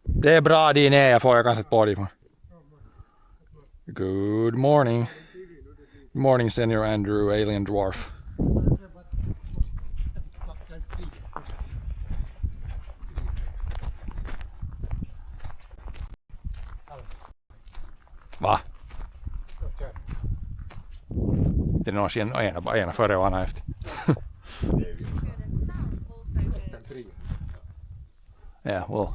Det är bra din är, jag får jag kan sätta på dig. Good morning. Good morning, Senior Andrew, Alien Dwarf. Va? Det är nog ena före och ena efter. Yeah, well,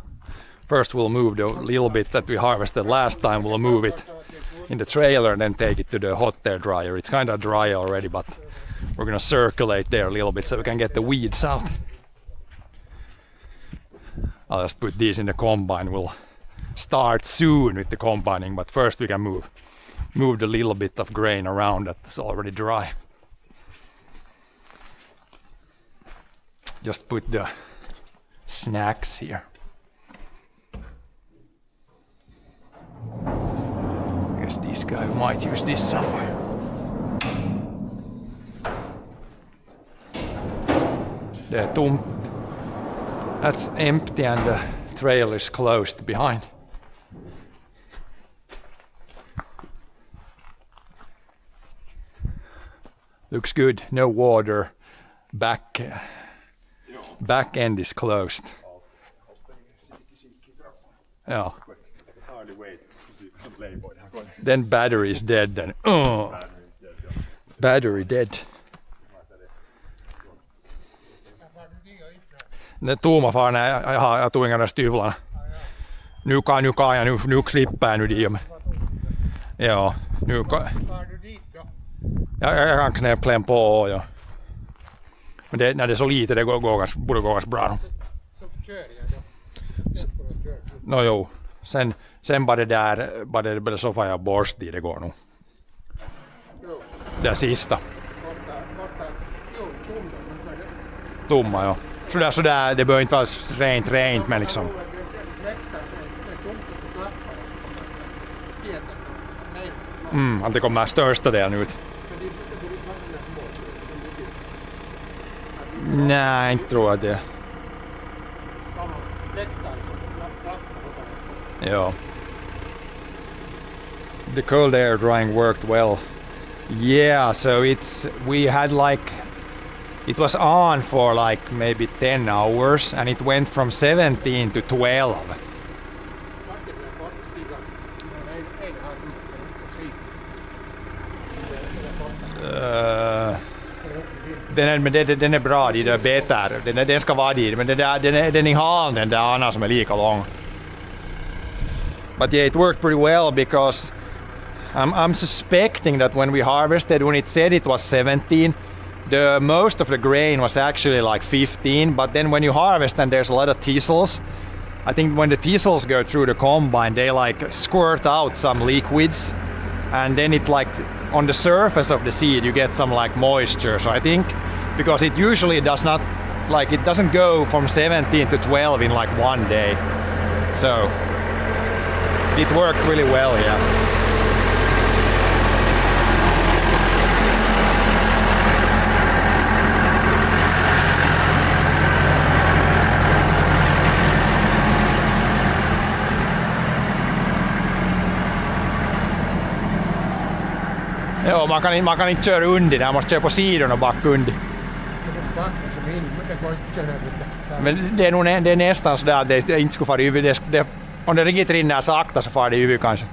first we'll move the little bit that we harvested last time. We'll move it in the trailer and then take it to the hot air dryer. It's kind of dry already, but we're gonna circulate there a little bit so we can get the weeds out. I'll just put these in the combine. We'll start soon with the combining, but first we can move the little bit of grain around that's already dry. Just put the snacks here. I guess this guy might use this somewhere. Det är tomt. That's empty and the trail is closed behind. Looks good, no water. Back end is closed. Yeah. Then battery is dead. Then battery dead. Ne tuuma far jag tog inga stövlarna. Nu kan jag nu klipper jag nu de. Ja, nu kan jag kan knäppa på ja. Men det, när det är så lite det borde gå ganska bra. No jo, sen bara det så får jag borst i det går nog. Det sista. Tomma ja. Sådär, det behöver inte vara rent men liksom. Att det kommer största delen ut. Nej, inte tror jag det. Yeah. The cold air drying worked well. Yeah, so we had it was on for like maybe 10 hours and it went from 17 to 12. Den är bra, det är bättre. Den ska vara dit, men den i halen, den där andra som är lika lång. But yeah, it worked pretty well because I'm suspecting that when we harvested, when it said it was 17, most of the grain was actually like 15, but then when you harvest and there's a lot of thistles, I think when the thistles go through the combine, they like squirt out some liquids, and then it like on the surface of the seed you get some like moisture. So I think because it usually does not like it doesn't go from 17 to 12 in like one day, so it worked really well, yeah. Ja, man kan inte köra under, man måste köra på sidorna och backa under. Men det är nästan sådär att det inte skulle fara i huvudet. Om det riktigt rinner sakta så far det i huvudet kanske.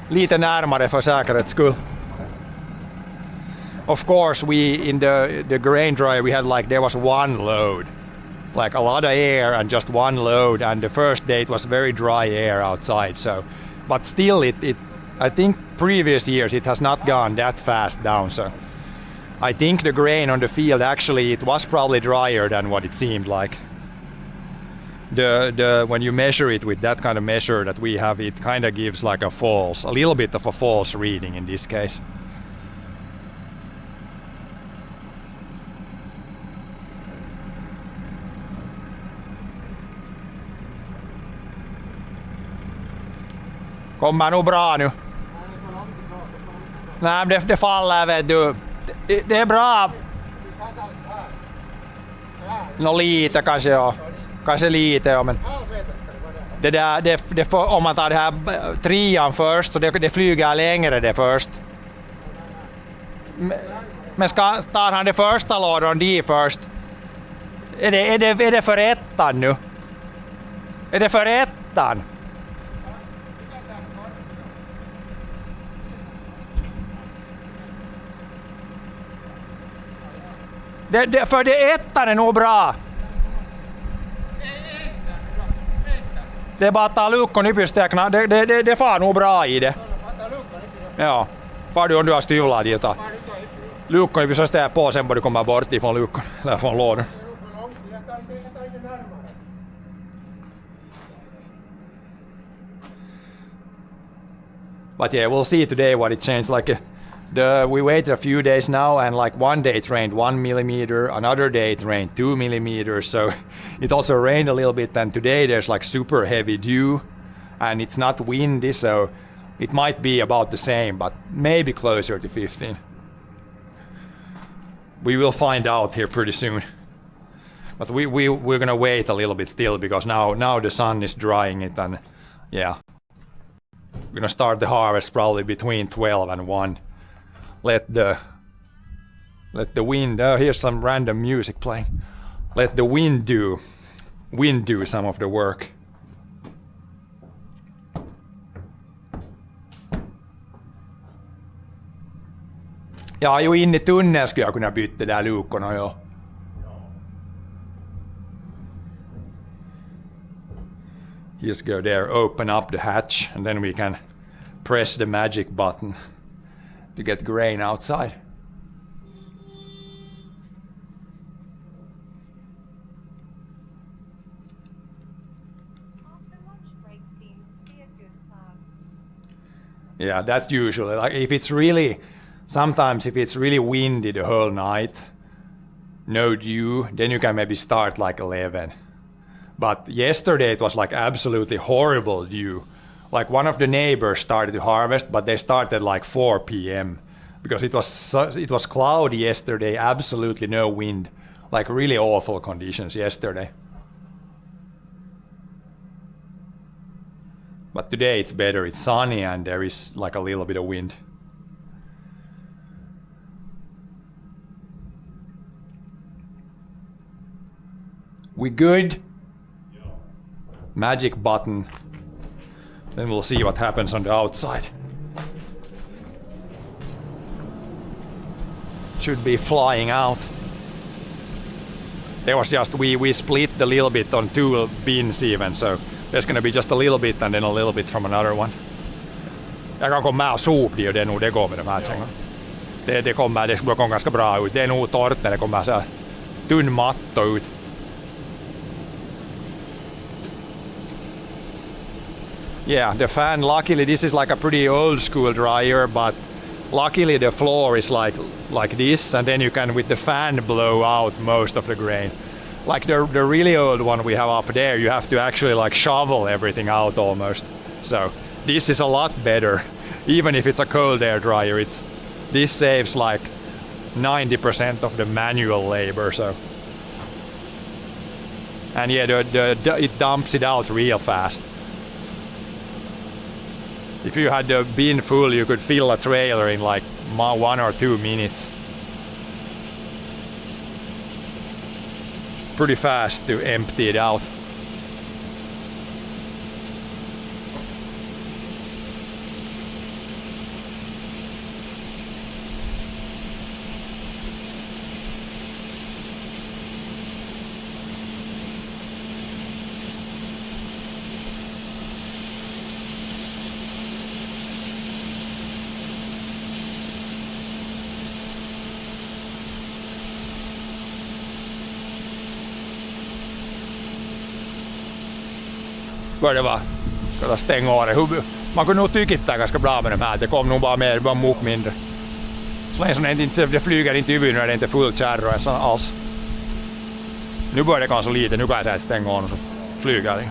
Lite närmare för säkerhets skull. Of course, we in the grain dryer we had like there was one load. Like a lot of air and just one load, and the first day it was very dry air outside, so but still it I think previous years it has not gone that fast down, so I think the grain on the field actually it was probably drier than what it seemed like. The when you measure it with that kind of measure that we have, it kind of gives like a little bit of a false reading in this case. Kommer nog bra nu. Nej, det faller vet du. Det är bra. Lite kanske ja. Kanske lite ja, men det där, det får, om man tar det här trean först så det flyger längre det först. Men tar han det första lådan de först? Är det för ettan nu? Är det för ettan? För det ettan är nog bra. Det är bara att ta luckon i pystäkna. Det far nog bra i det. Ja. Far du om du har styvlat dit. Luckon i pystäkna på sen borde komma bort ifrån luckon. Eller från lådan. But yeah, we'll see today what it changed. Like we waited a few days now, and like one day it rained 1 millimeter, another day it rained 2 millimeters. So it also rained a little bit. And today there's like super heavy dew, and it's not windy, so it might be about the same, but maybe closer to 15. We will find out here pretty soon. But we're gonna wait a little bit still because now the sun is drying it, and yeah. We're gonna start the harvest probably between 12 and 1. Let the wind, here's some random music playing. Let the wind do some of the work. Ja, ju in i tunneln skulle jag kunna byta där lukorna, ja. Just go there, open up the hatch, and then we can press the magic button to get grain outside. After lunch break seems to be a good plan. Yeah, that's usually like if it's really windy the whole night, no dew, then you can maybe start like 11. But yesterday it was like absolutely horrible dew. Like one of the neighbors started to harvest, but they started like 4 p.m. because it was cloudy yesterday, absolutely no wind, like really awful conditions yesterday. But today it's better, it's sunny and there is like a little bit of wind. We good? Magic button. Then we'll see what happens on the outside. Should be flying out. There was just, we split the little bit on 2 bins even, so there's gonna be just a little bit and then a little bit from another one. Jag kan komma och sopa det och det går med de här kängarna. Det kommer ganska bra ut. Det är nog torrt när det kommer så här tunn matta ut. Yeah, the fan, luckily this is like a pretty old school dryer, but luckily the floor is like this, and then you can with the fan blow out most of the grain. Like the really old one we have up there, you have to actually like shovel everything out almost. So this is a lot better. Even if it's a cold air dryer, this saves like 90% of the manual labor. So, and yeah, it dumps it out real fast. If you had the bin full, you could fill a trailer in like 1 or 2 minutes. Pretty fast to empty it out. Det var, kolla stänga av det. Man kunde nog tykittää ganska bra med de här. Det kom nog bara mer, bara muck mindre. Så länge som det flyger inte i när det inte är fullt kärror alls. Nu börjar det kanske lite, nu kan jag stänga av och så flyger det.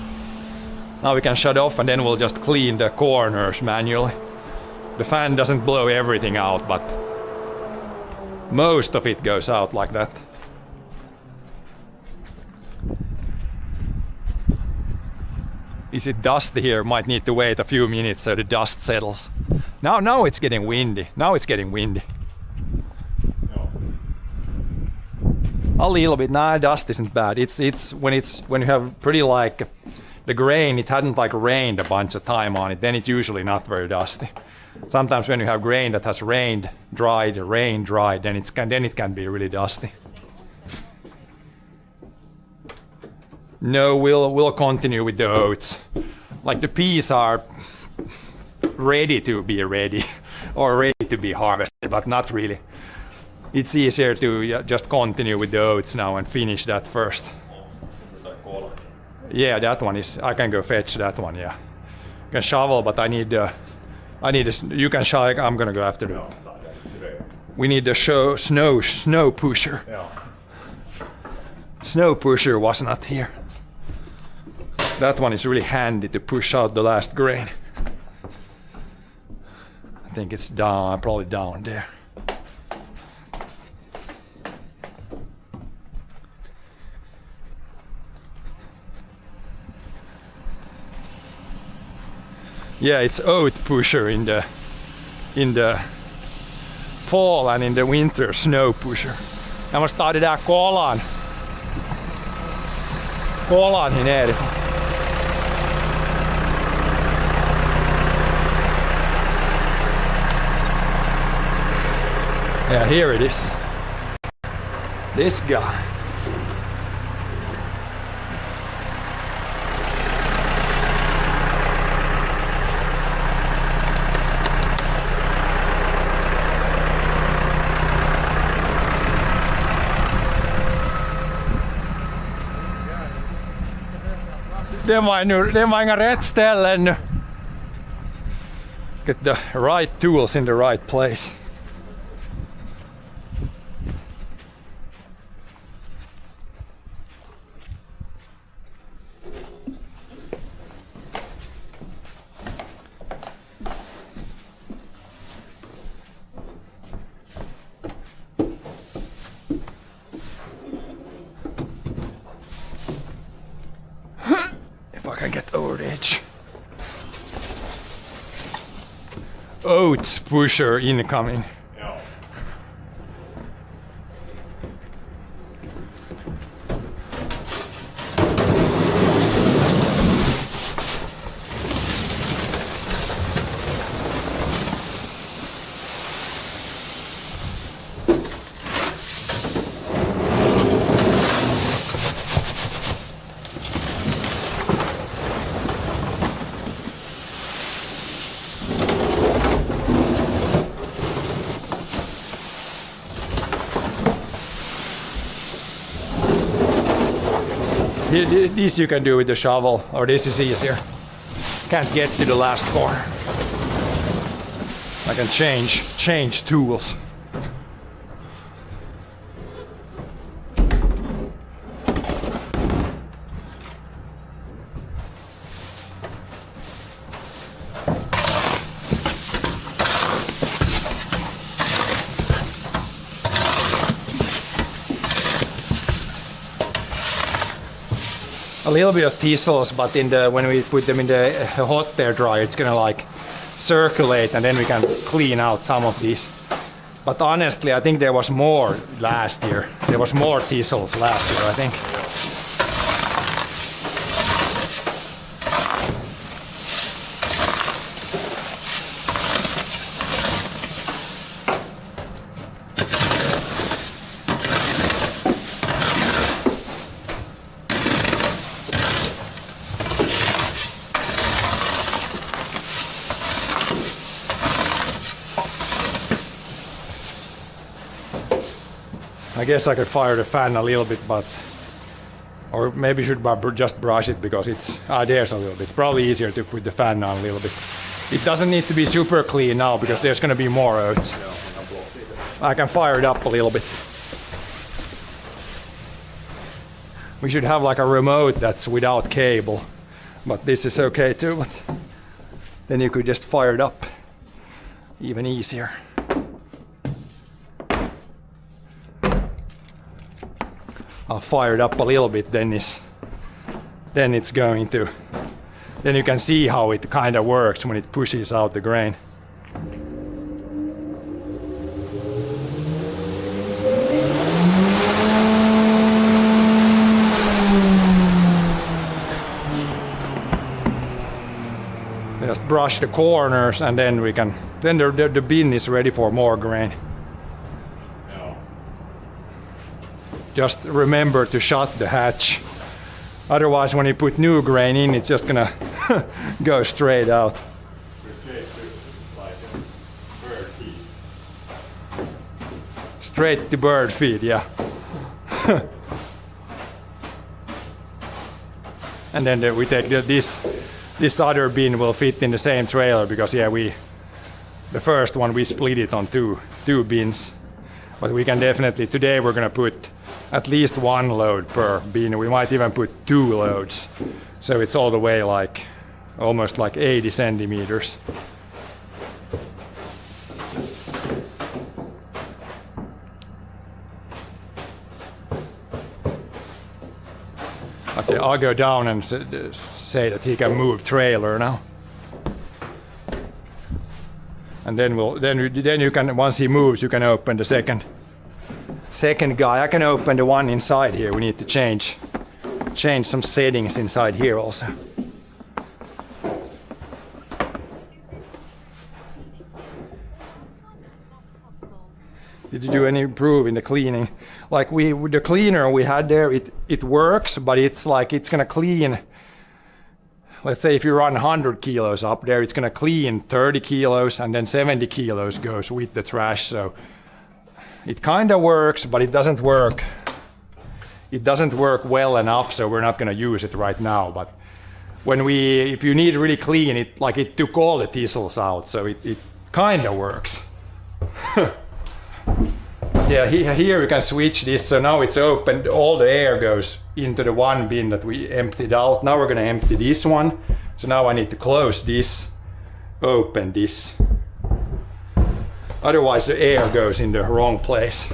Now we can shut off and then we'll just clean the corners manually. The fan doesn't blow everything out, but Most of it goes out like that. Is it dusty here? Might need to wait a few minutes so the dust settles. Now it's getting windy. Now it's getting windy. A little bit. Nah, dust isn't bad. It's when you have pretty like the grain, it hadn't like rained a bunch of time on it, then it's usually not very dusty. Sometimes when you have grain that has rain dried, then it can be really dusty. No, we'll continue with the oats. Like the peas are ready to be ready or ready to be harvested, but not really. It's easier to just continue with the oats now and finish that first. Yeah, that one is. I can go fetch that one. Yeah, I can shovel, but I need a. You can shovel. I'm gonna go after the. We need the snow pusher. Snow pusher was not here. That one is really handy to push out the last grain. I think it's down, probably down there. Yeah, it's oat pusher in the fall and in the winter snow pusher. Jag måste ta det där kolan. Kolan här nere. Yeah, here it is. This guy. Det var inga rätt ställen. Get the right tools in the right place. If I can get over the edge. Oats pusher incoming. This you can do with the shovel, or this is easier. Can't get to the last corner. I can change tools. A little bit of thistles, but when we put them in the hot air dryer, it's gonna like circulate, and then we can clean out some of these. But honestly, I think there was more last year. There was more thistles last year, I think. I guess I could fire the fan a little bit, but or maybe should just brush it because it's there's a little bit. Probably easier to put the fan on a little bit. It doesn't need to be super clean now because there's gonna be more oats. I can fire it up a little bit. We should have like a remote that's without cable, but this is okay too. But then you could just fire it up even easier. I'll fire it up a little bit, then it's going to, then you can see how it kind of works when it pushes out the grain. Just brush the corners and then we can, then the bin is ready for more grain. Just remember to shut the hatch. Otherwise when you put new grain in, it's just gonna go straight out. Straight to bird feed, yeah. And then we take this other bin will fit in the same trailer because yeah, the first one we split it on two bins. But we can definitely, today we're gonna put at least one load per bin. We might even put 2 loads. So it's all the way like almost like 80 centimeters. But yeah, I'll go down and say that he can move trailer now. And then you can, once he moves, you can open the second guy. I can open the one inside here. We need to change some settings inside here also. Did you do any improve in the cleaning? Like with the cleaner we had there, it works, but it's like it's gonna clean. Let's say if you run 100 kilos up there, it's gonna clean 30 kilos and then 70 kilos goes with the trash. So it kind of works, but it doesn't work. It doesn't work well enough, so we're not gonna use it right now. But if you need really clean, it took all the thistles out, so it kind of works. But yeah, here we can switch this, so now it's open, all the air goes into the one bin that we emptied out. Now we're gonna empty this one, so now I need to close this, open this. Otherwise the air goes in the wrong place.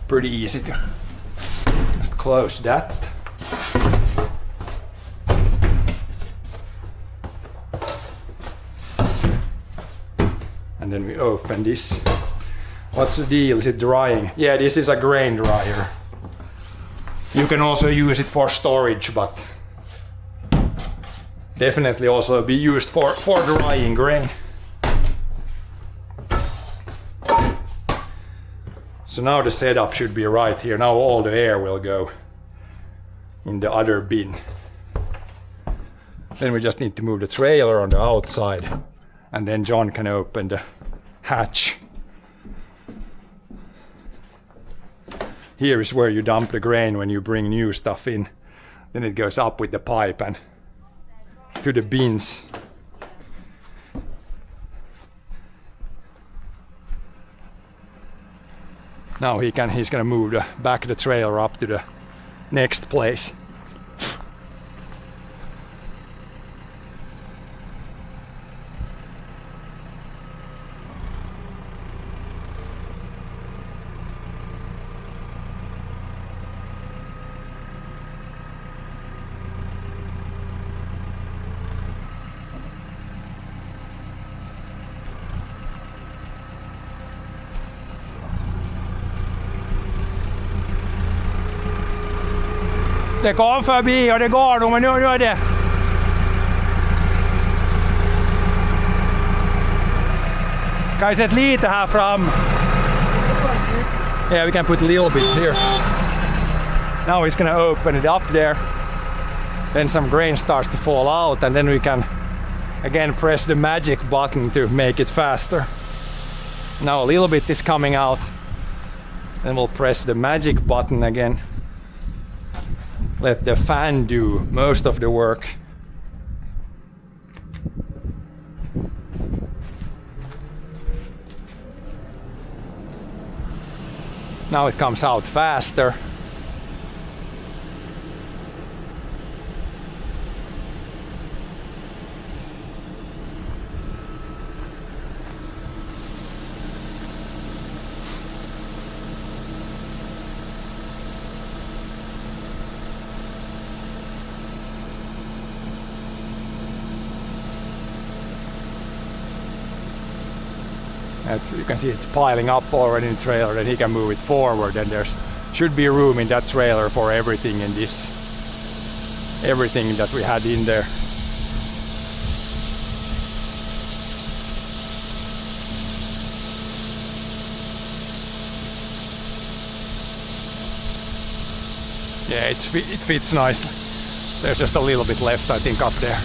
Pretty easy to just close that. And then we open this. What's the deal? Is it drying? Yeah, this is a grain dryer. You can also use it for storage, but definitely also be used for drying grain. So now the setup should be right here. Now all the air will go in the other bin. Then we just need to move the trailer on the outside, and then John can open the hatch. Here is where you dump the grain when you bring new stuff in. Then it goes up with the pipe and to the bins. Now he's gonna move back the trailer up to the next place. Det kom förbi och det går nog, men nu är det. Kan vi sätta lite här fram? Yeah, we can put a little bit here. Now he's gonna open it up there. Then some grain starts to fall out, and then we can again press the magic button to make it faster. Now a little bit is coming out. Then we'll press the magic button again. Let the fan do most of the work. Now it comes out faster. You can see it's piling up already in the trailer, then he can move it forward, and there's should be room in that trailer for everything in this, everything that we had in there. Yeah, it fits nicely. There's just a little bit left, I think, up there.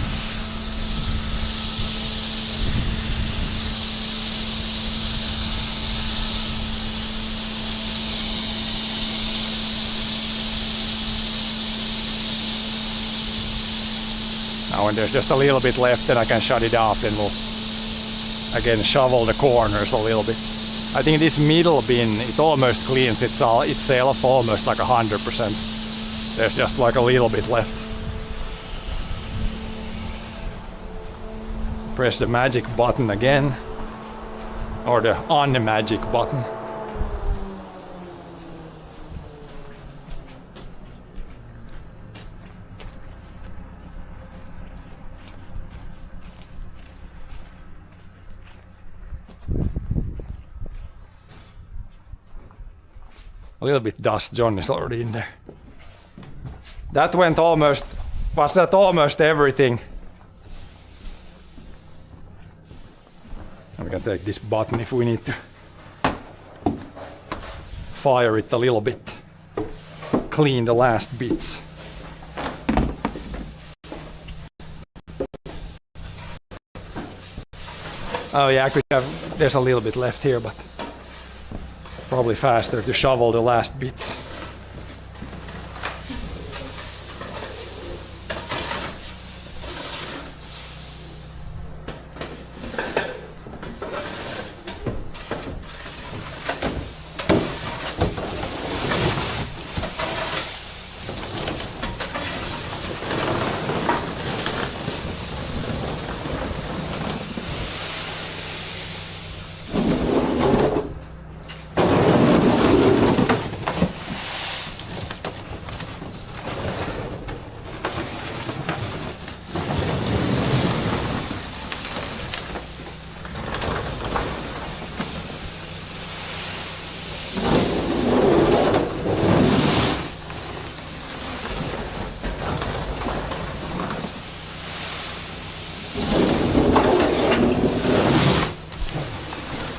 Now when there's just a little bit left, then I can shut it off, then we'll again shovel the corners a little bit. I think this middle bin, it almost cleans itself almost like 100%. There's just like a little bit left. Press the magic button again, or the un-magic button. A little bit dust, John is already in there. That went almost, was that almost everything? And we can take this button if we need to fire it a little bit, clean the last bits. Oh yeah, I could have, there's a little bit left here, but probably faster to shovel the last bits.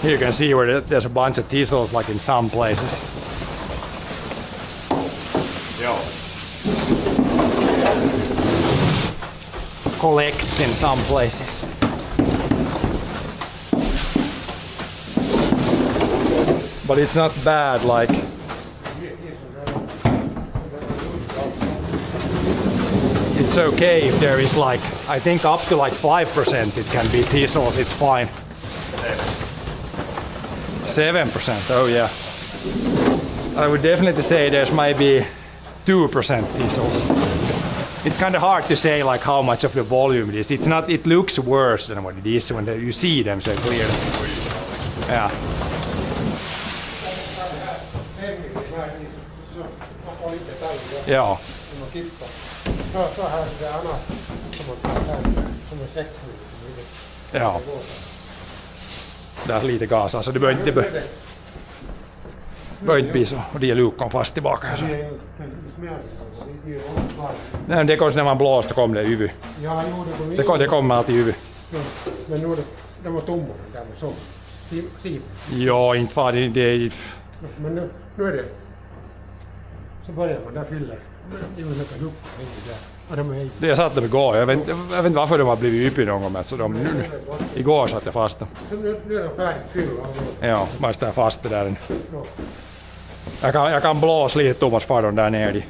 Here you can see where there's a bunch of teasels, like in some places. Collects in some places. But it's not bad, like it's okay if there is like, I think up to like 5% it can be teasels, it's fine. 7%, oh yeah. I would definitely say there's maybe 2% teasels. It's kind of hard to say like how much of the volume it is. It's not, it looks worse than what it is when you see them so clearly. Yeah. Ja. Ja. Där lite gas, alltså det bör inte bli så. Och de lukan fast tillbaka. Så. Nej, det kommer när man blåste kom det yvy. Det kommer alltid yvy. Men nu det var tomma där med så. Ja, inte var det. Men nu är det. Så börjar man där fyller. Det är ju några luckor där. Jag satt dem igår, jag vet inte varför de har blivit yppiga någon gång, så igår satt jag fast dem. Nu är de färdigt fyllda. Ja, man står fast där. Jag kan blåsa lite Thomas fardon där nere.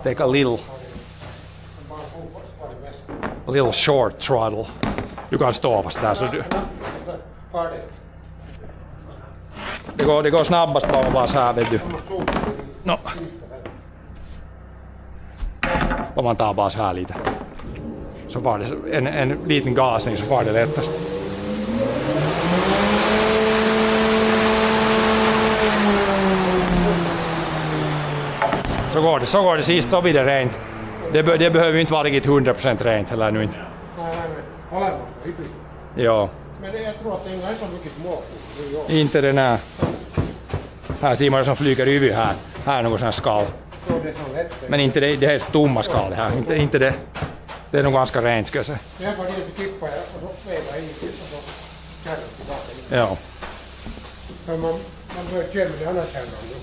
Take a little short throttle. Du kan stå fast där så du. Det går snabbast bara här, vet du. No. Om man tar bara så här lite. Så var det en liten gasning så var det lättast. Så går det sist, så blir det rent. Det behöver ju inte vara riktigt 100% rent heller nu inte. Ja. Men jag tror att det är så mycket småfågel. Inte den här. Här ser man som flyger över här. Här är något sånt här skall. Så det är så lätt. Men inte det är stumma skal det här. Inte det. Det är nog ganska rent ska jag säga. Jag bara lite kippa och så sväva in och så kärran tillbaka. Ja. Men man bör köra med det andra kärran nu.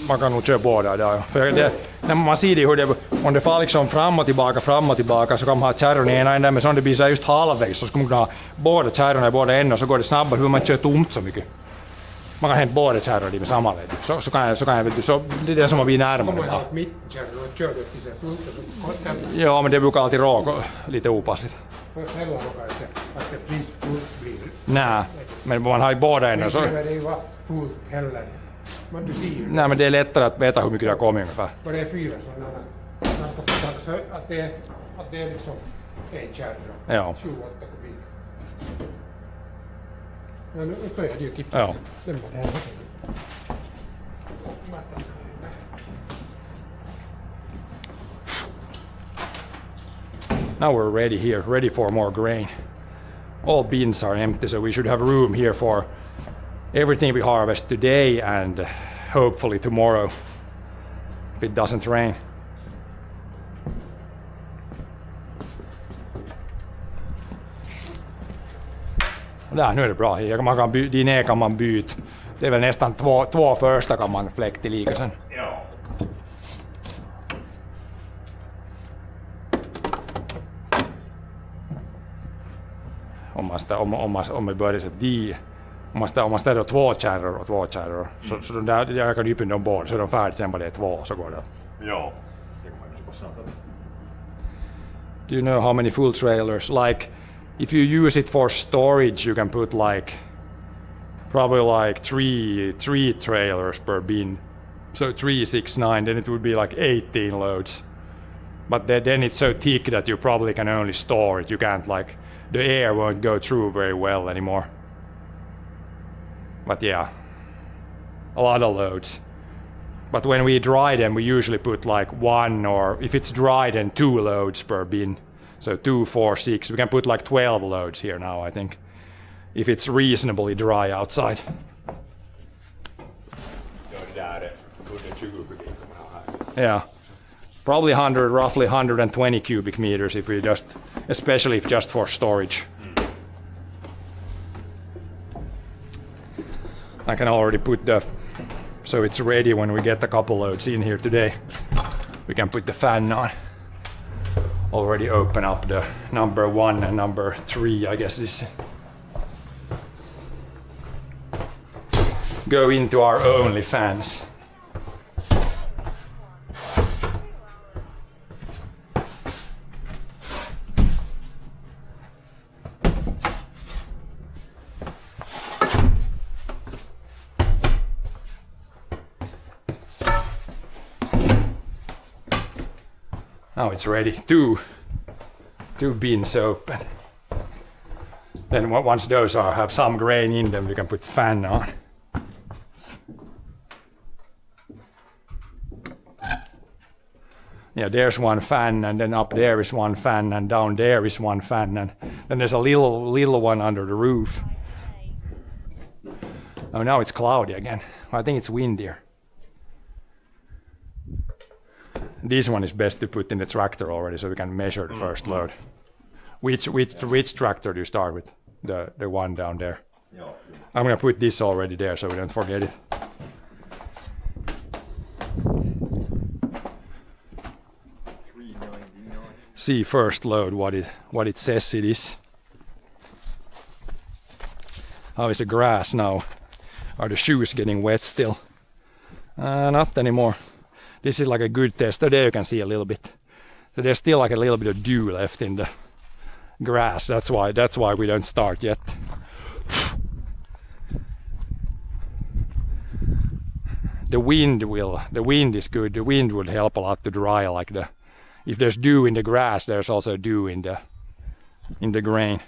Man kan nog köra båda idag. För det, när man ser det hur det, om det far liksom fram och tillbaka så kan man ha kärron i ena änden, men så om det blir så just halvvägs så ska man kunna ha båda kärrorna i båda ändar så går det snabbare hur man kör tomt så mycket. Man kan hämta båda kärror med samma vet du. Så kan jag vet du, så det är den som har blivit närmare. Kommer jag ha mittenkärran och kör det till sig fullt och så Ja, men det brukar alltid råka lite opassligt. sällan att det precis fullt blir. Nej, men man har ju båda ändar så. Det behöver ju vara fullt heller. Men du ser ju. Nej, men det är lättare att veta hur mycket det har kommit ungefär. För det är 4 sådana. Man ska få så att det är liksom en kärra. Ja. 7-8 kubik. Ja, nu tar jag det ju kippa. Ja. Den var det här. Now we're ready here, ready for more grain. All bins are empty, so we should have room here for everything we harvest today and hopefully tomorrow if it doesn't rain. Där, nu är det bra. Man kan ner kan man byta. Det är väl nästan två första kan man fläkta lika sen. Ja. Om man börjar sätta om man ställer två kärror så de där, jag kan yppa dem båda så är de färdiga sen bara det är två så går det. Ja. Det kommer ju passa. Do you know how many full trailers? Like, if you use it for storage, you can put like probably like three trailers per bin. So 3, 6, 9. Then it would be like 18 loads. But then it's so thick that you probably can only store it. You can't like the air won't go through very well anymore. But yeah, a lot of loads. But when we dry them, we usually put like 1 or if it's dry then 2 loads per bin. So 2, 4, 6. We can put like 12 loads here now, I think, if it's reasonably dry outside. Yeah, probably roughly 120 cubic meters if we especially if just for storage. I can already put so it's ready when we get a couple loads in here today. We can put the fan on. Already open up the number 1 and number 3, I guess this. Go into our only fans. Now it's ready. Two bins open. Then once those have some grain in them, we can put fan on. Yeah, there's one fan, and then up there is one fan, and down there is one fan, and then there's a little one under the roof. Oh, now it's cloudy again. I think it's windier. This one is best to put in the tractor already, so we can measure the first load. Which tractor do you start with? The one down there. Ja. I'm gonna put this already there, so we don't forget it. See first load what it says it is. How is the grass now? Are the shoes getting wet still? Not anymore. This is like a good test. There you can see a little bit. So there's still like a little bit of dew left in the grass. That's why we don't start yet. The wind is good. The wind would help a lot to dry like if there's dew in the grass, there's also dew in the grain.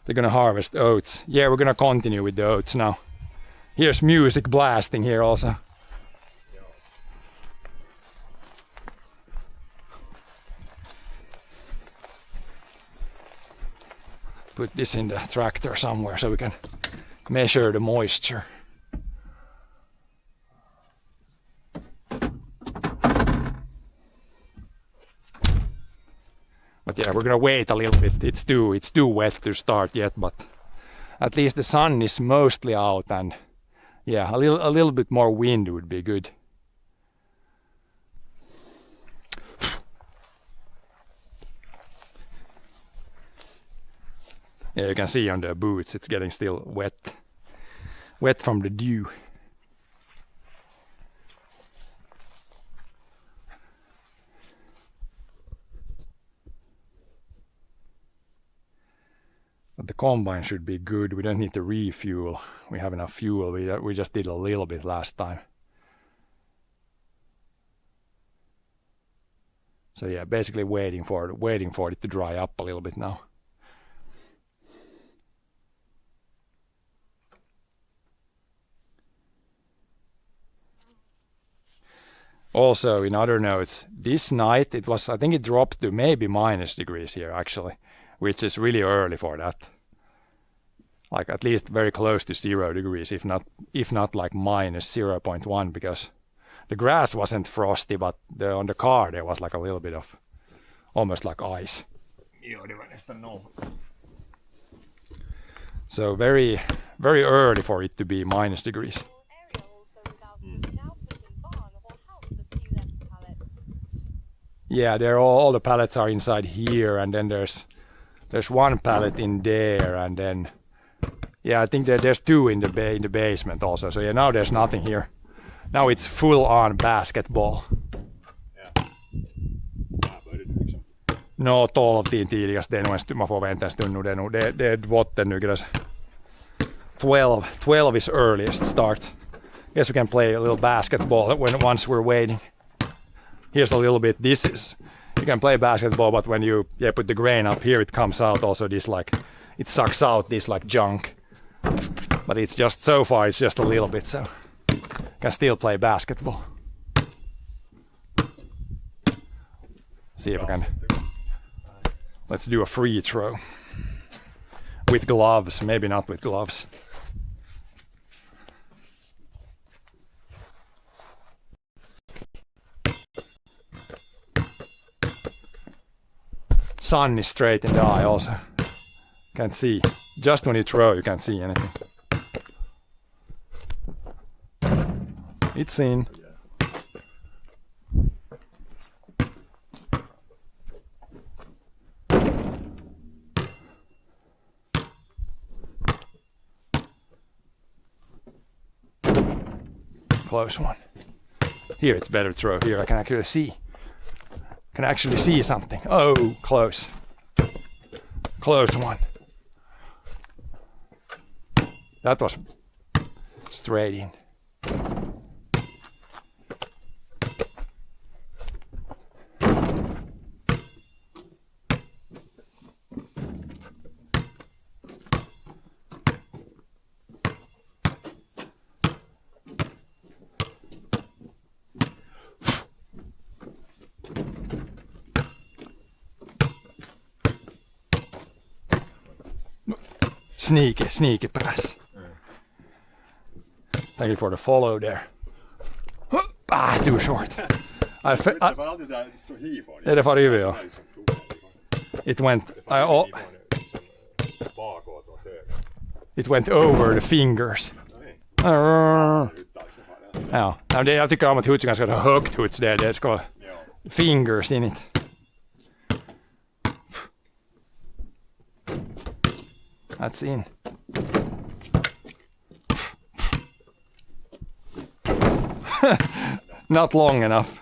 They're gonna harvest oats. Yeah, we're gonna continue with the oats now. Here's music blasting here also. put this in the tractor somewhere so we can measure the moisture. But yeah, we're gonna wait a little bit. It's too wet to start yet, but at least the sun is mostly out, and yeah, a little bit more wind would be good. Yeah, you can see on the boots it's getting still wet from the dew. But the combine should be good. We don't need to refuel. We have enough fuel. We just did a little bit last time. So yeah, basically waiting for it to dry up a little bit now. Also, in other notes, this night I think it dropped to maybe -degrees here actually, which is really early for that. Like at least very close to 0 degrees, if not like -0.1, because the grass wasn't frosty, but on the car there was like a little bit of almost like ice. Joo, det var nästan noll. So very, very early for it to be -degrees. Area also without moving out within barn or house the few left pallets. Yeah, all the pallets are inside here, and then there's one pallet in there, and then yeah, I think there's 2 in the basement also. So yeah, now there's nothing here. Now it's full on basketball. Ja. Ja, började du liksom. No, 12 tidigast. Det är nog man får vänta en stund nu. Det är botten nu. 12 is earliest start. Guess we can play a little basketball once we're waiting. Here's a little bit. You can play basketball, but when you put the grain up here, it comes out also this like, it sucks out this like junk. But it's just, so far it's just a little bit, so can still play basketball. See if I can. Let's do a free throw. With gloves, maybe not with gloves. Sun is straight in the eye also. Can't see. Just when you throw, you can't see anything. It's in. Close one. Here it's better throw. Here I can actually see something. Oh, close. Close one. That was straight in. Sneaky pass. Thank you for the follow there. Too short. Det var aldrig där så hiv. Det var det ja. It went. It went over the fingers. Ja, jag tycker om att hutsen ska ha högt huts där. Det ska vara fingers in it. That's in. Not long enough.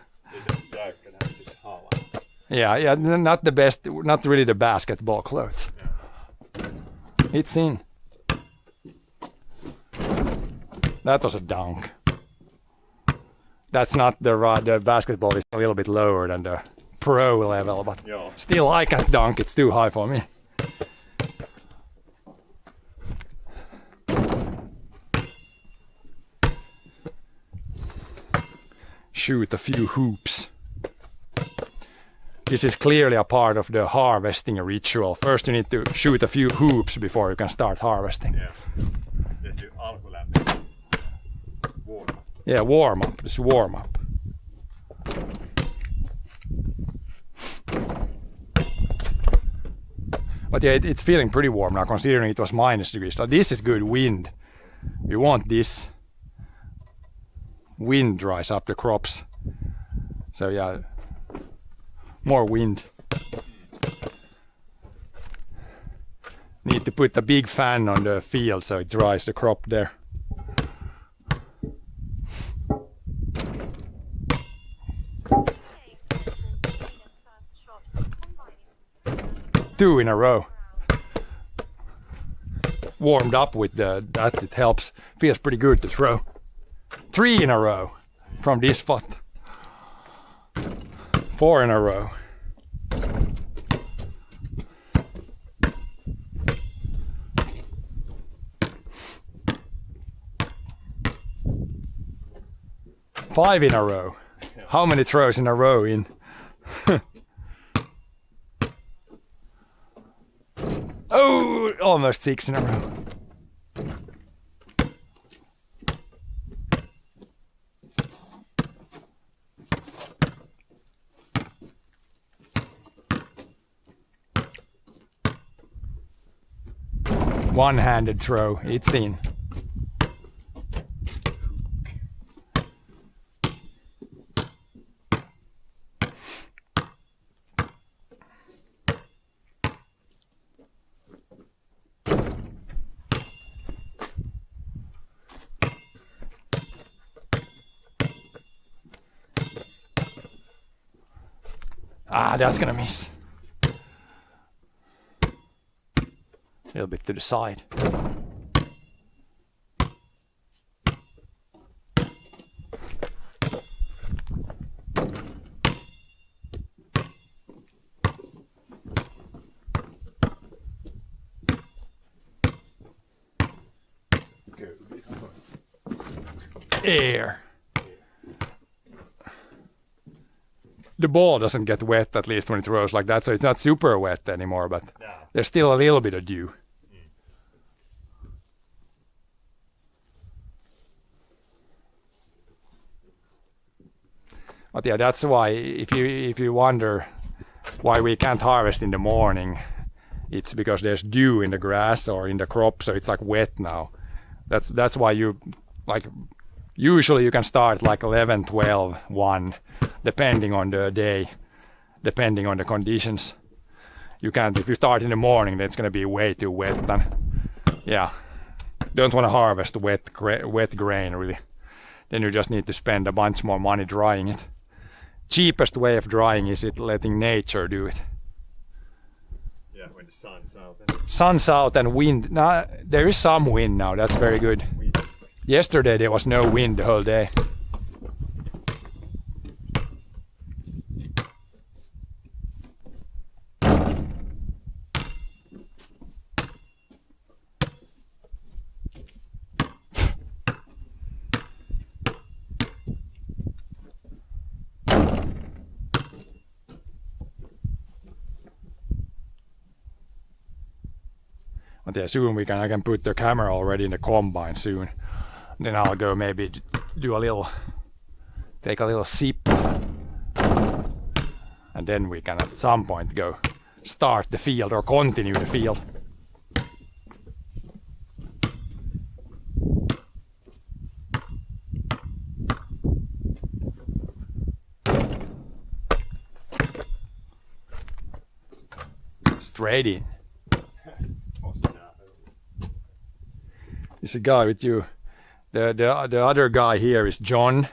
Yeah, not the best, not really the basketball clothes. It's in. That was a dunk. That's not the basketball is a little bit lower than the pro level, but still I can't dunk, it's too high for me. Shoot a few hoops. This is clearly a part of the harvesting ritual. First you need to shoot a few hoops before you can start harvesting. Yeah. Tietysti alkulämpö. Warm. Yeah, warm up. This warm up. But yeah, it's feeling pretty warm now considering it was -degrees. Now this is good wind. You want this. Wind dries up the crops. So yeah, more wind. Need to put a big fan on the field so it dries the crop there. Two in a row. Warmed up with that, it helps. Feels pretty good to throw. 3 in a row from this spot. 4 in a row. Five in a row. How many throws in a row in? Oh, almost 6 in a row. One-handed throw, it's in. Ah, that's gonna miss. A little bit to the side. Air. The ball doesn't get wet, at least when it throws like that, so it's not super wet anymore, but there's still a little bit of dew. But yeah, that's why if you wonder why we can't harvest in the morning, it's because there's dew in the grass or in the crop, so it's like wet now. That's why you like usually you can start like 11, 12, 1, depending on the day, depending on the conditions. You can't, if you start in the morning, then it's gonna be way too wet. And yeah, don't want to harvest wet grain really. Then you just need to spend a bunch more money drying it. Cheapest way of drying is letting nature do it. Yeah, when the sun's out. Sun's out and wind. Now there is some wind now. That's very good. Yesterday there was no wind the whole day. But yeah, soon I can put the camera already in the combine soon. Then I'll go maybe take a little sip. And then we can at some point go start the field or continue the field. Straight in. It's a guy with you. The other guy here is John,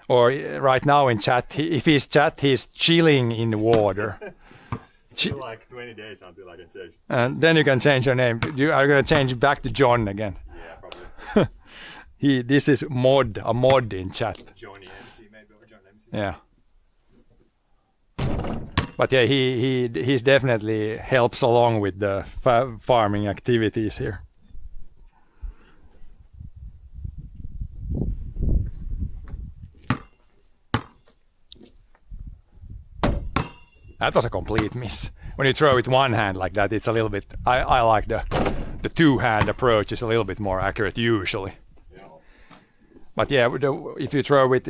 or right now in chat, if he's chat, he's chilling in the water. Still like 20 days until I can change. And then you can change your name. You are going to change it back to John again. Yeah, probably. This is a mod in chat. Johnny MC maybe, or John MC. Yeah. But yeah, he's definitely helps along with the farming activities here. That was a complete miss. When you throw with one hand like that, it's a little bit. I like the two-hand approach is a little bit more accurate usually. Yeah. But yeah, if I throw with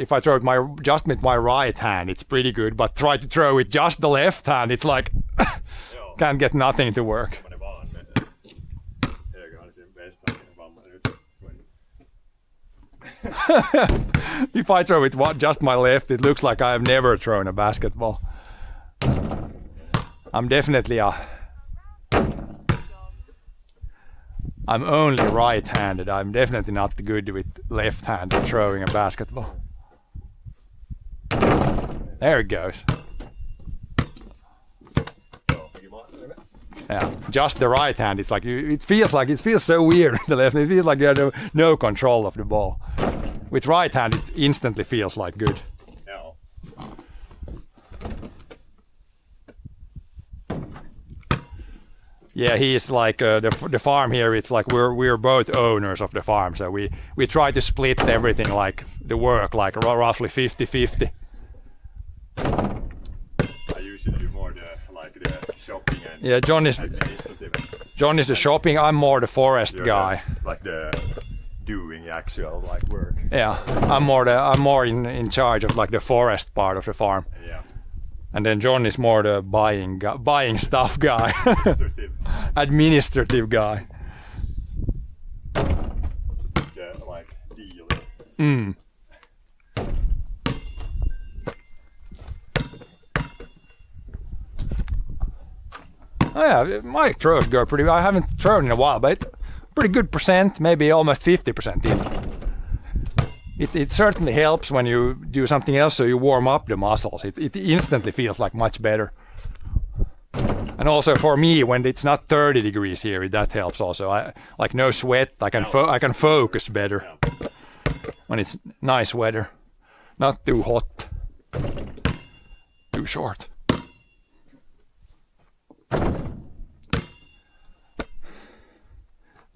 just with my right hand, it's pretty good. But try to throw with just the left hand, it's like Joo. can't get nothing to work. Semmonen vaan. Eiköhän siinä besta siinä vamma nyt. If I throw with just my left, it looks like I have never thrown a basketball. I'm definitely I'm only right-handed. I'm definitely not good with left-handed throwing a basketball. There it goes. Joo, Yeah, just the right hand. It's like it feels so weird with the left. It feels like you have no control of the ball. With right hand, it instantly feels like good. Joo. Yeah, he's like the farm here. It's like we're both owners of the farm, so we try to split everything, like the work, like roughly 50-50. I usually do more the shopping and Yeah, John is the shopping. I'm more the forest you're guy. the doing actual work. Yeah, I'm more in charge of like the forest part of the farm, Yeah. and then John is more the buying stuff guy, administrative guy. The deal. Oh yeah, my throws go pretty. I haven't thrown in a while, but pretty good percent, maybe almost 50% even. It certainly helps when you do something else, so you warm up the muscles. It instantly feels like much better. And also for me, when it's not 30 degrees here, that helps also. I like no sweat. I can focus better when it's nice weather, not too hot, too short.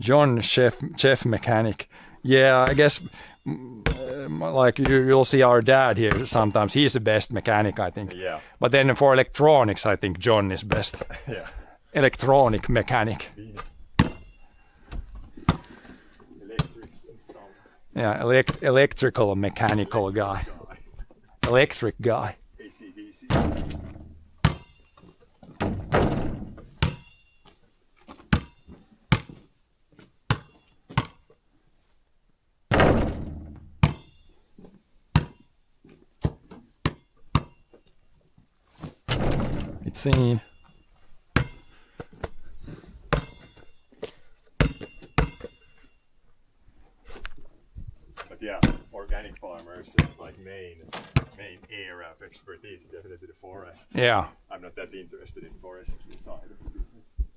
John, chef mechanic. Yeah, I guess like you'll see our dad here sometimes. He's the best mechanic, I think. Yeah. But then for electronics, I think John is best. Yeah. Electronic mechanic. Yeah, electrical mechanical guy. Electric guy. AC/DC. It's seen. But yeah, organic farmers, like main area of expertise is definitely the forest. Yeah, I'm not that interested in forest side of the business.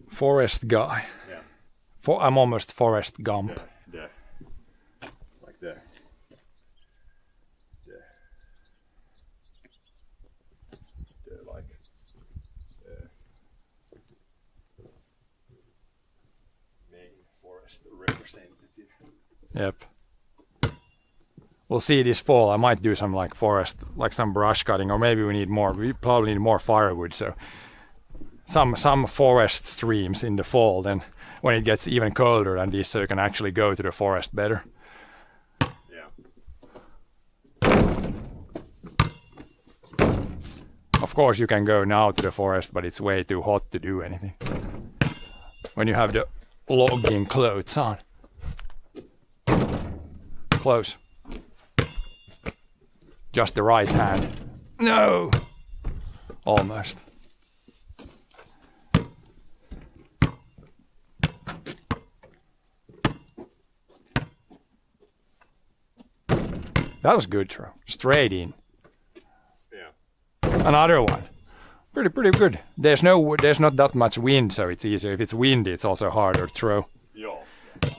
forest guy. Yeah. I'm almost Forrest Gump. The main forest representative. Yep. We'll see this fall. I might do some like forest, like some brush cutting, or maybe we need more. We probably need more firewood. So some forest streams in the fall. Then when it gets even colder than this, so you can actually go to the forest better. Yeah. Of course, you can go now to the forest, but it's way too hot to do anything when you have the logging clothes on. Close. Just the right hand. No! Almost. That was good throw. Straight in. Yeah. Another one. Pretty good. There's not that much wind, so it's easier. If it's windy, it's also harder to throw. Yeah.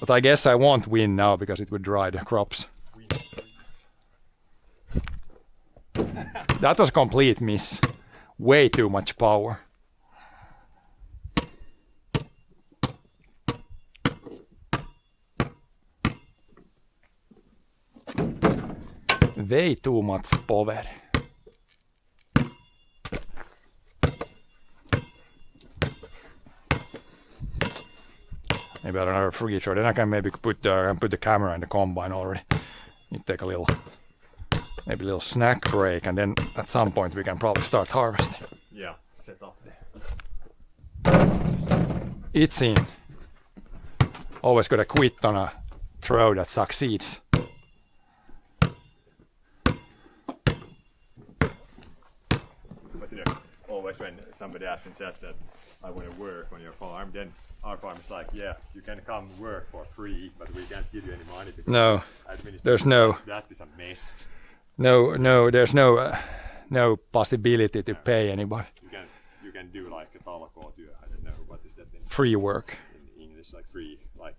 But I guess I won't win now because it would dry the crops. That was a complete miss. Way too much power. Way too much power. maybe another free throw. Then I can maybe put the camera in the combine already. You take a little, maybe a little snack break, and then at some point we can probably start harvesting. Yeah, set up there. It's in. Always gotta quit on a throw that succeeds. But you know, always when somebody asks in chat that I want to work on your farm, then our farm is like, yeah, you can come work for free, but we can't give you any money because No, there's no, that is a mess. there's no possibility to pay anybody. You can do like a talakootyö, I don't know what is that in, Free work. in English, like free, like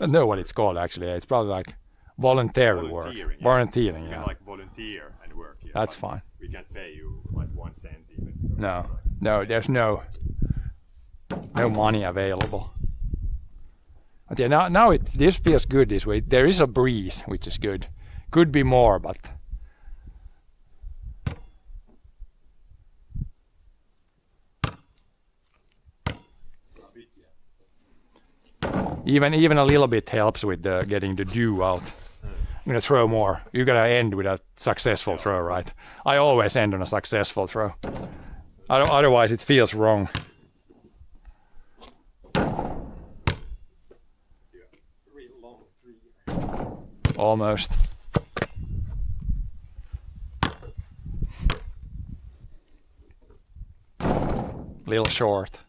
I don't know what it's called actually. It's probably like voluntary work. volunteering. Yeah. Volunteering, You yeah. can like volunteer and work here. That's but fine. We can't pay you like 1 cent even. because No, it's like- no, there's no money available. But yeah, now this feels good this way. There is a breeze, which is good. Could be more, but even a little bit helps with getting the dew out. I'm gonna throw more. You're gonna end with a successful throw, right? I always end on a successful throw. Otherwise, it feels wrong. Almost. Little short.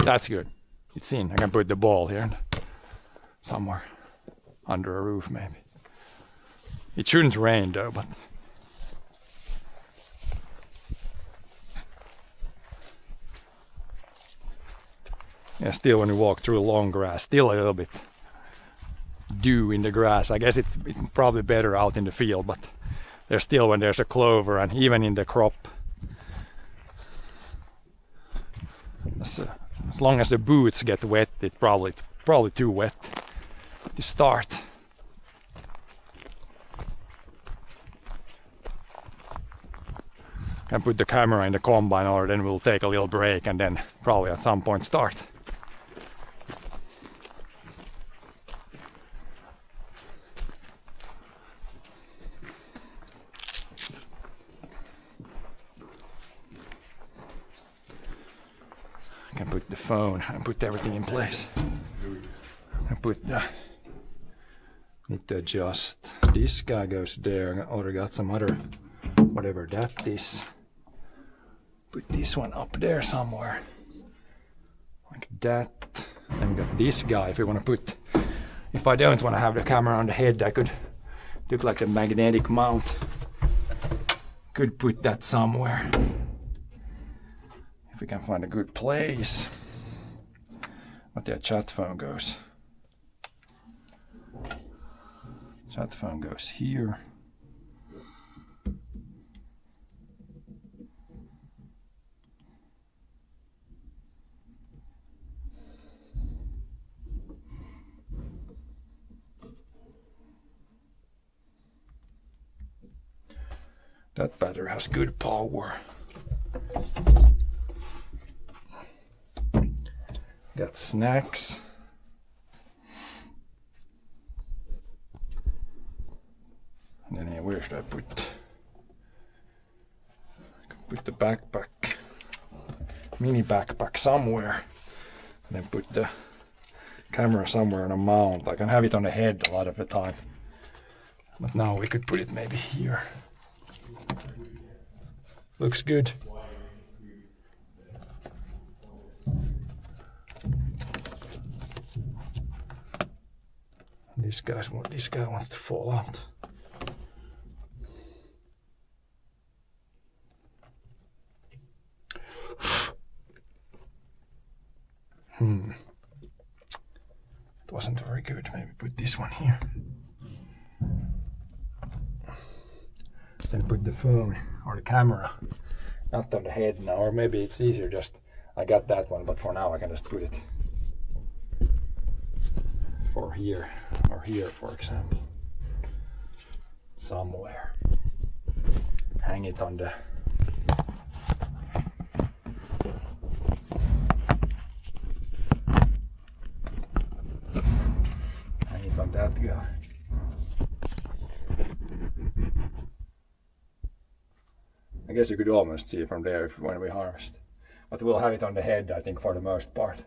That's good. It's in. I can put the ball here somewhere under a roof maybe. It shouldn't rain though, but yeah, still when you walk through long grass, still a little bit dew in the grass. I guess it's probably better out in the field, but there's still when there's a clover and even in the crop. As long as the boots get wet, it's probably too wet to start. Can put the camera in the combine, or then we'll take a little break and then probably at some point start. I can put the phone and put everything in place. I put the, need to adjust. This guy goes there. I already got some other, whatever that is. Put this one up there somewhere. Like that. Then we got this guy. If you want to put, if I don't want to have the camera on the head, I could do like a magnetic mount. Could put that somewhere. If we can find a good place. But the chat phone goes. Chat phone goes here. That battery has good power. Got snacks. And then here, where should I put? I can put the backpack, mini backpack somewhere. And then put the camera somewhere on a mount. I can have it on the head a lot of the time. But now we could put it maybe here. Looks good. This guy wants to fall out. It wasn't very good. Maybe put this one here. Then put the phone or the camera not on the head now, or maybe it's easier just, I got that one, but for now I can just put it for here or here, for example. Somewhere. Hang it on the that guy. I guess you could almost see it from there when we harvest. But we'll have it on the head, I think, for the most part.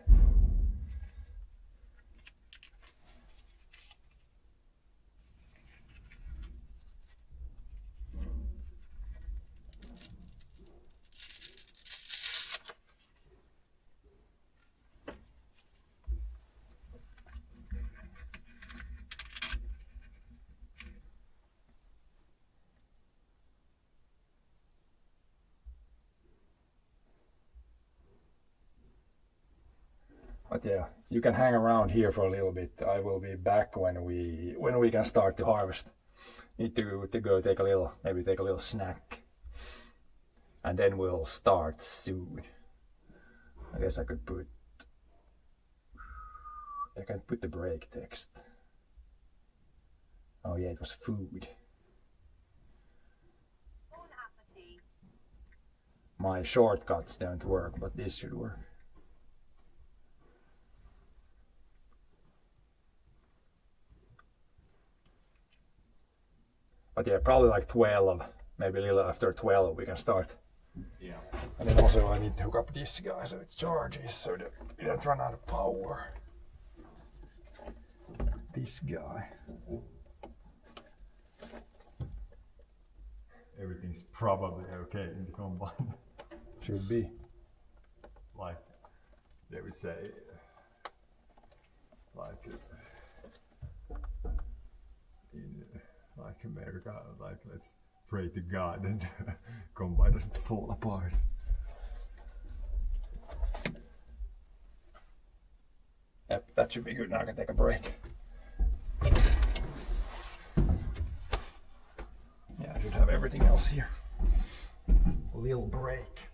But yeah, you can hang around here for a little bit. I will be back when we can start to harvest. Need to go take a little snack, and then we'll start soon. I guess I can put the break text. Oh yeah, it was food. Bon appetit. My shortcuts don't work, but this should work. But yeah, probably like 12, maybe a little after 12 we can start. Yeah. And then also I need to hook up this guy so it charges so that we don't run out of power. This guy. Everything's probably okay in the combine. Should be. Like they would say, like in like America, like let's pray to God and combine doesn't fall apart. Yep, that should be good. Now I can take a break. Yeah, I should have everything else here. A little break.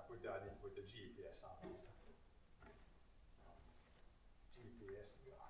Put that in with the GPS on. GPS guy.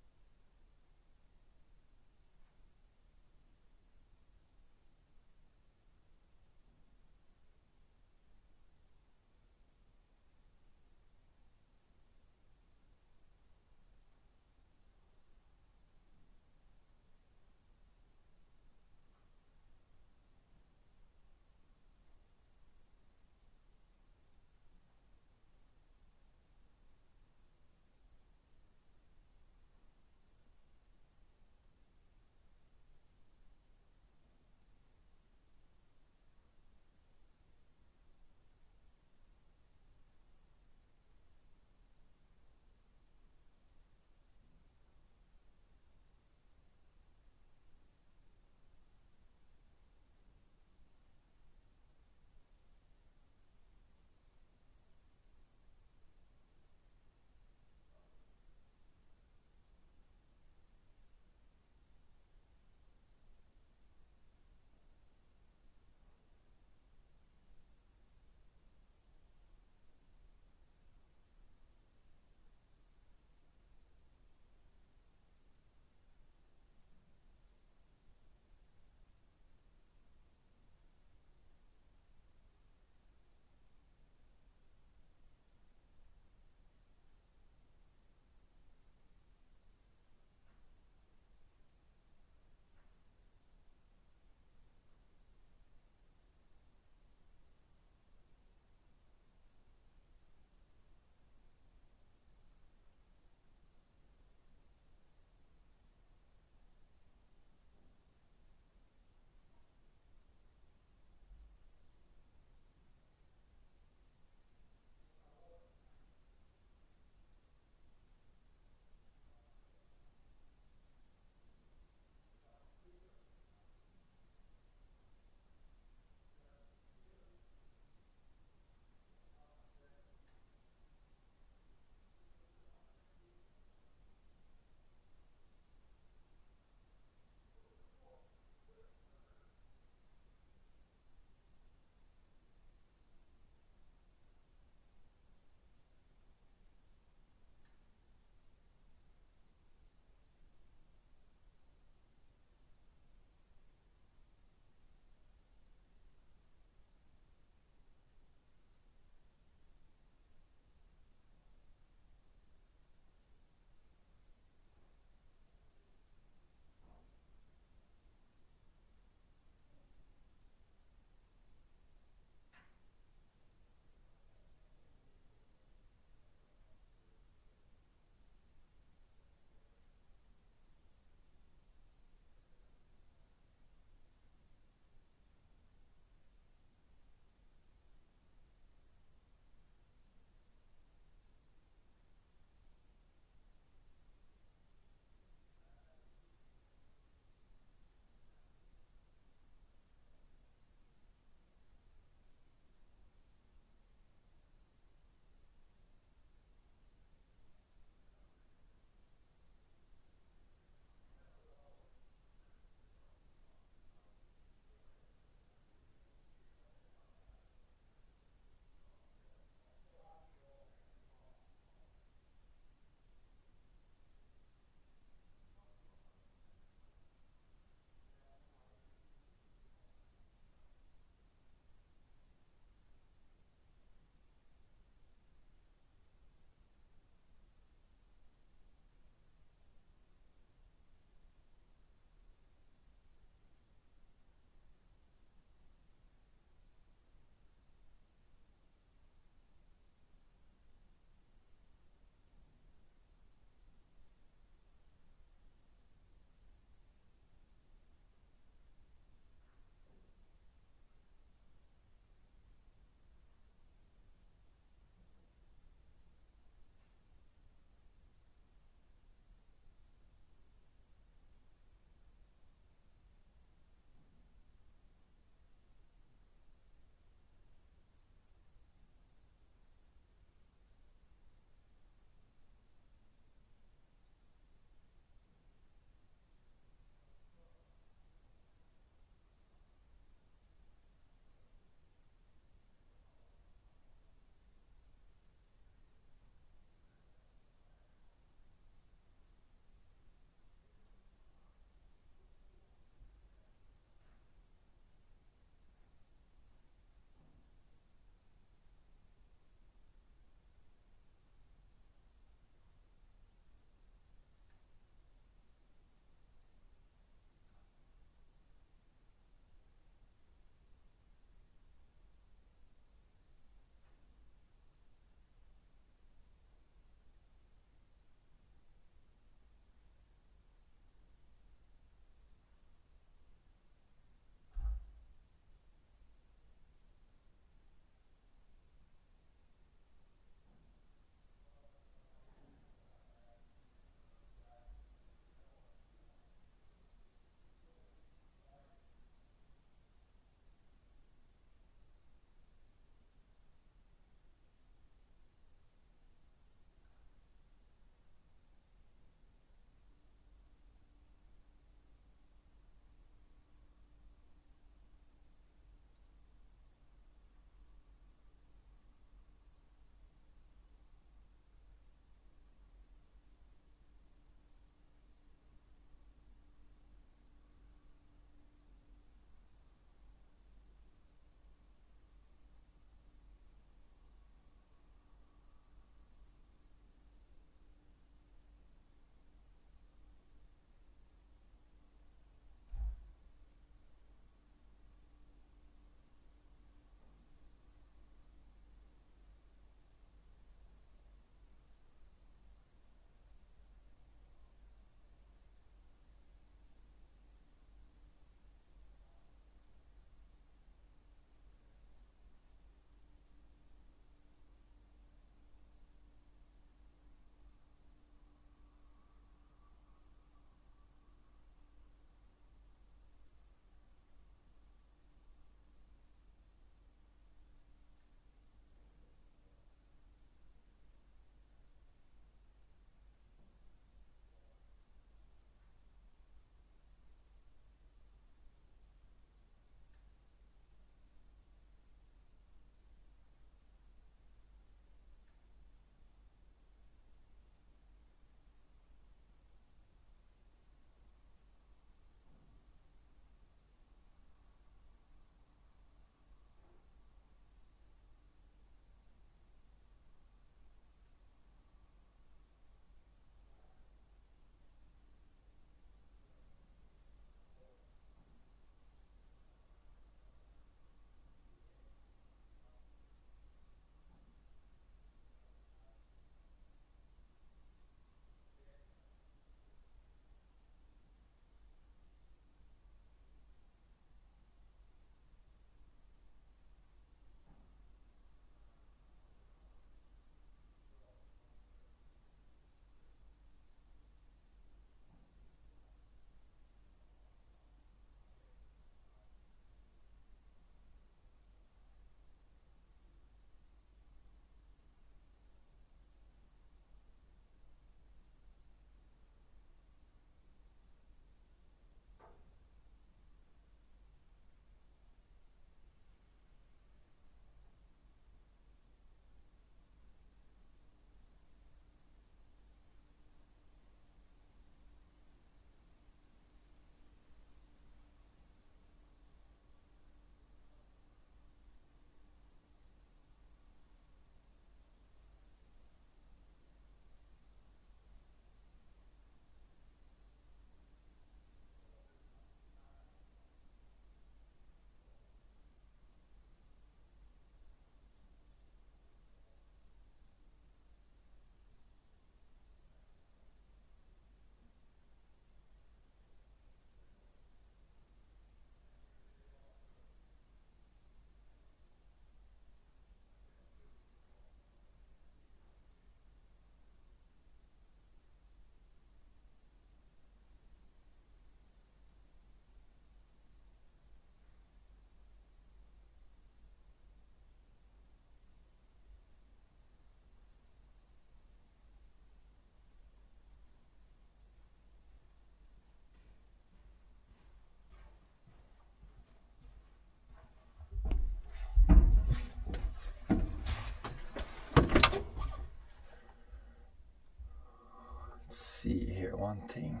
see here one thing.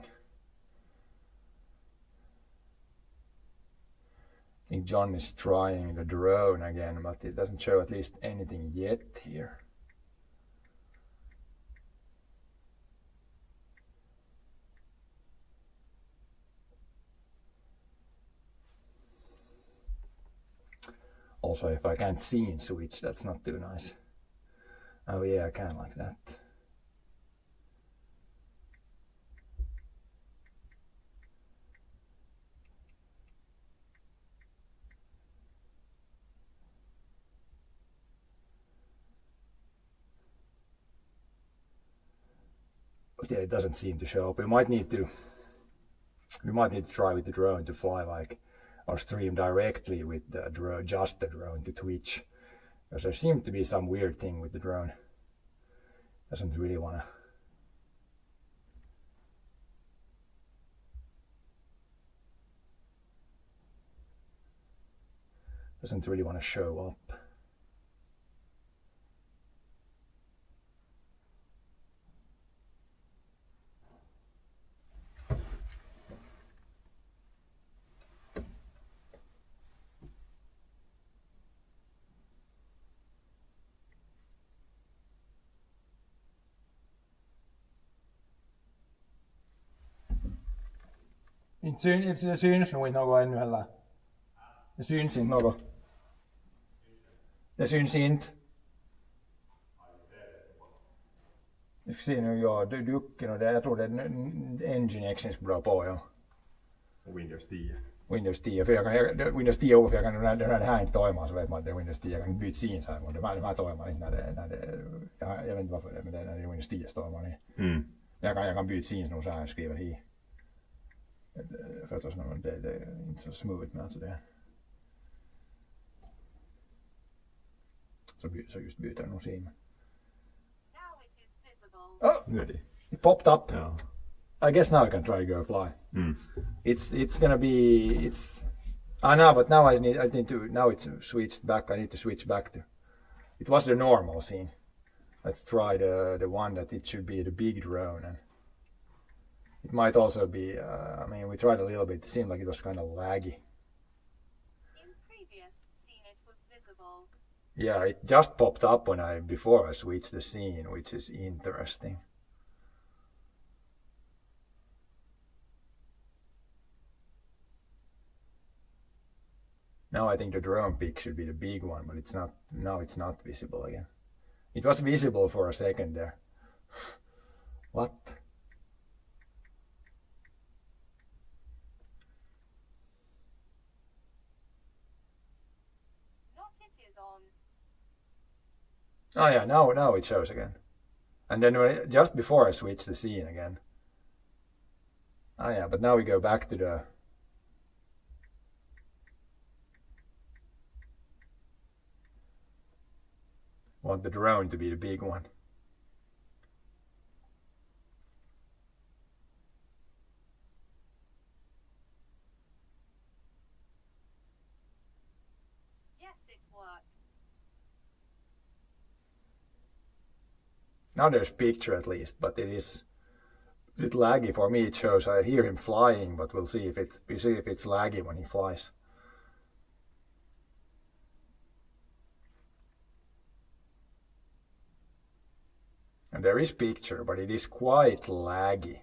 I think John is trying the drone again, but it doesn't show at least anything yet here. Also, if I can't scene switch, that's not too nice. Oh yeah, I can like that. But yeah, it doesn't seem to show up. We might need to try with the drone to fly like, or stream directly with the drone, just the drone to Twitch. Because there seems to be some weird thing with the drone. Doesn't really wanna. Doesn't really want to show up. Det syns nog inte något ännu heller. Det syns inte något. Det syns inte. Jag ser nu, ja, ducken och det, jag tror det är Engine X bra på, ja. Och Windows 10. Windows 10, för Windows 10 over, för jag kan, när det här inte tajmar så vet man att det är Windows 10, jag kan byta sin så här, och de här tajmar inte när det jag vet inte varför det, men det är när det är Windows 10 tajmar ni. Jag kan byta sin nog så här, skriver hit. För att det är inte så smooth, men alltså det så just byter nog sin. Oh, Nu är det. it popped up. Ja. I guess now I can try to go fly. It's gonna be I know, but now I need to, now it's switched back. I need to switch back to, it was the normal scene. Let's try the one that it should be the big drone, and it might also be, I mean, we tried a little bit, it seemed like it was kind of laggy. In previous scene it was visible. Yeah, it just popped up before I switched the scene, which is interesting. Now I think the drone pic should be the big one, but it's not, now it's not visible again. It was visible for a second there. What? Not it is on. Oh yeah, now it shows again. And then just before I switch the scene again. Oh yeah, but now we go back to the... Want the drone to be the big one. Yes, it worked. Now there's picture at least, but it is a bit laggy for me. It shows I hear him flying, but we'll see if it's laggy when he flies. And there is picture, but it is quite laggy.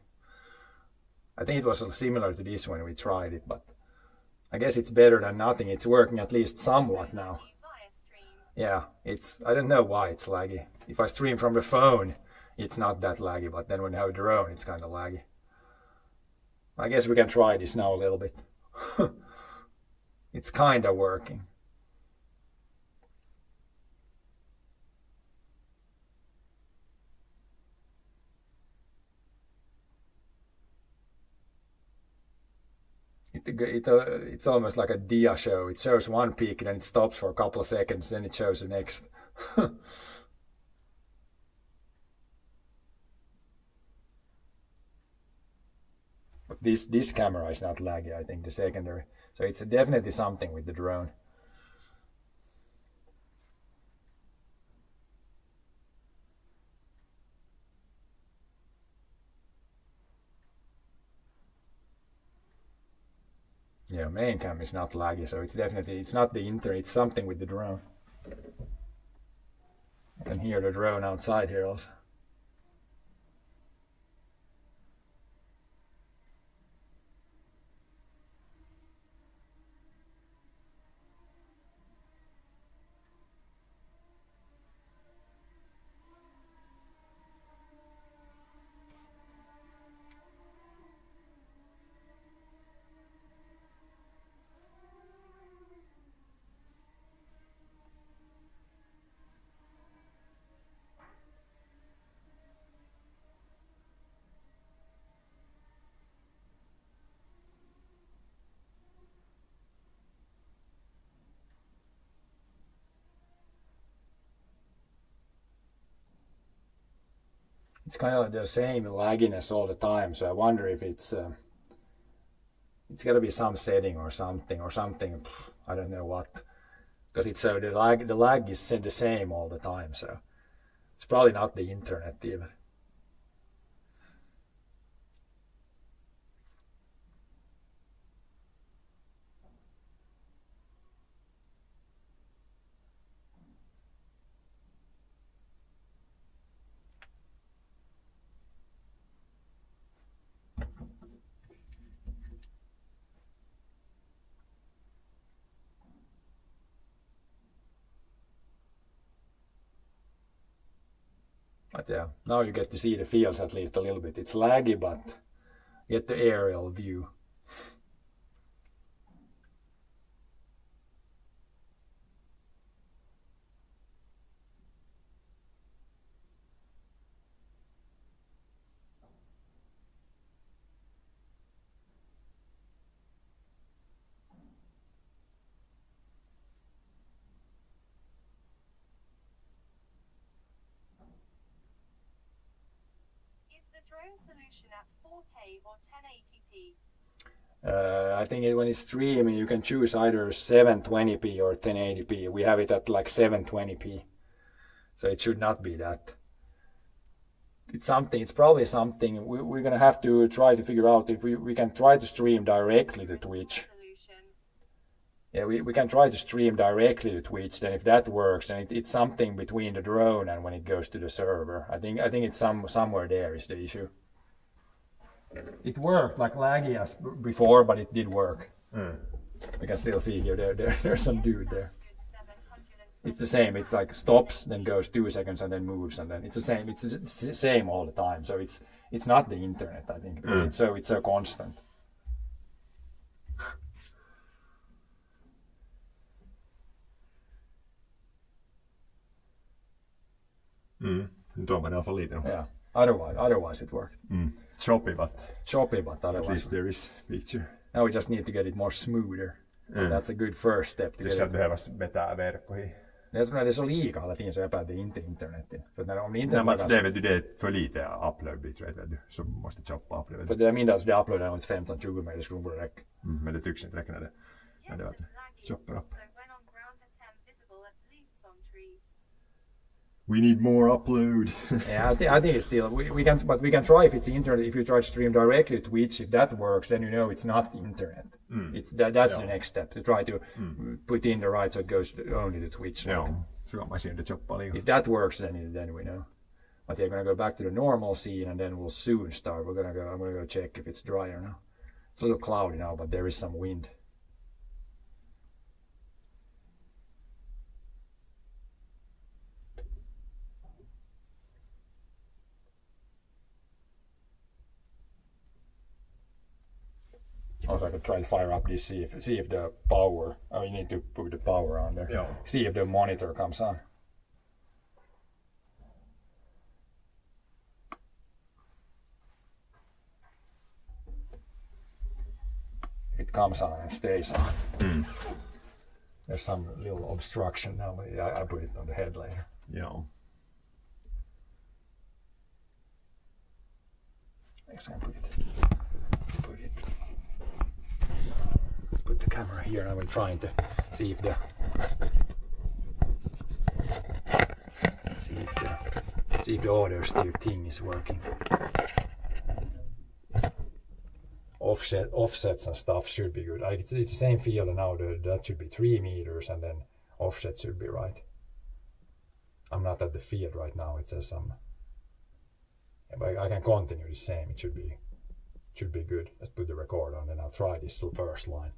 I think it was similar to this when we tried it, but I guess it's better than nothing. It's working at least somewhat now. Via stream. Yeah, I don't know why it's laggy. If I stream from the phone, it's not that laggy, but then when you have a drone, it's kind of laggy. I guess we can try this now a little bit. It's kind of working. It's almost like a dia show. It shows one peak, then it stops for a couple of seconds, then it shows the next. But this camera is not laggy, I think, the secondary. So it's definitely something with the drone. Yeah, main cam is not laggy, so it's not the internet, it's something with the drone. I can hear the drone outside here also. It's kind of the same lagginess all the time, so I wonder if it's got to be some setting or something. I don't know what, because it's so the lag is the same all the time, so it's probably not the internet even. But yeah, now you get to see the fields at least a little bit. It's laggy, but you get the aerial view. Drone solution at 4K or 1080p? I think when it's streaming, you can choose either 720p or 1080p. We have it at like 720p, so it should not be that. It's probably something we're gonna have to try to figure out if we can try to stream directly to Twitch. Yeah, we can try to stream directly to Twitch. Then if that works, then it's something between the drone and when it goes to the server. I think it's somewhere there is the issue. It worked like laggy as before, but it did work. We can still see here there's some dude there. It's the same. It's like stops, then goes 2 seconds, and then moves, and then it's the same. It's the same all the time. So it's not the internet, I think, because it's so constant. Tuommoinen on valitanut. Yeah. Otherwise it worked. Choppy, but otherwise. At least there is picture. Now we just need to get it more smoother. That's a good first step to get it. Tässä behöver vetää verkkoihin. Jag tror att det är så lika hela tiden så jag behöver inte internetet. För när om internet men det vet du, det är för lite upload bitrate vet du, så måste choppa upload. För det är mindre att det uploadar något 15-20 meter skulle borde räcka. Men det tycks inte räcka när det. Men det vet du. Chopper up. We need more upload. Yeah, I think it's still we can try if it's internet. If you try to stream directly to Twitch, if that works, then you know it's not the internet. It's that's the next step to try to put in the right so it goes only to Twitch. If that works, then we know. But they're gonna go back to the normal scene, and then we'll soon start. I'm gonna go check if it's drier now. It's a little cloudy now, but there is some wind. Also, I could try to fire up this, see if the power. Oh, you need to put the power on there. Yeah. See if the monitor comes on. It comes on and stays on. There's some little obstruction now, but I put it on the head later. Yeah. Next time, let's put the camera here, and I'm trying to see if the audio steer thing is working. offsets and stuff should be good. Like it's the same field, and now that should be 3 meters, and then offset should be right. I'm not at the field right now. It says but I can continue the same. It should be good. Let's put the record on, and I'll try this first line.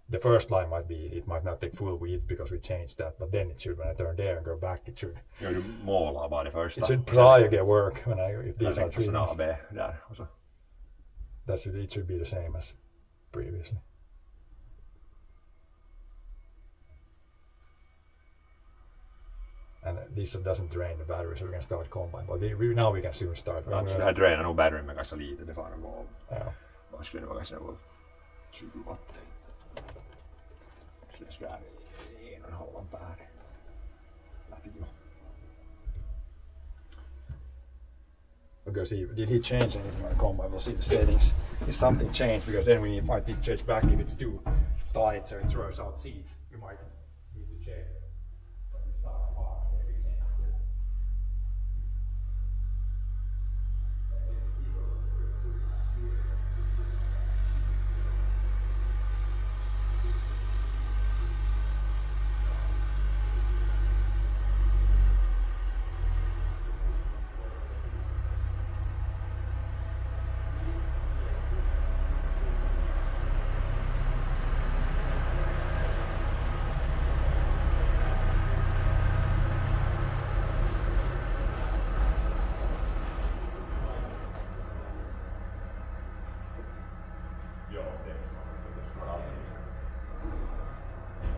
The first line it might not take full width because we changed that, but then it should, when I turn there and go back, it should. Ja, du målar bara det första. It should try to get work if these are 3 meters. meters. AB där och så. It should be the same as previously. And this doesn't drain the battery, so we can start combine. But now we can soon start. Det här dränar nog batteryn med ganska lite, det får nog vara. Ja. Vad skulle det vara, kanske 20 watt. Så det ska vara 1,5 ampere. Läti jo. We'll go see, did he change anything on the combine? We'll see the settings. If something changed, because then we might need to change back if it's too tight, so it throws out seats. We might need to check when we start the car if it changes it.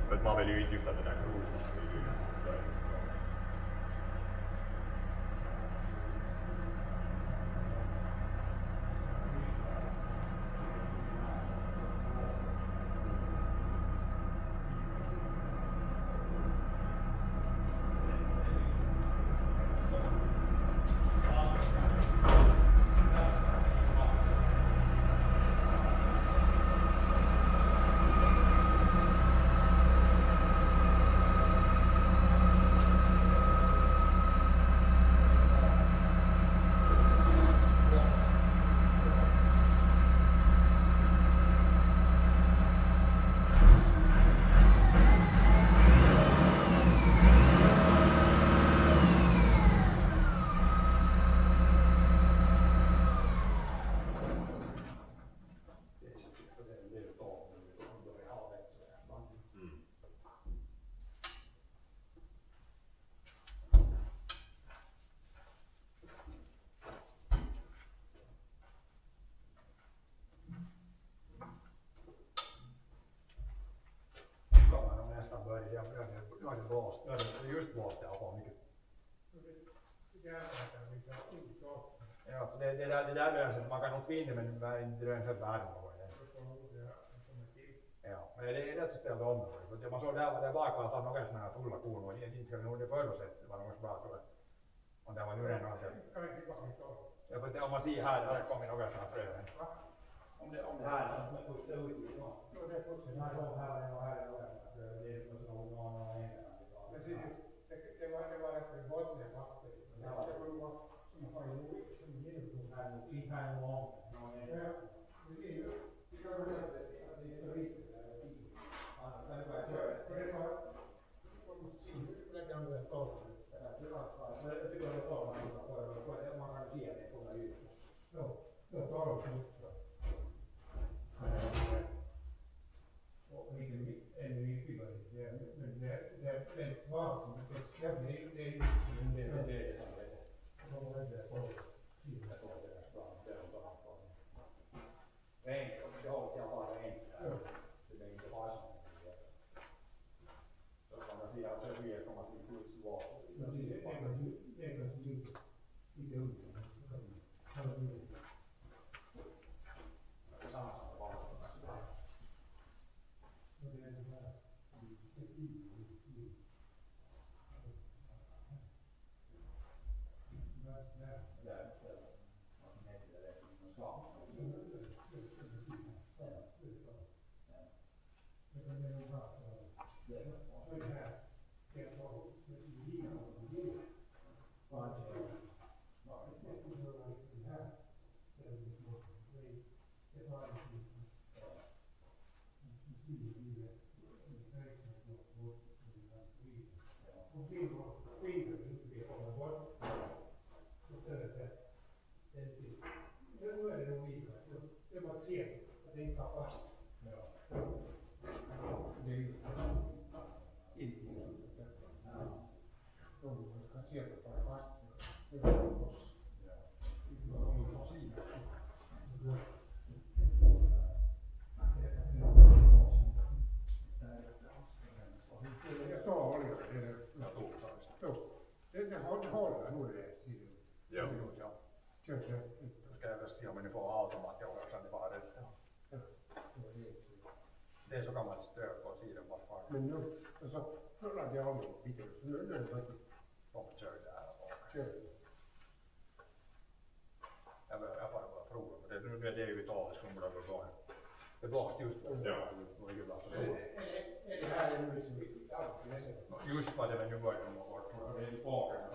För man vill ju inte just att den där kroken ska bli ju. Jag hade just blåst i alla fall mycket. Ja, så det där löser sig. Man kan nog tvinna, men det är inte värre något. Ja, men det är rätt så ställt om. Man såg där bakom att han några sådana här fulla korn och inte skulle nog det förutsätt var något bra för om det var nu redan så. Ja, för om man ser här kommer några sådana frön. Om det här som pustar ut i då. Det är pustar här och här. Det är någon men det var ett botten papper. Ja, det var som har ju som genomgång här mot intern lång. Ja, det ser ju. Det kan vara så att det är riktigt där. Annars kan det bara köra. Det var det kan det ta. Det var så det tycker jag tar man kan se det kommer ut. Ja, det tar också. Och en viktigare men det är svårt som det är ser att det inte var fast. Det är ju inte de kan se att det var fast. Det var oss. Jag sa Oliver, det håller nog det tiden. Ja. Kör. Då ska jag väl se om vi nu får automat i Årsand i varet. Det är så gammalt stöd på sidan bara. Men nu, alltså, nu laddade jag om lite, så nu är det faktiskt. De kör där och Kör. jag får bara prova, för nu är det ju vitalt som börjar gå igång. Det blåst just nu. Ja. Är det här en mus som vi alltid läser? Just vad det var nu börjar de gå bort. Det är lite bakar.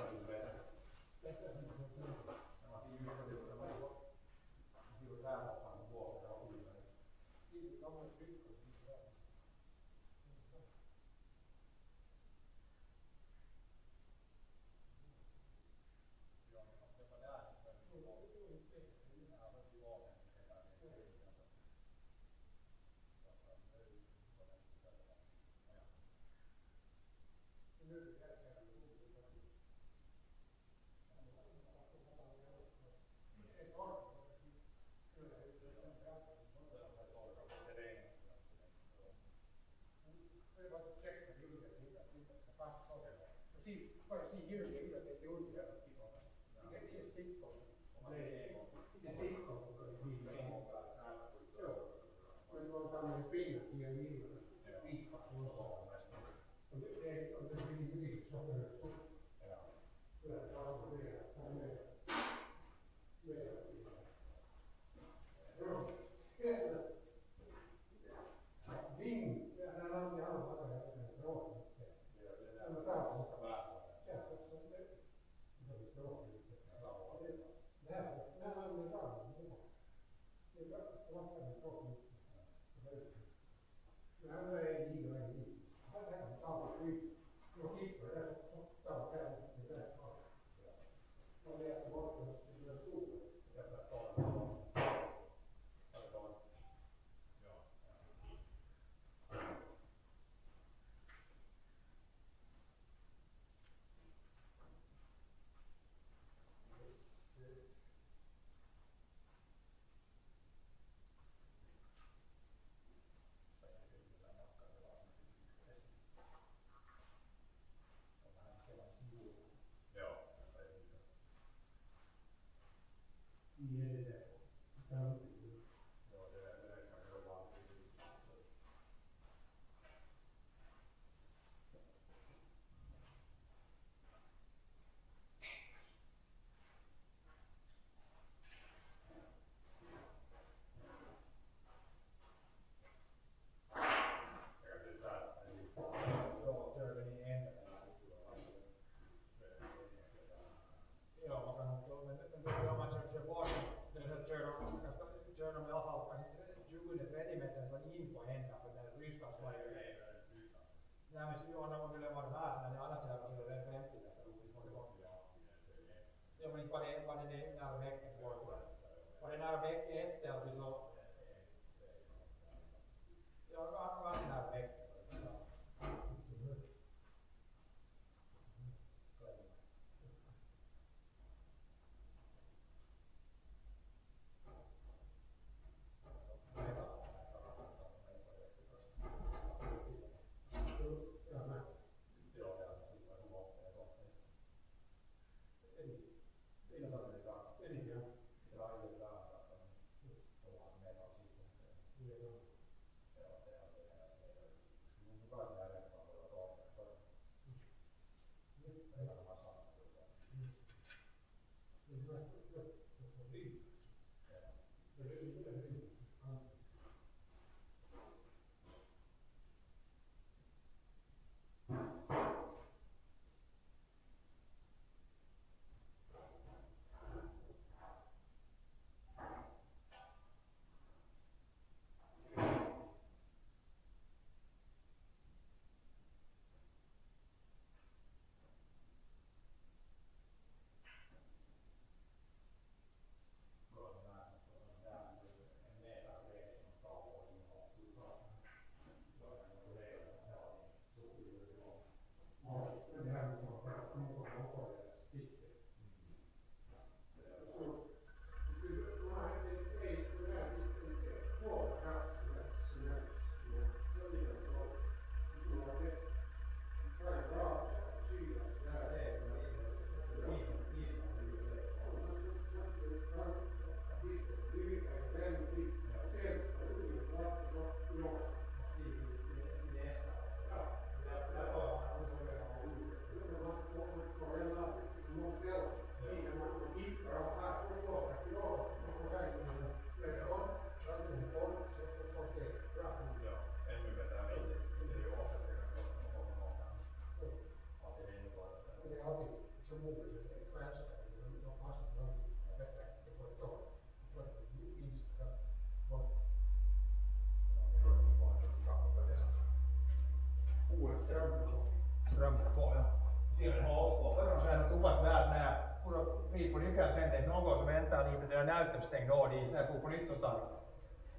vrid på nyckeln sen, det är någon som väntar lite, den där nöten stängd av, de sen får på nytt så startar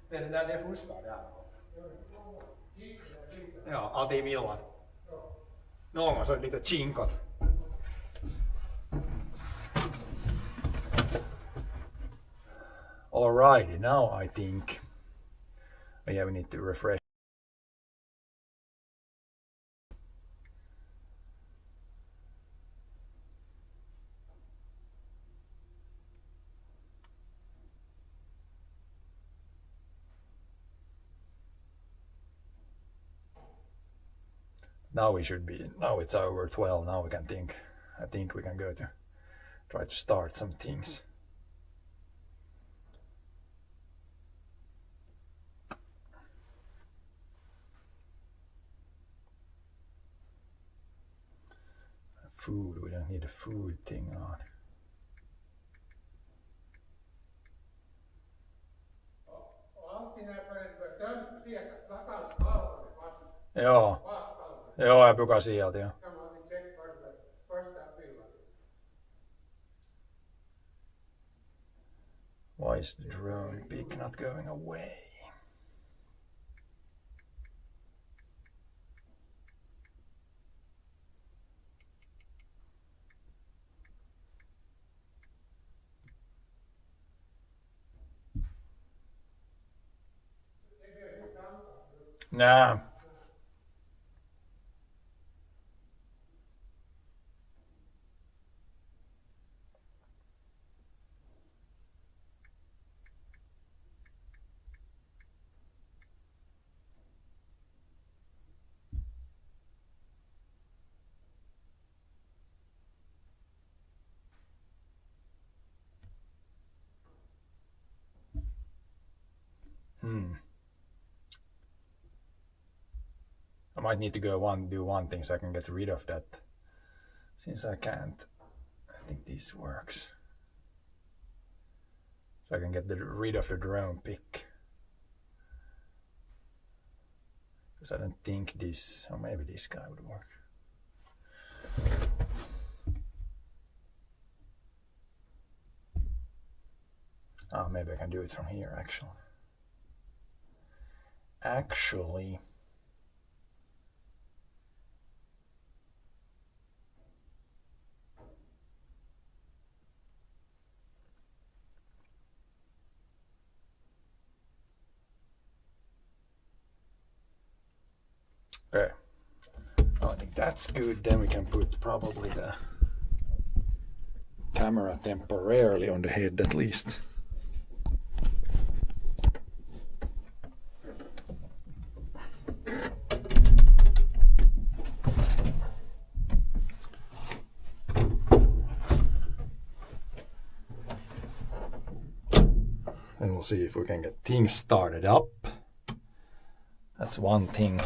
den där, det fuskar där. Ja, allt i millan. Någon så är lite kinkot. Alrighty, now I think, oh yeah, we need to refresh. Now we should be, now it's over 12, now we can think, I think we can go to, try to start some things. Food, we don't need a food thing on. Joo. Joo, ja puka sieltä, joo. Why is the drone pic not going away? Nah. I might need to do one thing so I can get rid of that. Since I can't, I think this works. So I can get rid of the drone pic. Because I don't think this, or maybe this guy would work. Oh, maybe I can do it from here actually. Okay, I think that's good. Then we can put probably the camera temporarily on the head at least. And we'll see if we can get things started up. That's one thing.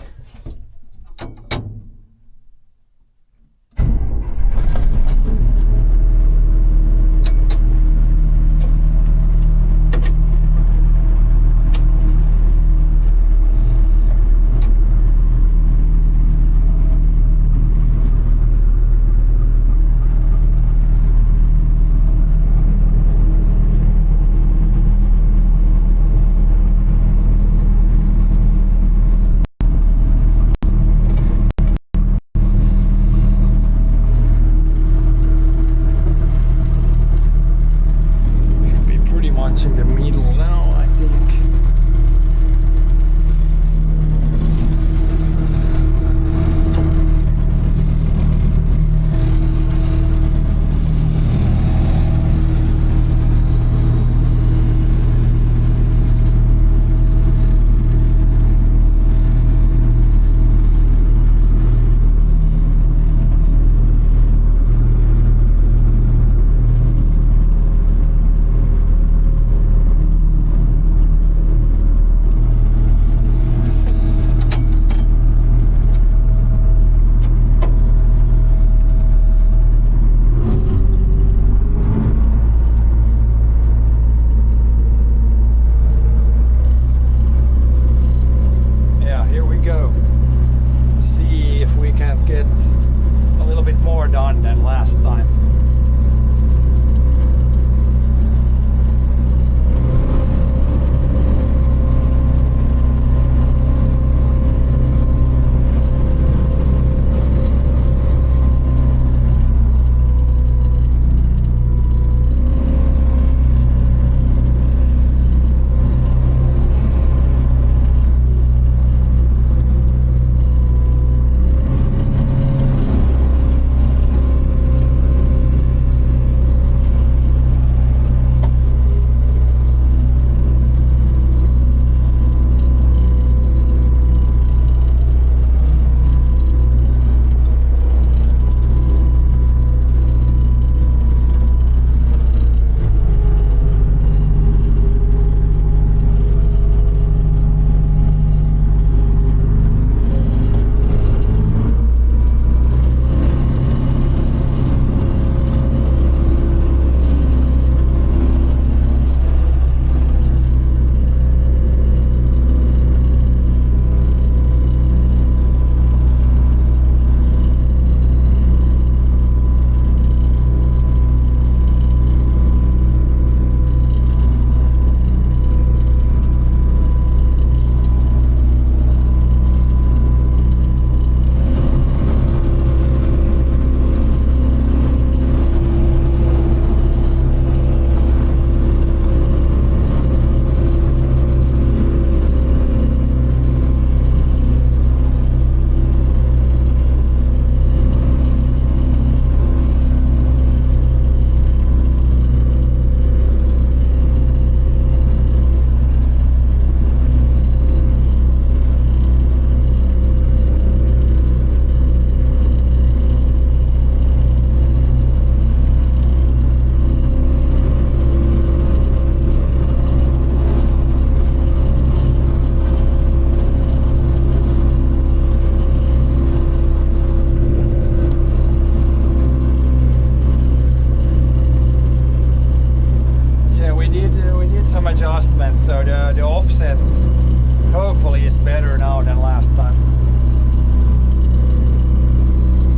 hopefully it's better now than last time.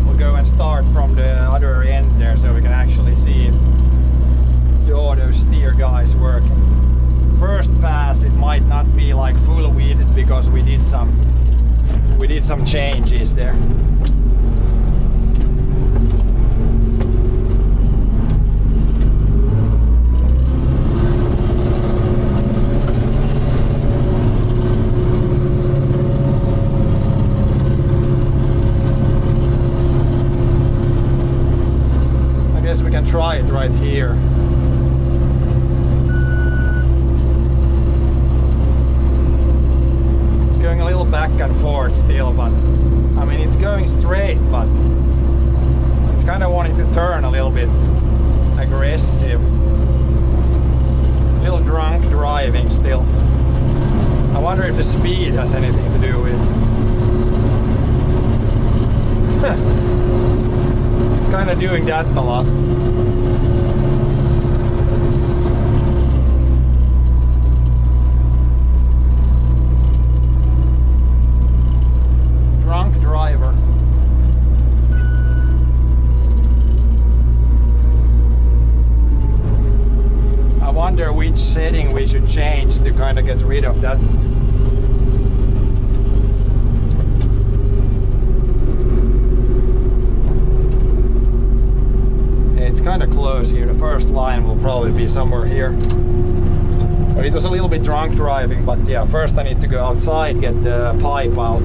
We'll go and start from the other end there so we can actually see if the auto steer guys working. First pass it might not be like full weeded because we did some changes there. I guess we can try it right here. Going a little back and forth still, but I mean it's going straight, but it's kind of wanting to turn a little bit aggressive. A little drunk driving still. I wonder if the speed has anything to do with it. It's kind of doing that a lot. Driver. I wonder which setting we should change to kind of get rid of that. It's kind of close here. The first line will probably be somewhere here. But it was a little bit drunk driving, but yeah, first I need to go outside, get the pipe out.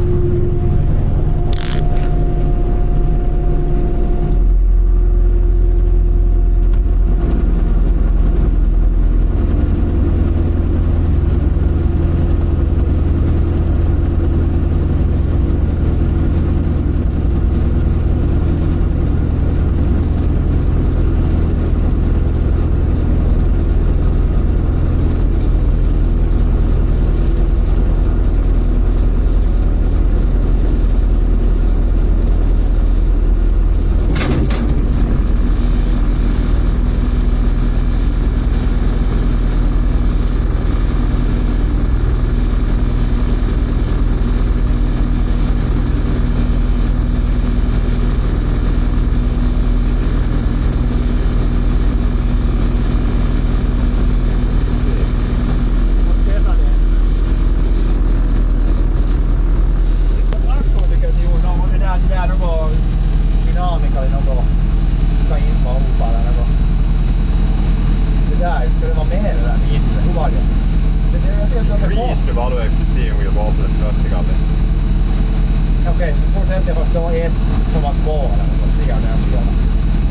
Okej, så fortsätter jag fast det var ett som var kvar och ser när jag spelar.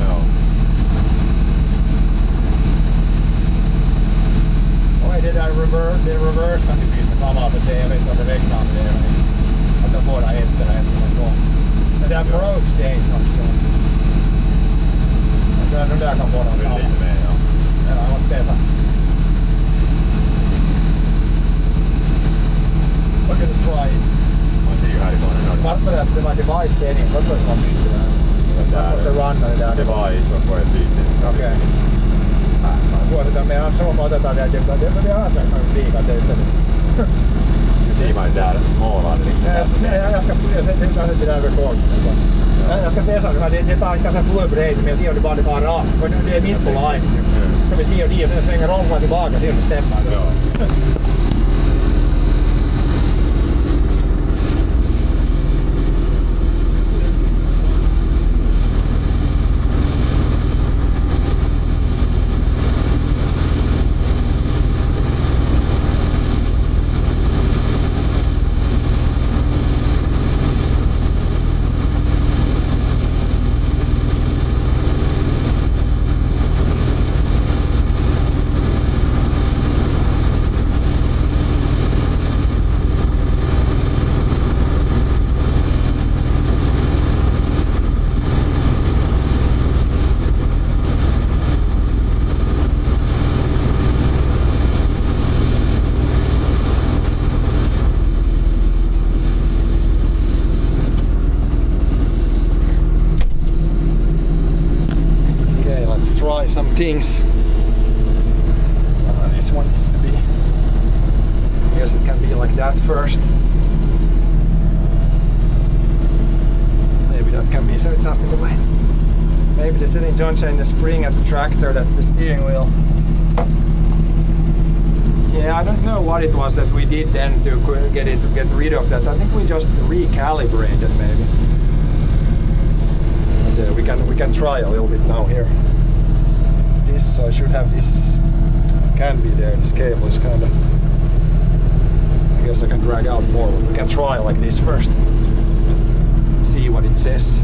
Ja. Och det där reverse kan du byta samma för det, jag vet inte om det räknar med det. Att de båda ett eller ett som var kvar. Men det där approach det är inte så. Den där kan båda samma. Lite mer, ja. Ja, jag måste spesa. Look at the try. Man ser ju härifrån en ordet. Varför att det var device setting? Varför att man byter den? Jag måste runna det där. Device och få ett byte. Okej. Suositan meidän on sama otetaan vielä det är alltså liikaa töitä. Nu ser man ju där målaren liksom. Jag ska det där rekord. Jag ska testa det tar ganska förberedd men jag ser om det bara tar rakt. För det är mitt på line. Ska vi se om det sen svänger rollen tillbaka se om det stämmer. Ja. Try some things. This one needs to be. I guess it can be like that first. Maybe that can be so it's not in the way. Maybe the setting junction in the spring at the tractor, that the steering wheel. Yeah, I don't know what it was that we did then to get rid of that. I think we just recalibrated maybe. But, we can try a little bit now here. This I should have this. Can be there. This cable is kind of. I guess I can drag out more, but we can try like this first. See what it says.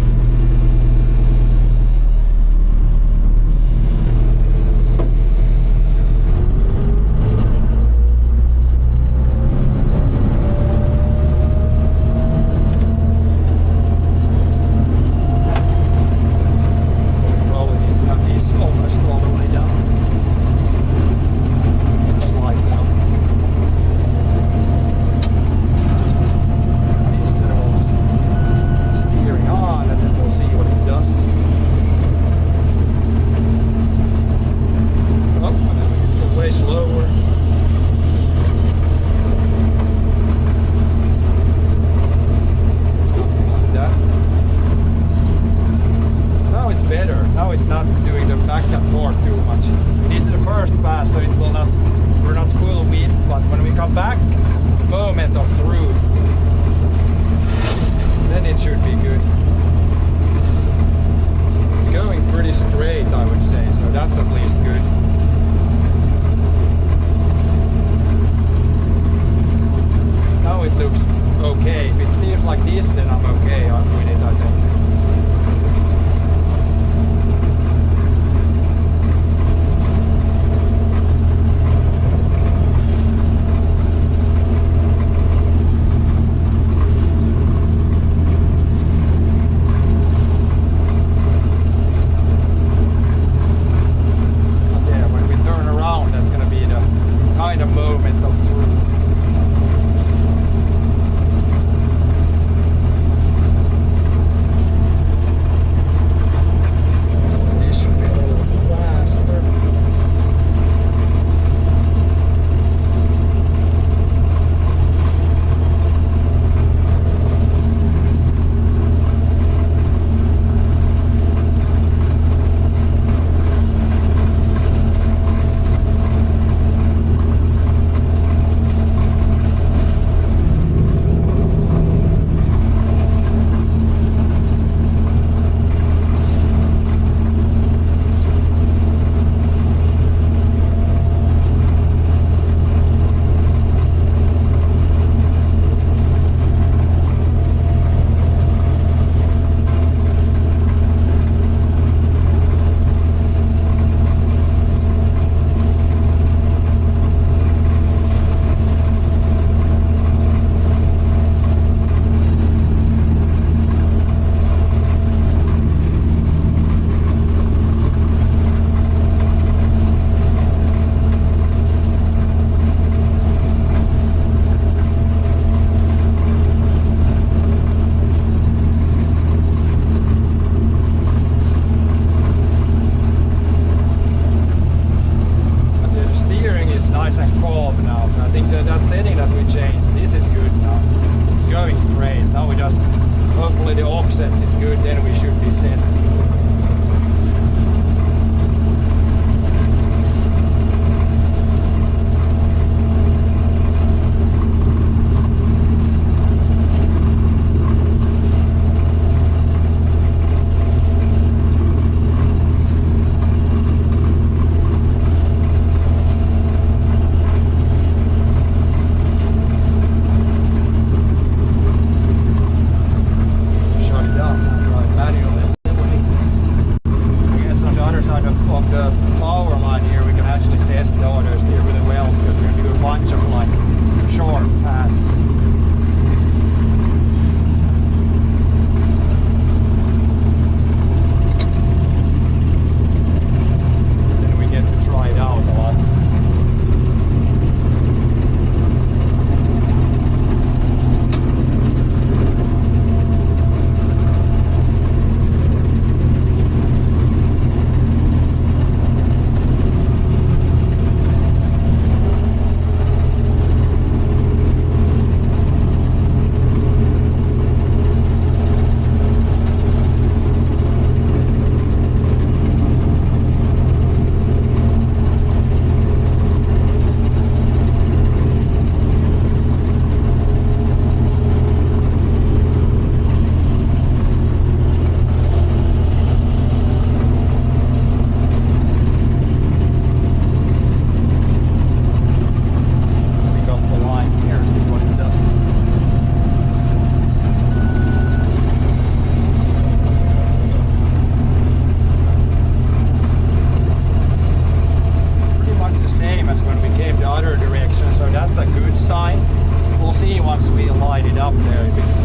once we light it up there, if it's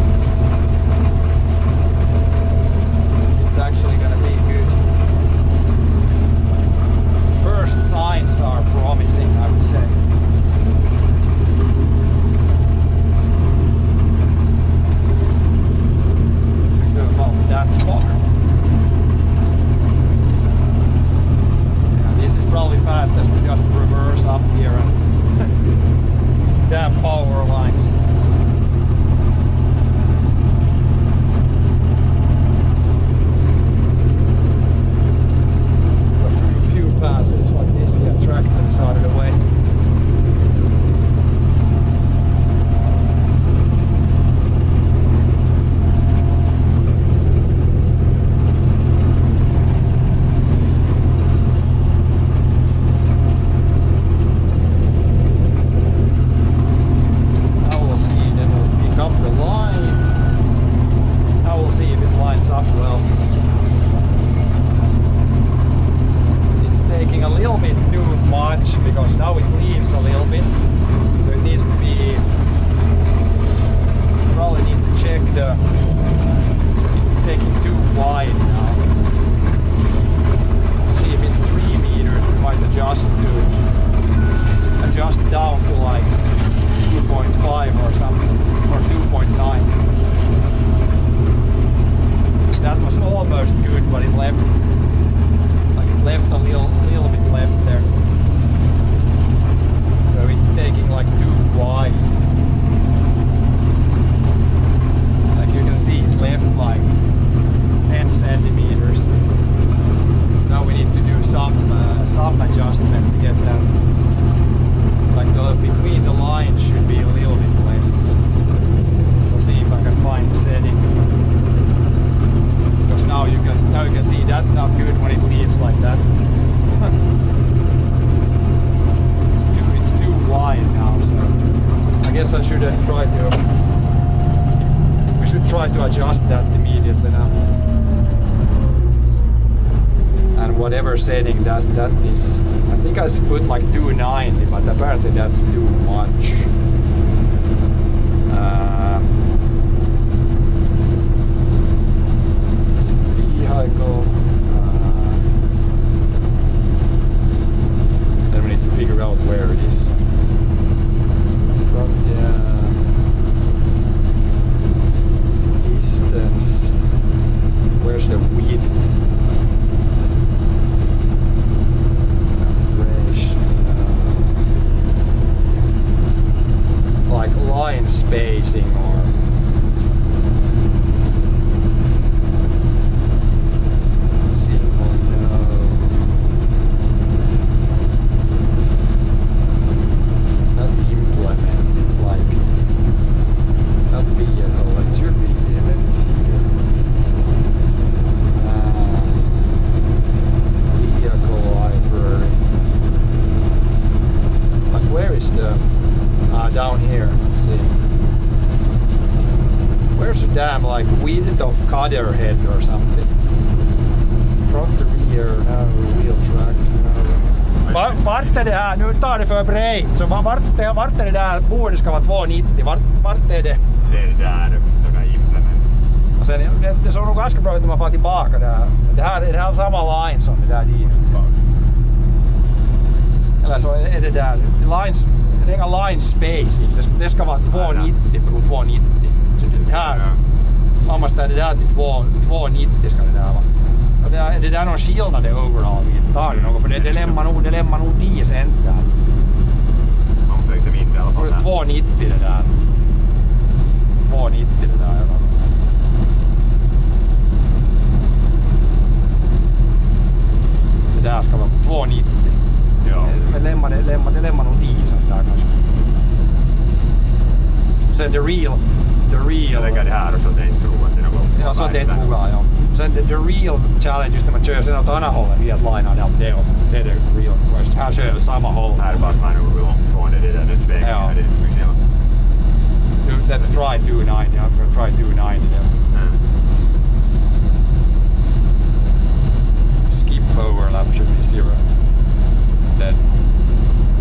actually gonna be good. First signs are promising, I would say. About that far. Yeah, this is probably fastest to just reverse up here and damn power lines. A few passes like this, yeah, tractor is out of the way. Because now it leaves a little bit, so it needs to be, probably need to check it's taking too wide now. See if it's 3 meters, we might adjust down to like 2.5 or something, or 2.9. That was almost good, but it left a little bit left there. So it's taking like too wide. Like you can see it left like 10 centimeters. So now we need to do some adjustment to get that. Like between the lines should be a little bit less. We'll see if I can find the setting. Because now you can see that's not good when it leaves like that. Wide now, so I guess I should we should try to adjust that immediately now. And whatever setting that is, I think I put like 290, but apparently that's too much. Is it vehicle? Then we need to figure out where it is. Distance. Where's the width? Like line spacing or single node. Not the implement, it's like it's not vehicle, it's your event here. Vehicle library. Like where is the down here, let's see. Where's the damn like width of cutter head or something? Front to rear, no, wheel track, no. Vart är det här, nu tar det för brett, så vart är det där bordet ska vara 290, vart är det? Det är det där, de där implement. Och sen, det såg nog ganska bra ut när man får tillbaka där. Det här är samma line som det där dit. Eller så är det där, lines, det är inga line spacing, det ska vara 290 på 290. Så det här, man måste det där till 290 ska det där vara. Och det där någon skillnad overall, tar det något, för det lämnar nog 10 cent där. Man måste inte mindre i alla fall. 290 det där. 290 det där. Det där ska vara 290. Ja. Men det lämnar nog 10 cent där kanske. Sen the real. Jag lägger det här och så att det inte tror att det är något. Ja, så att det inte bugar, ja. Sen the real challenge just när man kör sen åt andra hållet via att linea det upp det är the real question. Här kör jag samma håll. Här bara man är långt från det där, det svänger. Ja. Det är mycket. Let's try 290, I'm gonna try 290 there. Skip overlap should be 0. That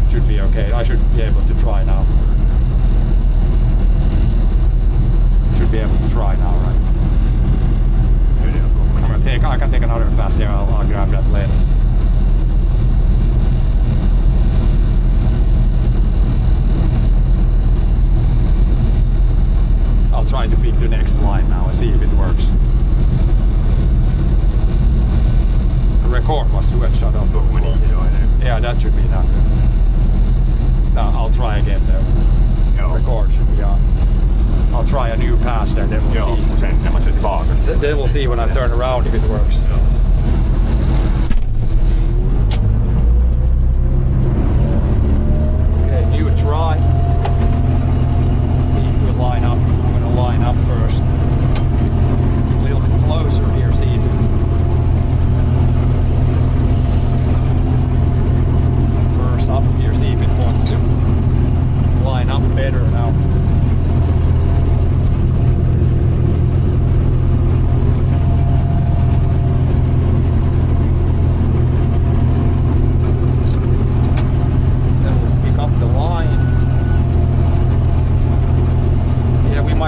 should be okay. I should be able to try now. try now, right? I can take another pass here. I'll grab that later. I'll try to pick the next line now and see if it works. The record was shut off. Yeah, that should be done. Now I'll try again there. Record should be on. I'll try a new pass there, then we'll see. Och sen när man kör tillbaka. Then we'll see when I turn around if it works. Okay, new try. Let's see if we line up. I'm gonna line up first. A little bit closer here, see if it's first up here, see if it wants to line up better now.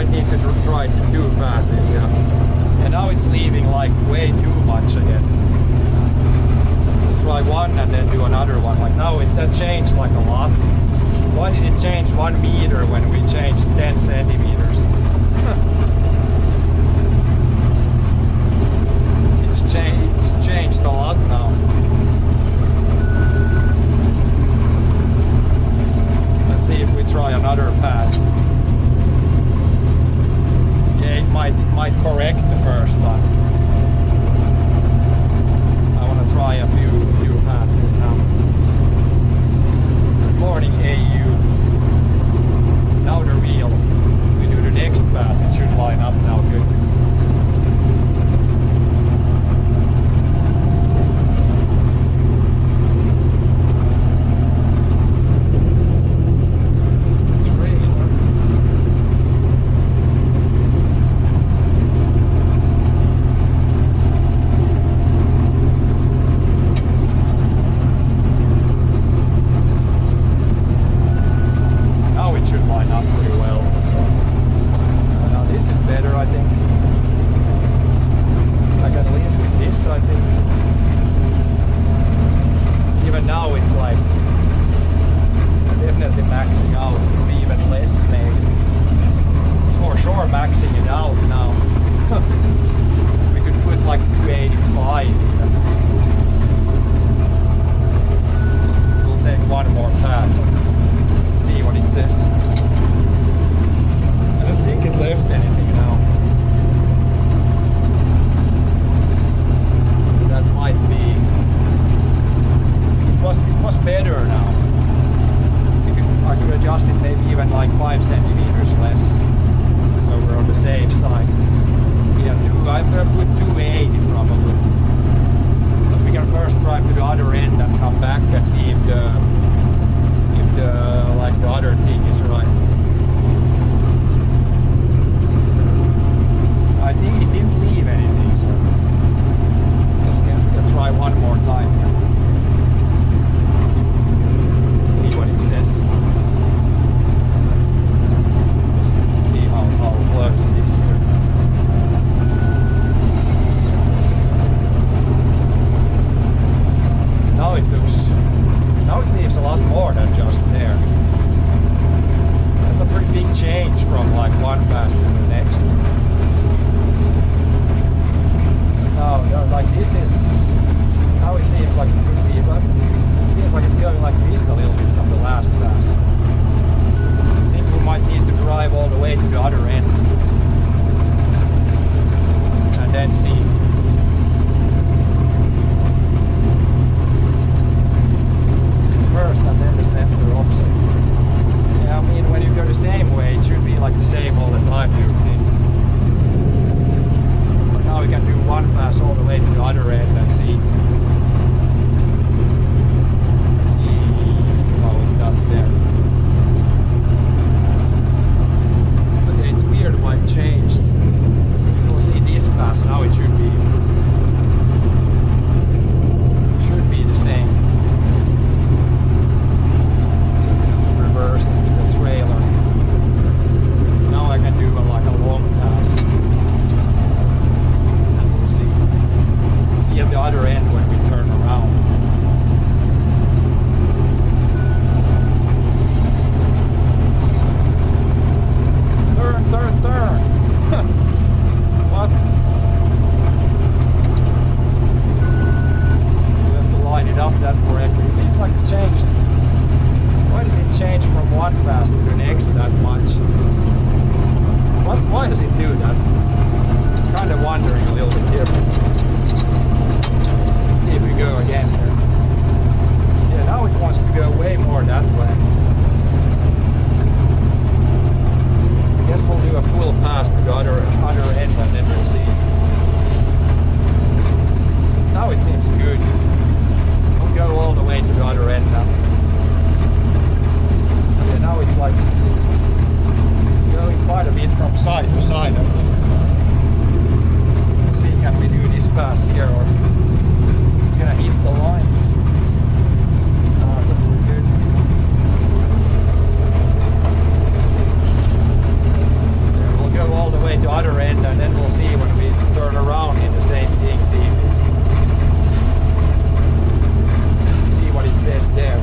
Need to try two passes, yeah. And now it's leaving like way too much again. Try one and then do another one. Like now that changed like a lot. Why did it change 1 meter when we changed 10 centimeters? It's changed a lot now. Let's see if we try another pass. It might correct the first one. I want to try a few passes now. Good morning, AU. Now the reel. We do the next pass. It should line up now good. other end, and then we'll see when we turn around in the same thing, see what it says there.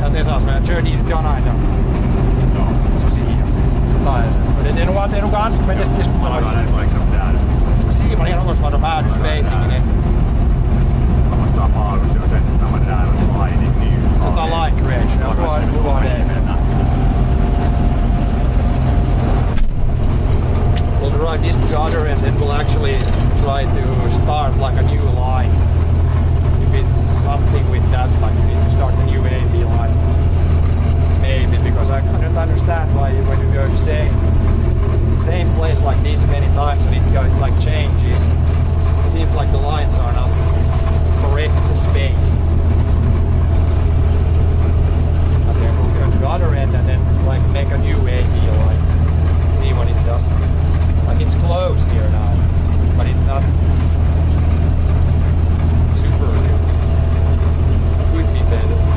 Ja, det är så som jag kör dit Jan aina. ganska med det Alla diskuterar där liksom där. Simon ihan onko vaadon väännysspacingin. Man måste ha paus och sen när man där och line i ny. Tota line creation. Ja, Luo det. We'll drive this to the other end, then we'll actually try to start like a new line. If it's something with that, like you need to start a new AV line. Maybe, because I don't understand why when you go to same place like this many times and it like changes. It seems like the lines are not correctly spaced. But then we'll go to the other end and then like make a new AV line. See what it does. Like it's close here now, but it's not super good. Could be better.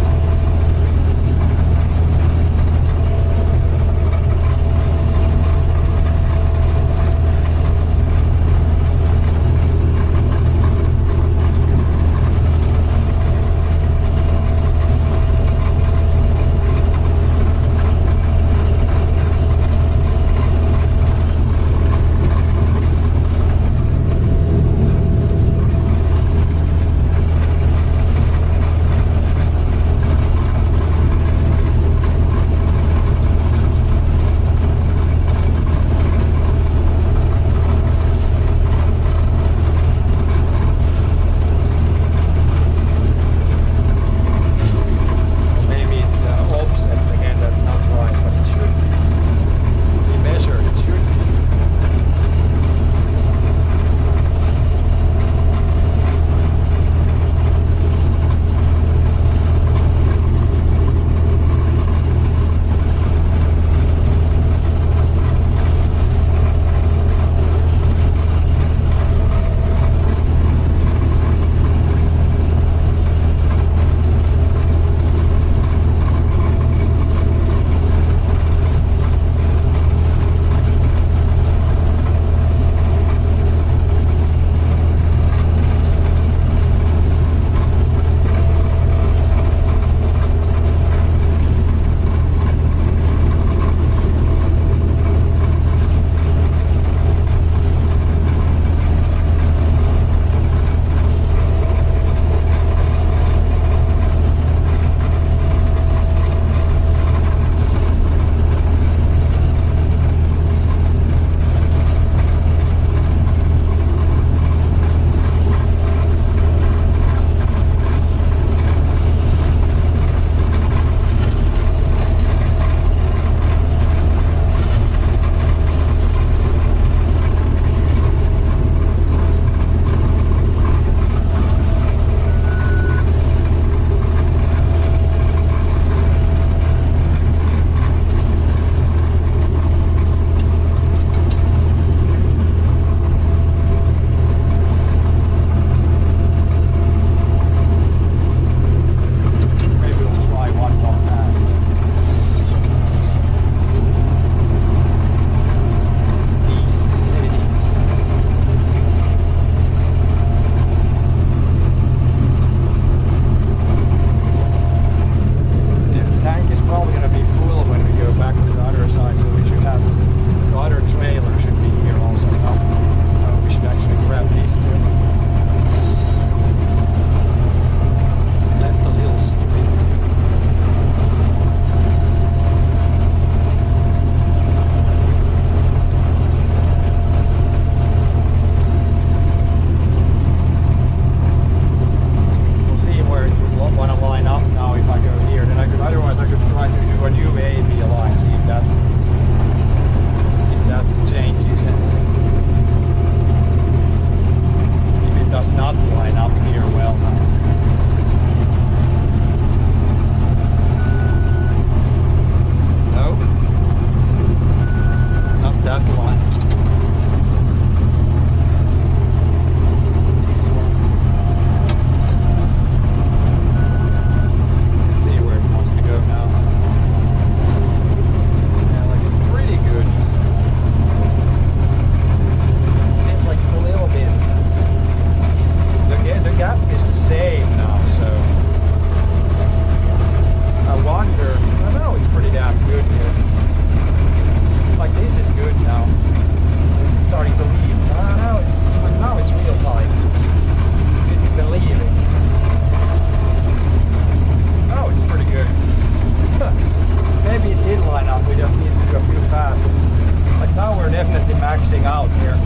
are definitely maxing out here.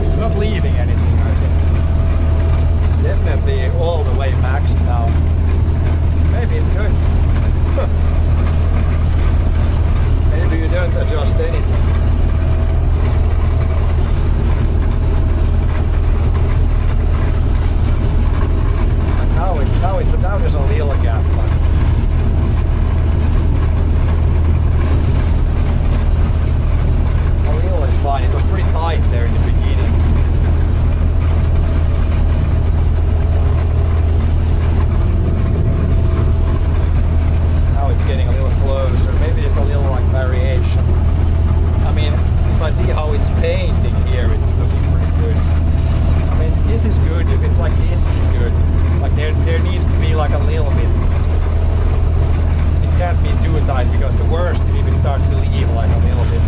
It's not leaving anything, I think. Definitely all the way maxed now. Maybe it's good. Maybe you don't adjust anything. And now there's a little gap. A little is fine. It was pretty tight there in the beginning. Now it's getting a little closer. Maybe there's a little like variation. I mean, if I see how it's painting here, it's looking pretty good. I mean, this is good. If it's like this, it's good. Like there needs to be like a little bit. It can't be too tight because the worst if it starts to leave like a little bit.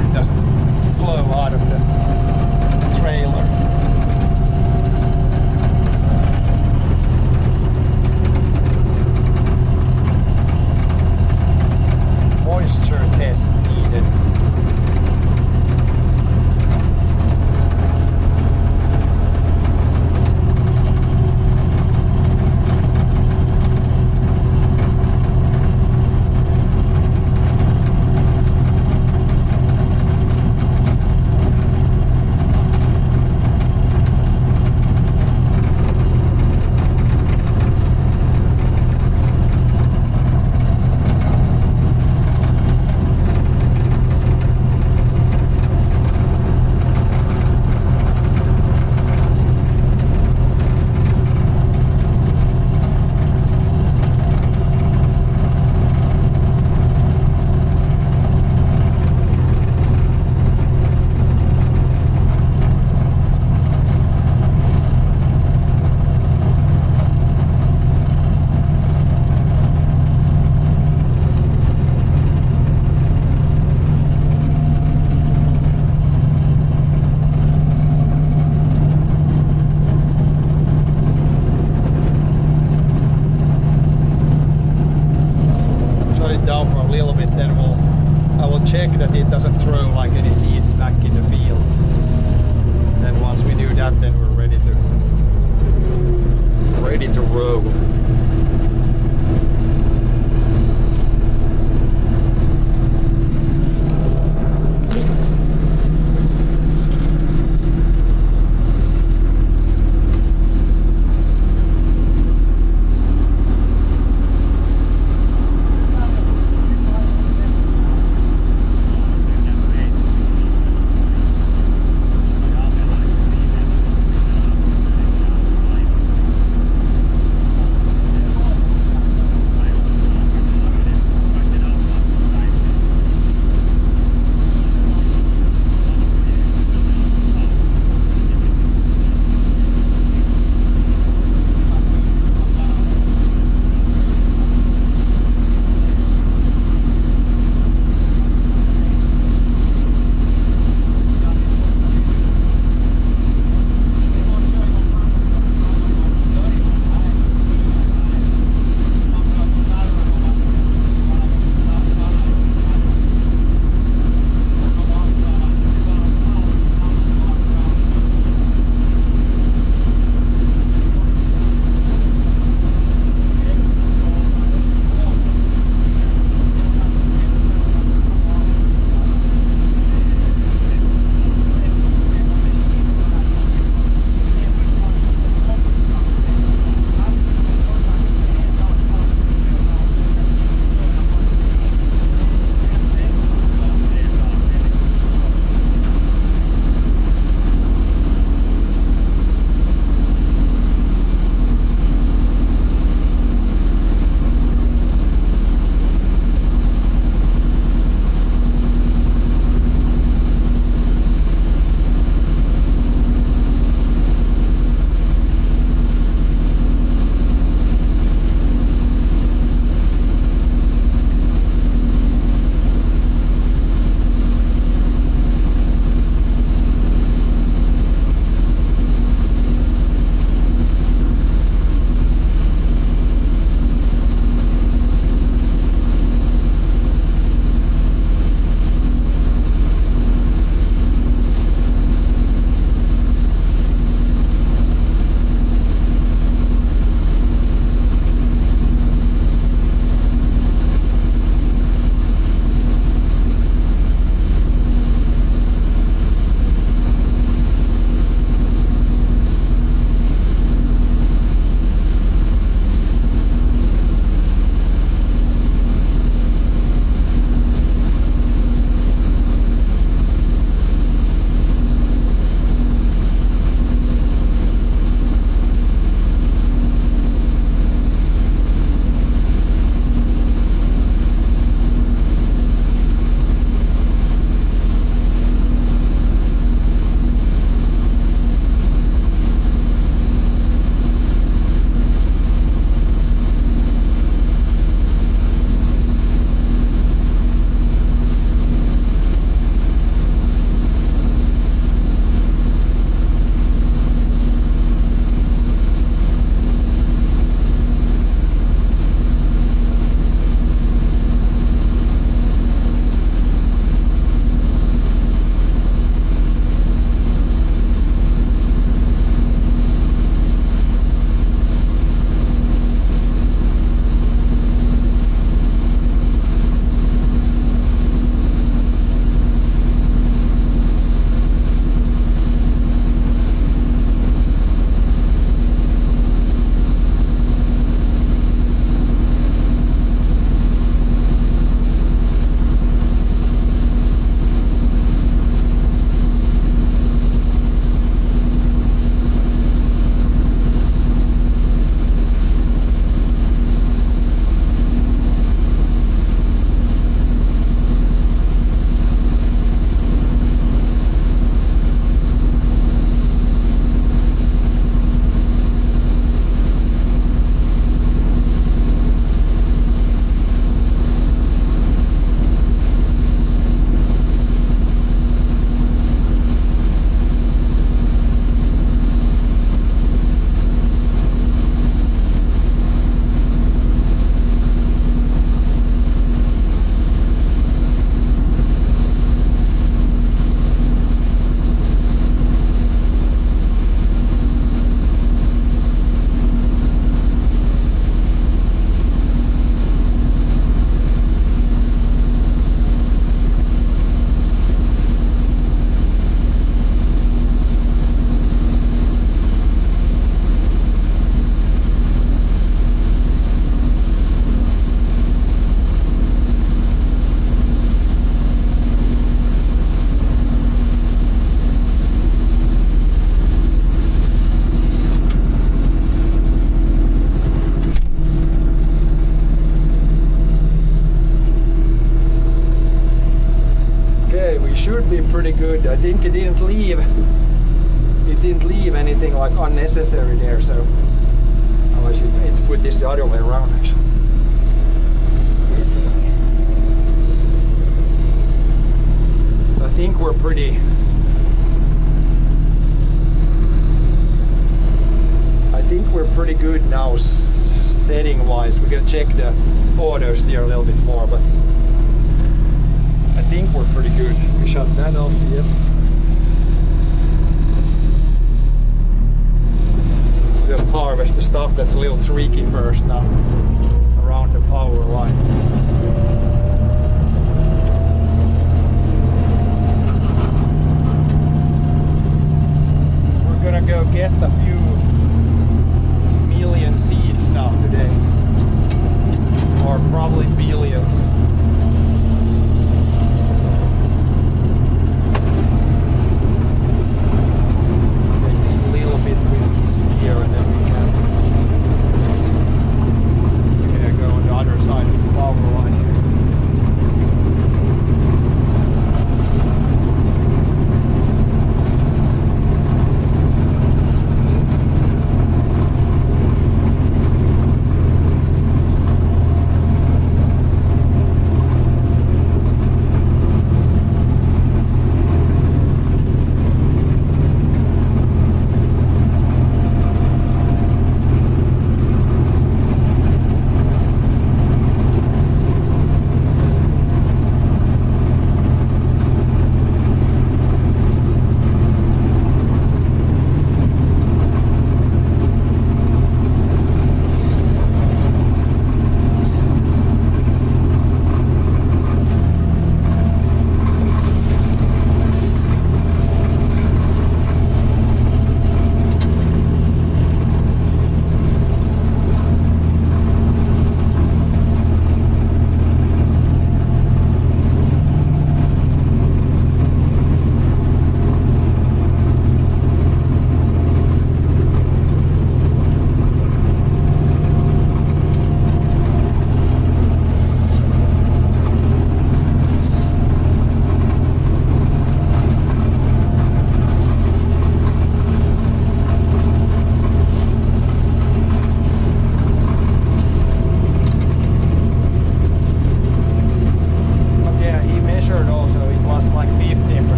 it doesn't flow out of the trailer. Moisture test needed. Check that it doesn't throw like any seeds back in the field. Then once we do that, then we're ready to row. Okay, we should be pretty good. I think it didn't leave anything like unnecessary there, so I should put this the other way around actually. This way. So I think we're pretty good now setting wise. We're gonna check the auto steer a little bit more, but I think we're pretty good. We shut that off here. Just harvest the stuff that's a little tricky first now around the power line. We're gonna go get a few million seeds now today, or probably billions. And then we can go on the other side of the power line here.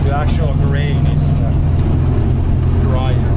The actual grain is drier.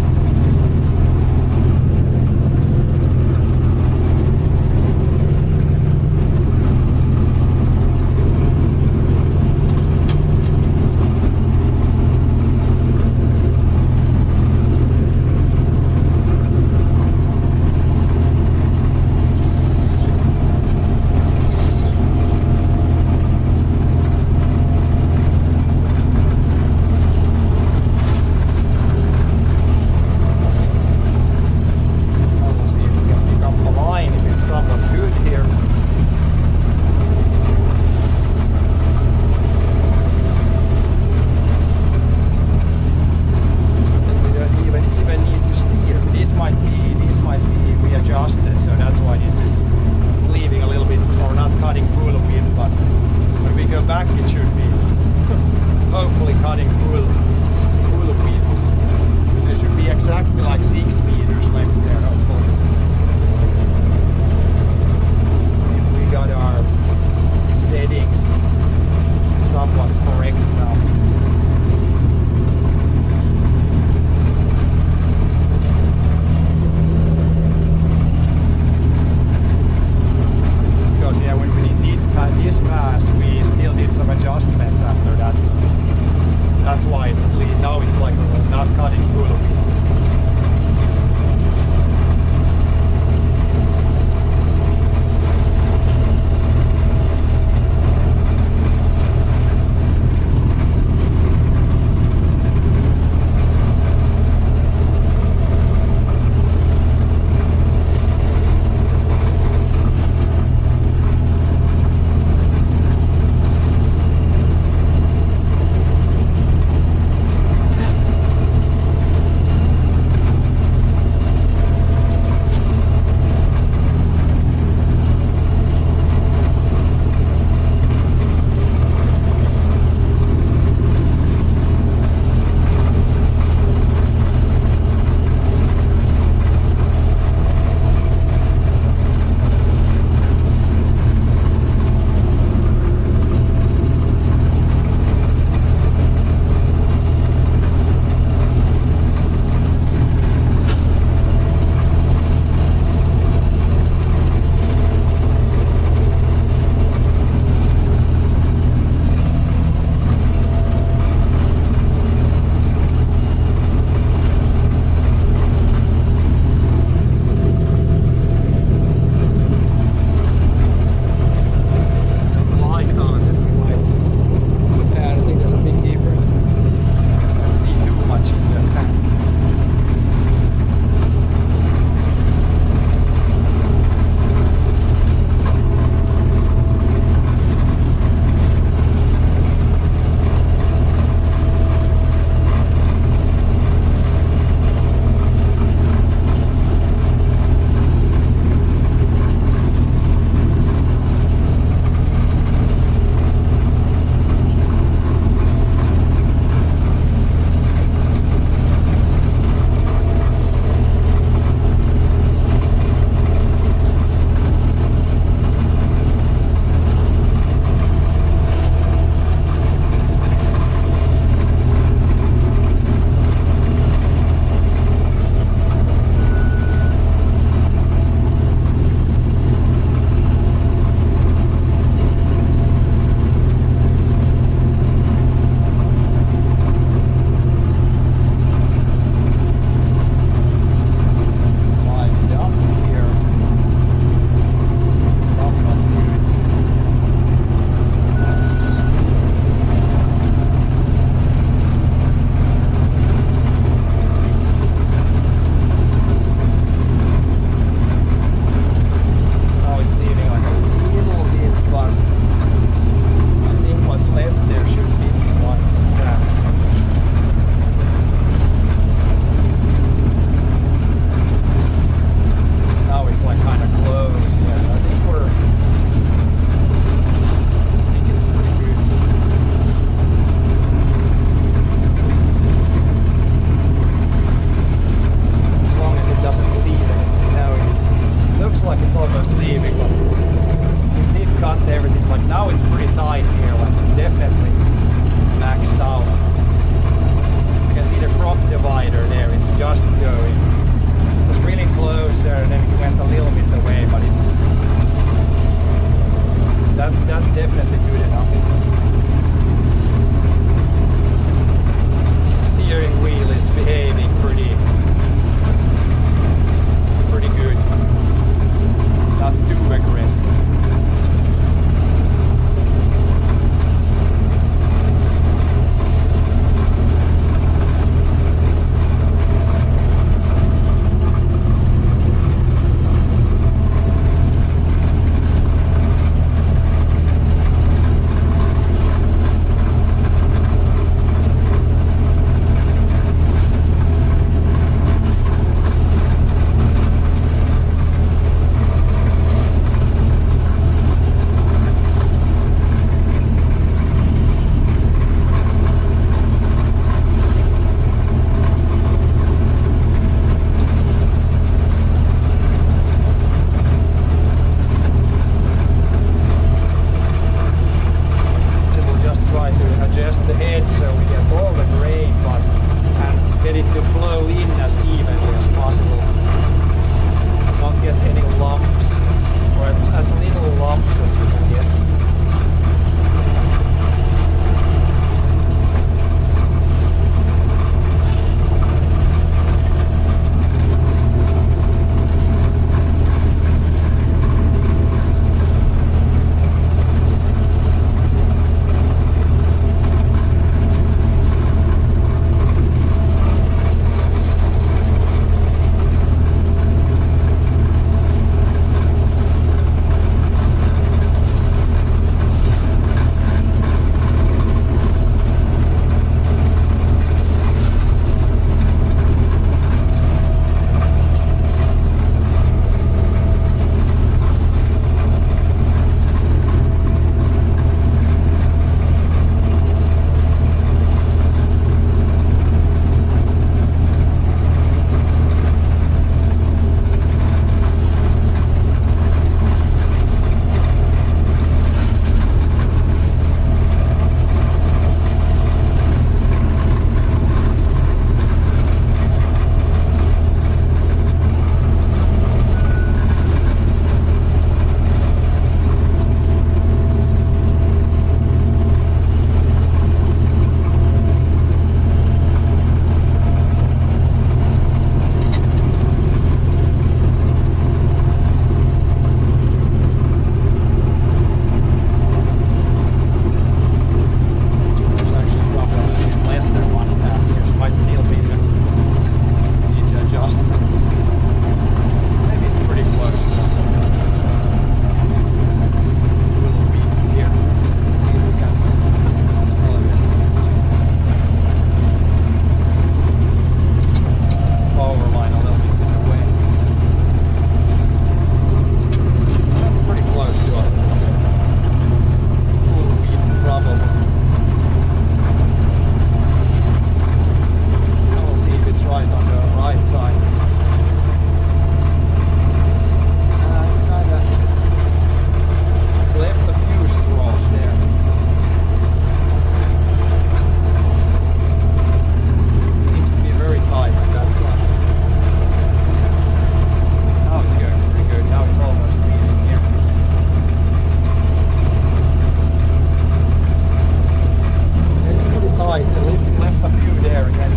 left a few there again.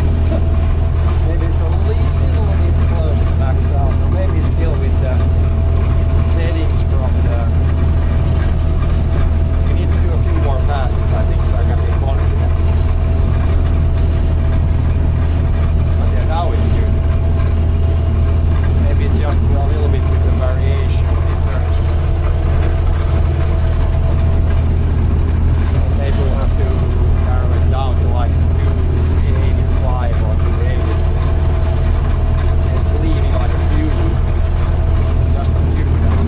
Maybe it's a little bit close to max out, or maybe it's still with the settings from the. You need to do a few more passes, I think, so I can be confident. But yeah, now it's good. Maybe it's just a little bit with the variation when it turns. Maybe we'll have to narrow it down to like 285 or 280. It's leaving like a few, just a few now.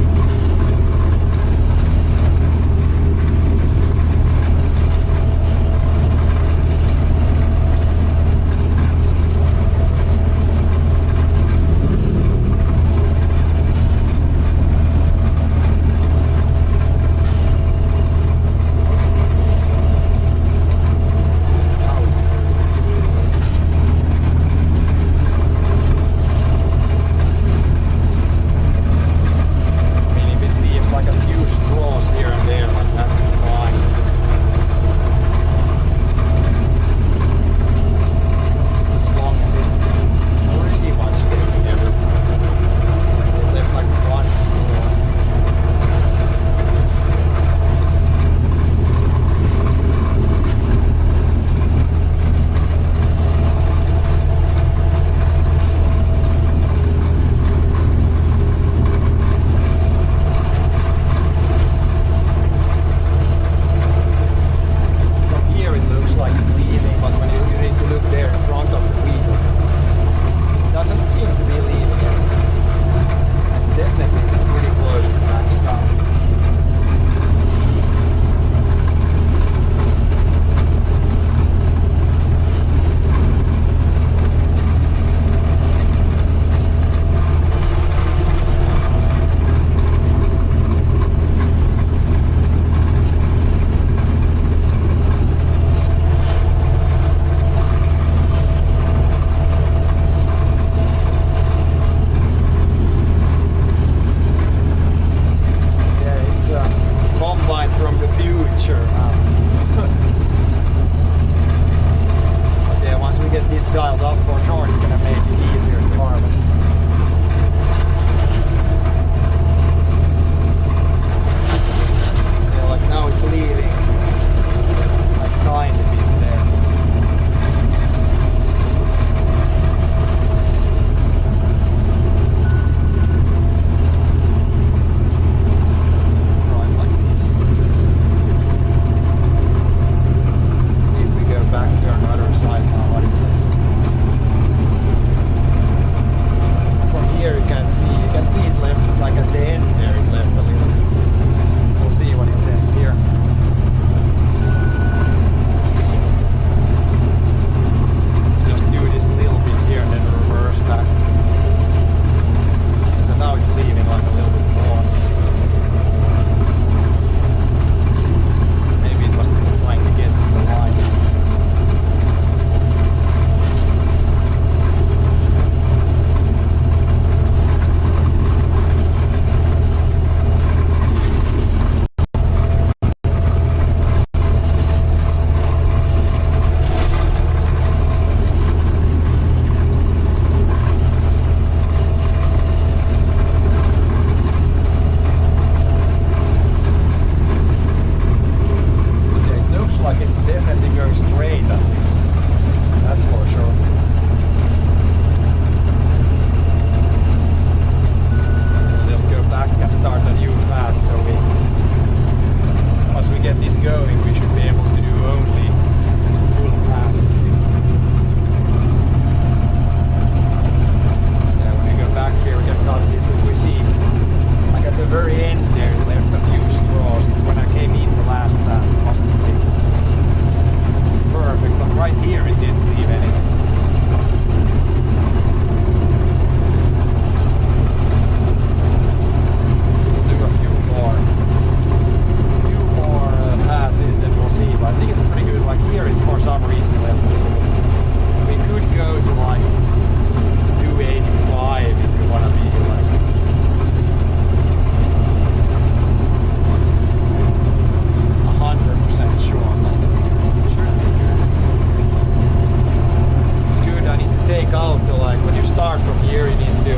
start from here into.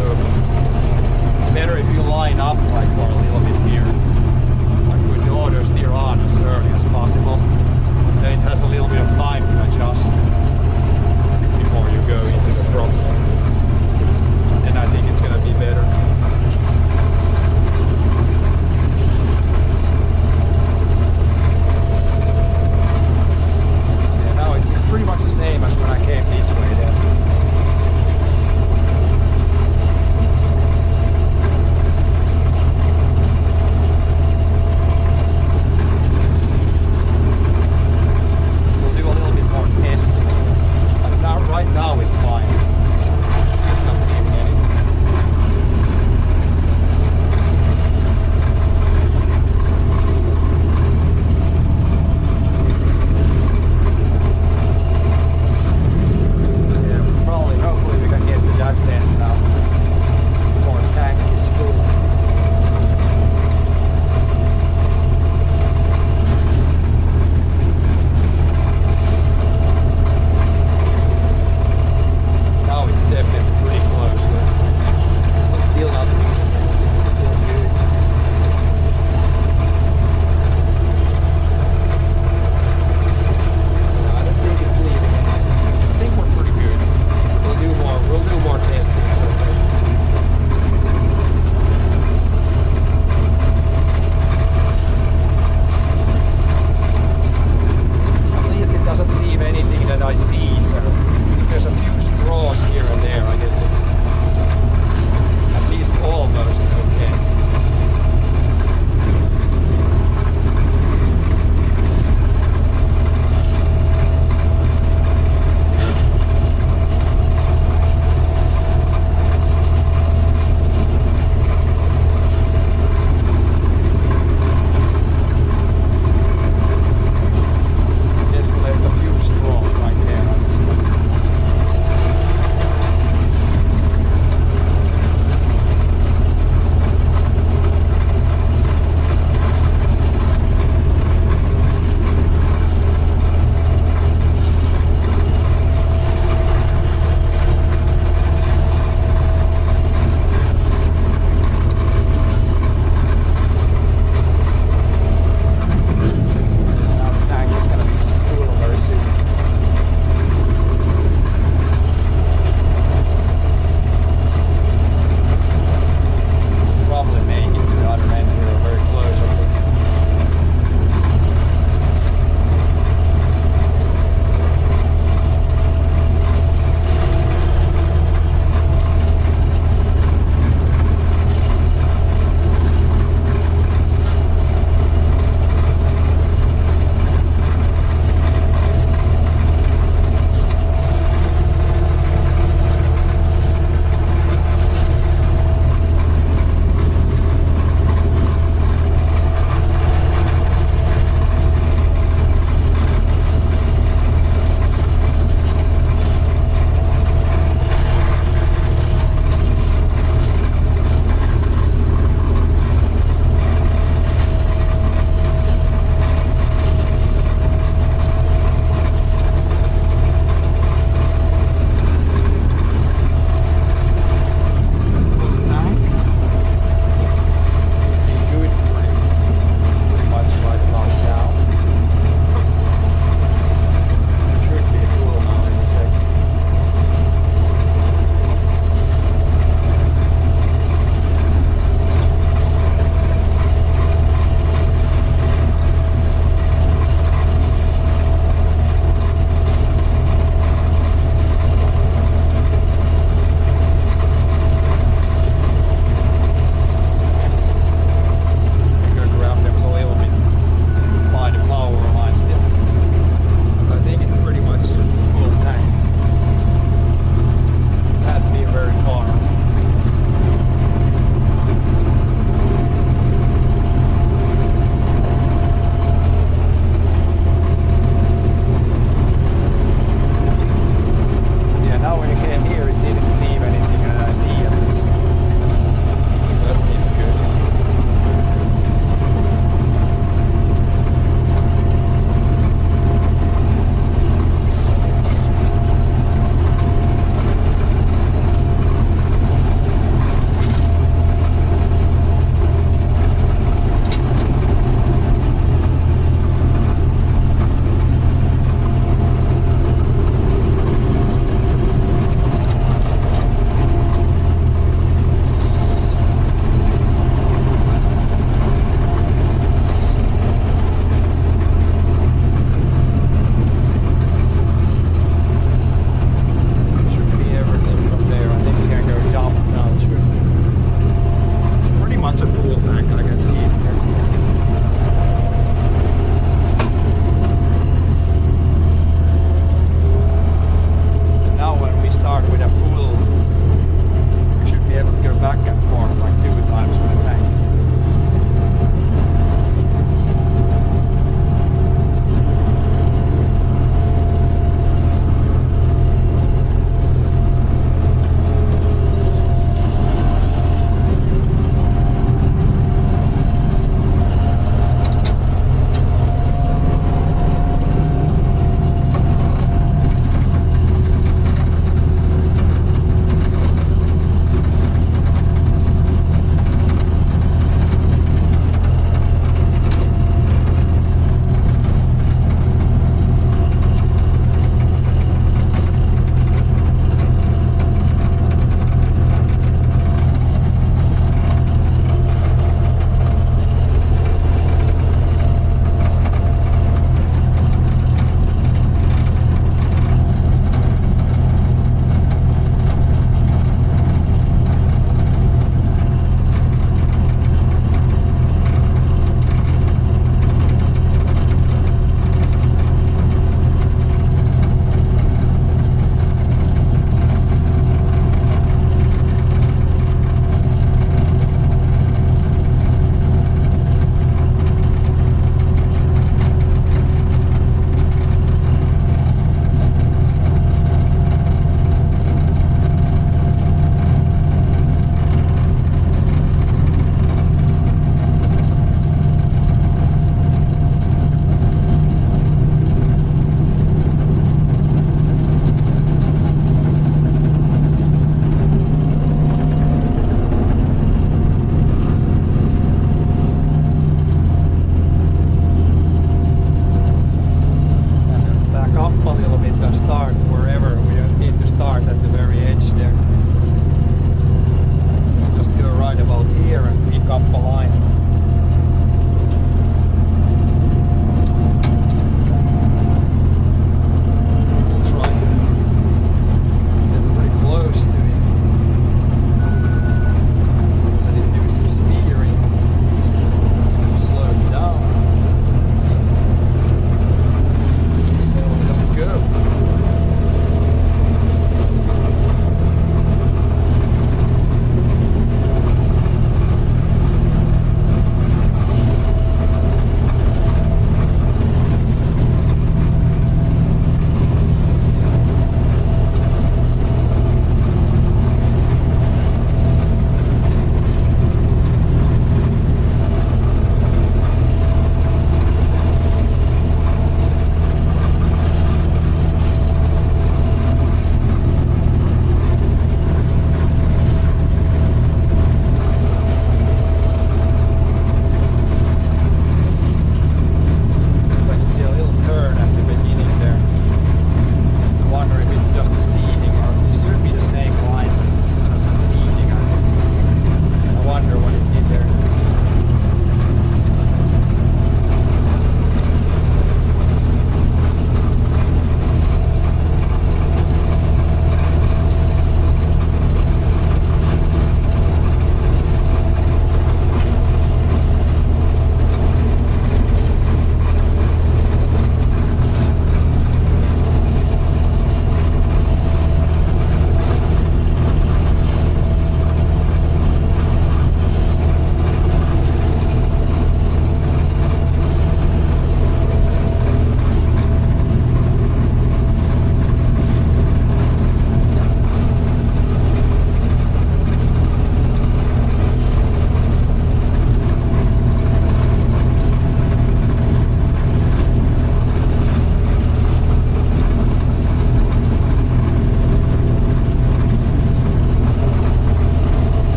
It's better if you line up like for a little bit here. Like with the auto steer on as early as possible. Then it has a little bit of time to adjust before you go into the throttle. And I think it's gonna be better. Yeah, now it's pretty much the same as when I came this way then. We'll do a little bit more testing.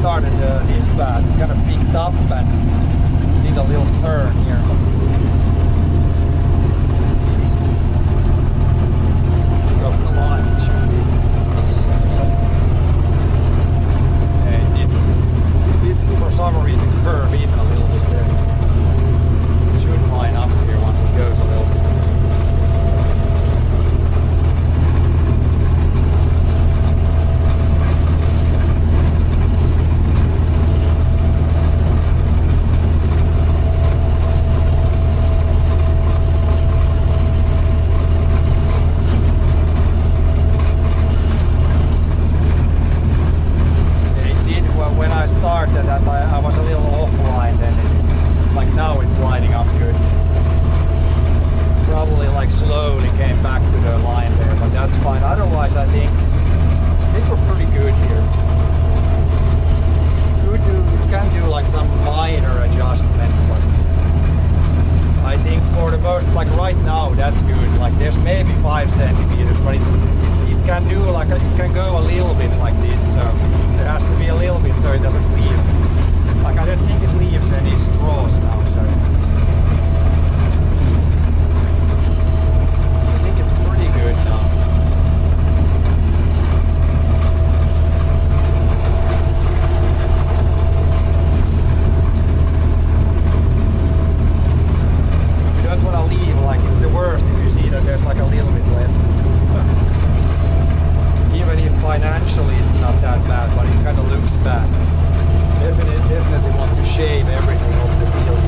started this pass, it kind of picked up and did a little turn here. Of the line, it should be. It did for some reason curve in a little bit there. It should line up here once it goes a little bit. I was a little offline then, like now it's lining up good. Probably like slowly came back to the line there, but that's fine. Otherwise I think we're pretty good here. You can do like some minor adjustments, but I think for the most, like right now that's good. Like there's maybe 5 centimeters, but it can do like, it can go a little bit like this, so there has to be a little bit so it doesn't leave. Like I don't think it leaves any straws now, so I think it's pretty good now. You don't want to leave, like it's the worst if you see that there's like a little bit left. Even if financially it's not that bad, but it kind of looks bad. Definitely want to shave everything off the field.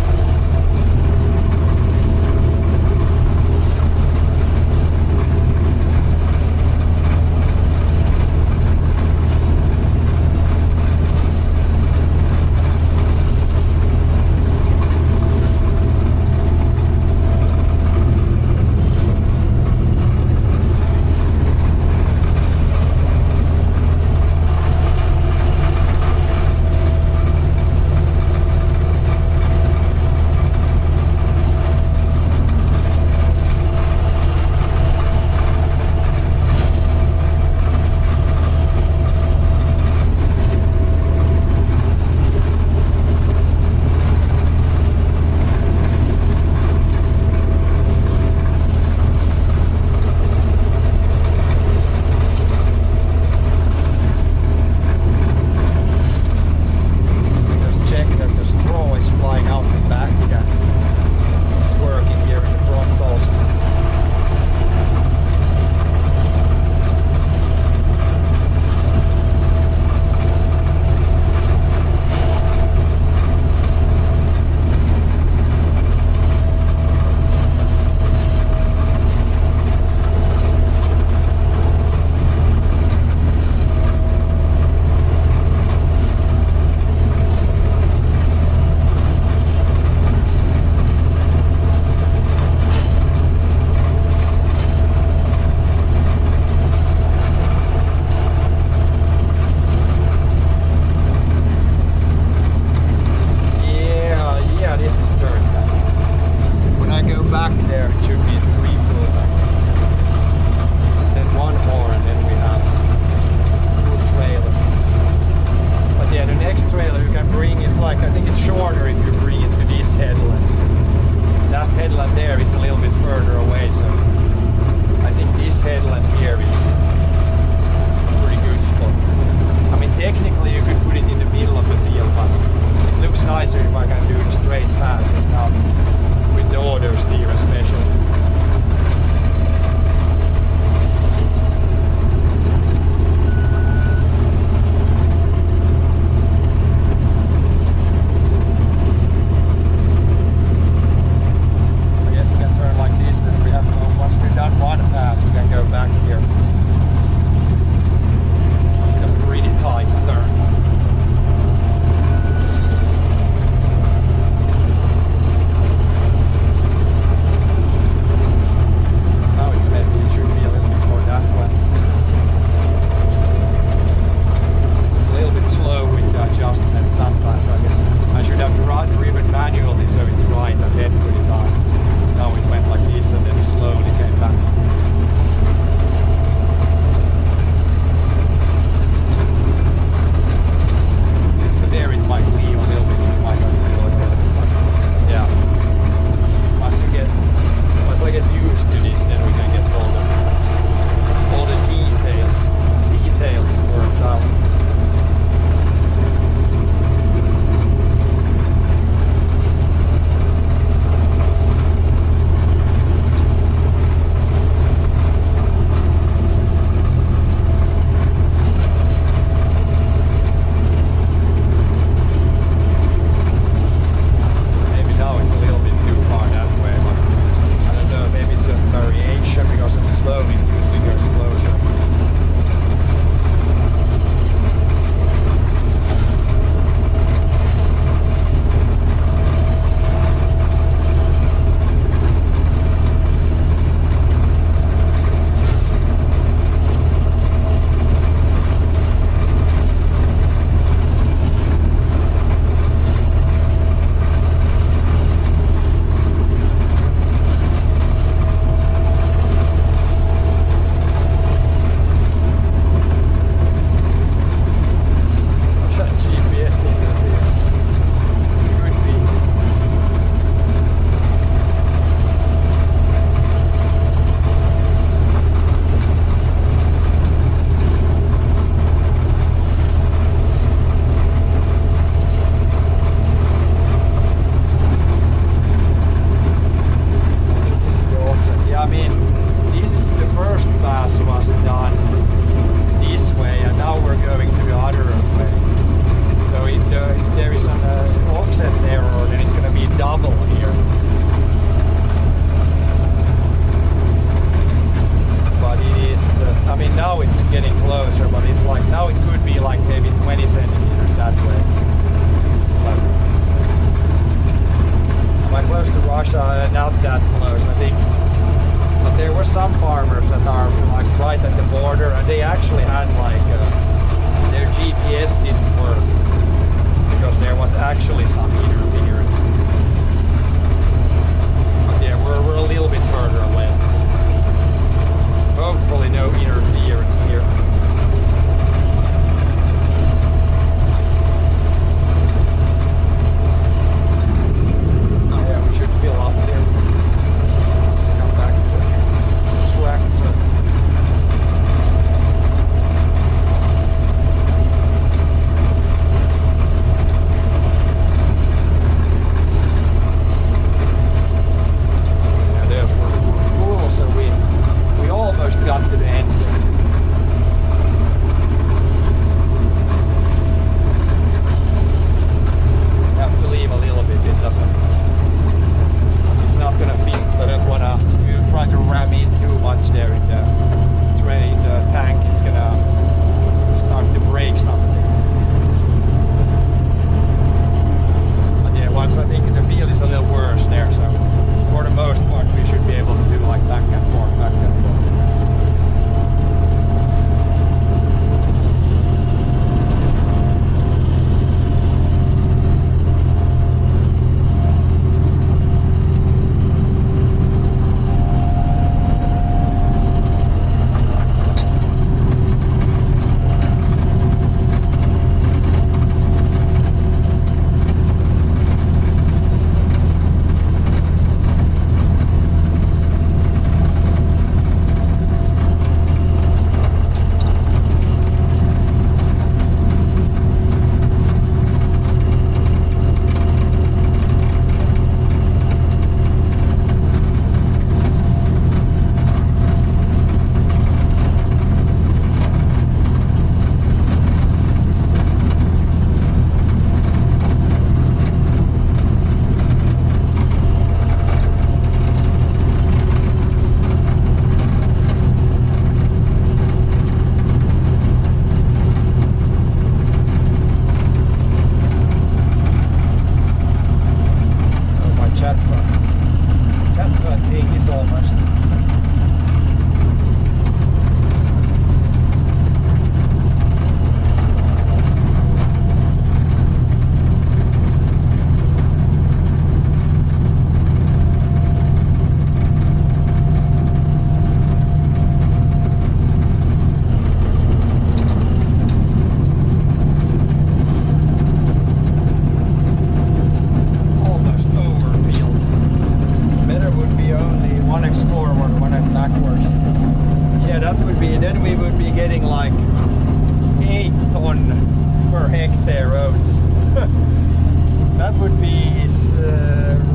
would be is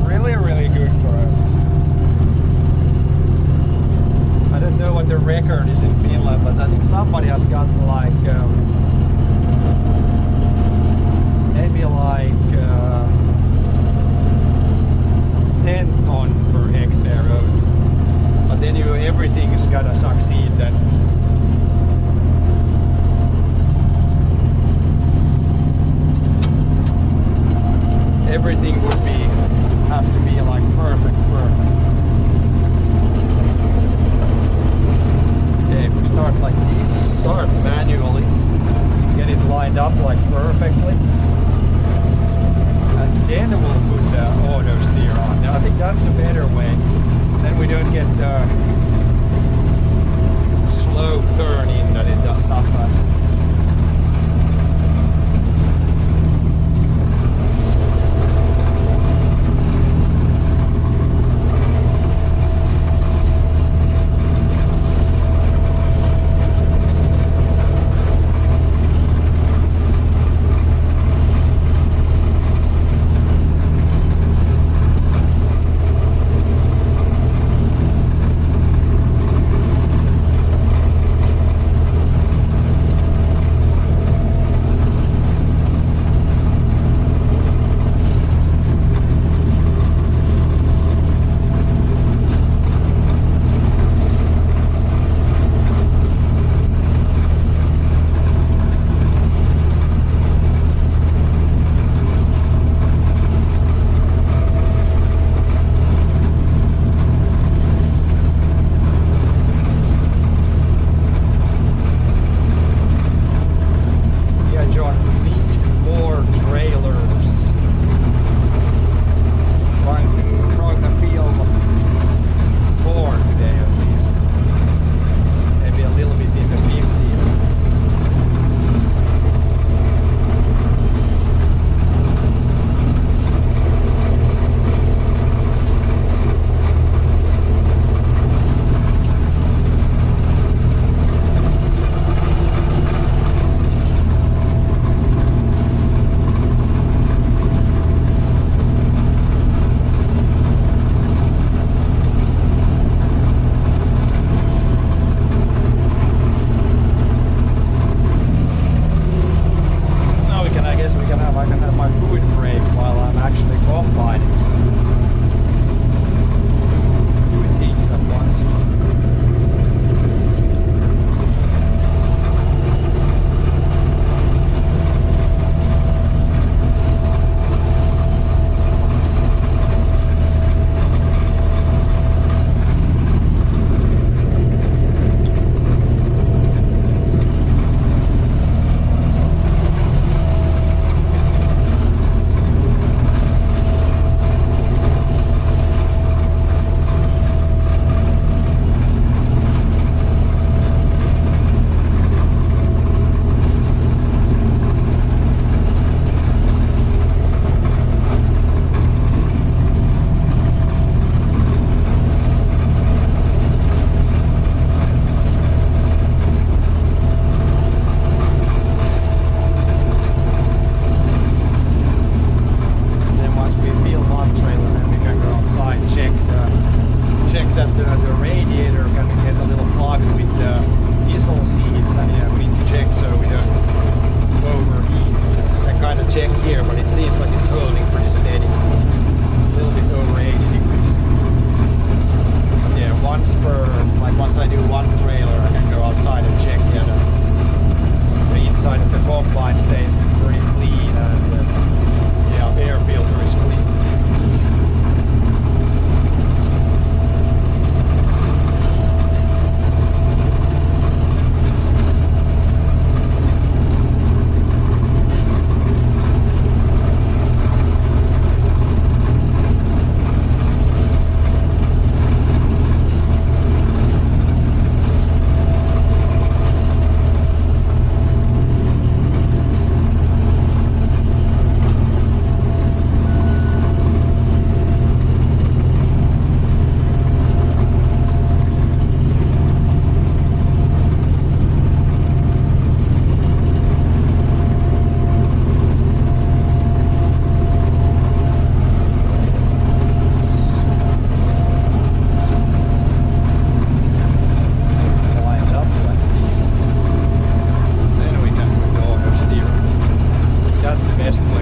really, really good for oats. I don't know what the record is in Finland, but I think somebody has got like maybe like 10 ton per hectare oats. But then everything has gotta succeed then. Everything would have to be like perfect. Okay, if we start like this, start manually, get it lined up like perfectly, and then we'll put the auto steer on. I think that's a better way. Then we don't get the slow turning that it does sometimes.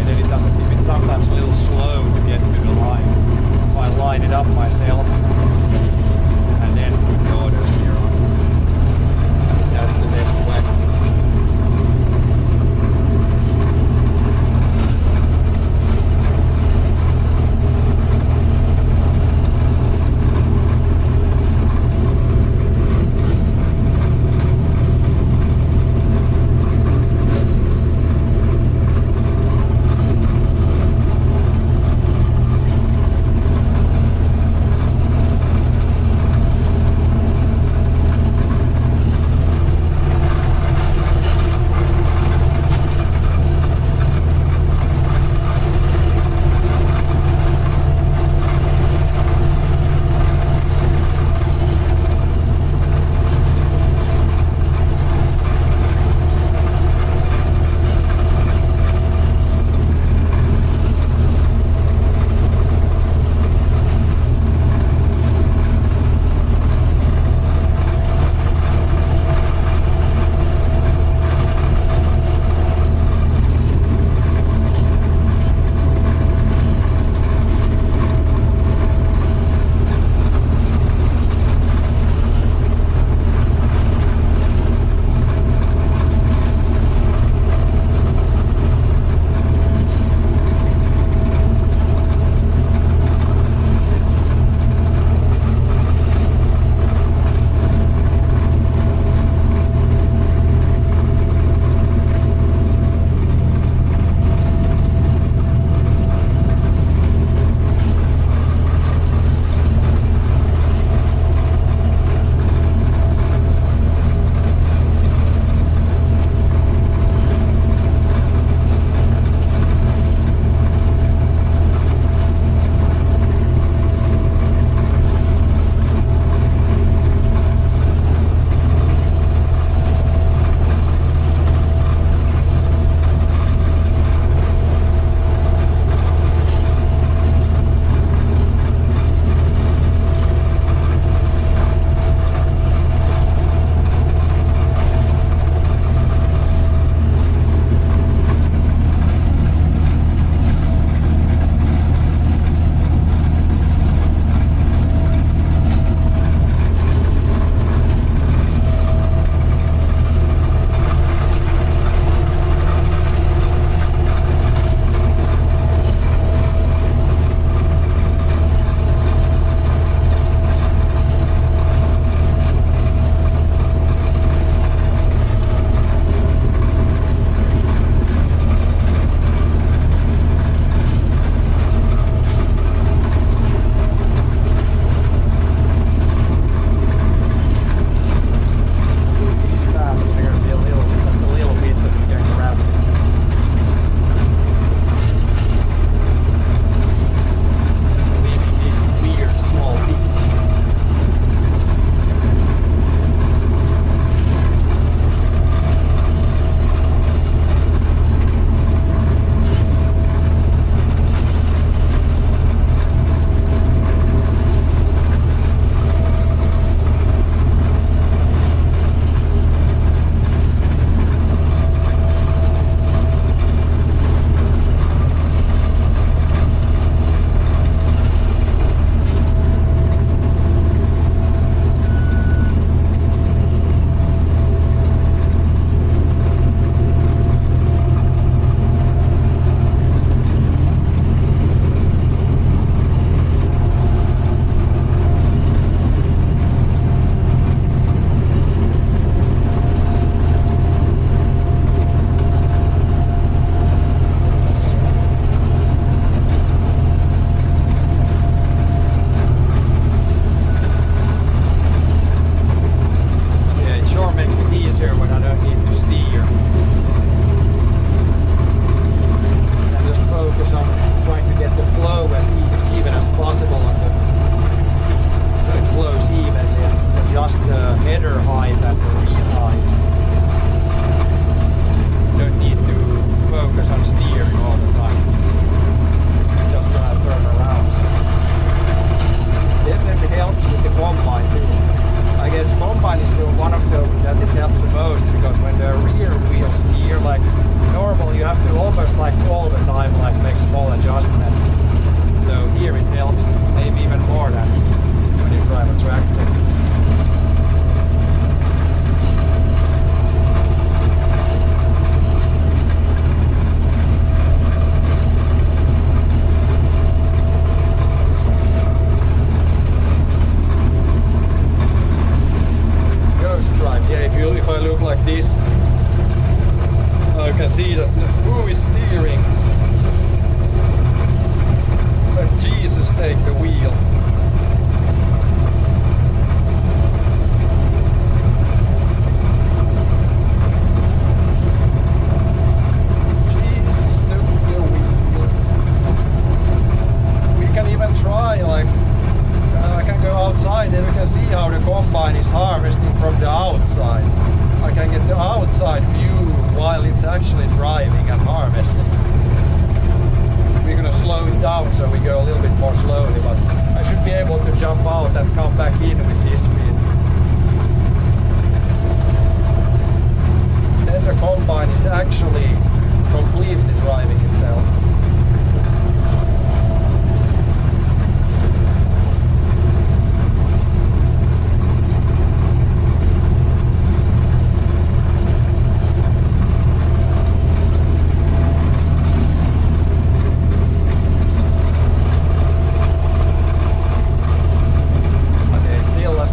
way that it doesn't, if it's sometimes a little slow to get to the line, if I line it up myself and then put the orders here on, that's the best way. and come back in with this speed. Then the combine is actually completely driving itself. But it's still a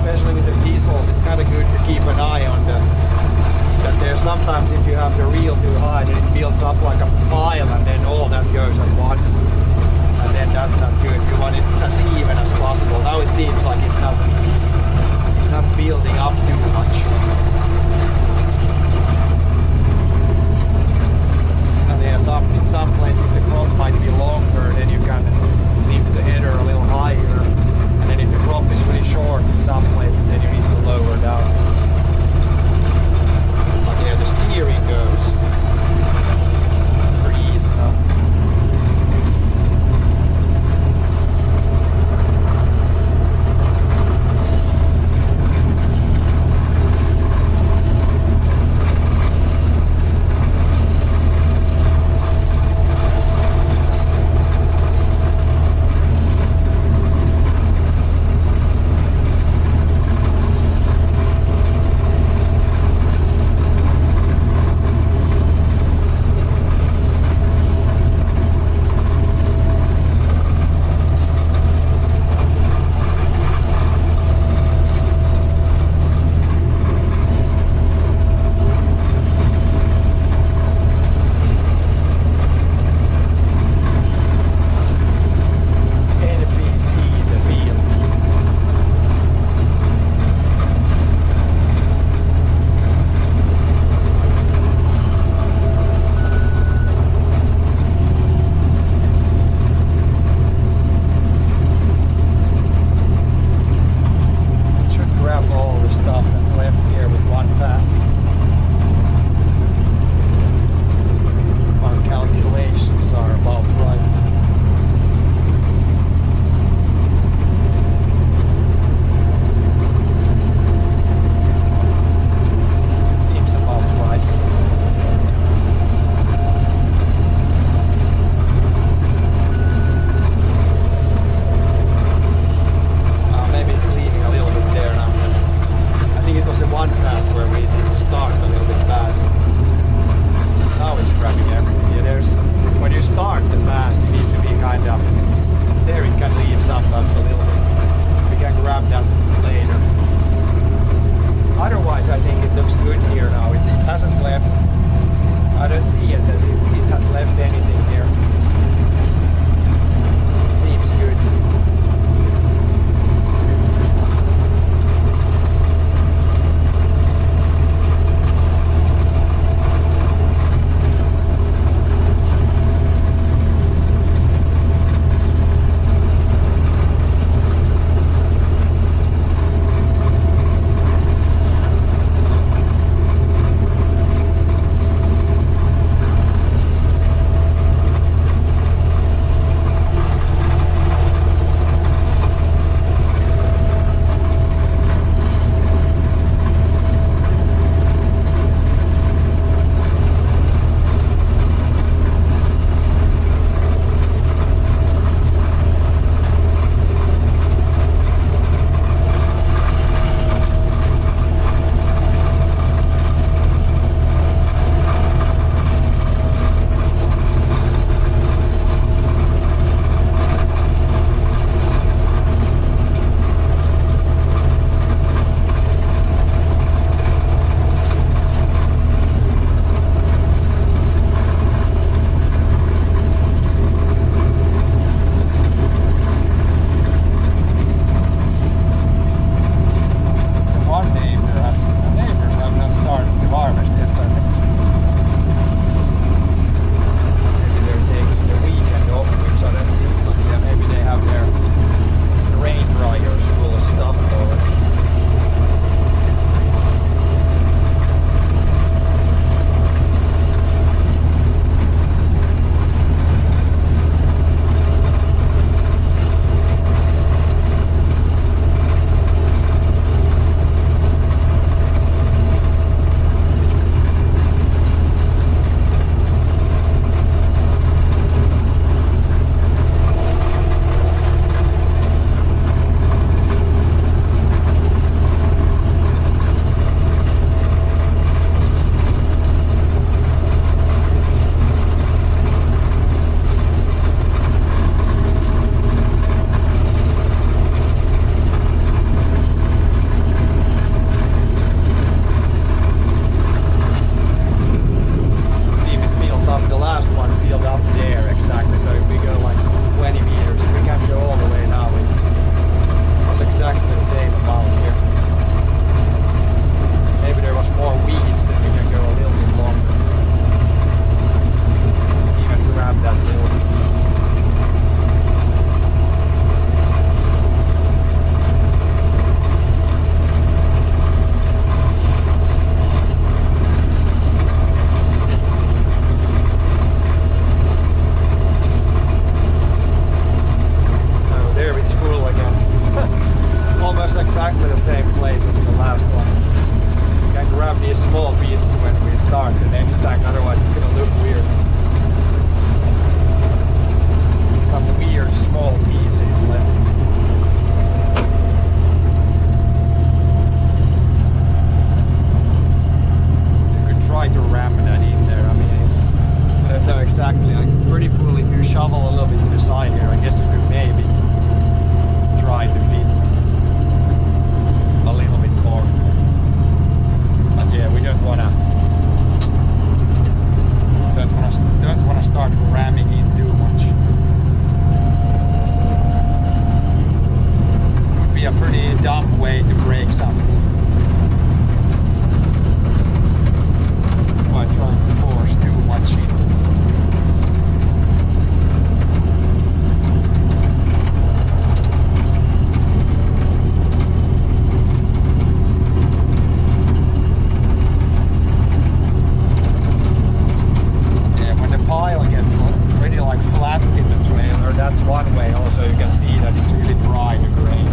that's one way. Also, you can see that it's really dry, the grain.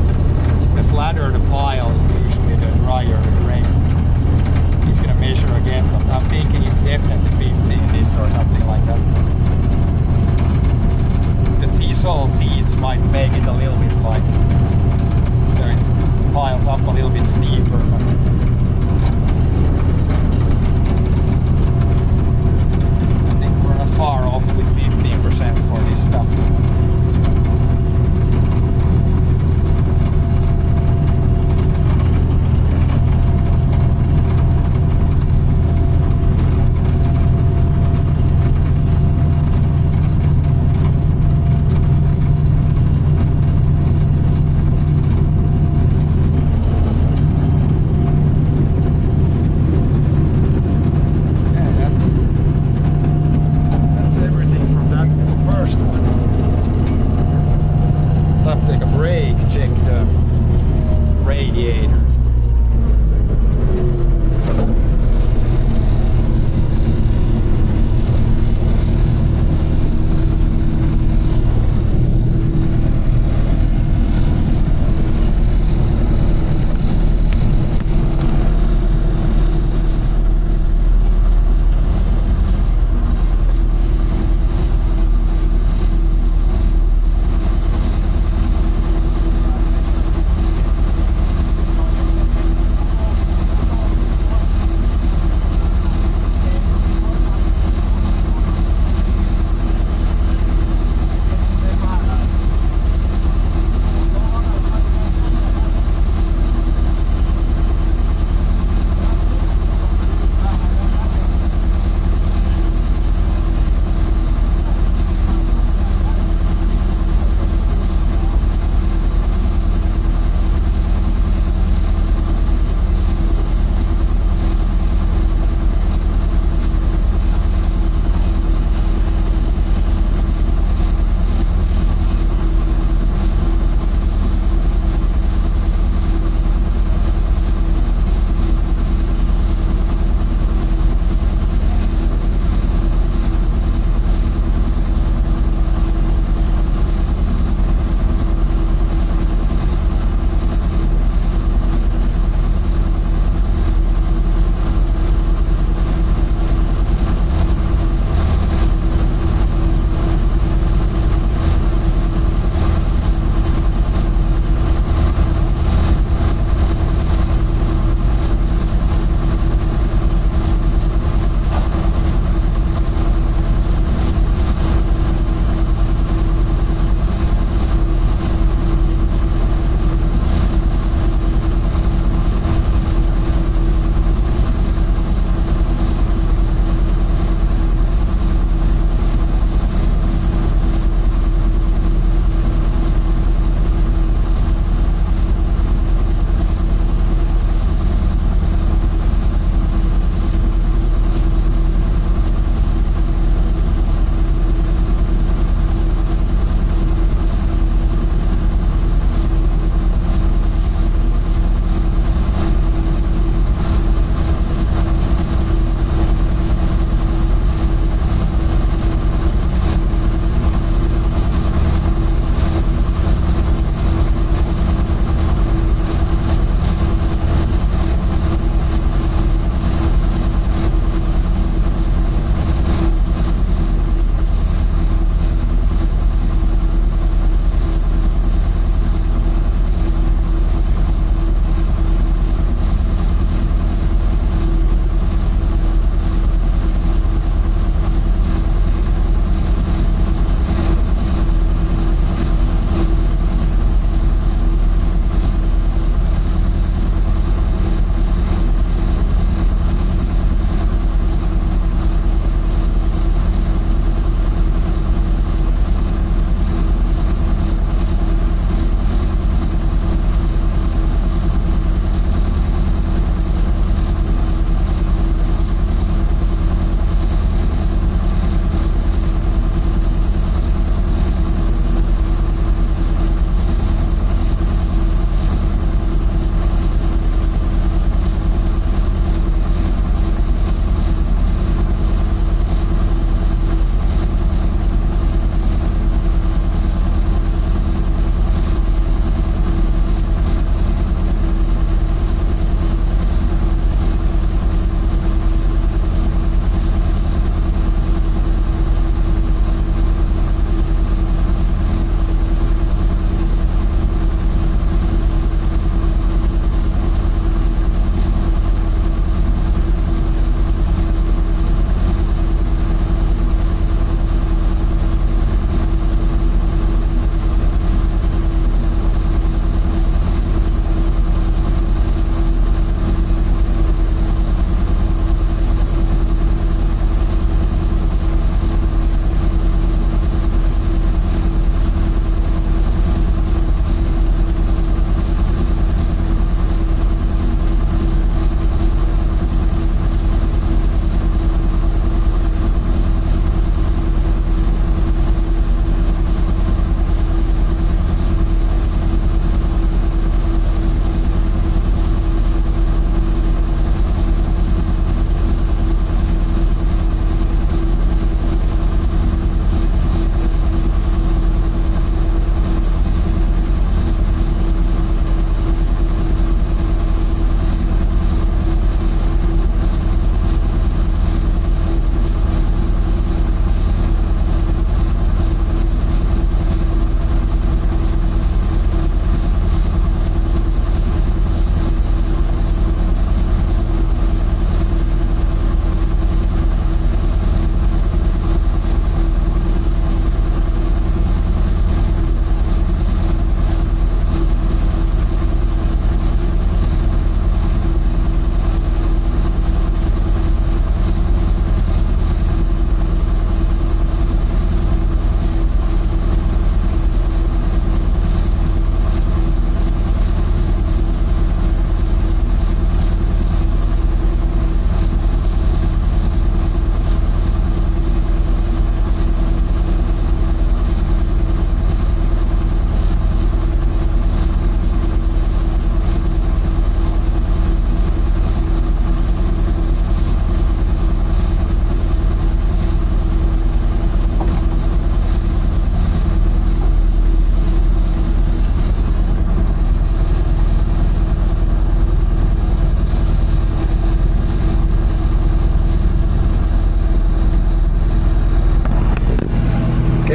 The flatter the pile, usually the drier the grain. He's gonna measure again, but I'm thinking it's definitely 15 this or something like that. The thistle seeds might make it a little bit like, so it piles up a little bit steeper. But I think we're not far off with 15% for this stuff.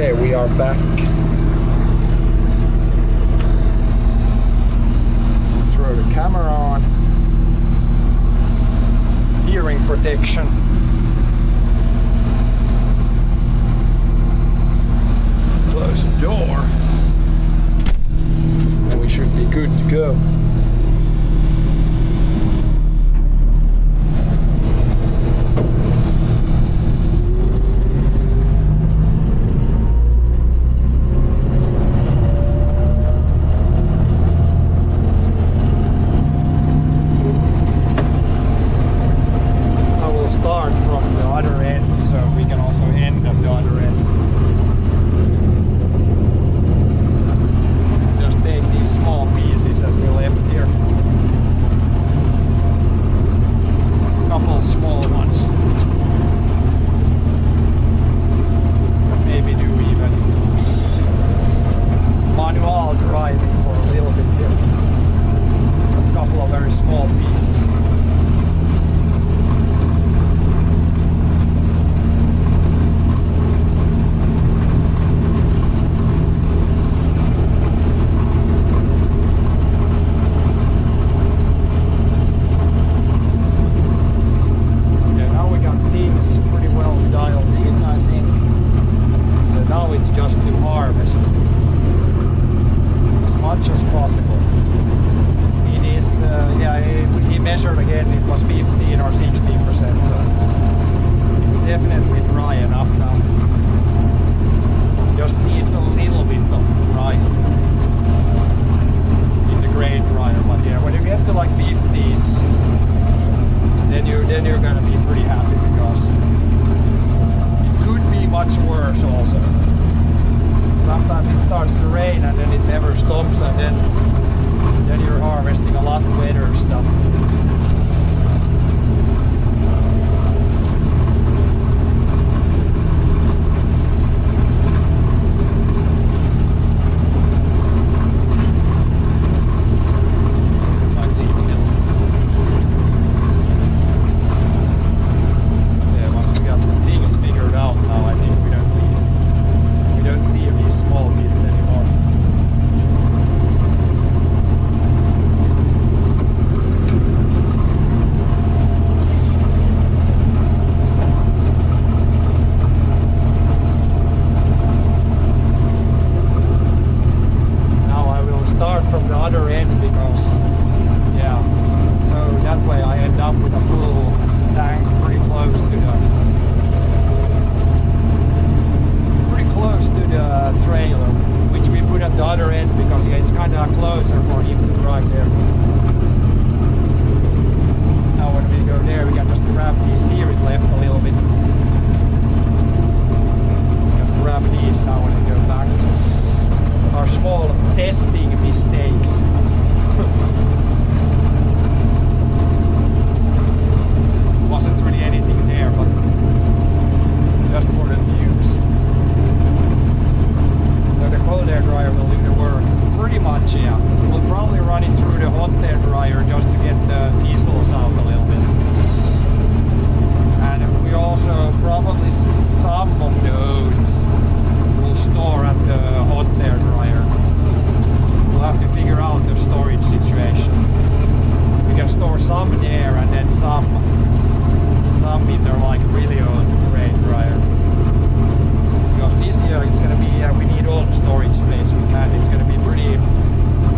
Okay, we are back. Throw the camera on. Hearing protection. Close the door. And we should be good to go.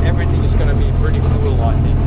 Everything is going to be pretty full, I think.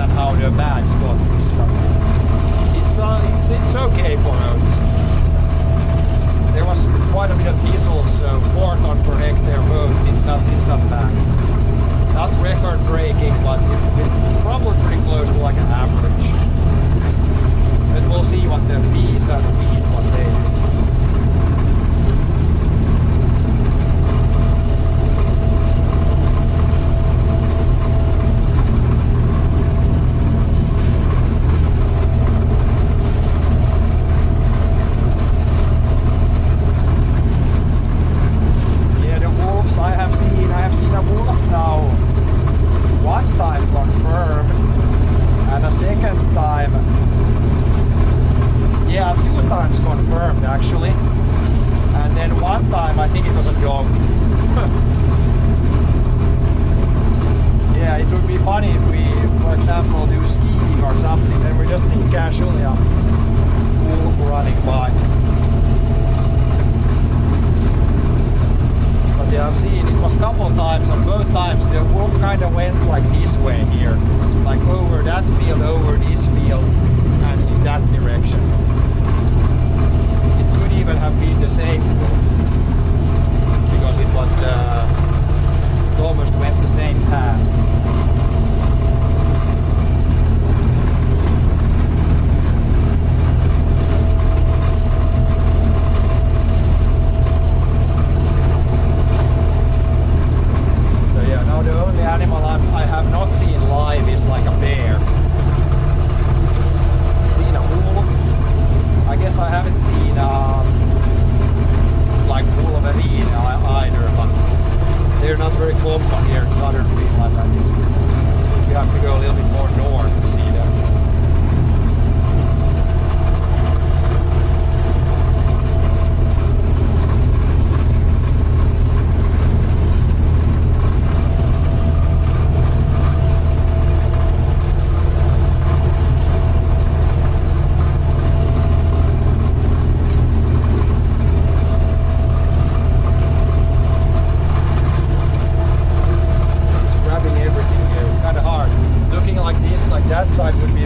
than how the bad spots is, but it's okay for oats. There was quite a bit of diesel, so 4 ton per hectare of oats, it's not bad. Not record breaking, but it's probably pretty close to like an average. But we'll see what the bees and wheat, what they do. That side would be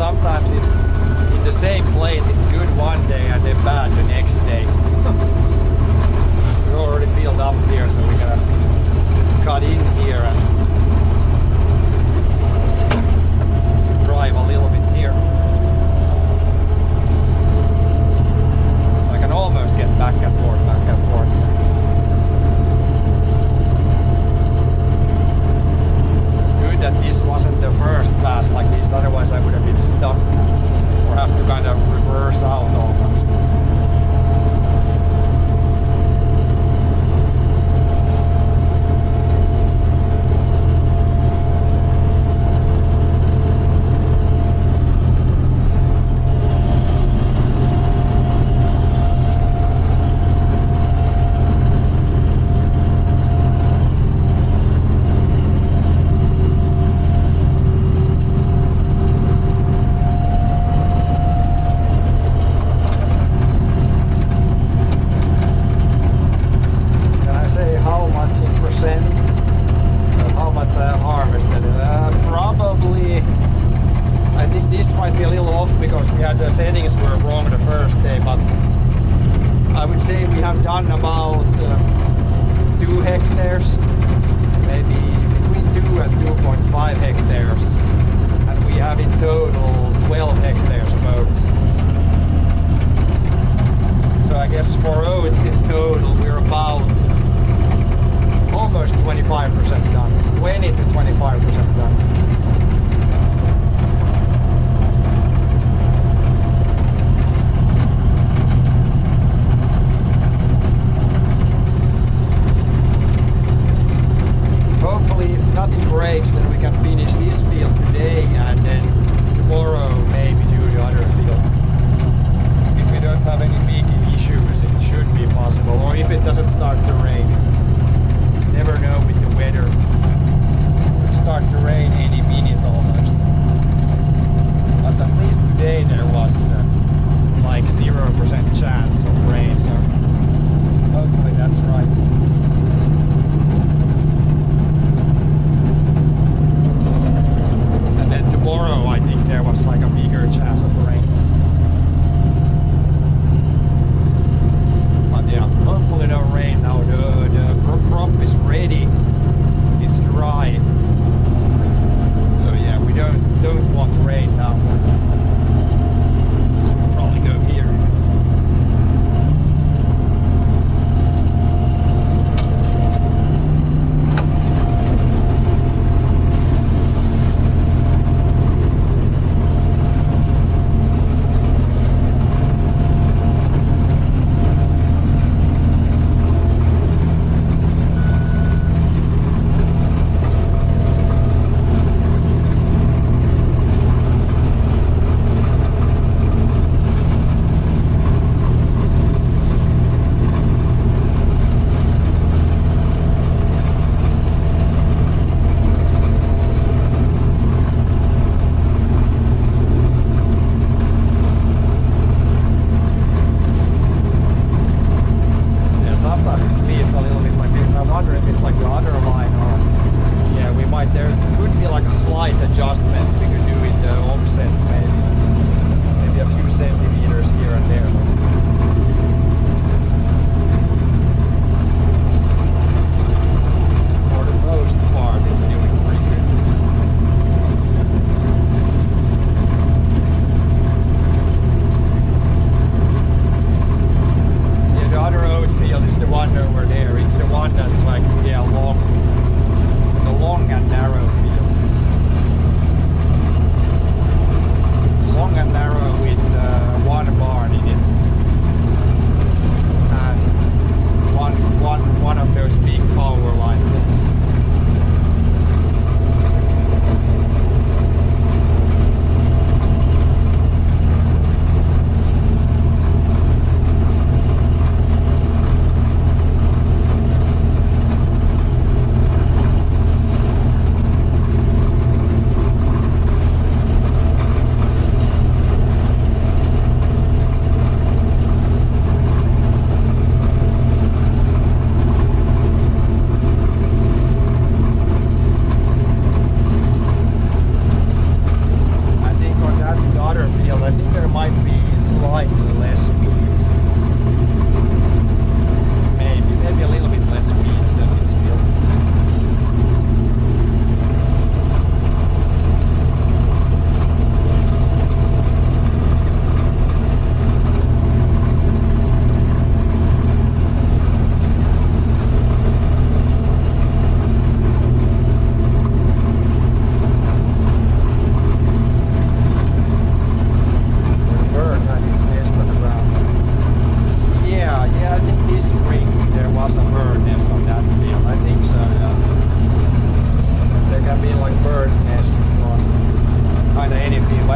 sometimes it's in the same place, it's good one day and then bad the next day. We're already filled up here, so we're gonna cut in here and drive a little bit here. I can almost get back and forth, back and forth. Good that this wasn't the first pass like this, otherwise I would have been stuck or have to kind of reverse out almost. long and narrow with one barn in it.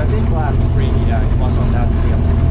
think last spring, yeah, it was on that field.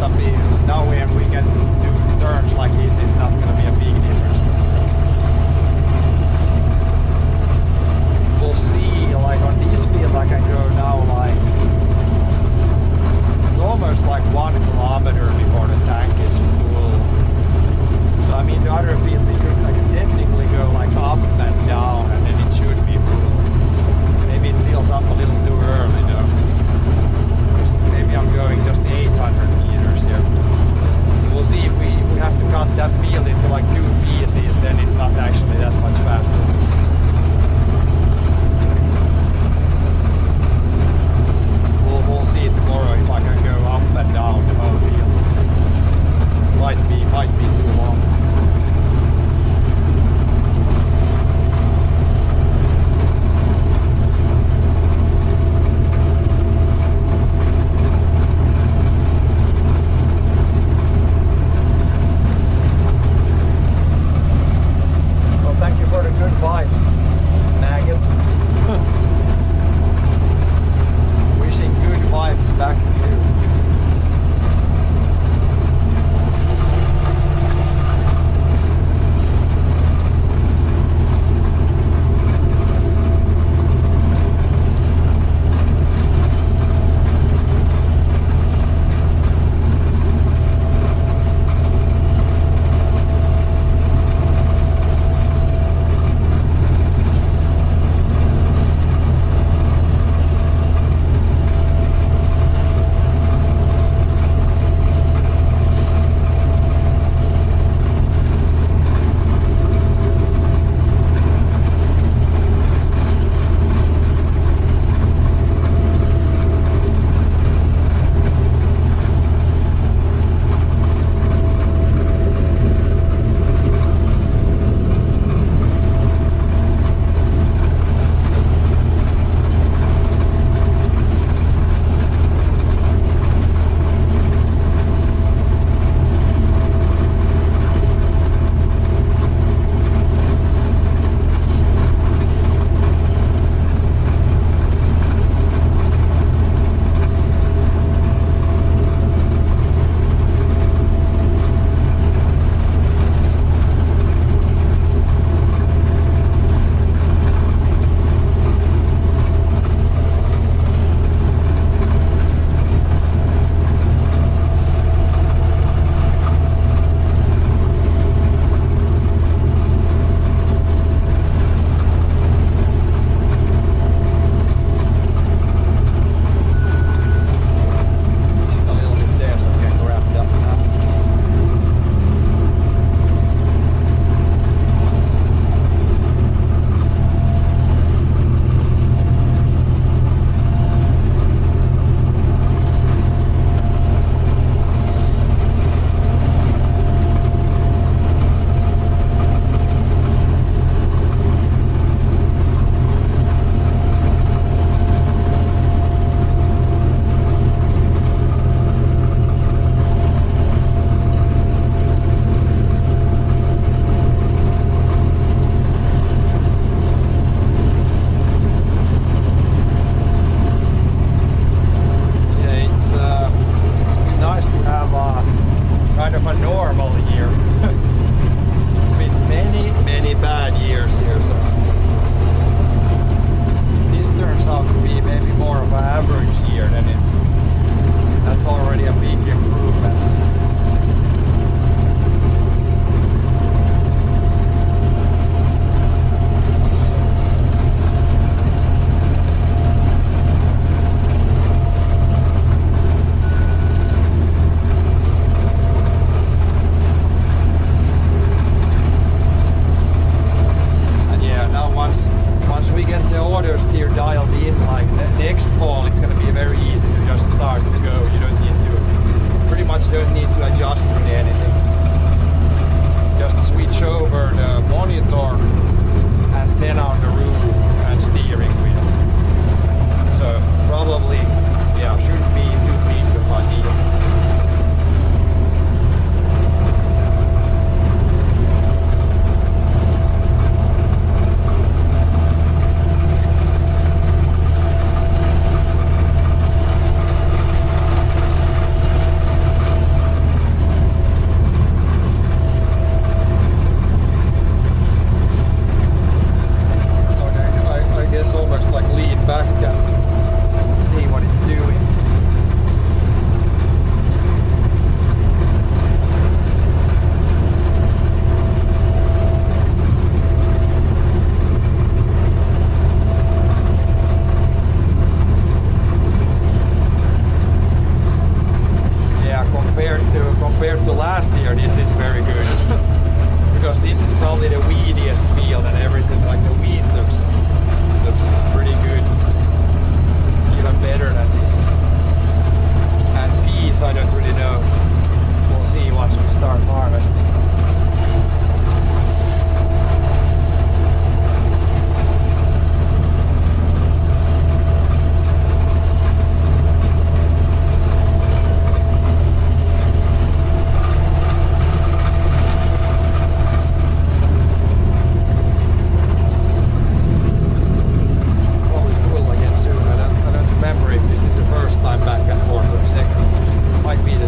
not a big. Now when we can do turns like this, it's not gonna be a big difference. We'll see. Like on this field, I can go now like it's almost like 1 kilometer before the tank is full. So I mean the other field, I can technically go like up and down, and then it should be full. Maybe it fills up a little too early though. Maybe I'm going just 800 meters here. So we'll see if we have to cut that field into like 2 pieces, then it's not actually that much faster. We'll see tomorrow if I can go up and down the whole field. Might be too long. Well, thank you for the good vibes, Nagel. Wishing good vibes back to you. compared to last year, this is very good. Because this is probably the weediest field and everything, like the wheat looks pretty good. Even better than this. And peas, I don't really know. We'll see once we start harvesting. Probably full again soon. I don't remember if this is the first time back and forth or second. Might be the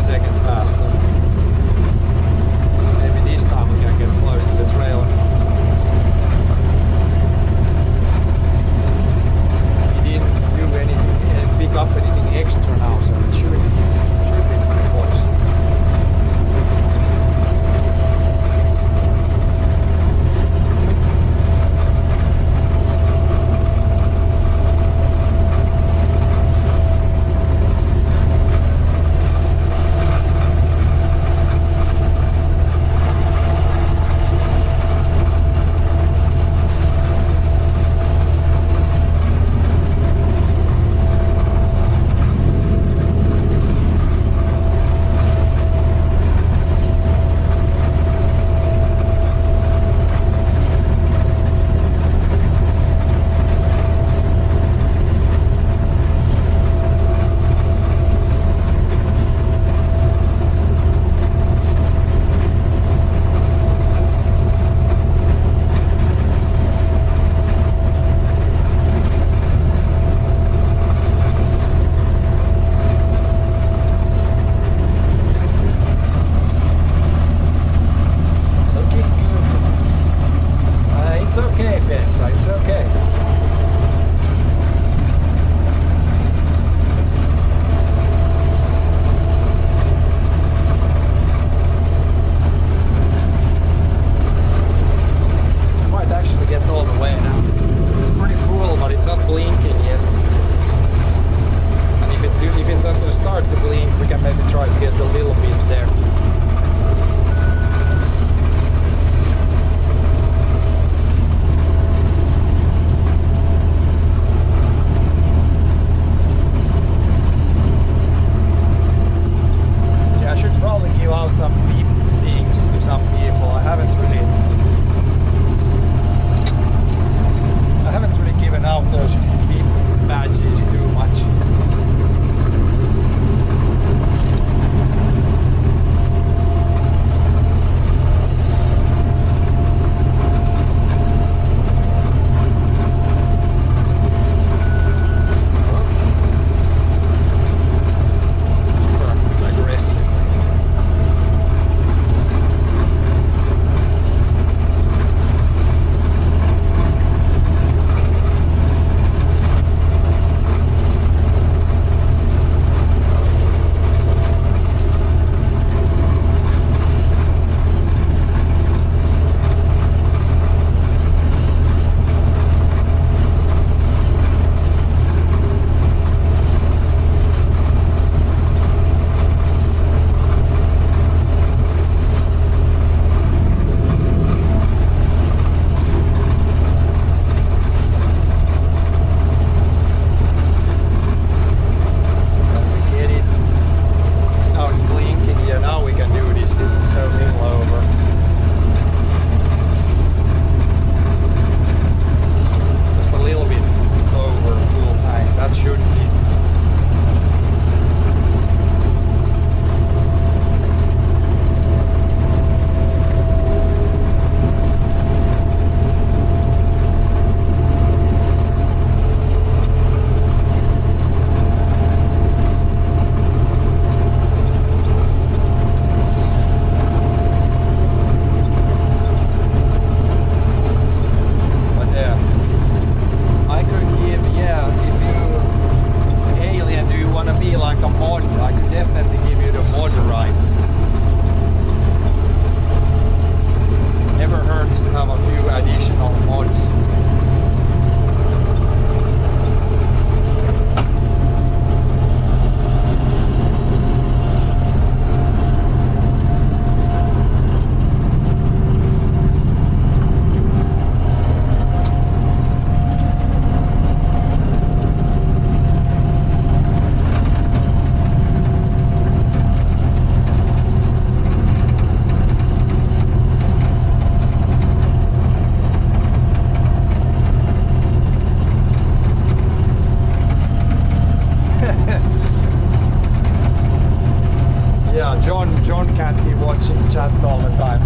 John can't be watching chat all the time.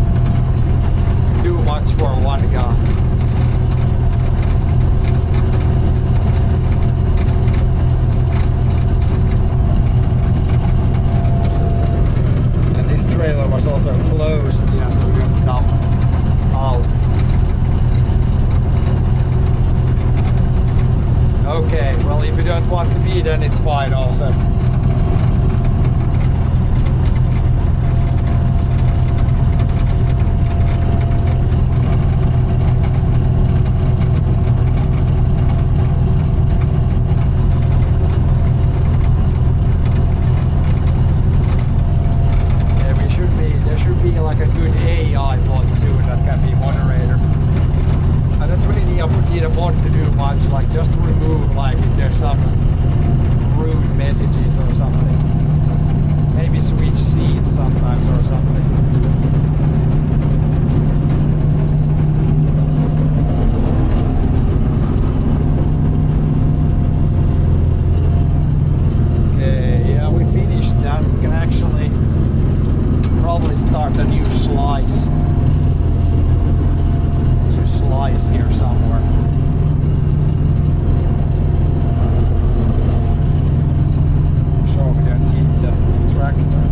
Too much for one guy. And this trailer was also closed, yeah, so we couldn't come out. Okay, well if you don't want to be, then it's fine also. There should be like a good AI bot soon that can be moderator. I don't really need a bot to do much, like just remove like if there's some rude messages or something. Maybe switch seats sometimes or something. Okay, yeah, we finished that. We can actually probably start a new slice. New slice here somewhere. So we don't hit the tractor.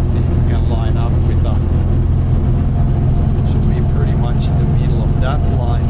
See if we can line up with the. Should be pretty much in the middle of that line.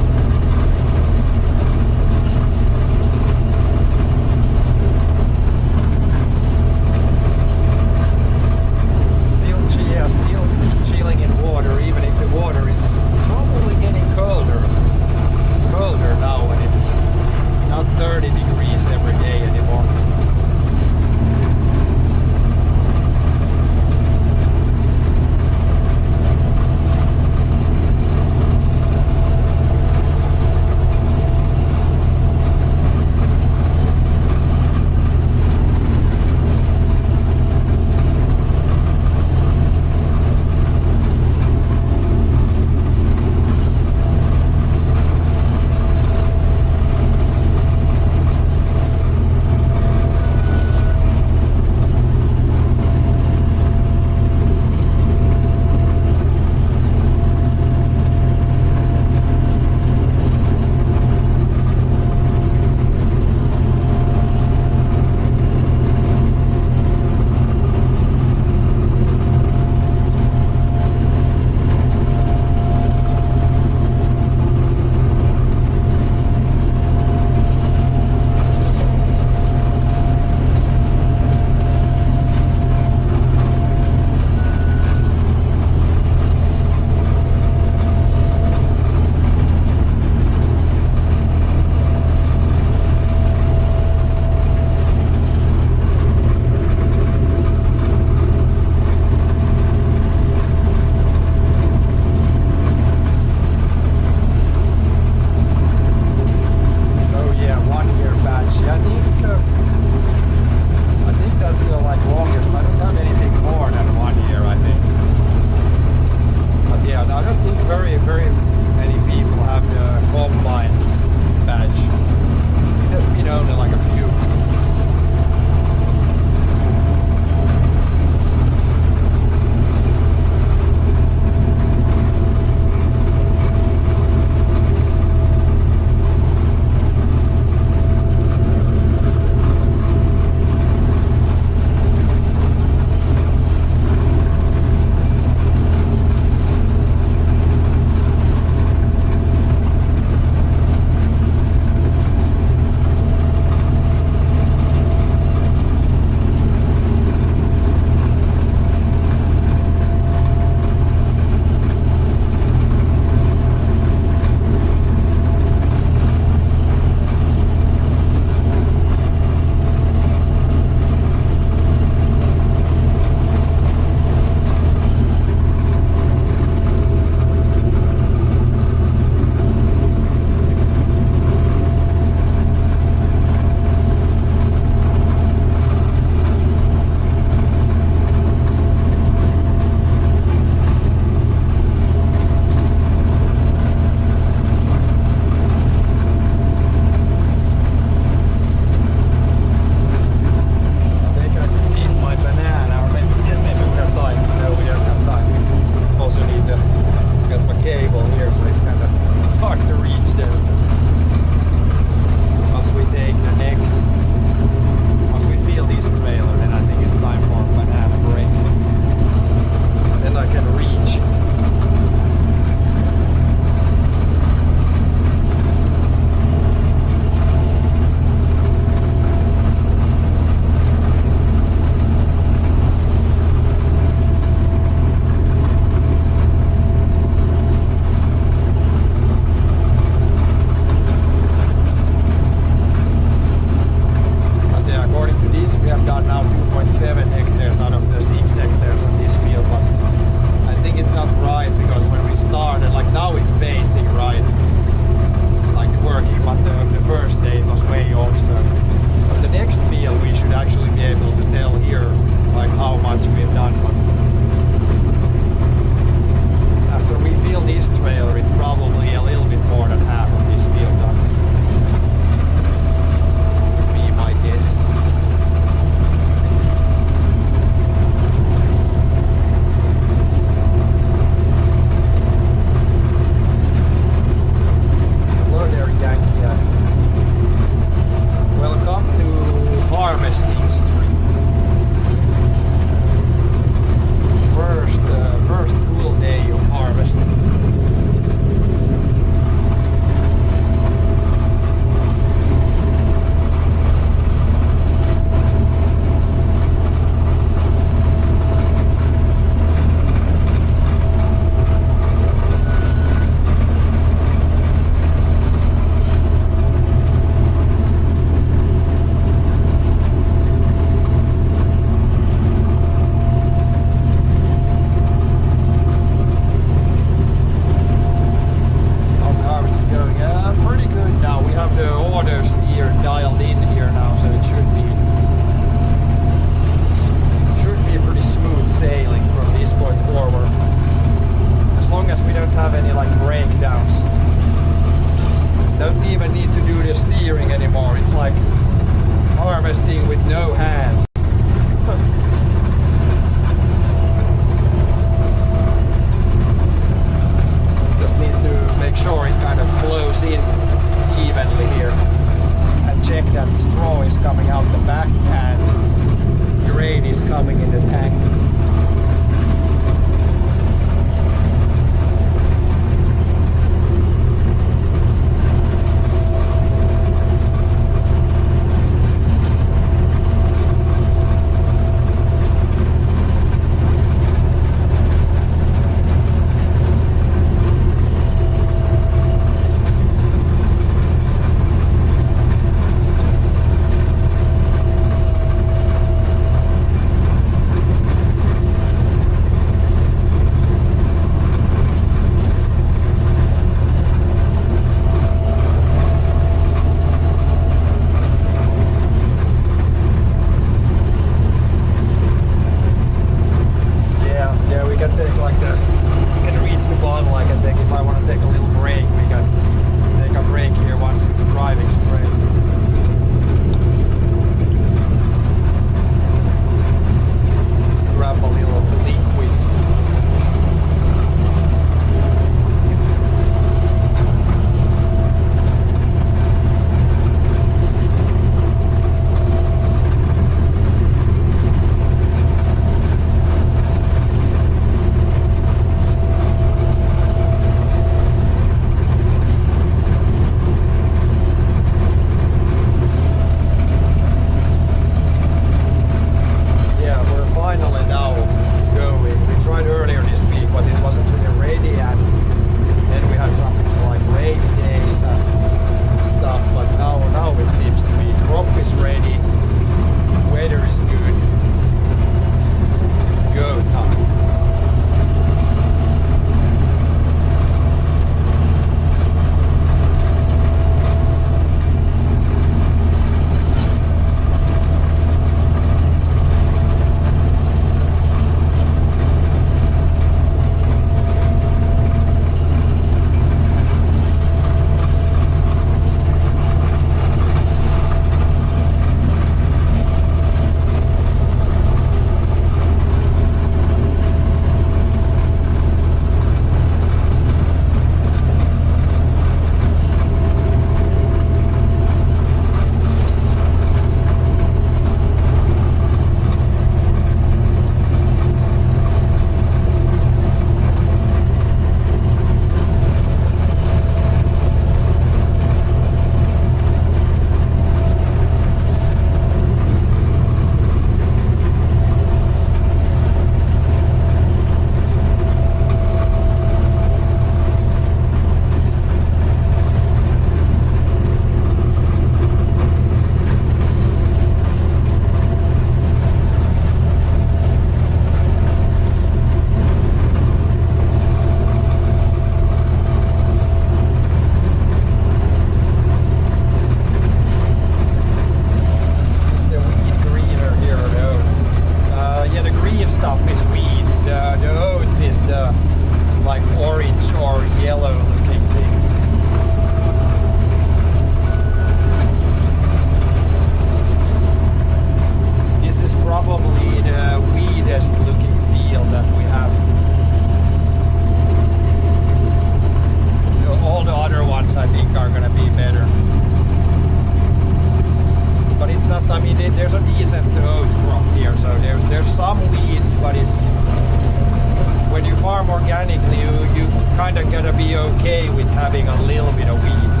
be okay with having a little bit of weeds.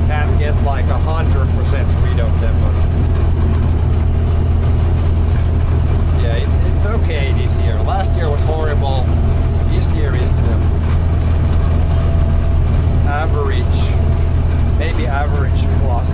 Can't get like 100% rid of them. But yeah, it's okay this year. Last year was horrible. This year is average, maybe average plus.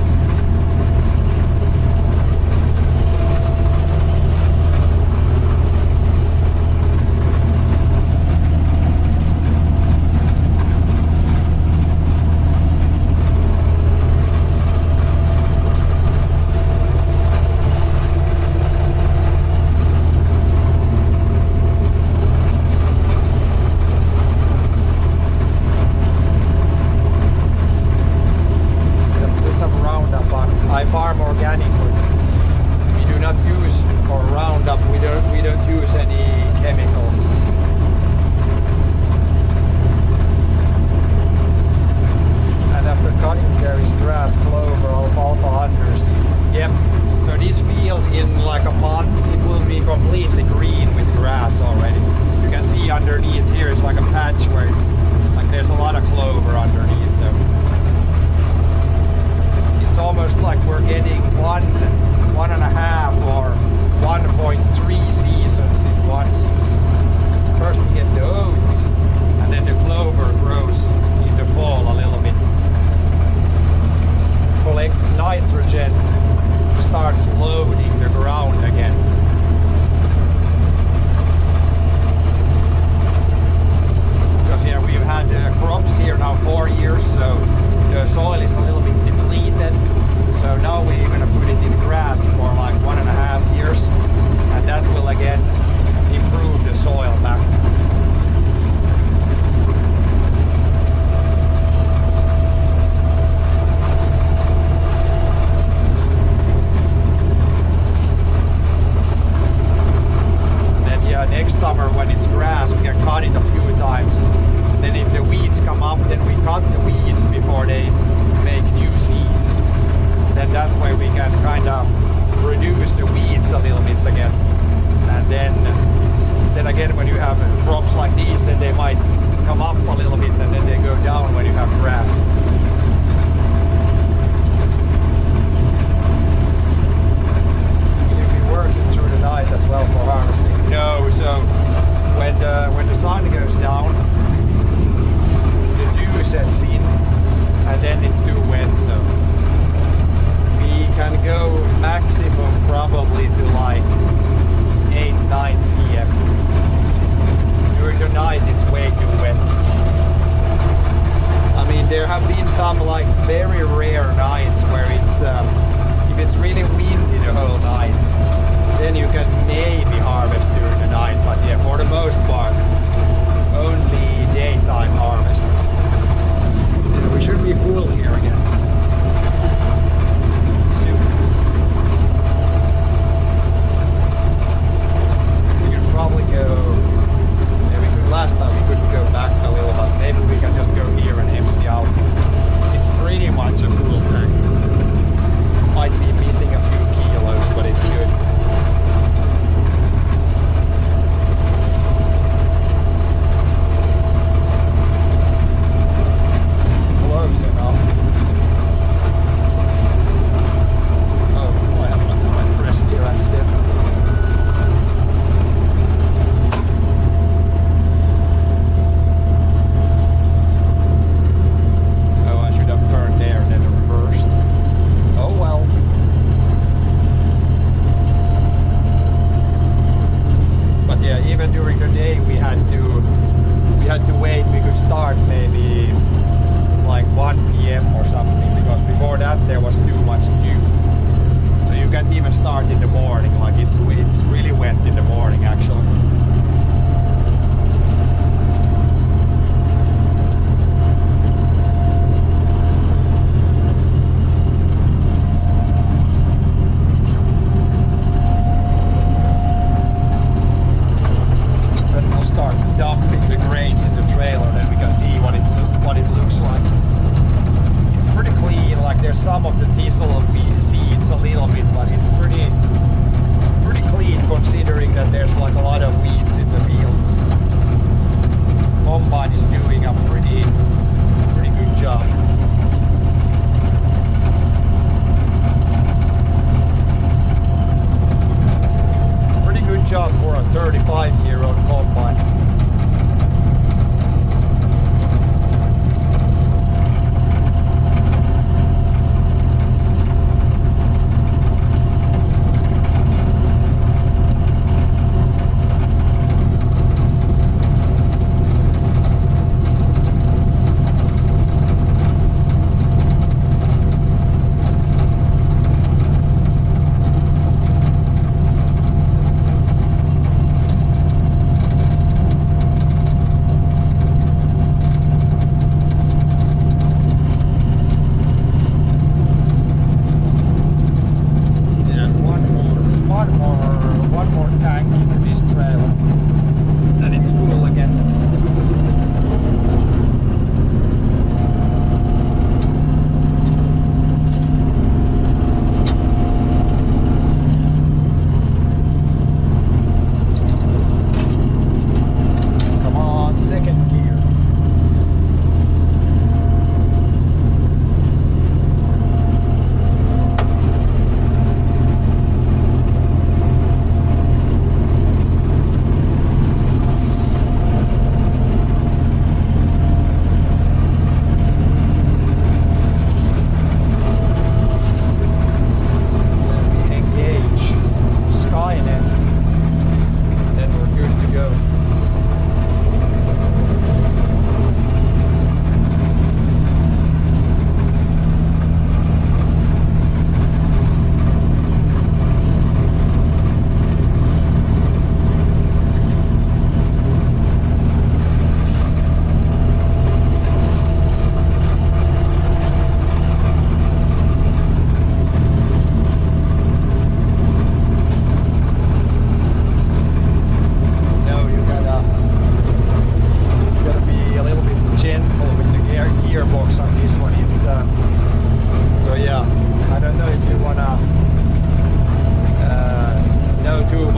I farm organically. We do not use or Roundup. We don't use any chemicals. And after cutting there is grass, clover, alfalfa hunters. Yep. So this field in like a month it will be completely green with grass already. You can see underneath here is like a patch where it's like there's a lot of clover underneath. So it's almost like we're getting 1.5 or 1.3 seasons in one season. First we get the oats, and then the clover grows in the fall a little bit. Collects nitrogen, starts loading the ground again. Because yeah, we've had crops here now 4 years, so the soil is a little bit depleted. So now we're going to put it in grass for like 1.5 years, and that will again improve the soil back. And then yeah, next summer when it's grass we can cut it a few times. Then if the weeds come up, then we cut the weeds before they make new seeds. Then that way we can kind of reduce the weeds a little bit again. And then again when you have crops like these, then they might come up a little bit and then they go down when you have grass. You'll be working through the night as well for harvesting. No, so when the sun goes down, the dew sets in and then it's too wet, so we can go maximum probably to like 8-9 p.m. During the night it's way too wet. I mean there have been some like very rare nights where it's if it's really windy the whole night, then you can maybe harvest during the night, but yeah, for the most part only daytime harvest. Yeah, we should be full here again. Probably go, yeah, we could, last time we couldn't go back a little, but maybe we can just go here and empty out. It's pretty much a full tank. Might be missing a few kilos, but it's good.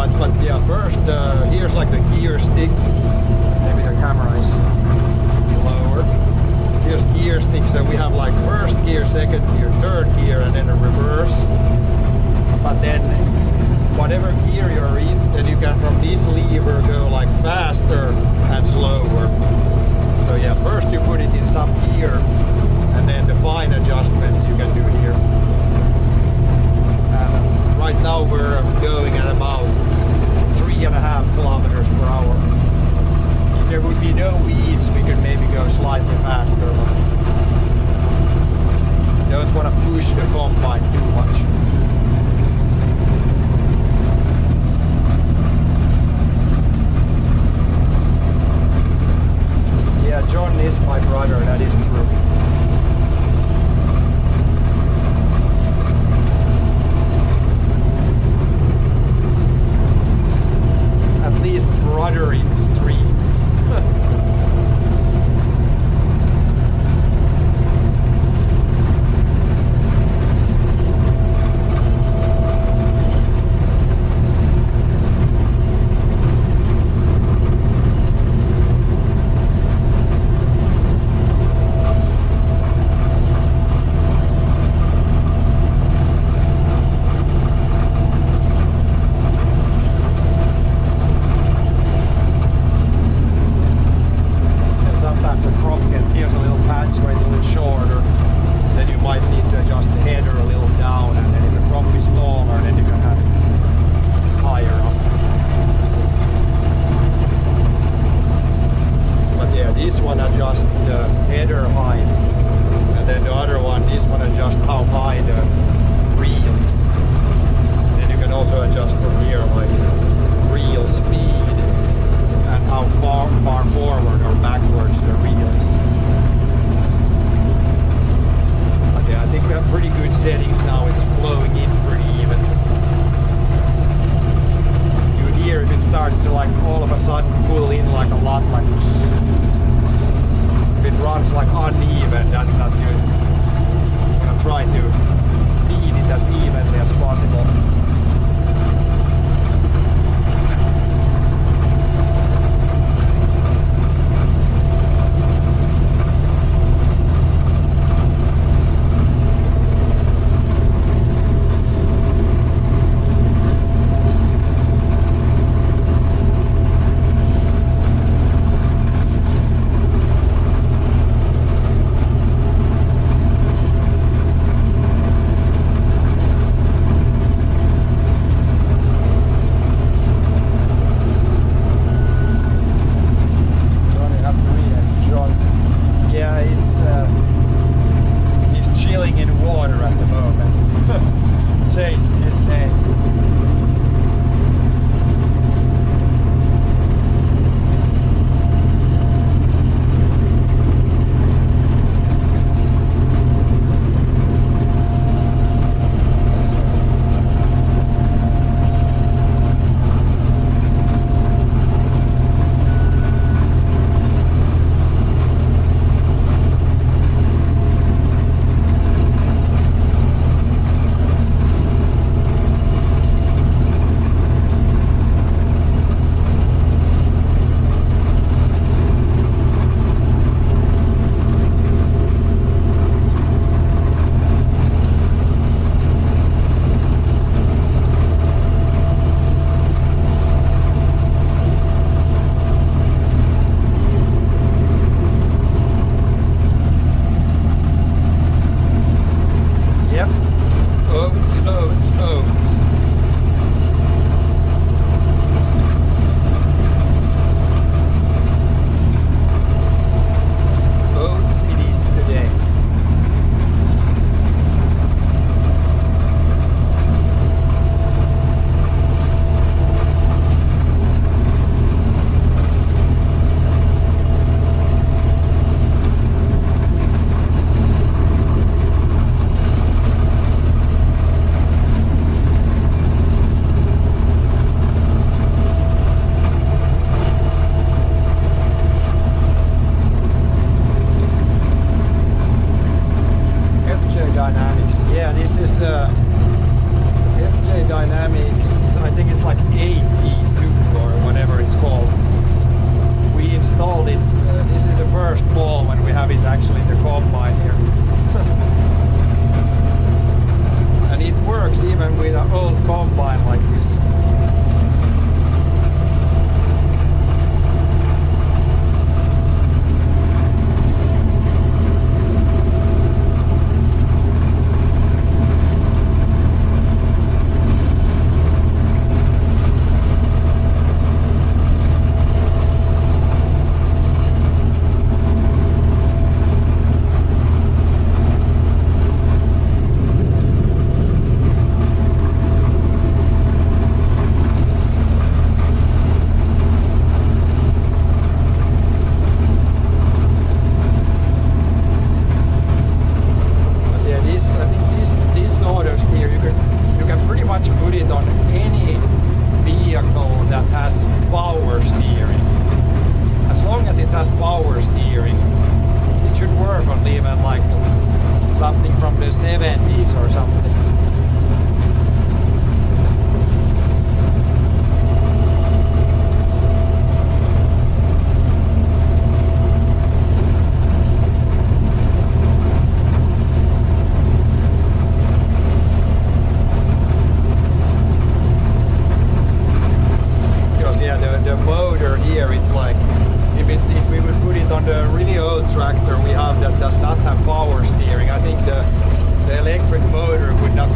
much, but yeah, first here's like the gear stick. Maybe the camera is a bit lower. Here's gear stick, so we have like first gear, second gear, third gear, and then a reverse. But then whatever gear you're in, then you can from this lever go like faster and slower. So yeah, first you put it in some gear, and then the fine adjustments you can do here. Right now we're going at about 3.5 kilometers per hour. If there would be no weeds, we could maybe go slightly faster, but don't want to push the combine too much. Yeah, John is my brother, that is true. At least brother in stream. work on even like something from the 70s or something. Because yeah, the motor here, it's like if we would put it on the really old tractor we have that does not have power steering, I think the electric motor would not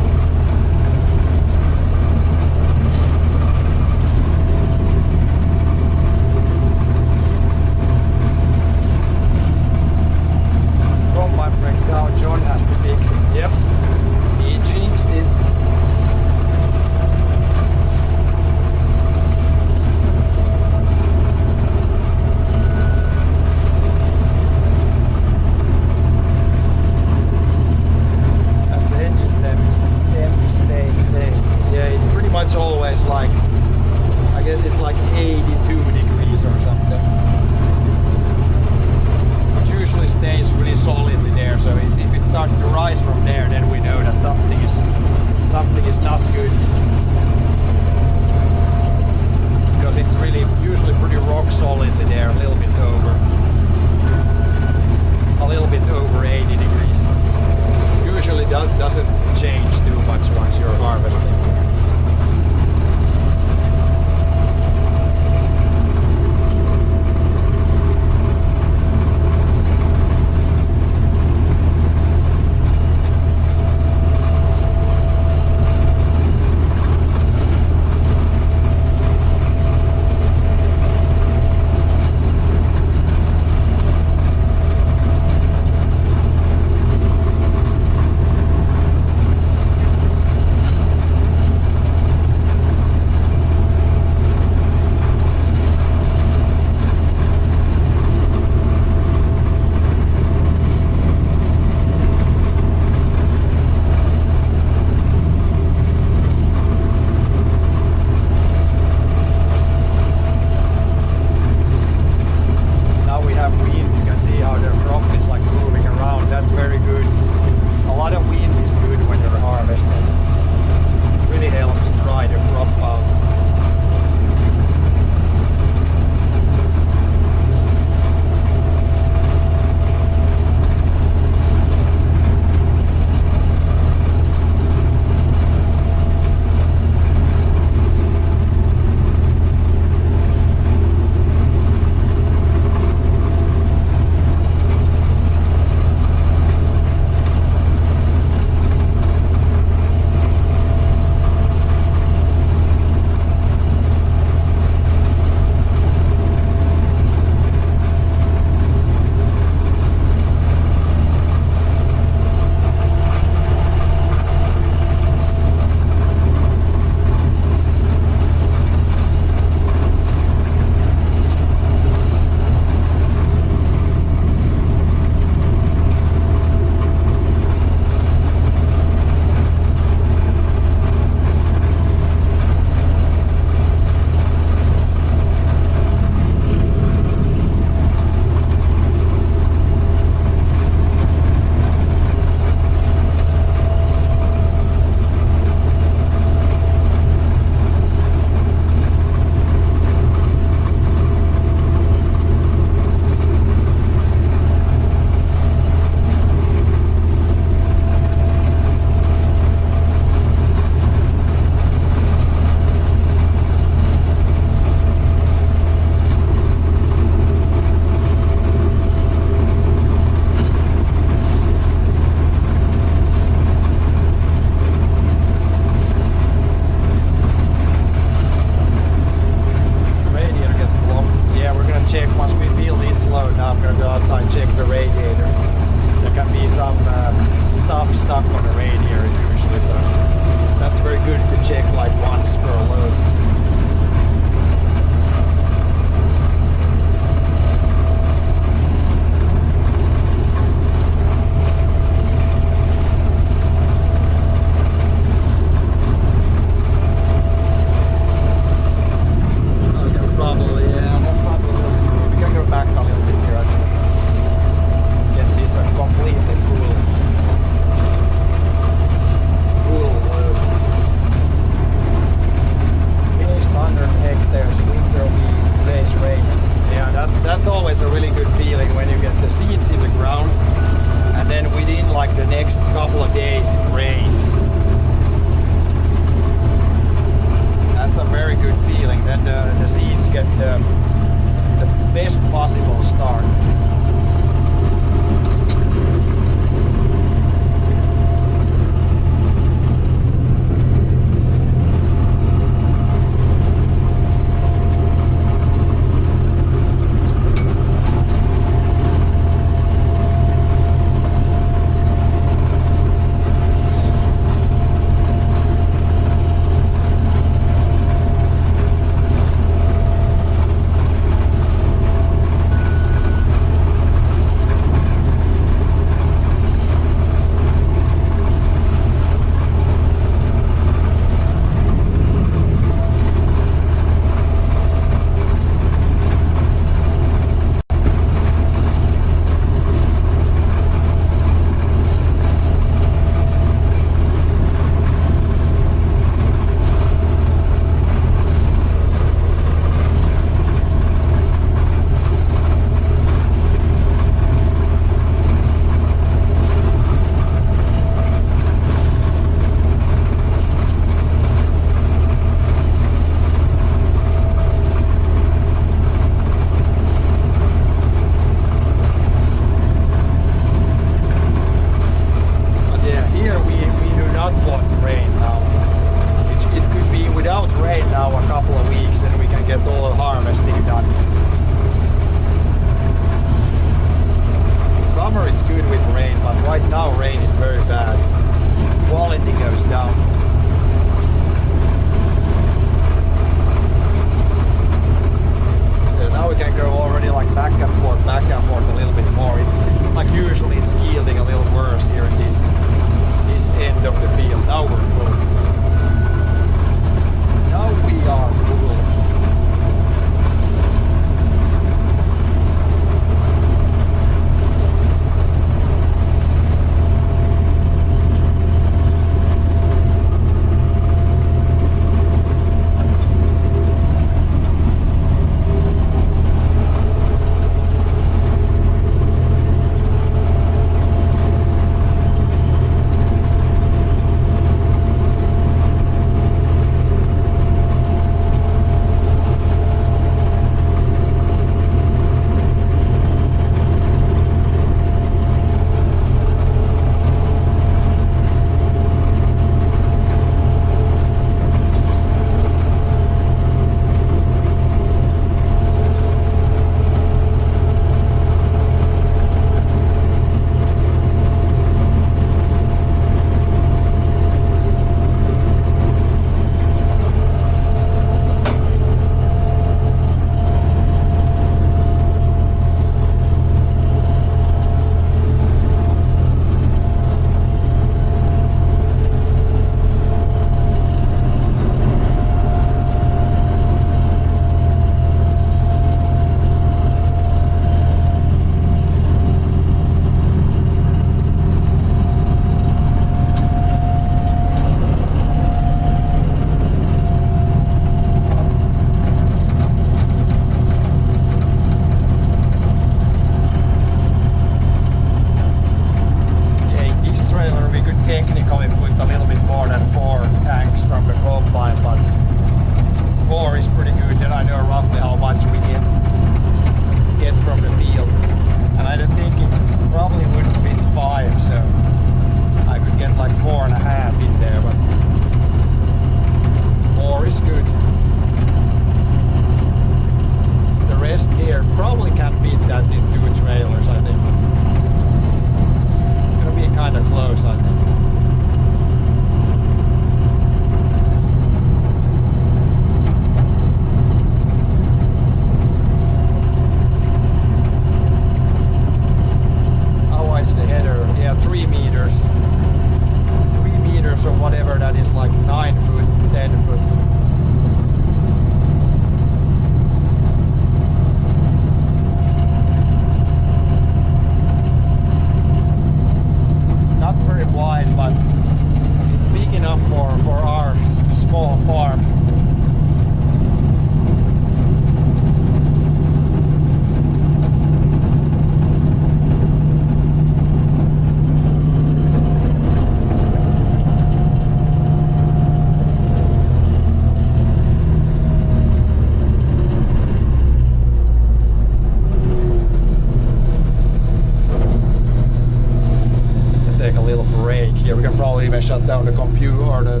shut down the computer or the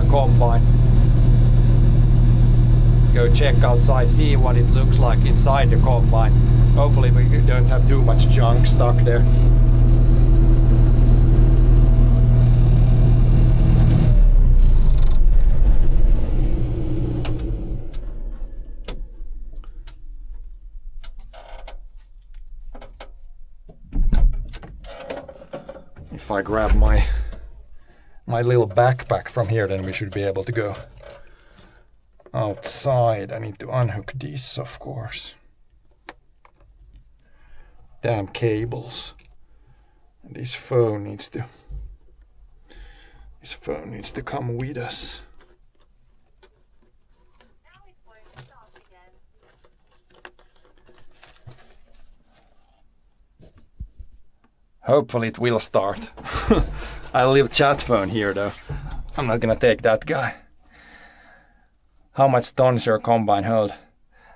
combine. Go check outside, see what it looks like inside the combine. Hopefully we don't have too much junk stuck there. If I grab my little backpack from here, then we should be able to go outside. I need to unhook this, of course. Damn cables. And this phone needs to come with us. Now it's going to stop again. Hopefully it will start. I'll leave chat phone here though. I'm not gonna take that guy. How much tons your combine hold?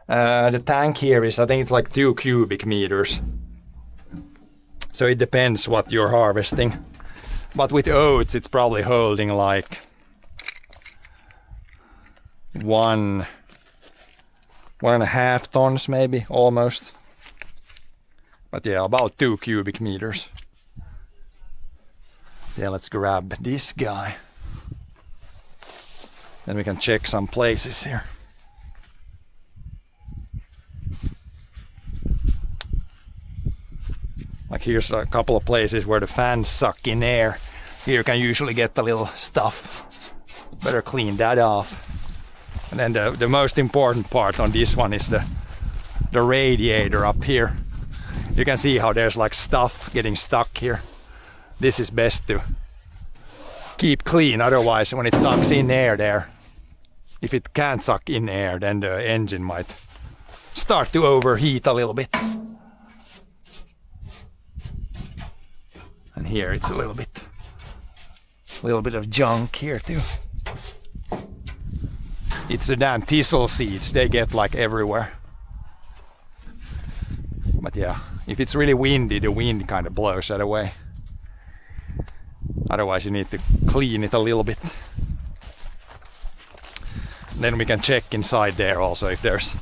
The tank here is, I think it's like 2 cubic meters. So it depends what you're harvesting. But with oats it's probably holding like 1.5 tons maybe, almost. But yeah, about 2 cubic meters. Yeah, let's grab this guy. Then we can check some places here. Like here's a couple of places where the fans suck in air. Here you can usually get the little stuff. Better clean that off. And then the most important part on this one is the radiator up here. You can see how there's like stuff getting stuck here. This is best to keep clean, otherwise when it sucks in air there, if it can't suck in air, then the engine might start to overheat a little bit. And here it's a little bit of junk here too. It's the damn thistle seeds, they get like everywhere. But yeah, if it's really windy, the wind kind of blows that away. Otherwise you need to clean it a little bit. Then we can check inside there also if there's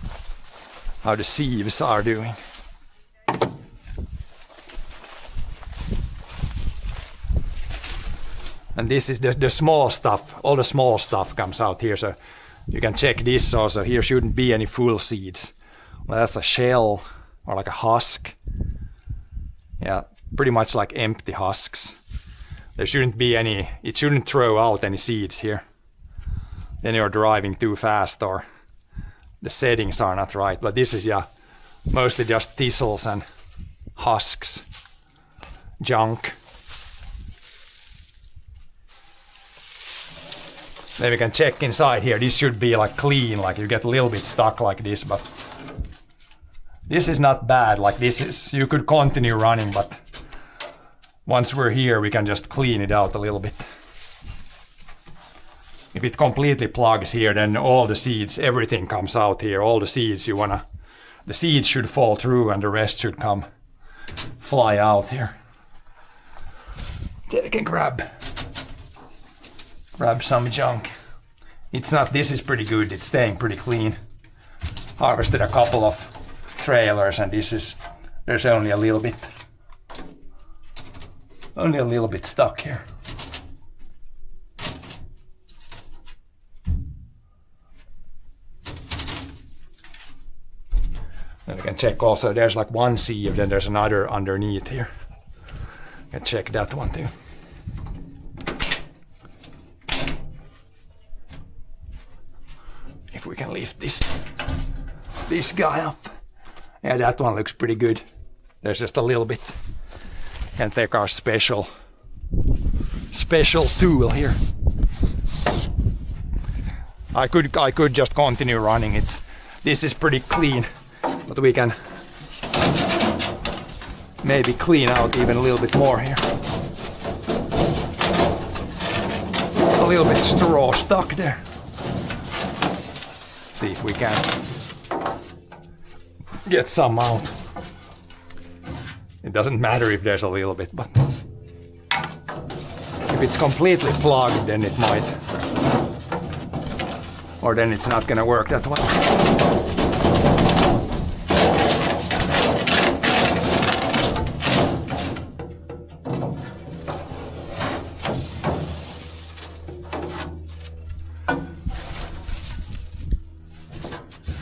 how the sieves are doing. And this is the small stuff, all the small stuff comes out here, so you can check this also. Here shouldn't be any full seeds. Well, that's a shell or like a husk. Yeah, pretty much like empty husks. There shouldn't be any, it shouldn't throw out any seeds here. Then you're driving too fast or the settings are not right. But this is, yeah, mostly just thistles and husks, junk. Then we can check inside here. This should be like clean, like you get a little bit stuck like this, but this is not bad. Like this is, you could continue running, but once we're here, we can just clean it out a little bit. If it completely plugs here, then all the seeds, everything comes out here. All the seeds the seeds should fall through and the rest should fly out here. Then we can grab some junk. It's not, this is pretty good, it's staying pretty clean. Harvested a couple of trailers and there's only a little bit stuck here. Then we can check also, there's like one sieve, then there's another underneath here. We can check that one too. If we can lift this guy up. Yeah, that one looks pretty good. There's just a little bit. Can take our special tool here. I could just continue running. This is pretty clean, but we can maybe clean out even a little bit more here. A little bit straw stuck there. See if we can get some out. It doesn't matter if there's a little bit, but If it's completely plugged, then it might. Or then it's not gonna work that well.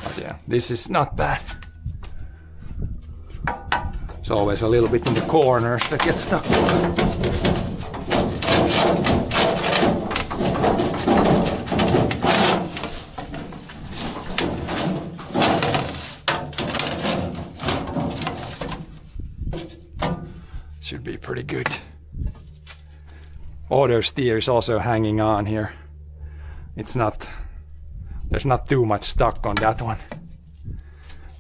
But yeah, this is not bad. It's always a little bit in the corners that gets stuck. Should be pretty good. Auto steer is also hanging on here. It's not, there's not too much stuck on that one.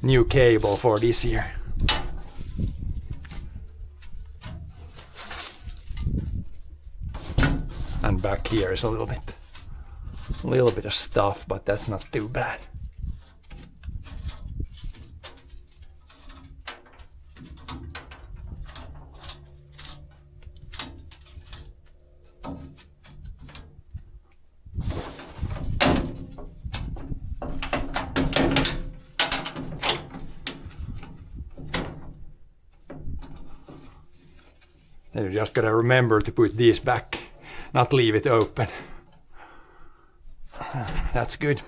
New cable for this year. And back here is a little bit of stuff, but that's not too bad. Then you just gotta remember to put these back, not leave it open. That's good.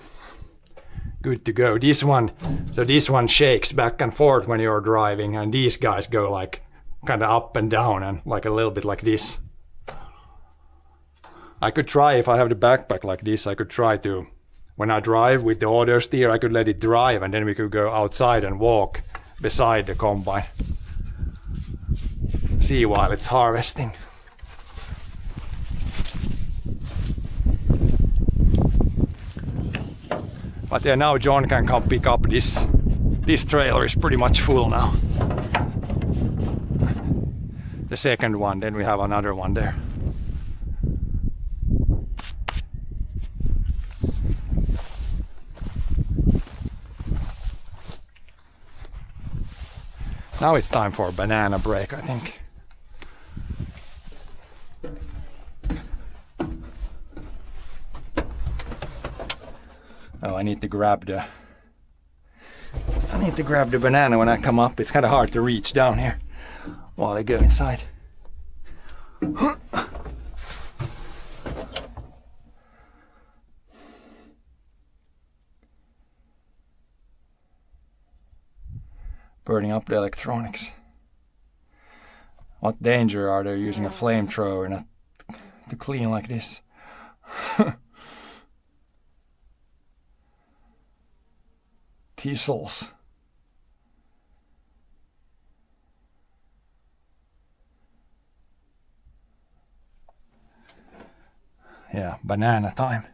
Good to go. This one shakes back and forth when you're driving, and these guys go like kind of up and down and like a little bit like this. I could try, if I have the backpack like this, I could try to, when I drive with the auto steer, I could let it drive and then we could go outside and walk beside the combine. See while it's harvesting. But yeah, now John can come pick up this. This trailer is pretty much full now. The second one, then we have another one there. Now it's time for a banana break, I think. Oh, I need to grab the banana when I come up. It's kind of hard to reach down here while I go inside. Burning up the electronics. What danger are they using a flamethrower not to clean like this? Teasels. Yeah, banana time.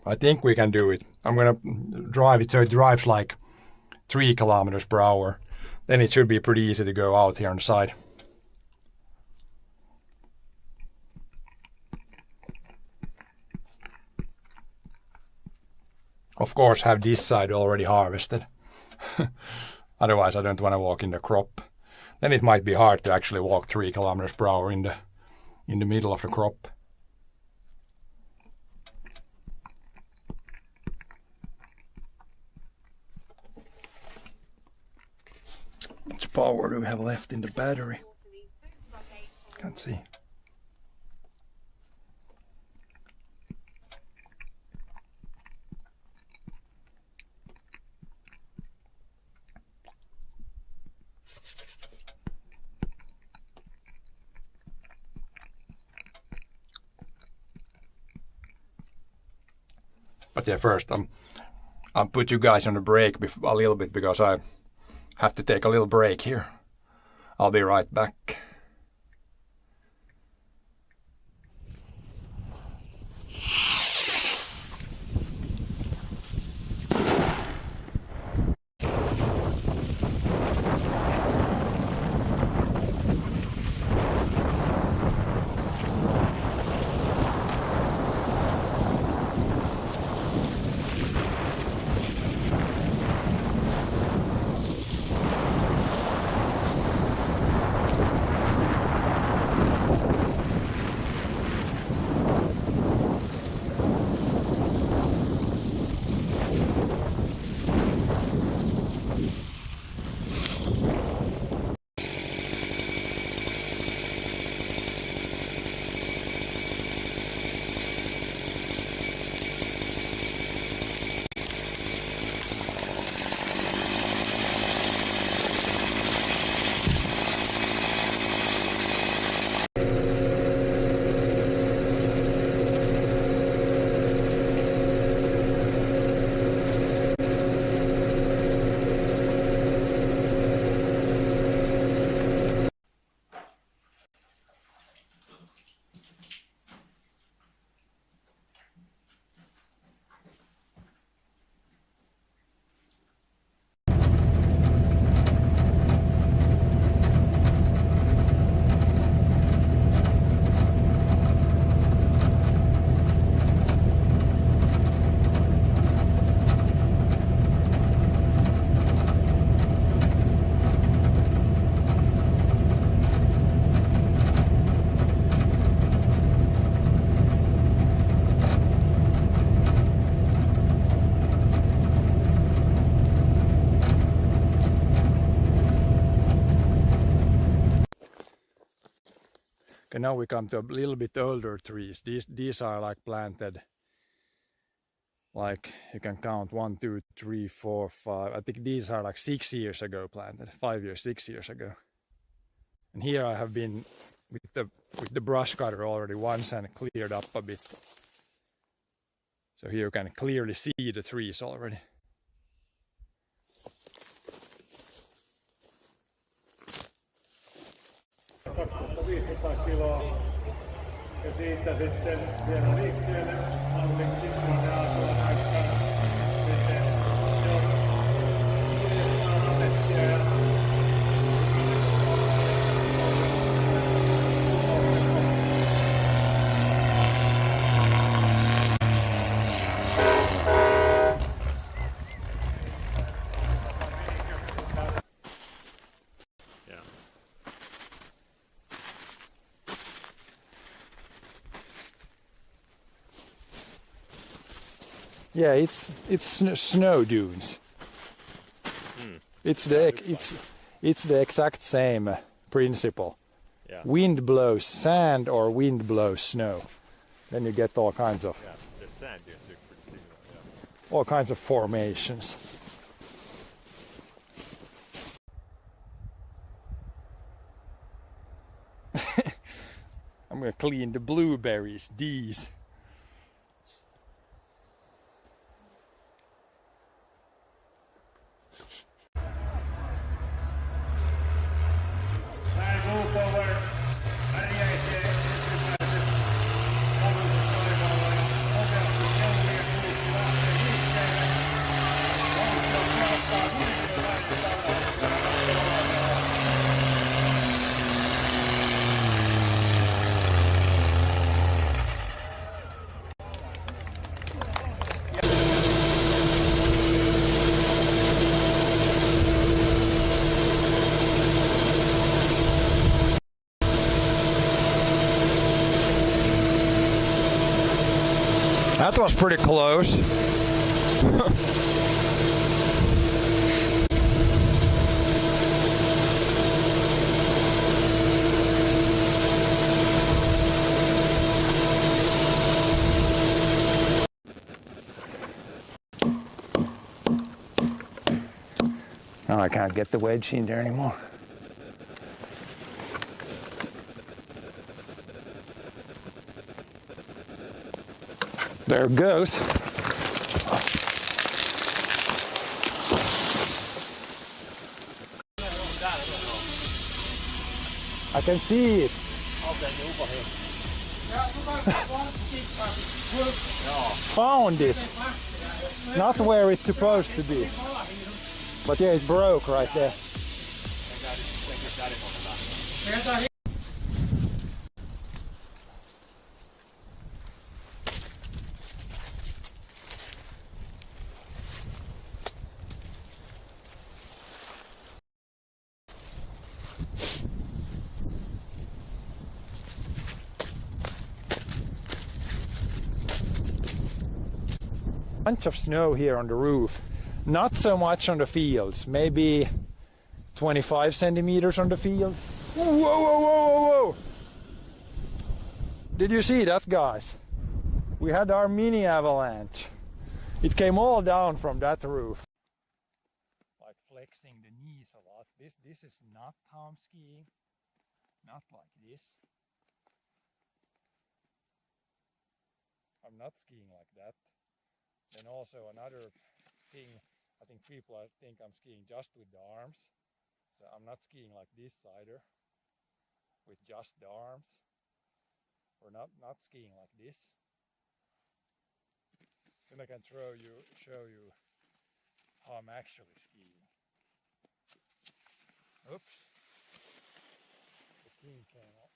I think we can do it. I'm gonna drive it so it drives like 3 kilometers per hour. Then it should be pretty easy to go out here on the side. Of course, have this side already harvested. Otherwise, I don't want to walk in the crop. Then it might be hard to actually walk 3 kilometers per hour in the middle of the crop. How much power do we have left in the battery? Can't see. But yeah, first I'll put you guys on the break a little bit because I have to take a little break here. I'll be right back. Okay, now we come to a little bit older trees. These are like planted, like you can count 1, 2, 3, 4, 5. I think these are like 6 years ago planted, 5 years, 6 years ago. And here I have been with the brush cutter already once and cleared up a bit. So here you can clearly see the trees already. Ja siitä sitten siellä liikkeelle mallin Simonen Aaltola näyttää sitten jos kuljettaa ravettia ja Yeah, it's snow dunes. It's the exact same principle. Yeah. Wind blows sand or wind blows snow. Then you get all kinds of Yeah, the sand dunes look pretty similar. Yeah. all kinds of formations. I'm gonna clean the blueberries, these. That was pretty close. Now I can't get the wedge in there anymore. There it goes. I can see it. Found it. Not where it's supposed to be. But yeah, it broke right there. Bunch of snow here on the roof. Not so much on the fields, maybe 25 centimeters on the fields. Whoa, whoa, whoa, whoa, whoa! Did you see that, guys? We had our mini avalanche. It came all down from that roof. Like flexing the knees a lot. This is not how I'm skiing. Not like this. I'm not skiing like that. And also another thing, I think people think I'm skiing just with the arms. So I'm not skiing like this either, with just the arms. Or not skiing like this. Then I can show you how I'm actually skiing. Oops. The thing came out.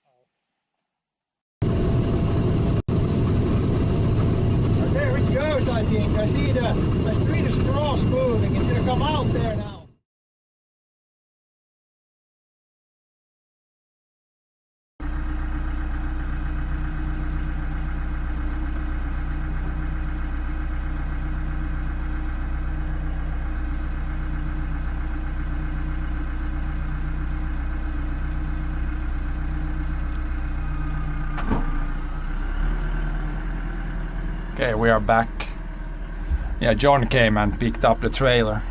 There it goes, I think. I see the straws moving. It's gonna come out there now. Okay, we are back. Yeah, John came and picked up the trailer.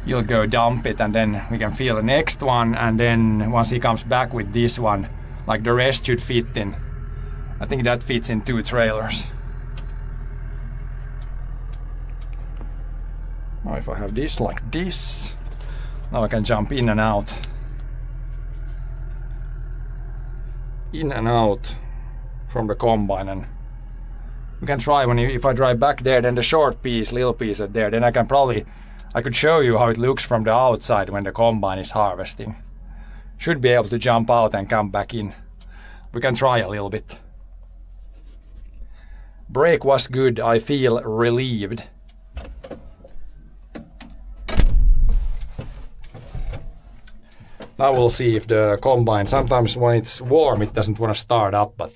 He'll go dump it and then we can fill the next one, and then once he comes back with this one, like the rest should fit in. I think that fits in 2 trailers. Now if I have this like this, now I can jump in and out. In and out from the combine, and we can try if I drive back there, then the short piece, little piece at there, then I could show you how it looks from the outside when the combine is harvesting. Should be able to jump out and come back in. We can try a little bit. Brake was good, I feel relieved. Now we'll see if the combine, sometimes when it's warm it doesn't want to start up, but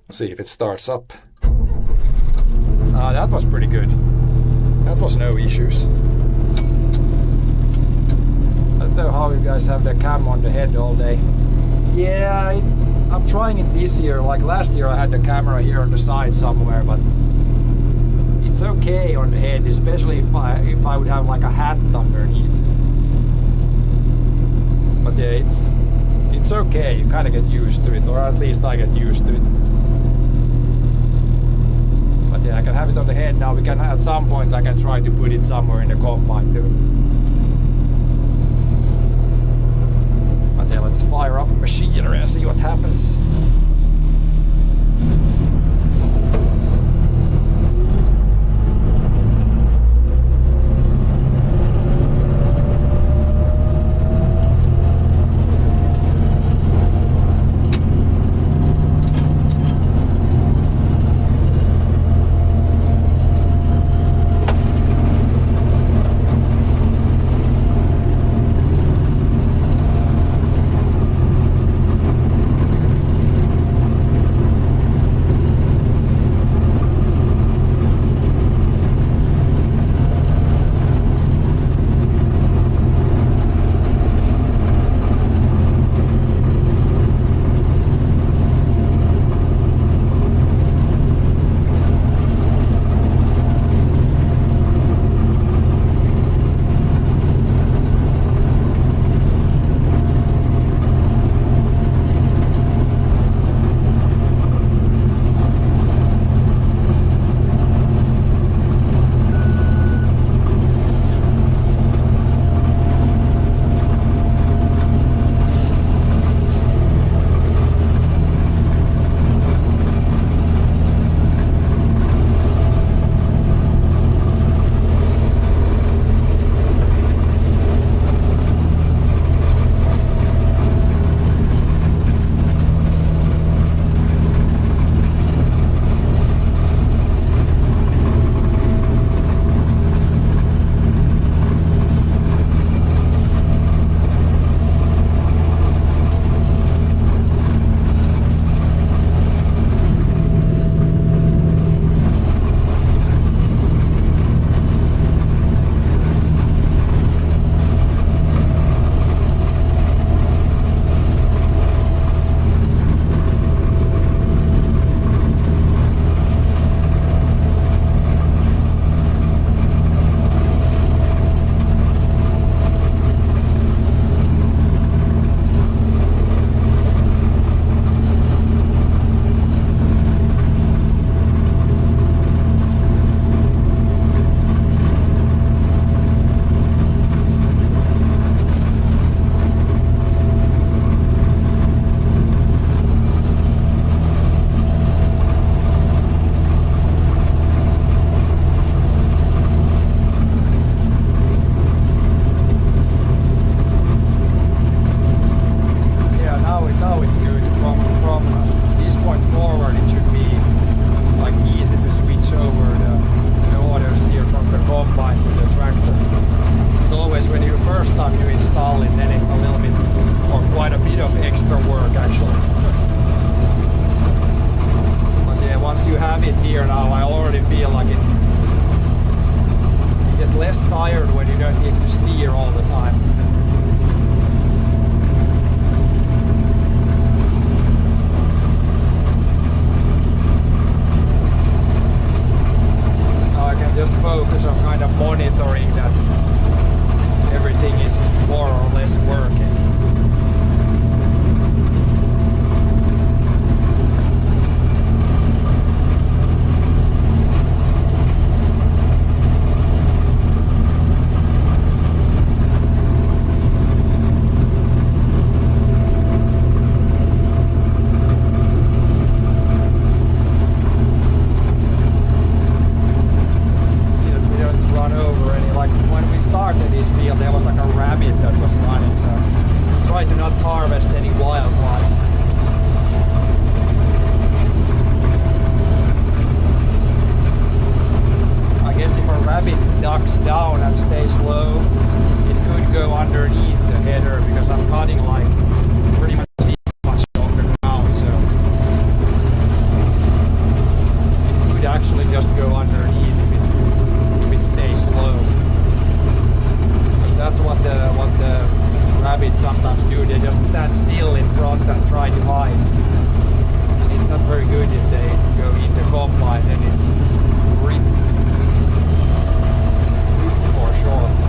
let's see if it starts up. That was pretty good. That was no issues. I don't know how you guys have the cam on the head all day. Yeah, I'm trying it this year. Like last year I had the camera here on the side somewhere, but it's okay on the head, especially if I would have like a hat underneath. But yeah, it's okay. You kind of get used to it, or at least I get used to it. But yeah, I can have it on the head now. We can, at some point I can try to put it somewhere in the combine too. But yeah, let's fire up the machinery and see what happens. front and try to hide. And it's not very good if they go in the combine, then it's ripped for sure.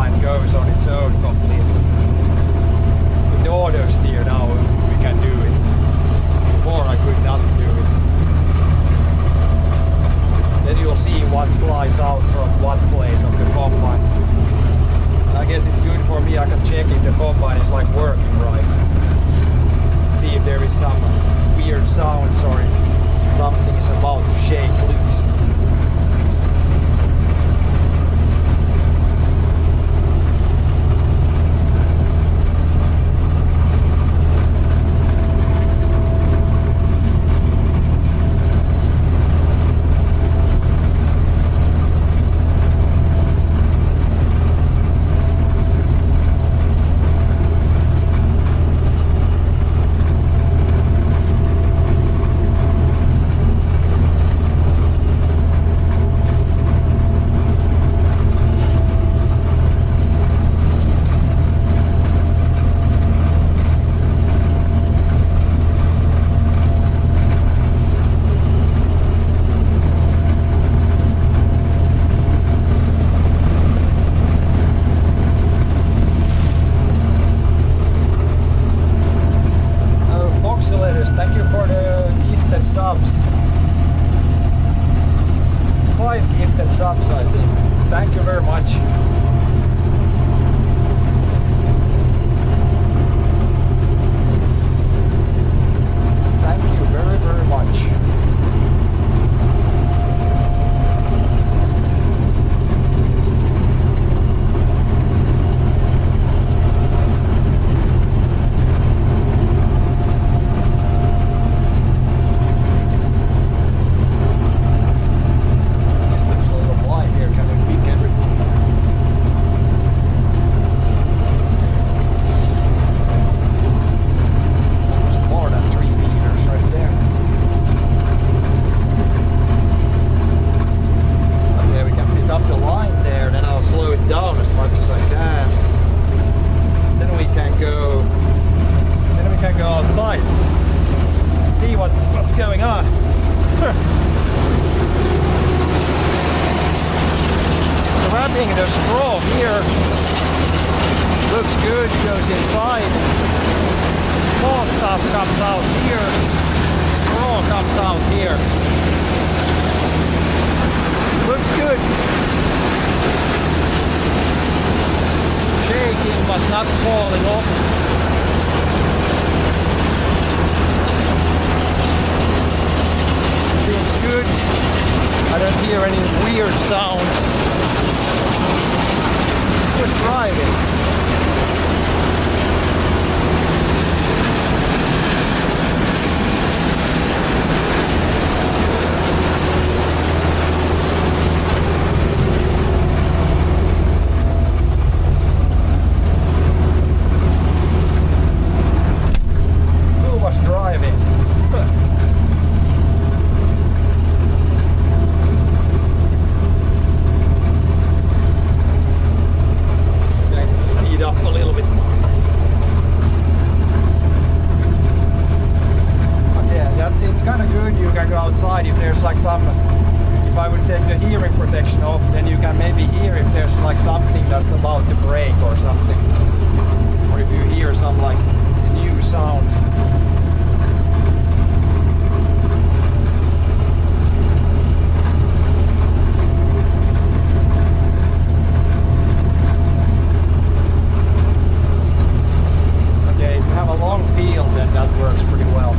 line goes on its own completely. With the auto steer now we can do it. Before I could not do it. Then you'll see what flies out from what place of the combine. I guess it's good for me, I can check if the combine is like working right. See if there is some weird sounds or if something is about to shake loose. Thank you for the gifted subs. 5 gifted subs, I think. Thank you very much. Thank you very, very much. The straw here looks good, goes inside. Small stuff comes out here, straw comes out here. Looks good. Shaking but not falling off. Seems good. I don't hear any weird sounds. Just driving. Who was driving? Up a little bit more. But yeah, it's kind of good. You can go outside if there's like some. If I would take the hearing protection off, then you can maybe hear if there's like something that's about to break or something, or if you hear some like new sound. Field, then that works pretty well.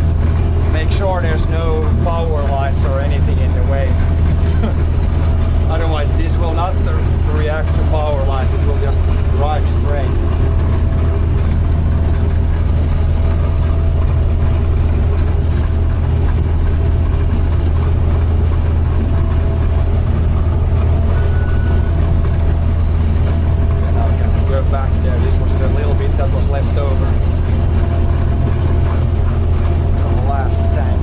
Make sure there's no power lines or anything in the way. Otherwise this will not react to power lines, it will just drive straight. And now we can go back there. This was the little bit that was left over. Last tank.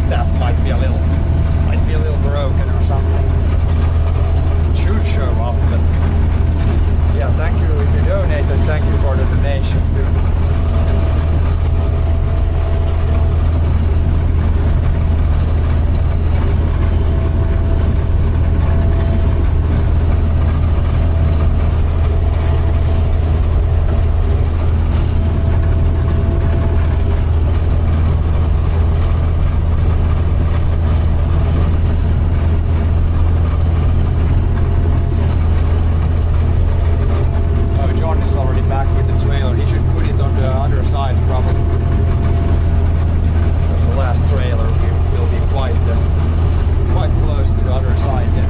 that might be a little broken or something. It should show up, but yeah, thank you if you donated. Thank you for the donation too. John is already back with the trailer. He should put it on the other side probably. Because the last trailer will be quite close to the other side then.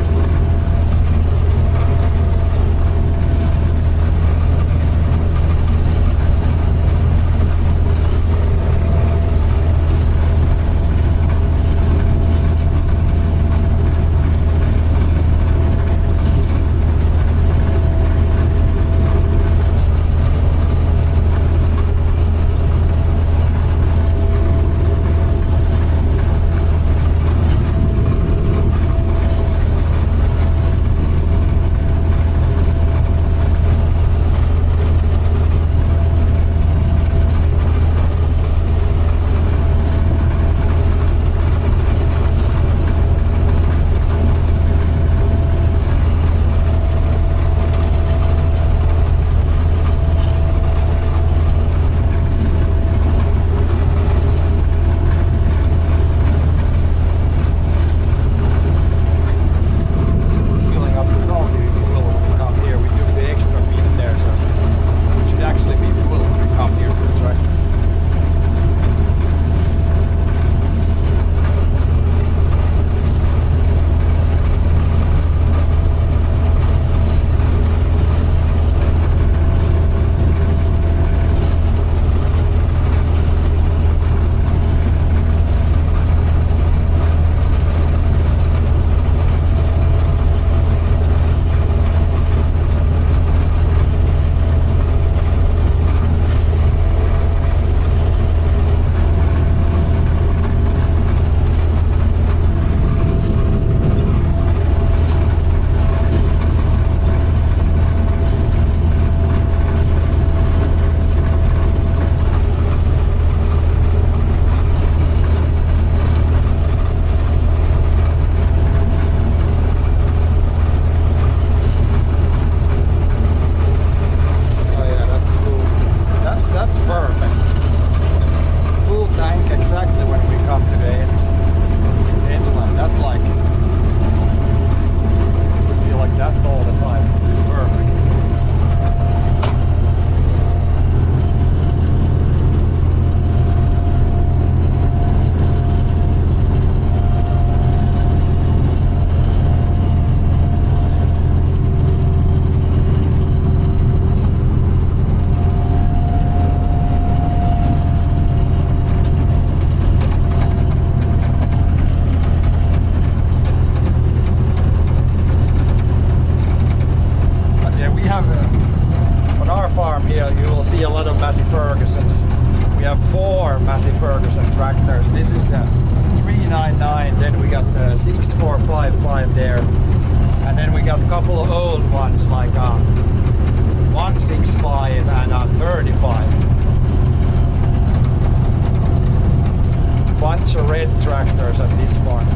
tractors. This is the 399, then we got the 6455 there, and then we got a couple of old ones like 165 and 35. Bunch of red tractors at this farm.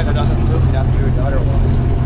kind of doesn't look that good otherwise.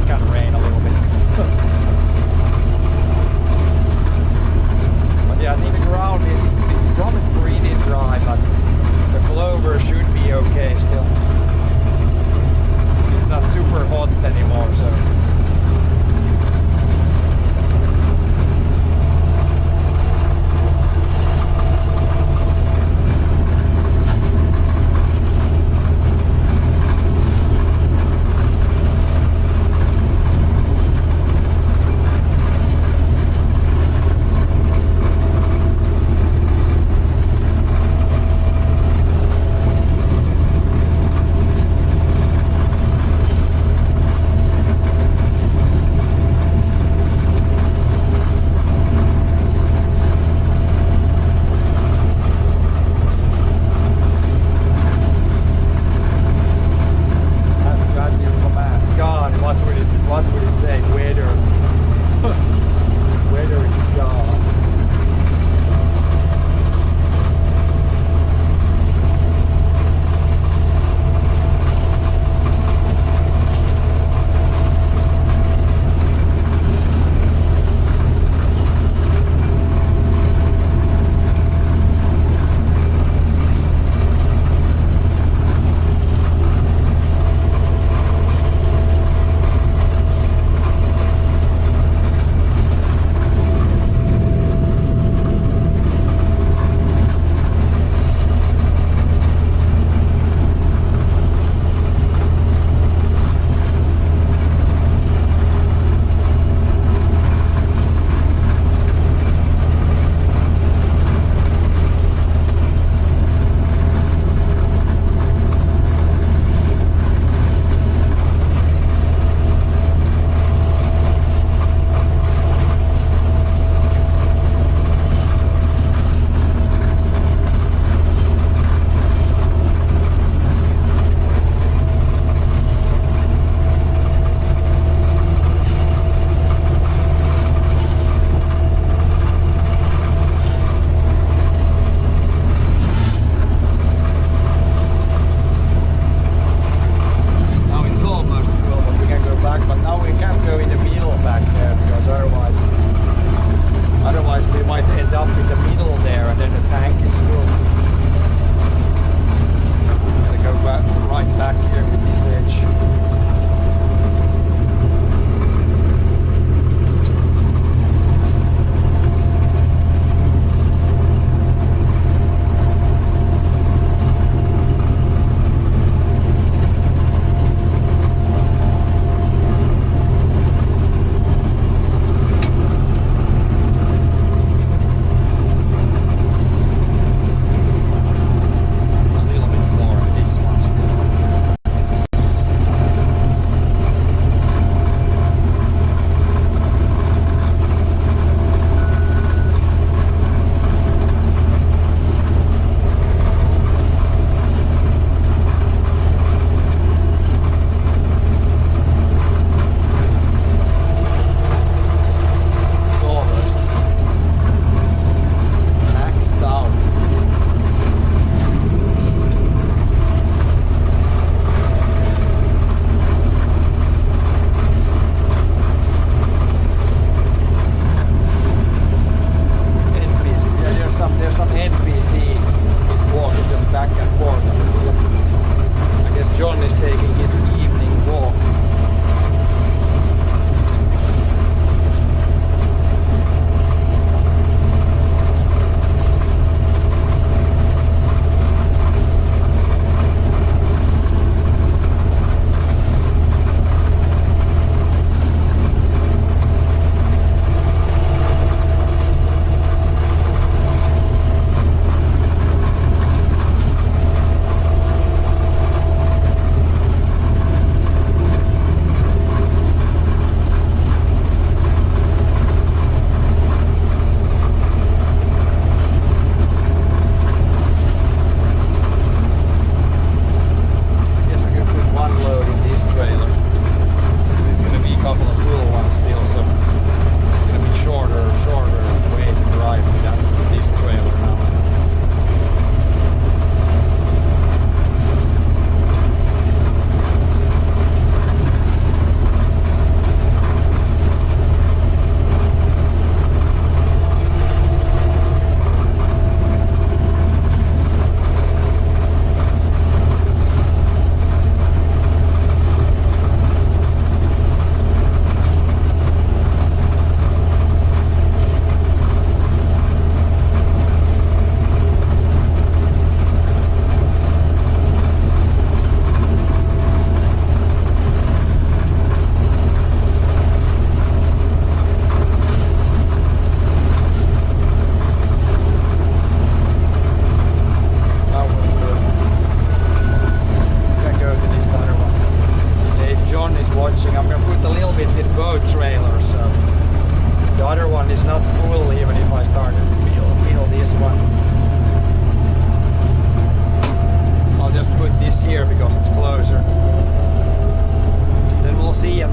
can rain a little bit. But yeah, I think the ground it's probably pretty dry, but the clover should be okay still. It's not super hot anymore, so.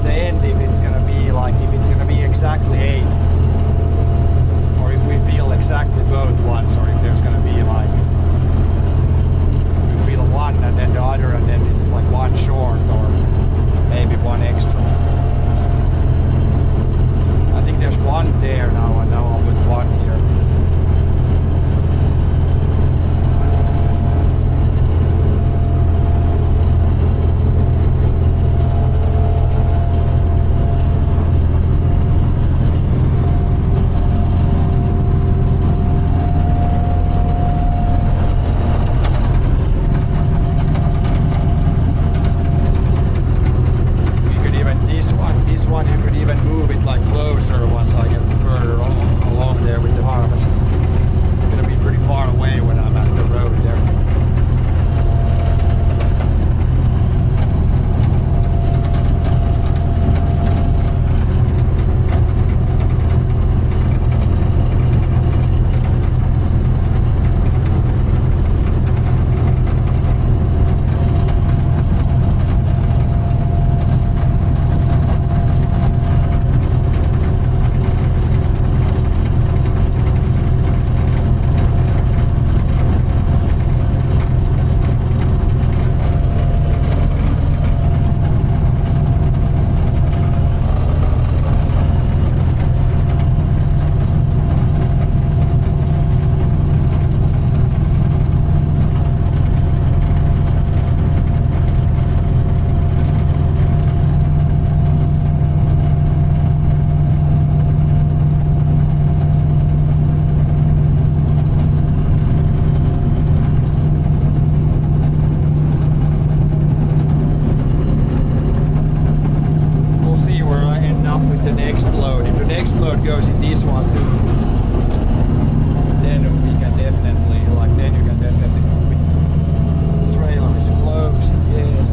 the end if it's gonna be like, if it's gonna be exactly 8, or if we feel exactly both once, or if there's gonna be like, we feel one and then the other, and then it's like one short or maybe one extra. I think there's one there now, and now I'll put one here. This one you could even move it like closer once I get further along there with the harvest. It's gonna be pretty far away when I'm at the road there. Goes in this one too. Then we can definitely, like, then you can definitely move it. The trailer is closed, yes.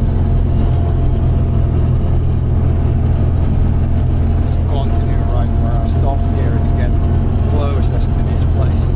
Just continue right where I stopped here to get closest to this place.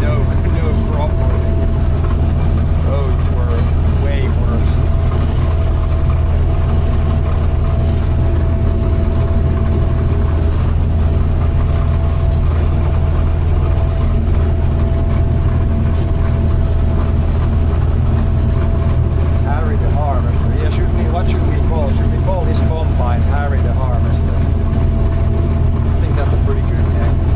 no crop really. Roads were way worse. Harry the Harvester. Yeah, what should we call? Should we call this combine Harry the Harvester? I think that's a pretty good name.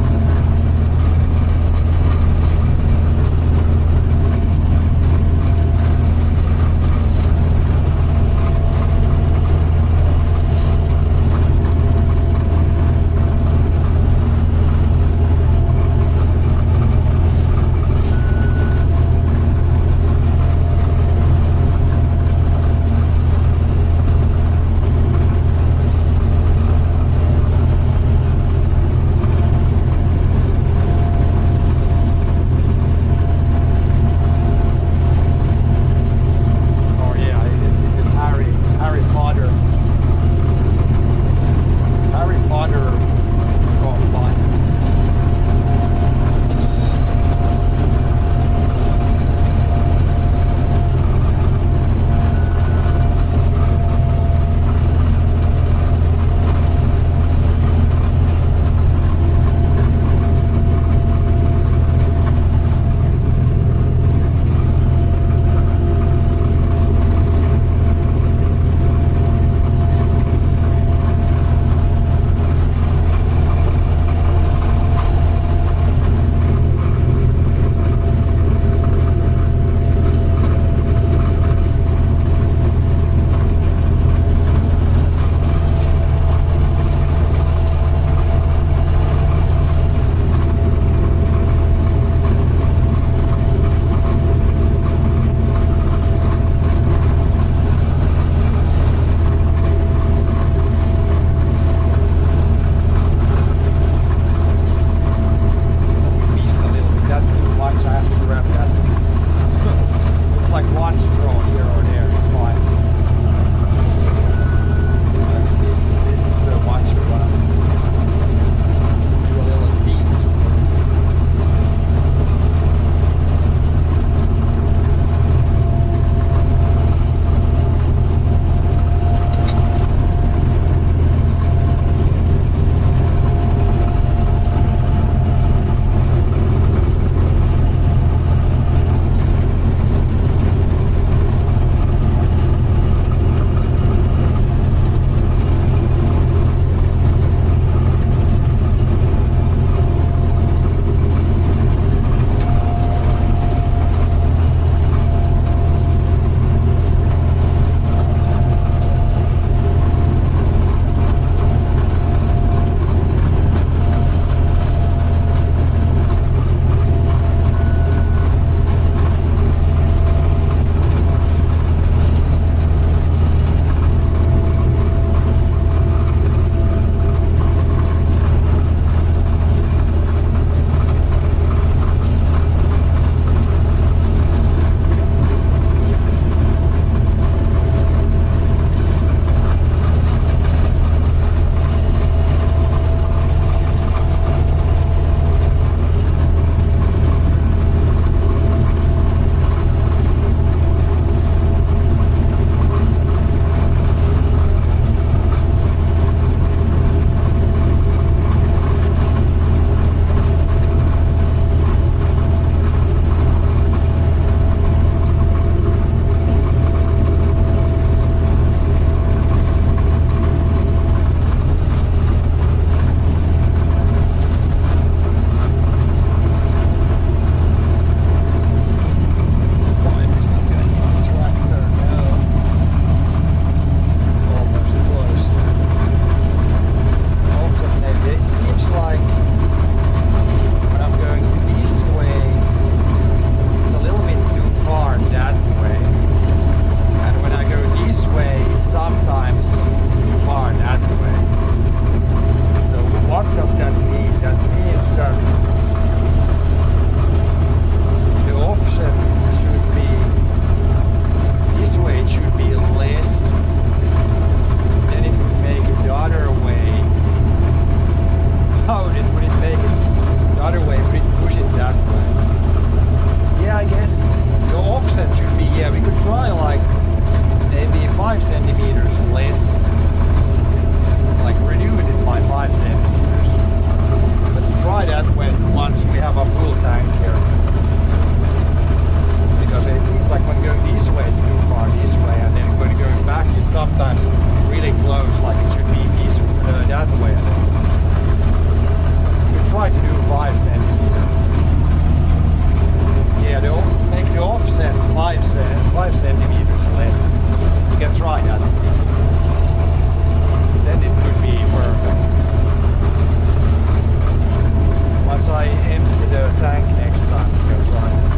5 centimeters. Yeah, make the offset 5 centimeters less. You can try that. Then it could be perfect. Once I empty the tank next time, you can try it.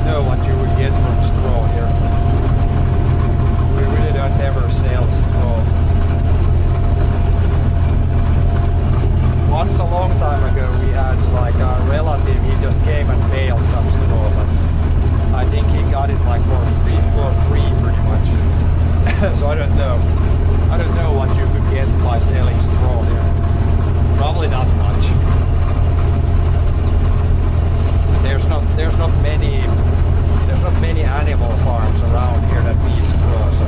know what you would get from straw here. We really don't ever sell straw. Once a long time ago we had like a relative, he just came and baled some straw, but I think he got it like for free pretty much. So I don't know. I don't know what you could get by selling straw here. Probably not much. There's not many animal farms around here that need straw, so.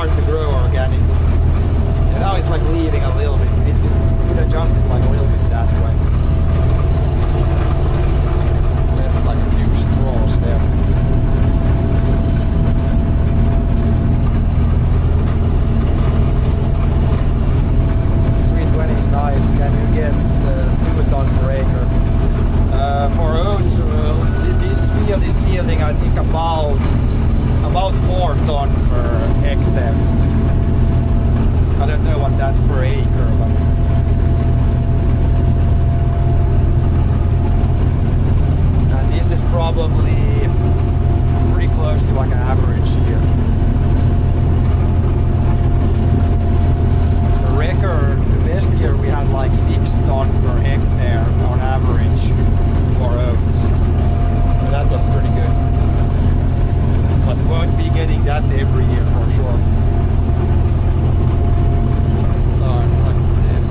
start to grow organically. And now it's like leaving a little bit. We could adjust it like a little bit that way. Left like a few straws there. 320 is nice. Can you get 2 ton per acre? For oats, this field is yielding I think about 4 ton per hectare. I don't know what that's per acre, but and this is probably pretty close to like an average here. The record, the best year we had like 6 ton per hectare on average for oats. So that was pretty good. But won't be getting that every year for sure. Start like this.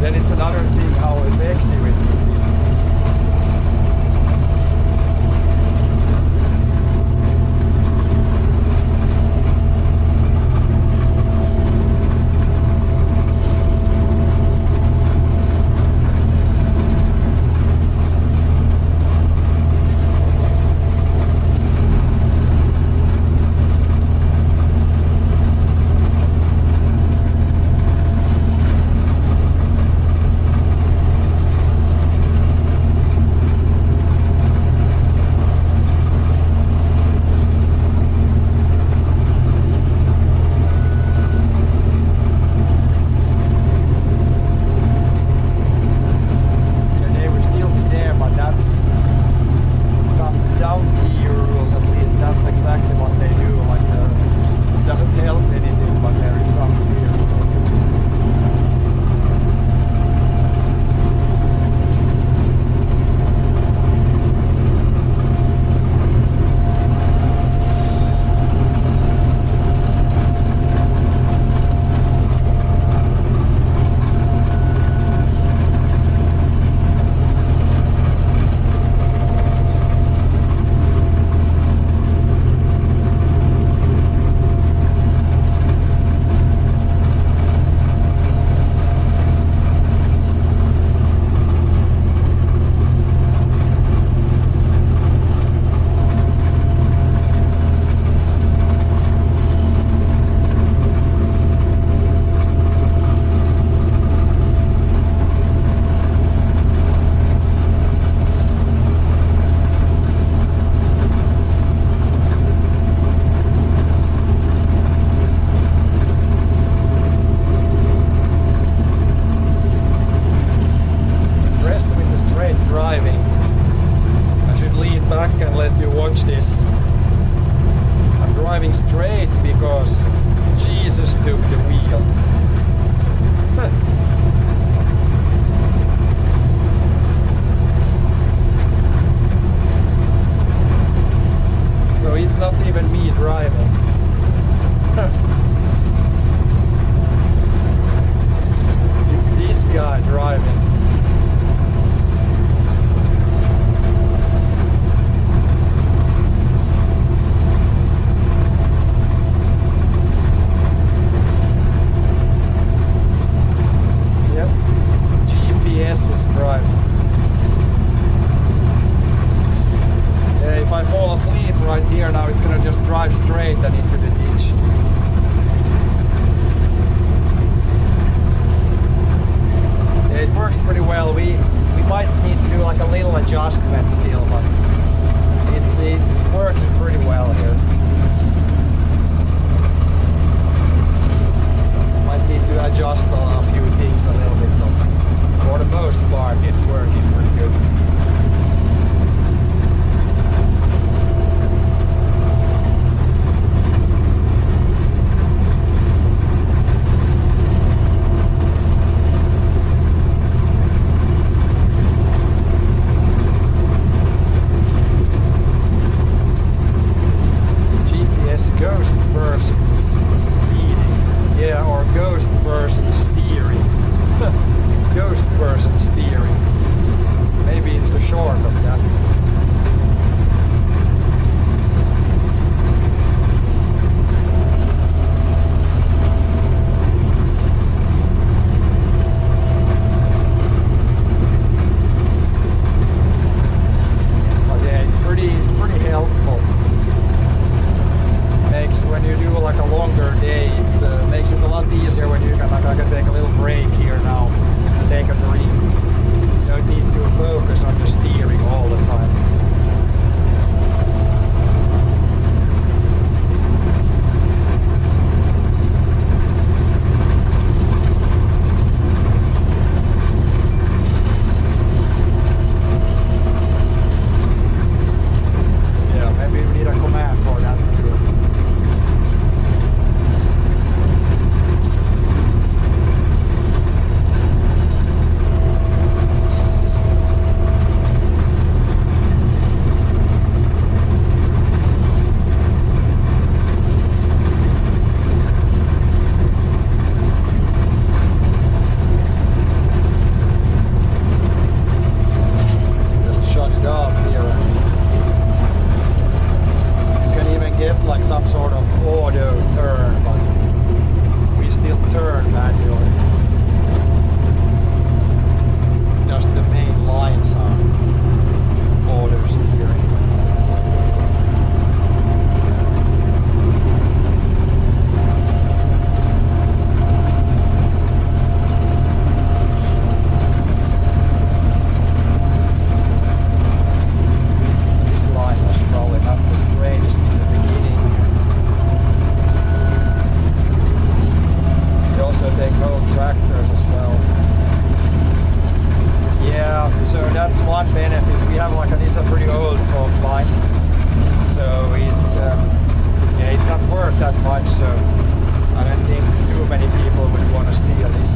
Then it's another thing how effective it is. let you watch this. I'm driving straight because Jesus took the wheel. So it's not even me driving. It's this guy driving. Yep, GPS is driving. Yeah, if I fall asleep right here now, it's gonna just drive straight and into the ditch. Yeah, it works pretty well. We might need to do like a little adjustment still, but it's working pretty well here. Might need to adjust a few things a little bit, but for the most part, it's working pretty good. Ghost person speeding. Yeah, or ghost person steering. Ghost person steering. Maybe it's the short of that. But yeah, it's pretty helpful. When you do like a longer day, it makes it a lot easier when you can like I can take a little break here now, take a drink. You don't need to focus on the steering all the time. Yeah, maybe we need a command for that too. Just shut it off here. You can even get like some sort of auto turn, but we still turn manually. Just the main lines are auto steering. This line was probably not the straightest in the beginning. We also take home tractors as well. Yeah, so that's one benefit. We have like it's a pretty old combine, so it's not worth that much. So I don't think too many people would want to steal this.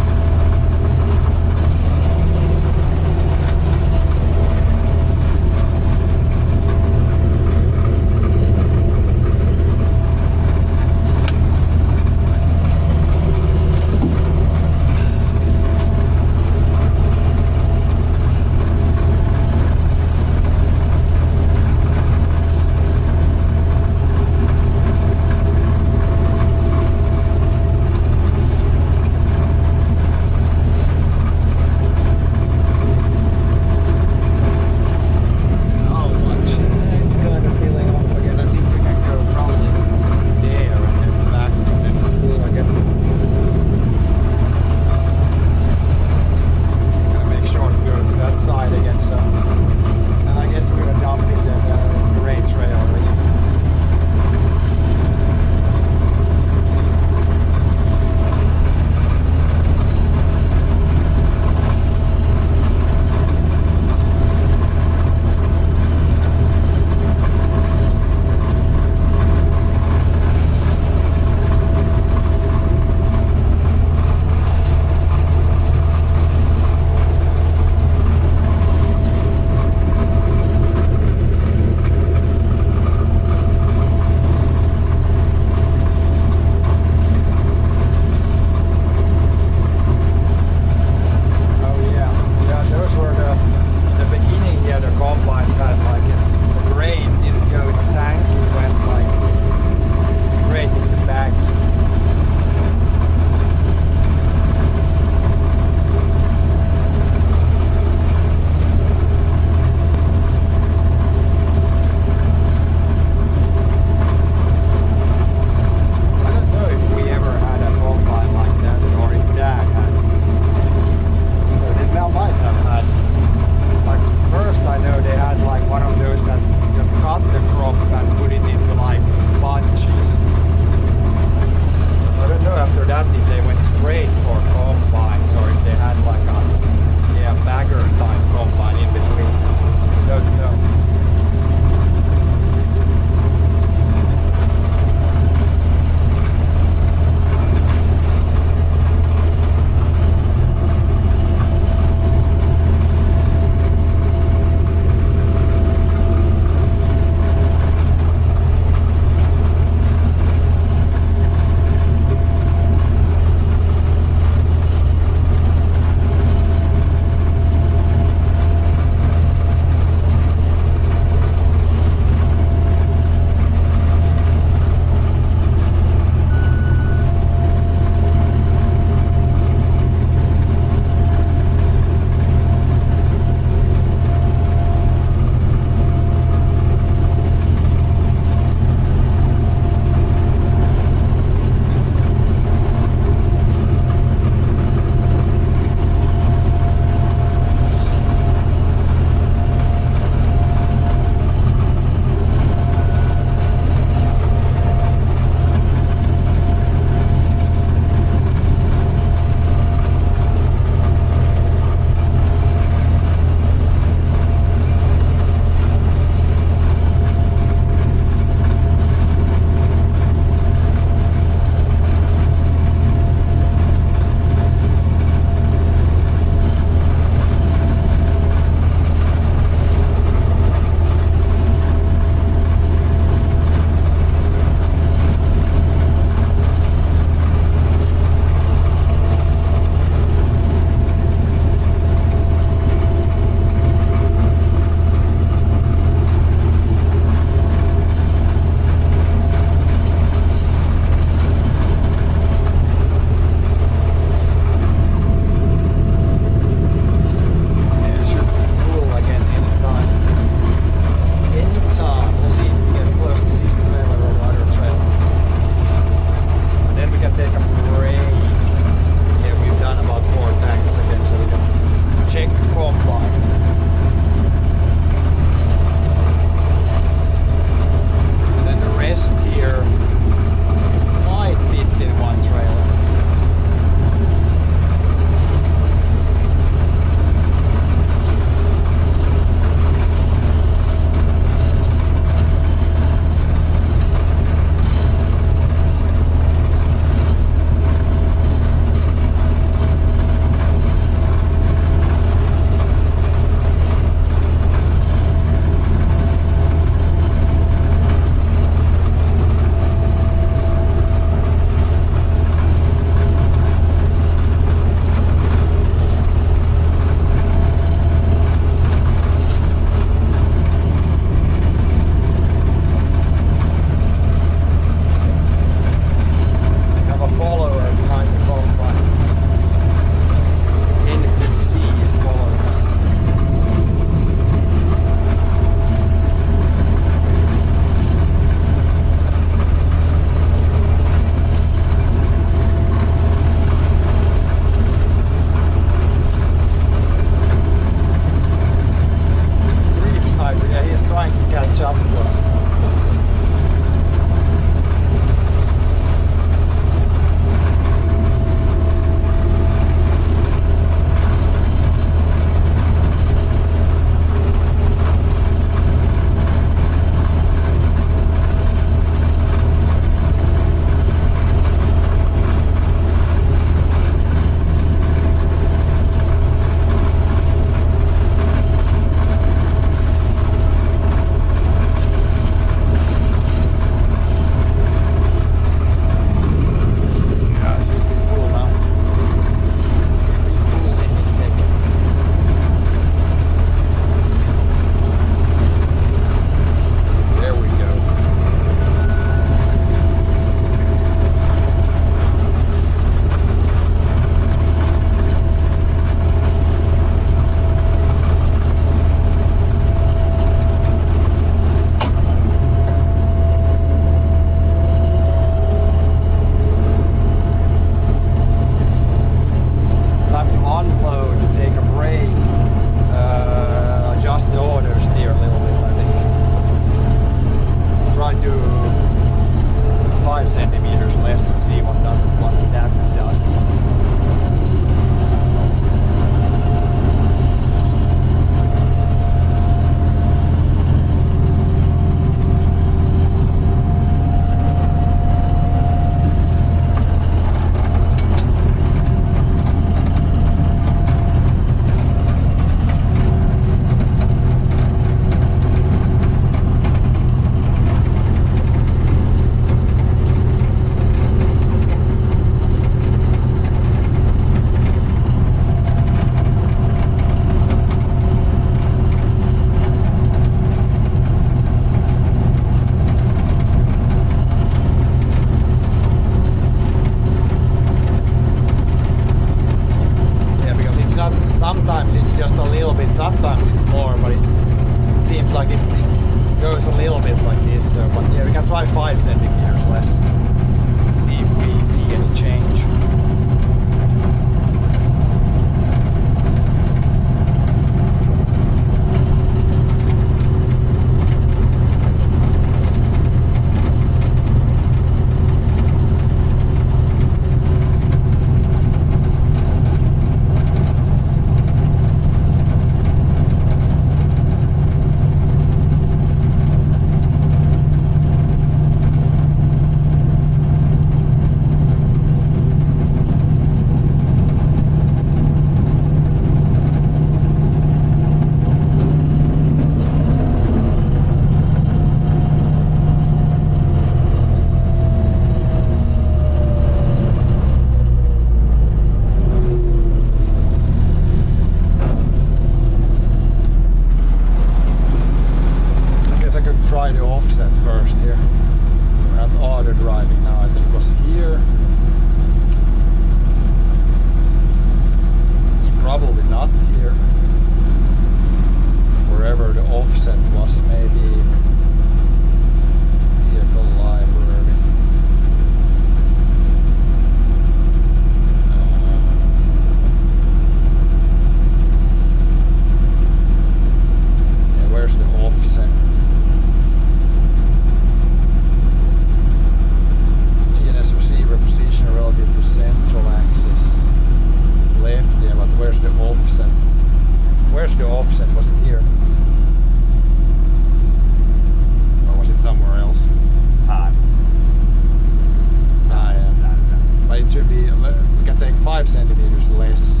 should be, we can take 5 centimeters less.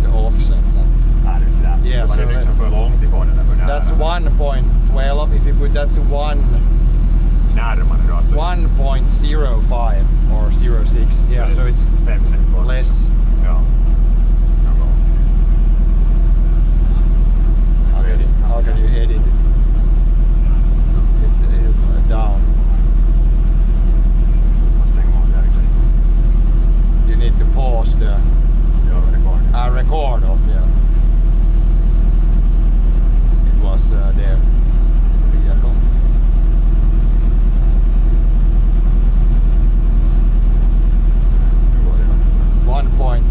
The offsets. Ja, just det. Ja, Var så det är liksom det. för långt ifrån eller för nära? That's 1.12. If you put that to Närmare då alltså. 1.05 or 0.6. Yeah, so it's 5 cent bort. less. Ja. How can you edit it? Down. You need to pause the record off. Yeah. It was there. Vehicle. One point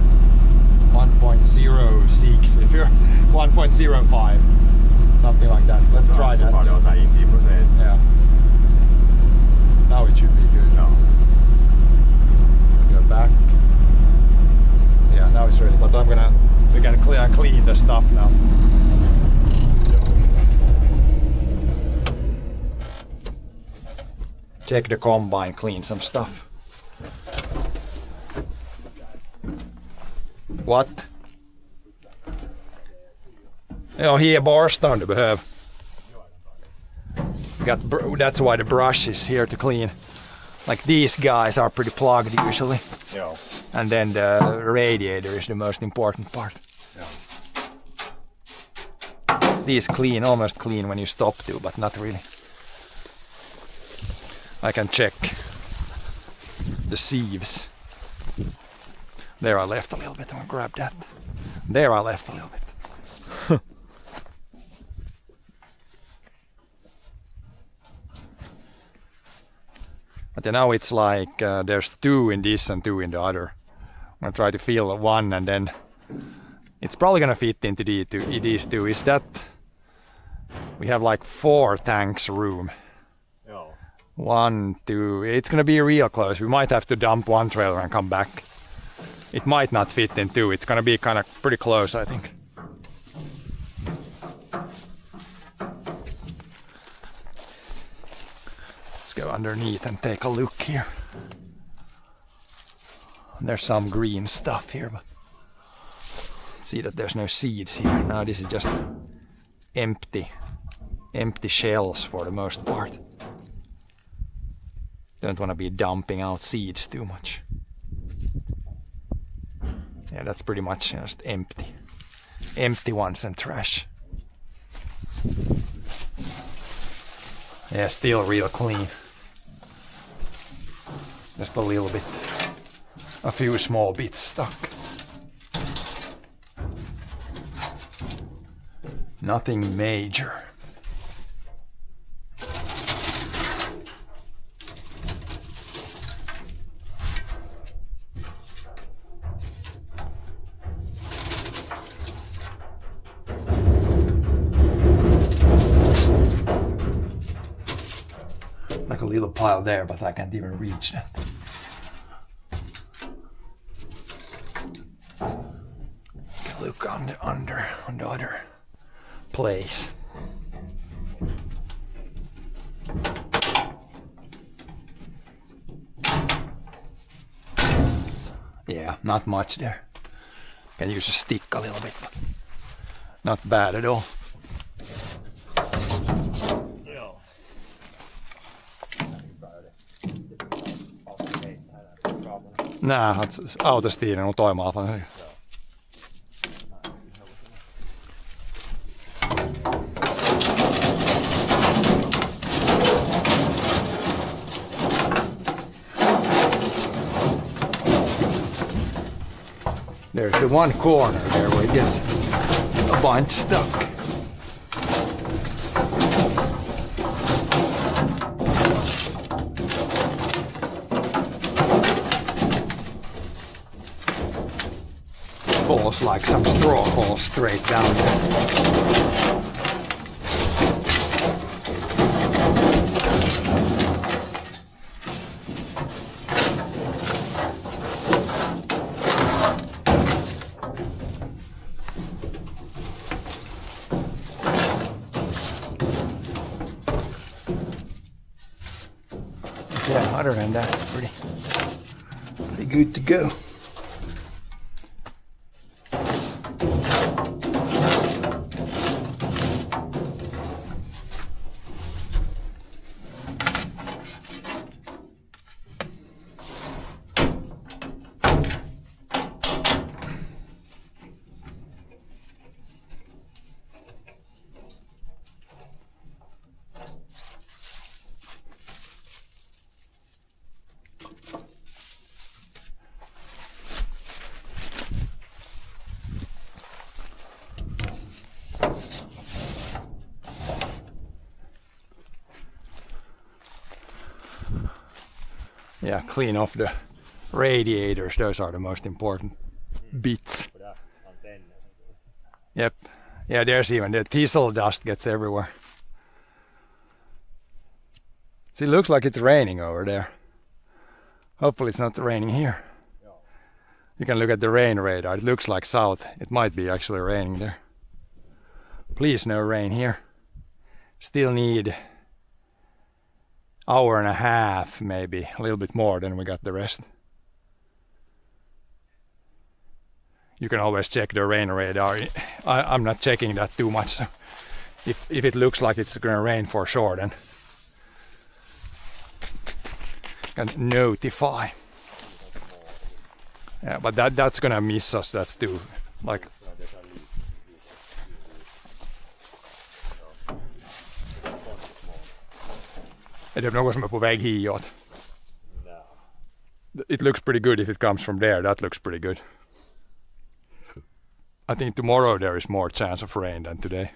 1.06 if you're 1.05, something like that. Let's try that. Yeah. Now it should be good. Go back. Yeah, now it's ready. But we're gonna clean the stuff now. Check the combine, clean some stuff. What? Ja, here borstar du behöver. That's why the brush is here to clean. Like these guys are pretty plugged usually. Yeah. And then the radiator is the most important part. These clean, almost clean when you stop to, but not really. I can check the sieves. There I left a little bit, I'm gonna grab that. There I left a little bit. But now it's like there's 2 in this and 2 in the other. I'm gonna try to fill one and then it's probably gonna fit into these two. Is that we have like 4 tanks room. Yeah. 1, 2. It's gonna be real close. We might have to dump one trailer and come back. It might not fit in 2. It's gonna be kind of pretty close, I think. Let's go underneath and take a look here. There's some green stuff here, but see that there's no seeds here. Now this is just empty shells for the most part. Don't want to be dumping out seeds too much. Yeah, that's pretty much just empty ones and trash. Yeah, still real clean. Just a little bit, a few small bits stuck. Nothing major. Like a little pile there, but I can't even reach that. Look on the other place. Yeah, not much there. Can use a stick a little bit, but not bad at all. Nää, autostiinen on toimaa. There's the one corner there where it gets a bunch stuck. Falls like some straw falls straight down there. yeah, other than that, it's pretty good to go. Yeah, clean off the radiators. Those are the most important bits. Yep. Yeah, there's even the diesel dust gets everywhere. See, it looks like it's raining over there. Hopefully it's not raining here. You can look at the rain radar. It looks like south. It might be actually raining there. Please no rain here. Still need hour and a half, maybe a little bit more than we got the rest. You can always check the rain radar. I'm not checking that too much. So if it looks like it's gonna rain for sure, then can notify. Yeah, but that's gonna miss us. That's too like. I don't know what's på väg hit. It looks pretty good if it comes from there. That looks pretty good. I think tomorrow there is more chance of rain than today.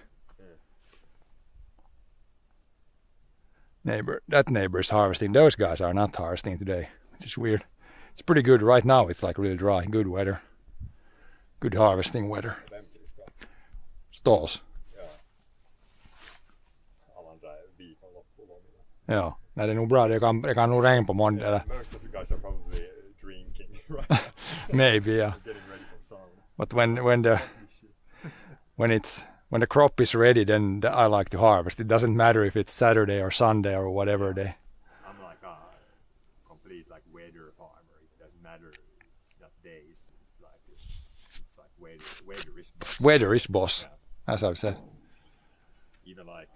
That neighbor is harvesting. Those guys are not harvesting today, which is weird. It's pretty good right now. It's like really dry, good weather, good harvesting weather. Stalls. Joo, näiden on bra, joka on nog regn på måndag. Most of you guys are probably drinking right now. Maybe, yeah. Getting ready for summer. But when the crop is ready, then I like to harvest. It doesn't matter if it's Saturday or Sunday or whatever day. I'm like a complete like weather farmer. It doesn't matter. It's not days. It's like weather is boss. Weather is boss, Yeah. as I've said. Even like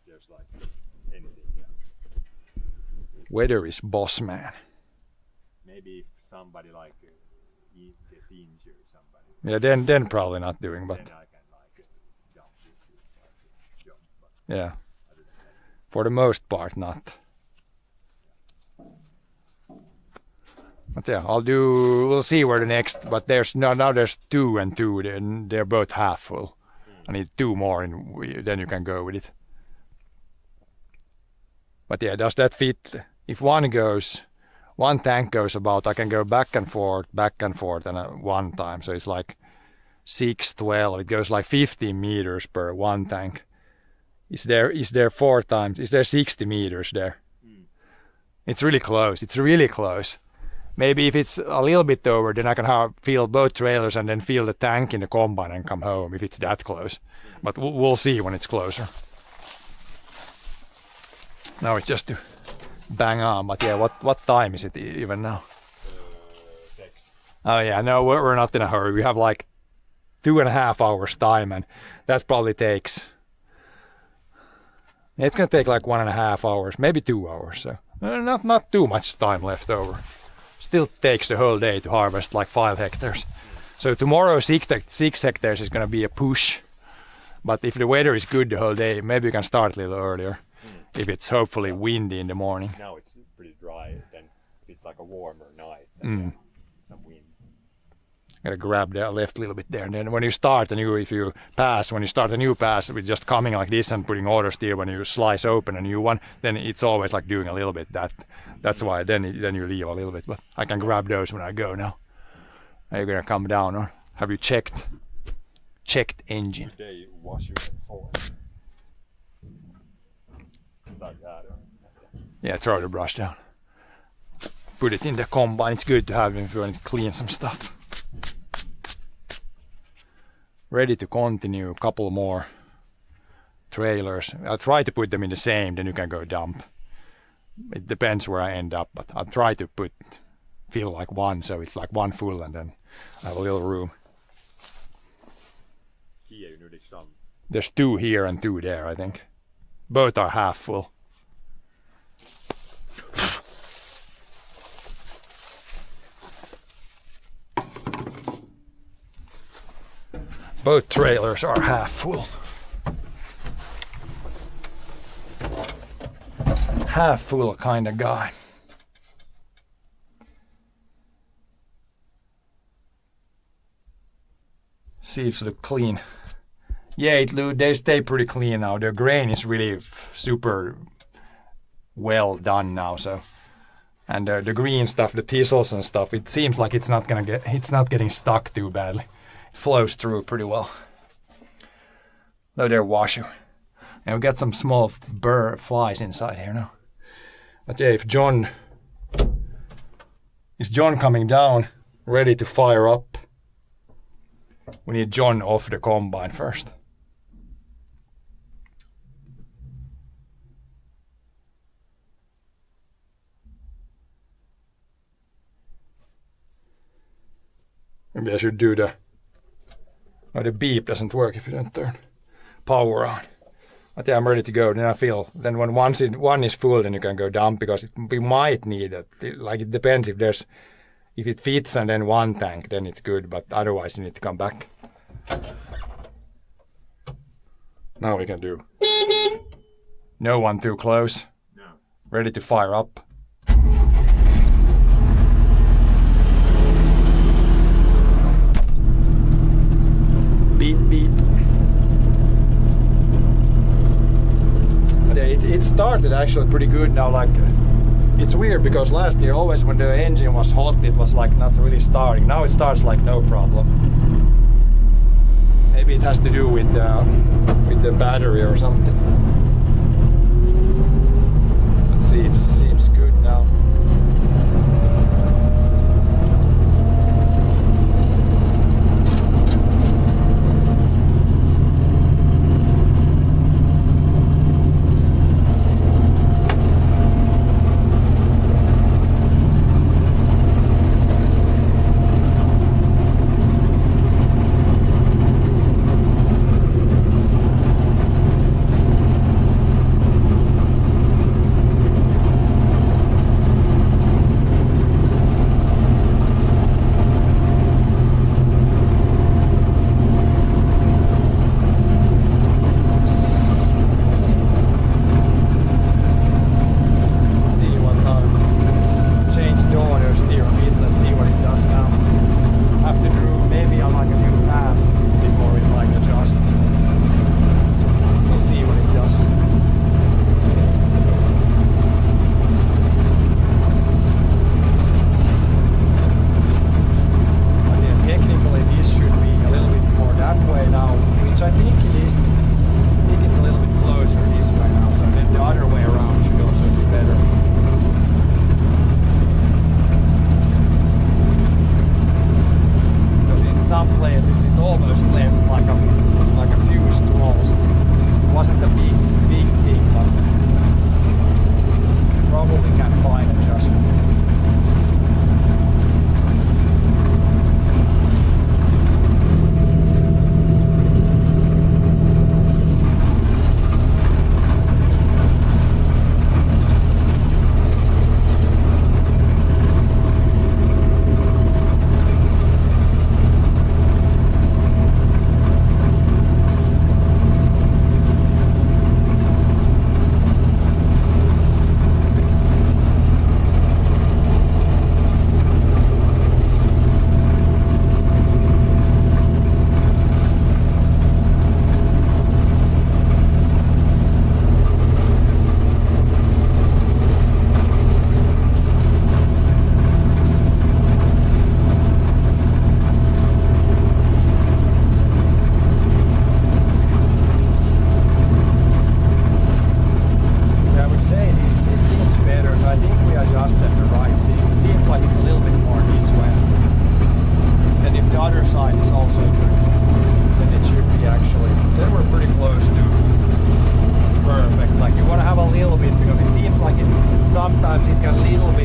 there's like anything. Yeah. Weather is boss, man. Maybe if somebody like gets injured, somebody. Yeah, then probably not doing, but Then I can like jump this jump. But yeah, for the most part not. But yeah, we'll see where the next, but now there's 2 and 2, then they're both half full. I need 2 more and then you can go with it. But yeah, does that fit? If one tank goes about, I can go back and forth and one time. So it's like 6, 12, it goes like 15 meters per one tank. Is there 4 times? Is there 60 meters there? It's really close. Maybe if it's a little bit over, then I can fill both trailers and then fill the tank in the combine and come home if it's that close. But we'll see when it's closer. Now it's just to bang on. But yeah, what time is it even now? 6. Oh yeah, no, we're not in a hurry. We have like 2.5 hours time, and that probably takes. It's gonna take like 1.5 hours, maybe 2 hours. So not too much time left over. Still takes the whole day to harvest like 5 hectares. So tomorrow 6 hectares is gonna be a push. But if the weather is good the whole day, maybe you can start a little earlier. If it's hopefully windy in the morning. Now it's pretty dry. Then if it's like a warmer night, then some wind. Gotta grab the left a little bit there, and then when you start when you start a new pass with just coming like this and putting auto steer, when you slice open a new one, then it's always like doing a little bit that's why then you leave a little bit. But I can grab those when I go now. Are you gonna come down, or have you checked engine? Day wash your phone. Like that. Yeah, throw the brush down. Put it in the combine. It's good to have if you want to clean some stuff. Ready to continue. A couple more trailers. I'll try to put them in the same, then you can go dump. It depends where I end up, but I'll try to fill like one, so it's like one full and then I have a little room. Kia ju nu liksom. There's 2 here and 2 there, I think. Both are half full. Both trailers are half full. Half full kind of guy. Seats look clean. Yeah, they stay pretty clean now. The grain is really super well done now. So, and the green stuff, the thistles and stuff, it seems like it's not getting stuck too badly. It flows through pretty well. Though they're washu, and we got some small flies inside here now. But yeah, is John coming down, ready to fire up? We need John off the combine first. Maybe I should do the beep doesn't work if you don't turn power on. But yeah, I'm ready to go. Then I feel, then when one is full, then you can go dump, because we might need it. Like, it depends if it fits and then one tank, then it's good, but otherwise you need to come back. Now we can do. No one too close. No. Ready to fire up. Beep beep. But yeah, it started actually pretty good now. Like, it's weird because last year always when the engine was hot it was like not really starting. Now it starts like no problem. Maybe it has to do with the battery or something. It seems good now.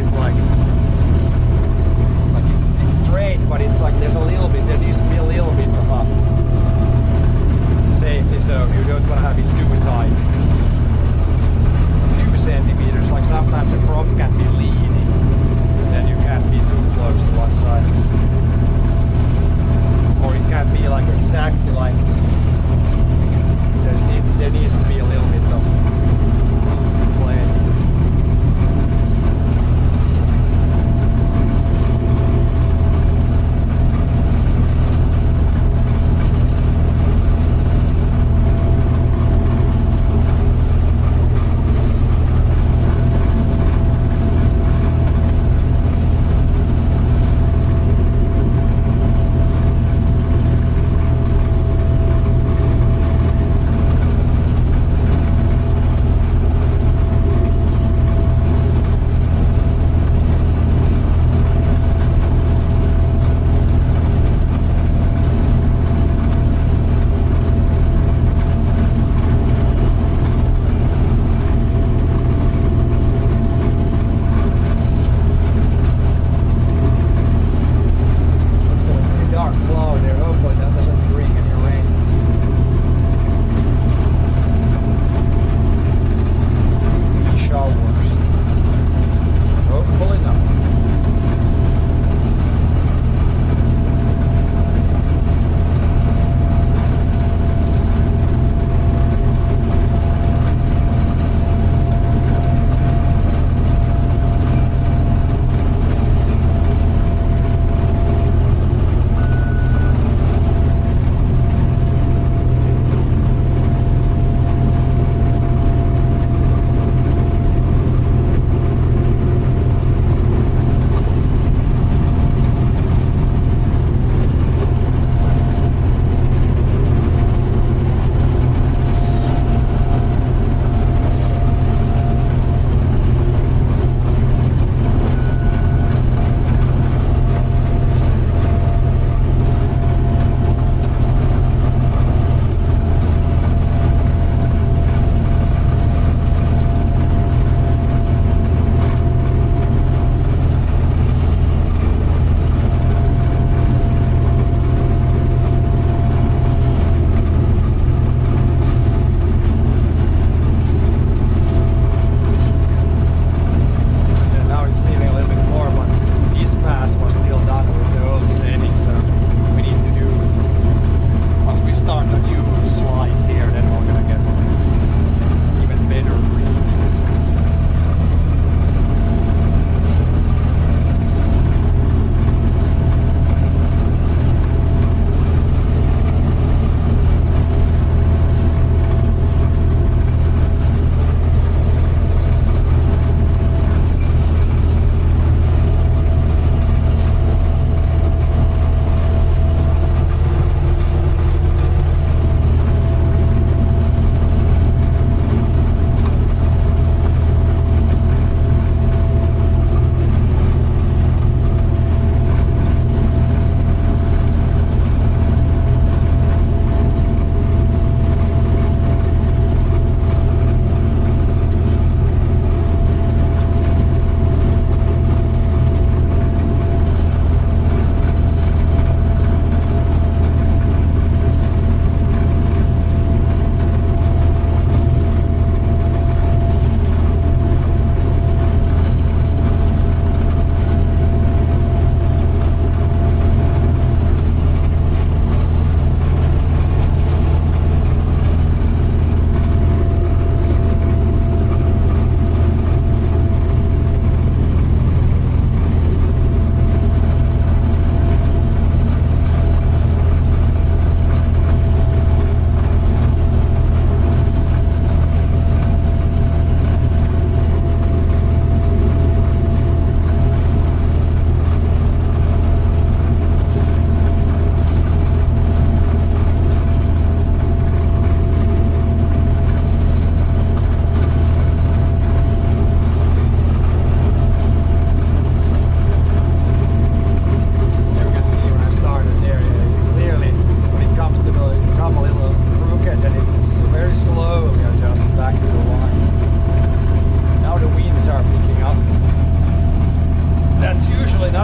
bit like it's straight, but it's like there's a little bit, there needs to be a little bit of a safety, so you don't want to have it too tight. A few centimeters, like sometimes the prop can be leaning, then you can't be too close to one side. Or it can be like exactly like there needs to be a little bit of play.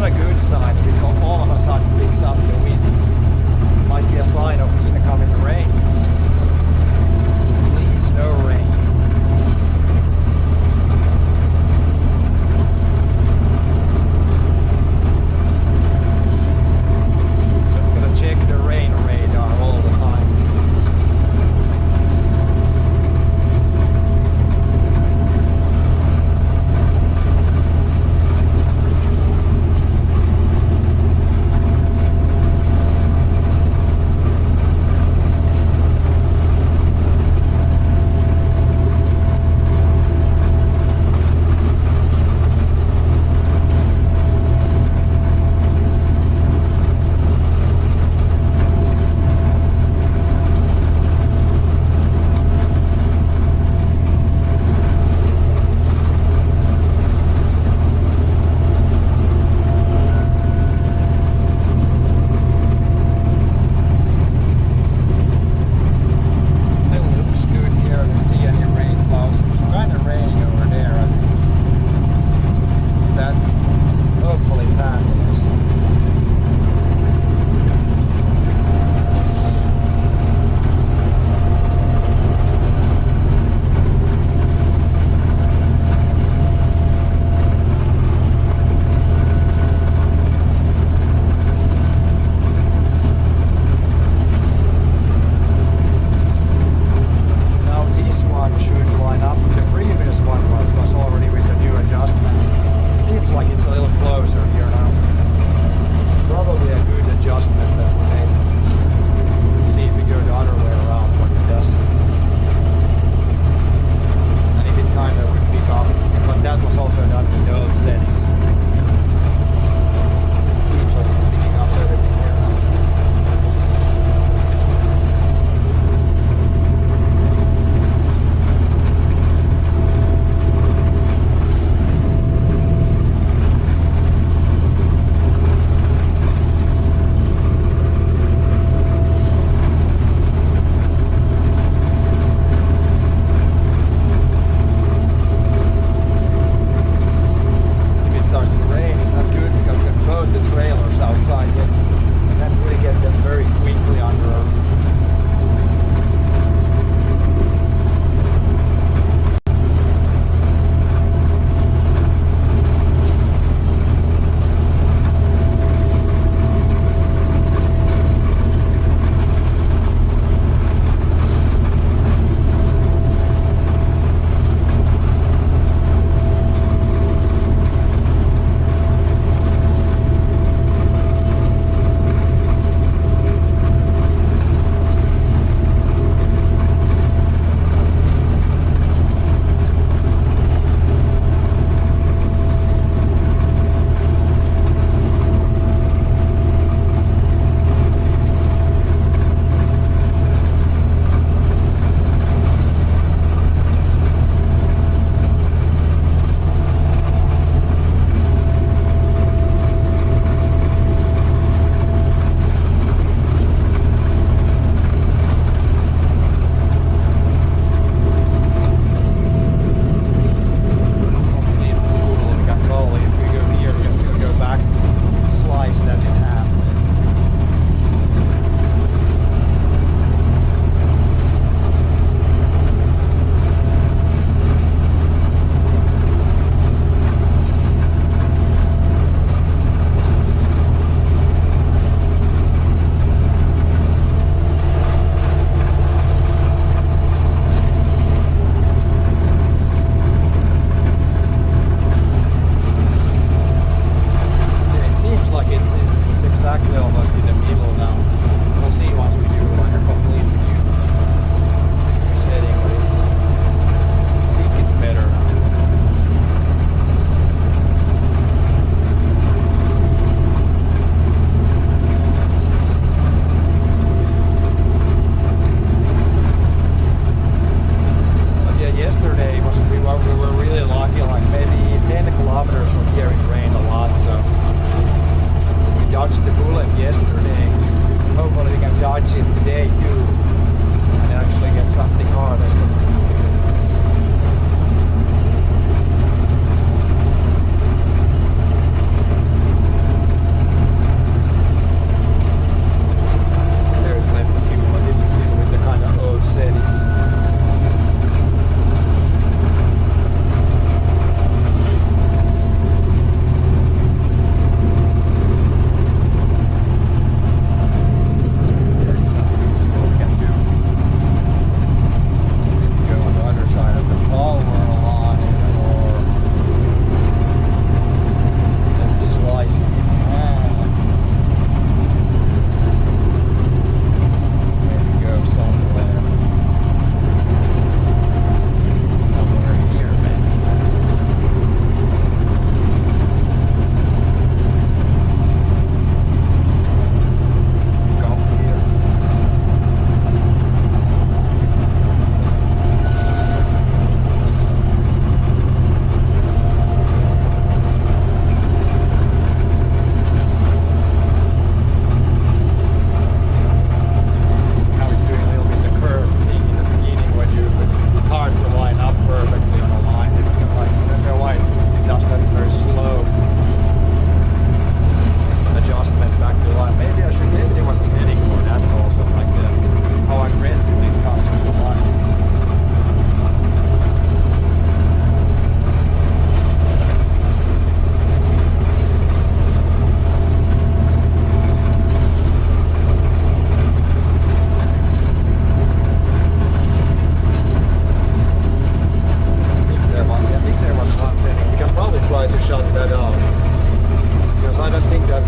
a good sign if it all of a sudden picks up the wind. Might be a sign of incoming rain. Please, no rain. Just gonna check the rain radar all the time.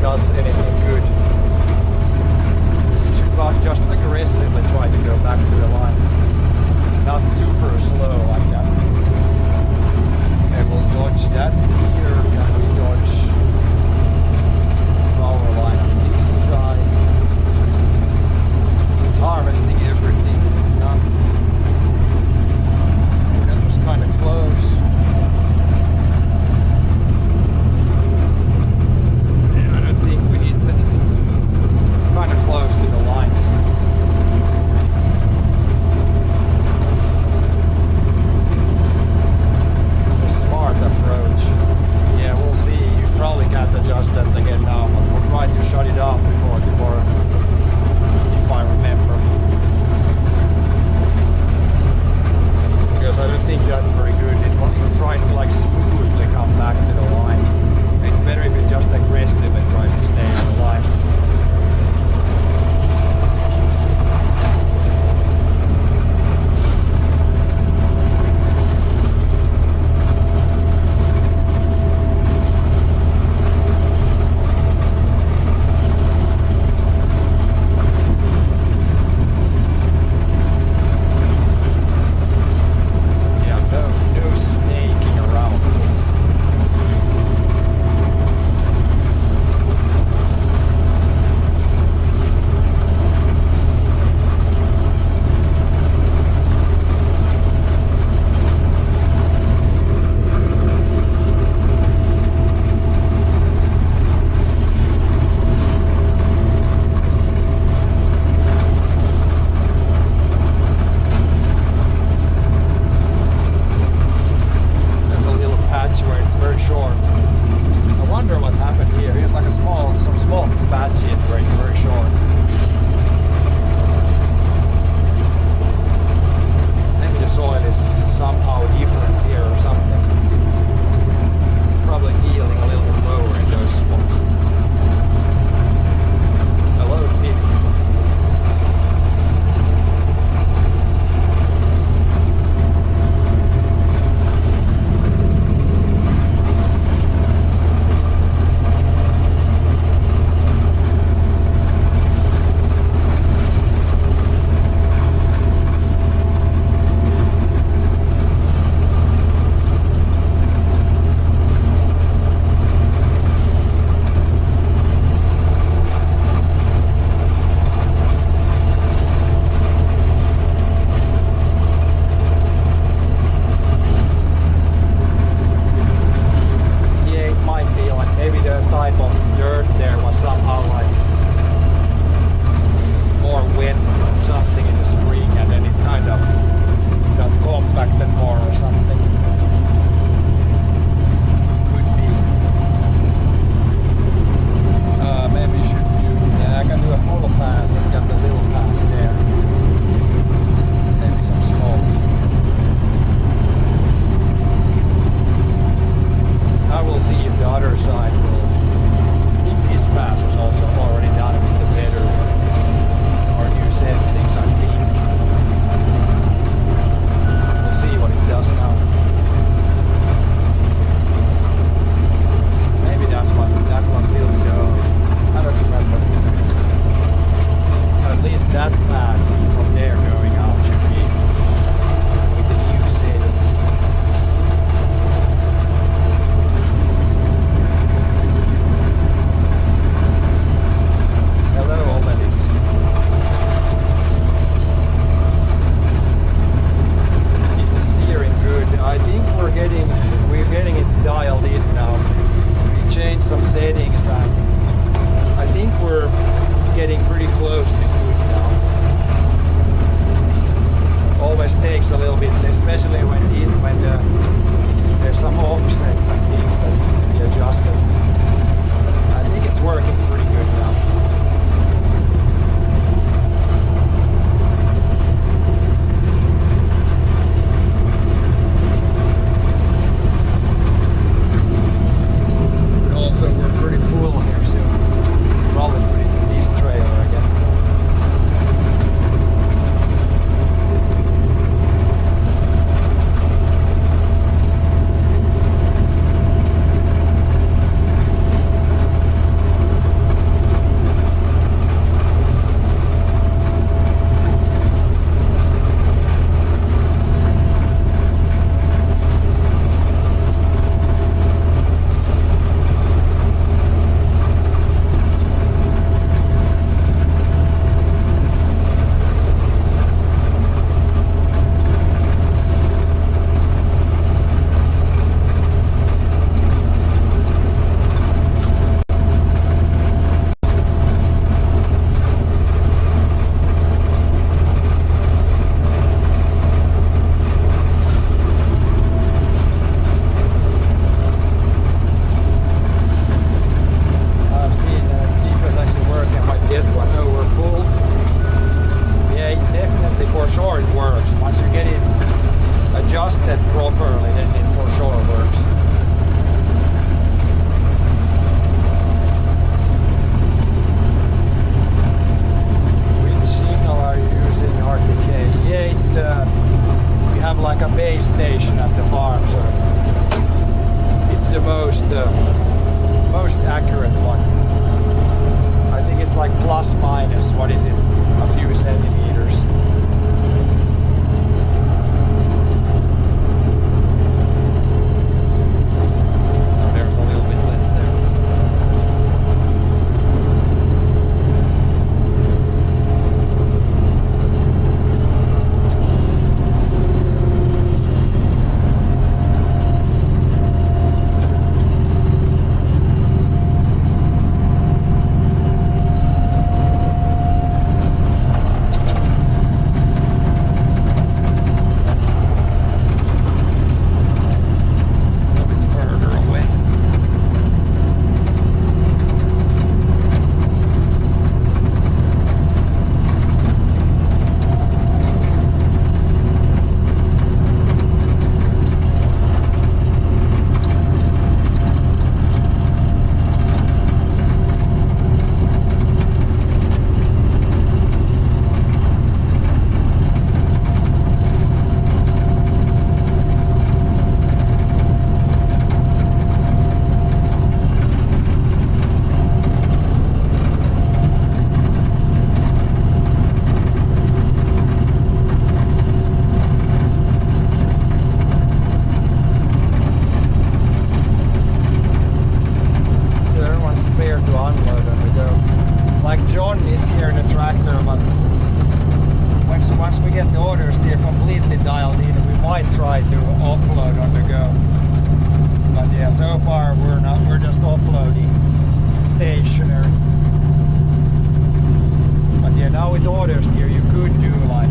does anything good. You should just aggressively try to go back to the line. Not super slow like that. Okay, we'll dodge that here. Can we dodge power line on this side? It's harvesting everything. It's not. Oh, that was kind of close. Yeah, I don't think we hit that. Kind of close to the lines. Smart approach. Yeah, we'll see. You probably can't adjust that again now, but we'll try to shut it off before if I remember. Because I don't think that's very good. It tries to like smoothly come back to the line. It's better if it just aggressive and tries to stay on the line. like John is here in the tractor, but once we get the order steer completely dialed in, we might try to offload on the go. But yeah, so far we're just offloading stationary. But yeah, now with order steer you could do like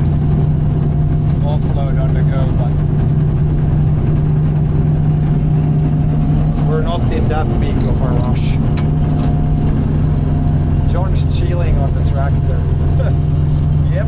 offload on the go, but we're not in that big of a rush. John's chilling on the tractor. Yep.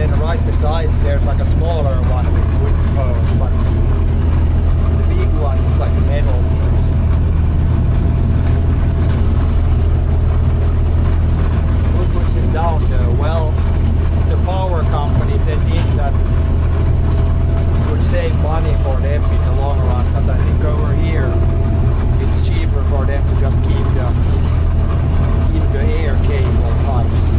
then right besides there's like a smaller one with wood poles, but the big one is like metal things. Who puts it down though? Well, the power company, they think that it would save money for them in the long run, but I think over here it's cheaper for them to just keep the air cable pipes.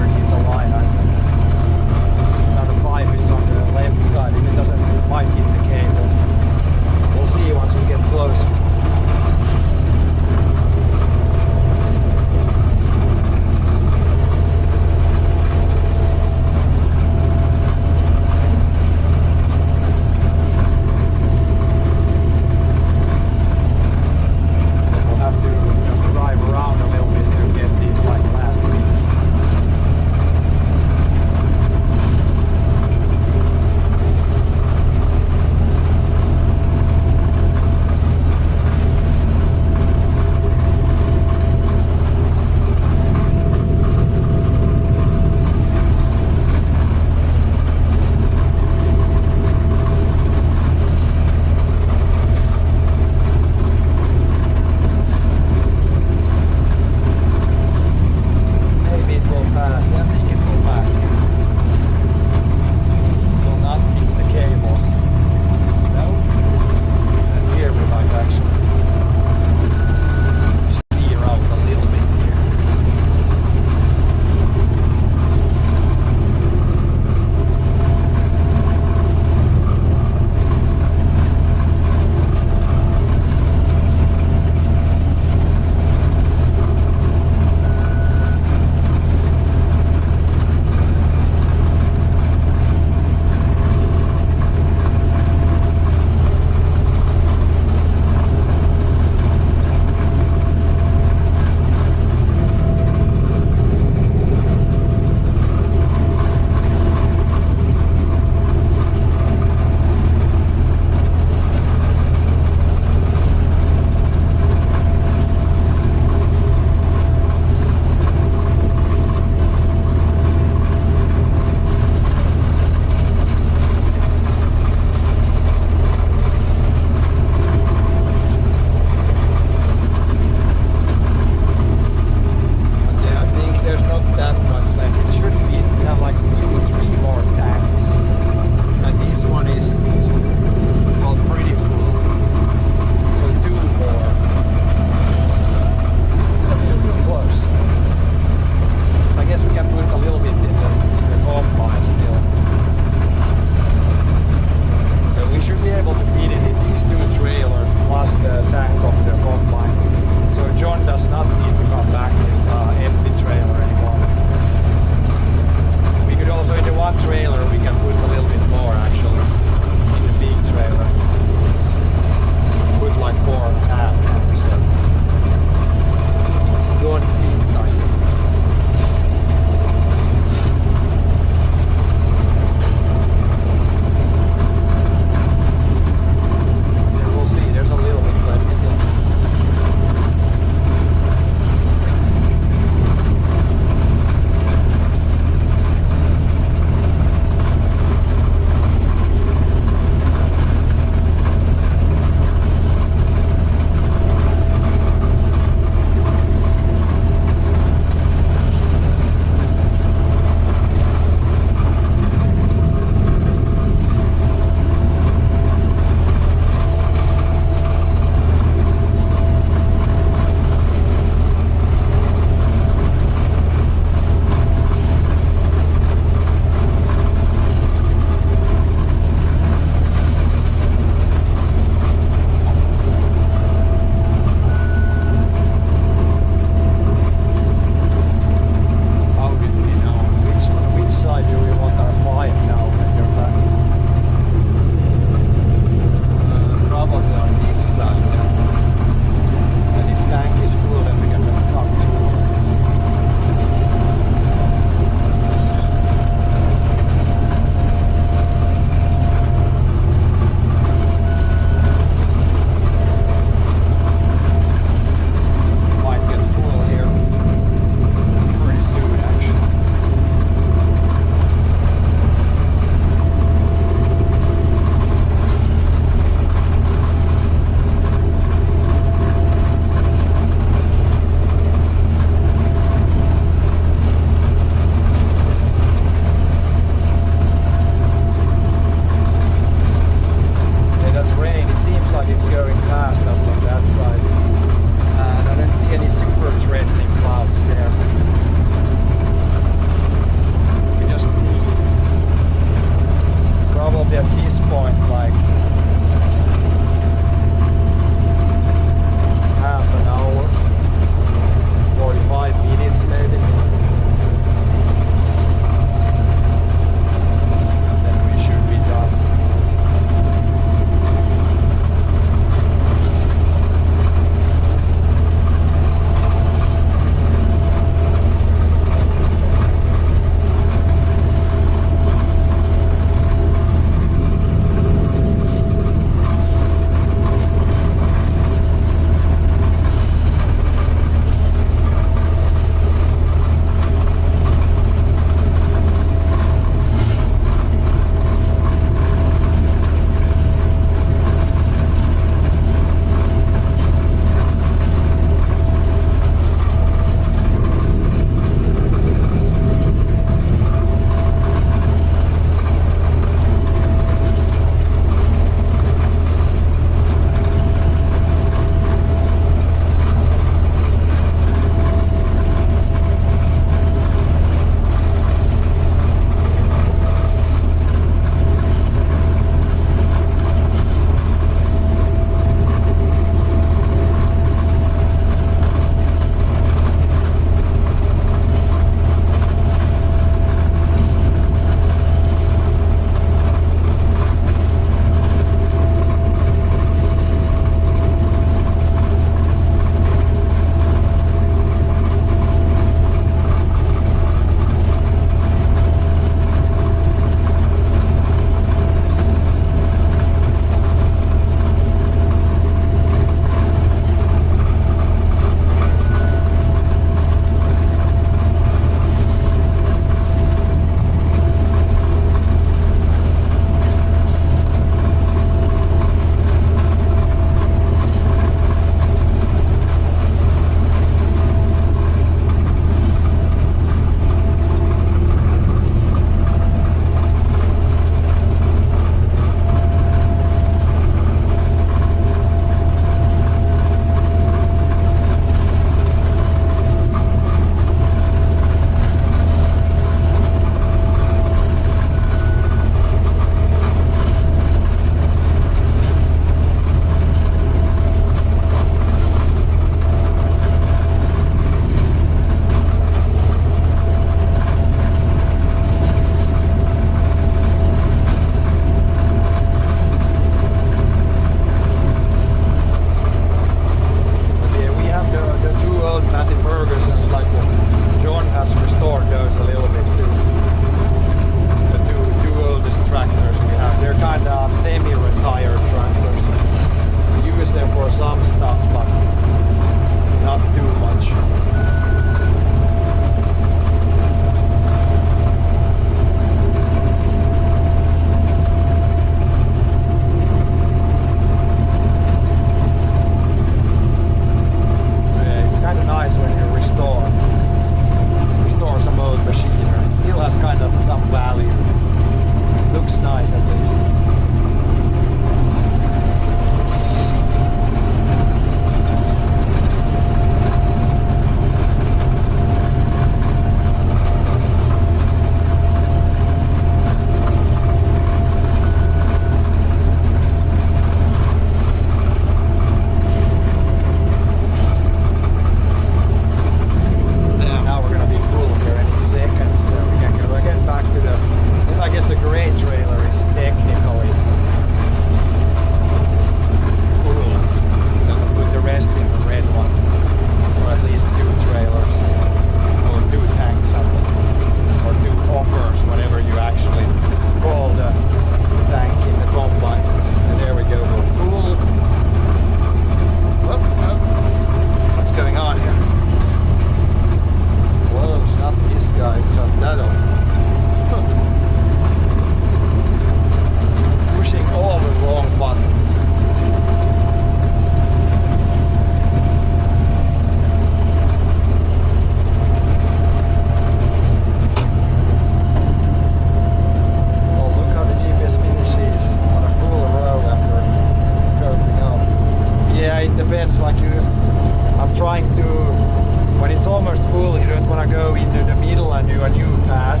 want to go into the middle and do a new pass,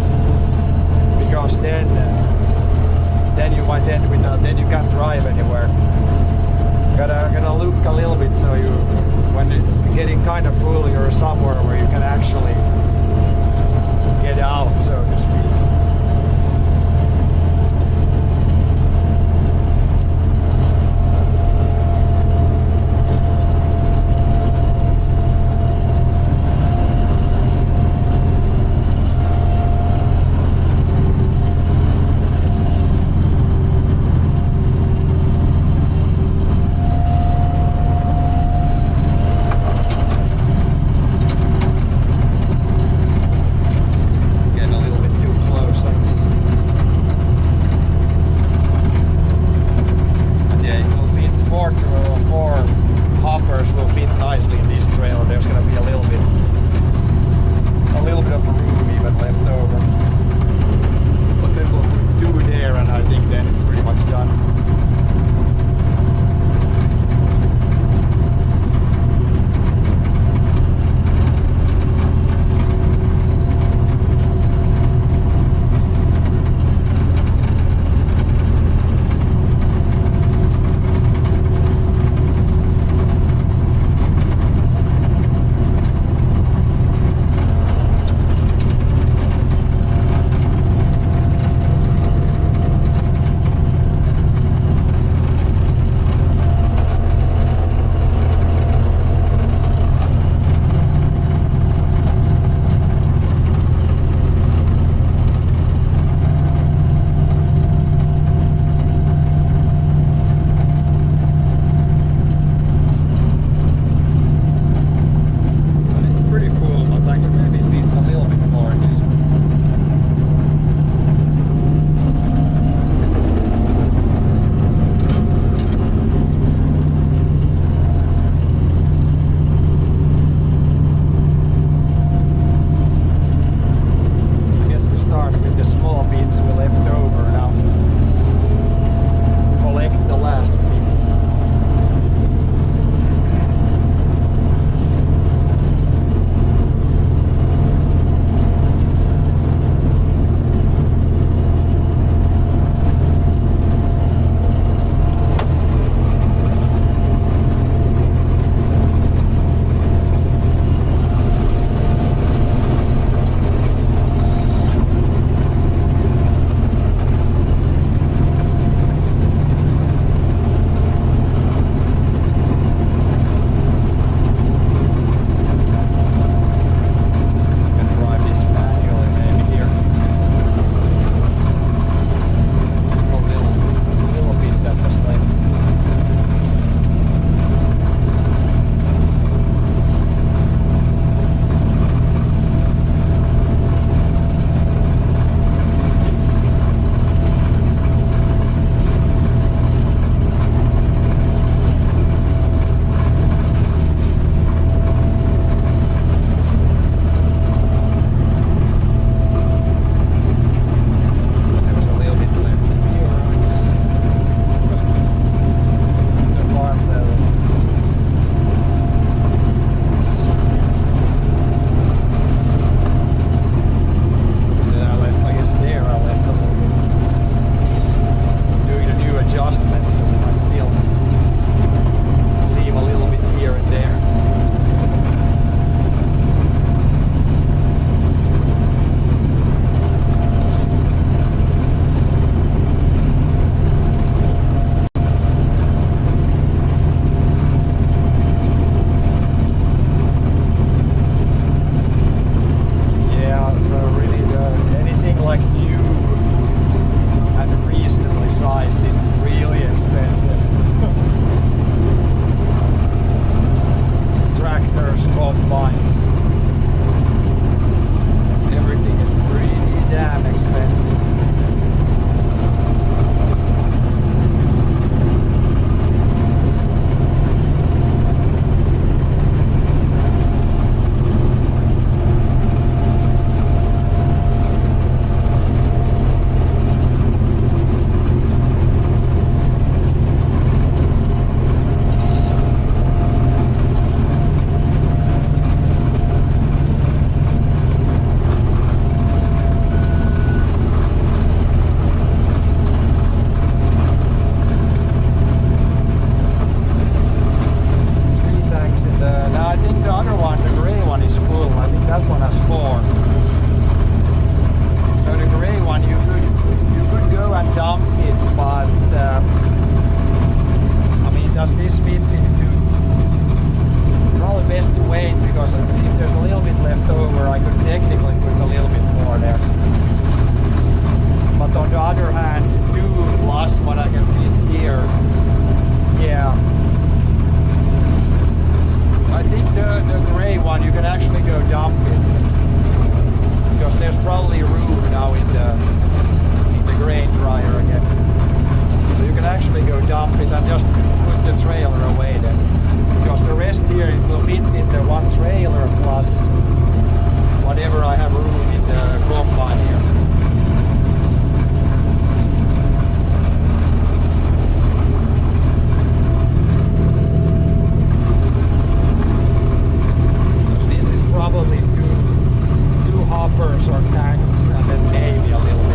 because then you might end without, then you can't drive anywhere. Gonna look a little bit so you, when it's getting kind of full, you're somewhere where you can actually get out, so to speak. more. So the grey one you could go and dump it, but I mean, does this fit into? Probably best to wait, because if there's a little bit left over, I could technically put a little bit more there. But on the other hand, 2 plus what I can fit here, yeah. I think the grey one you can actually go dump it, because there's probably room now in the grain dryer again. So you can actually go dump it and just put the trailer away then. Because the rest here it will fit in the one trailer plus whatever I have room in the combine here. Because this is probably two hoppers or tanks and then maybe a little bit.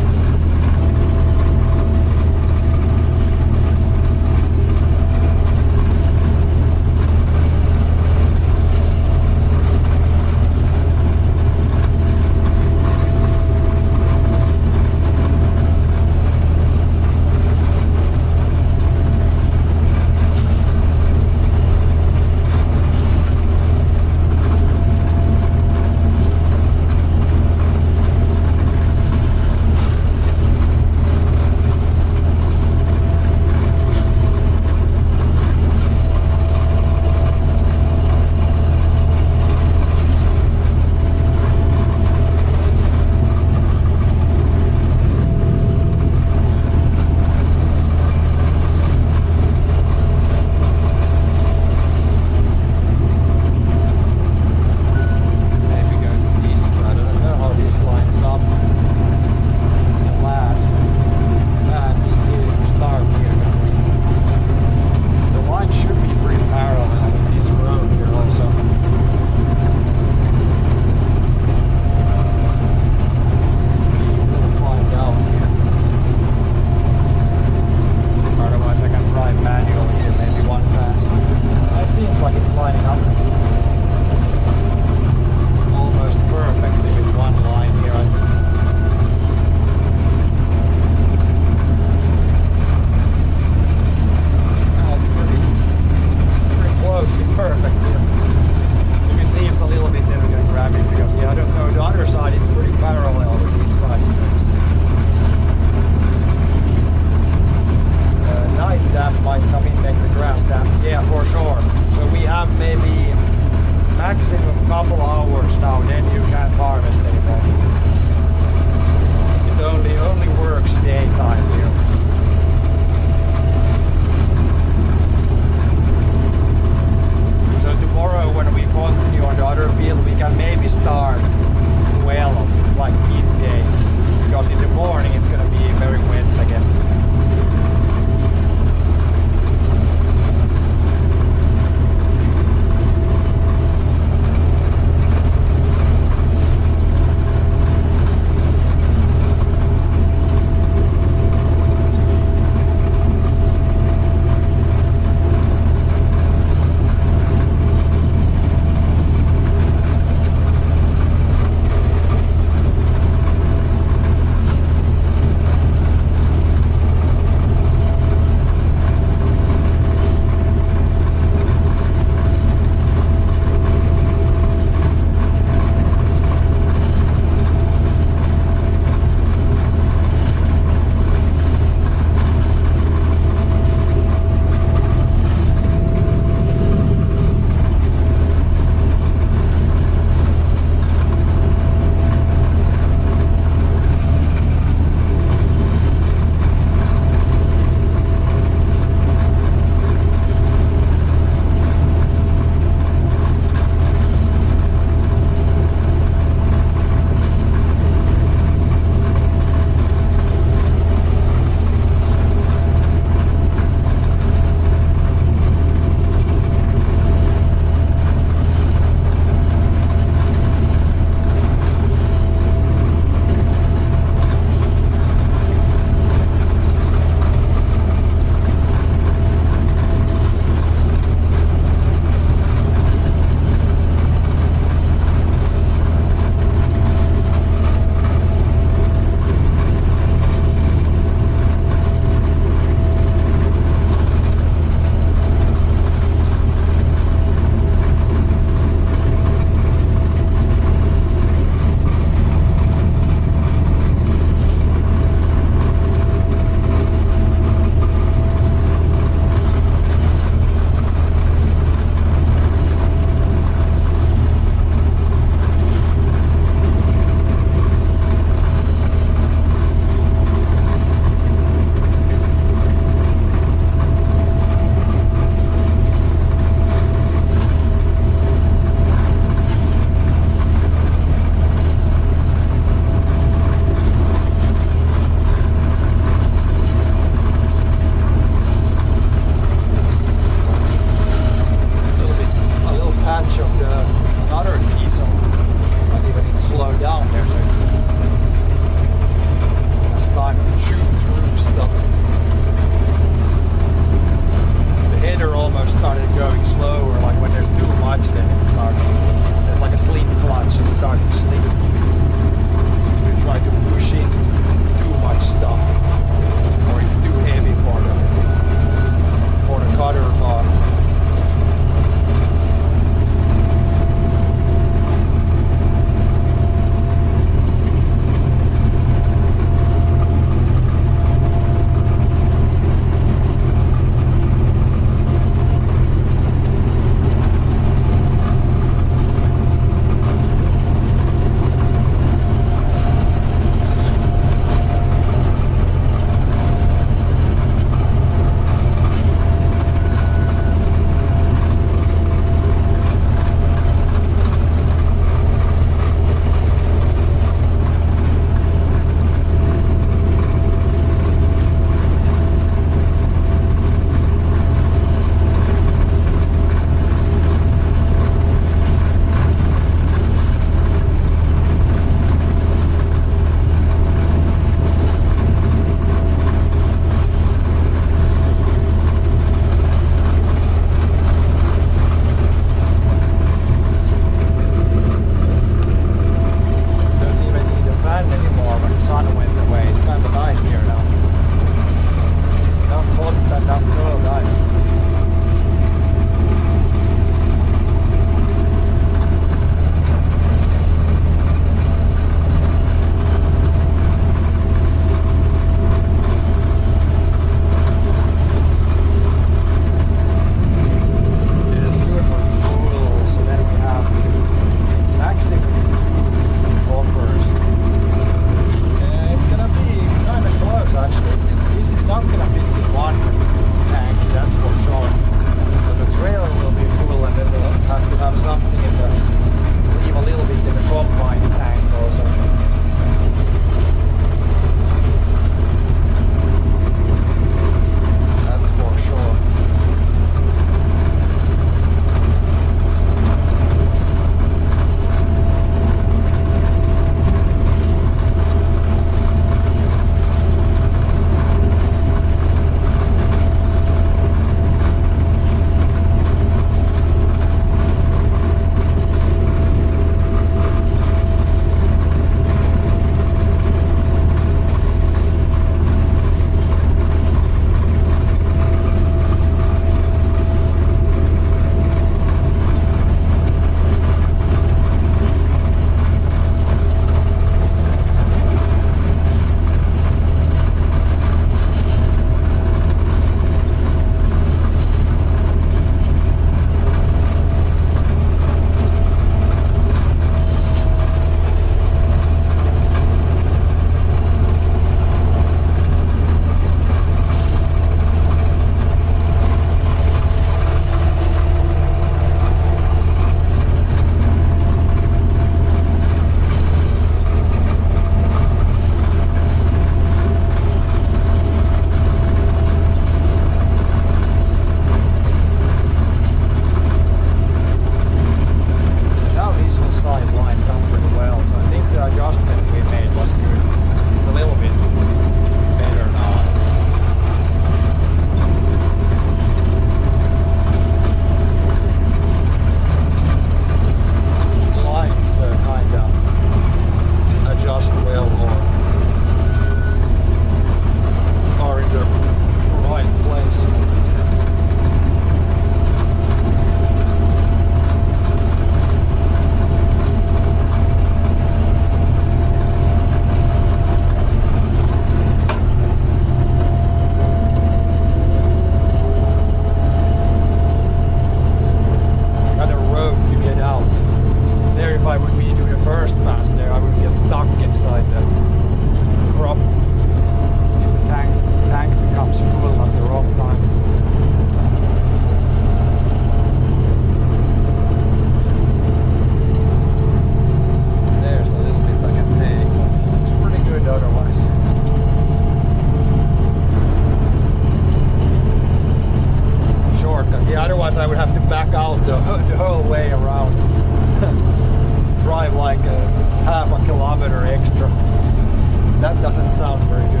sounds very good.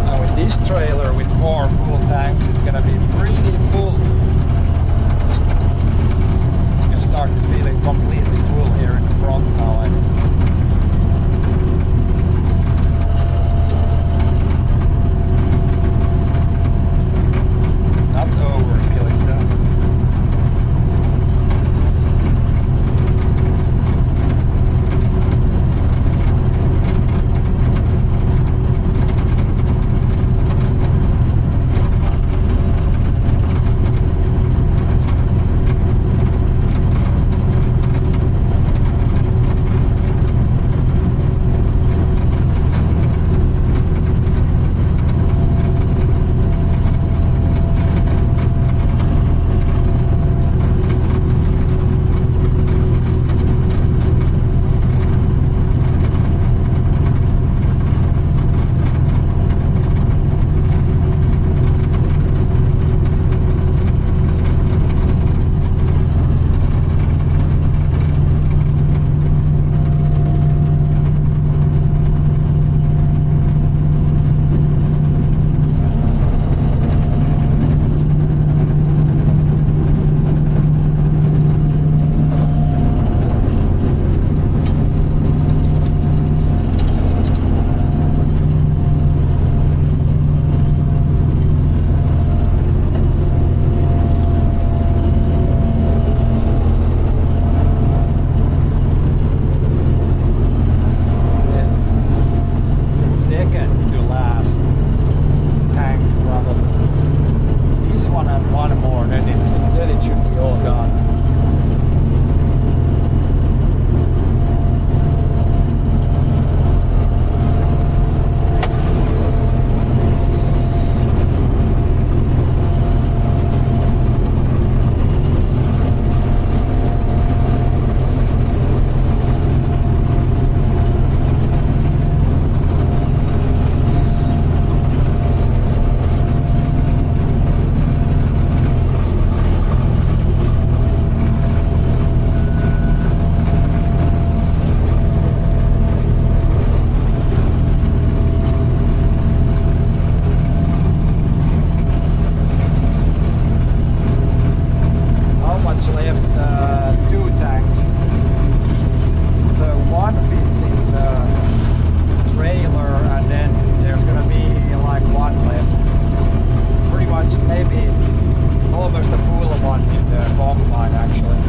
Now with this trailer with 4 full tanks, it's gonna be pretty full. It's gonna start to feel it completely full here in the front now. Not overfilling though. Second to last tank probably. This one and one more, then it should be all done. How much left? 2 tanks. So one fits in the trailer and then there's gonna be like one left. Pretty much maybe almost a full one in the combine actually.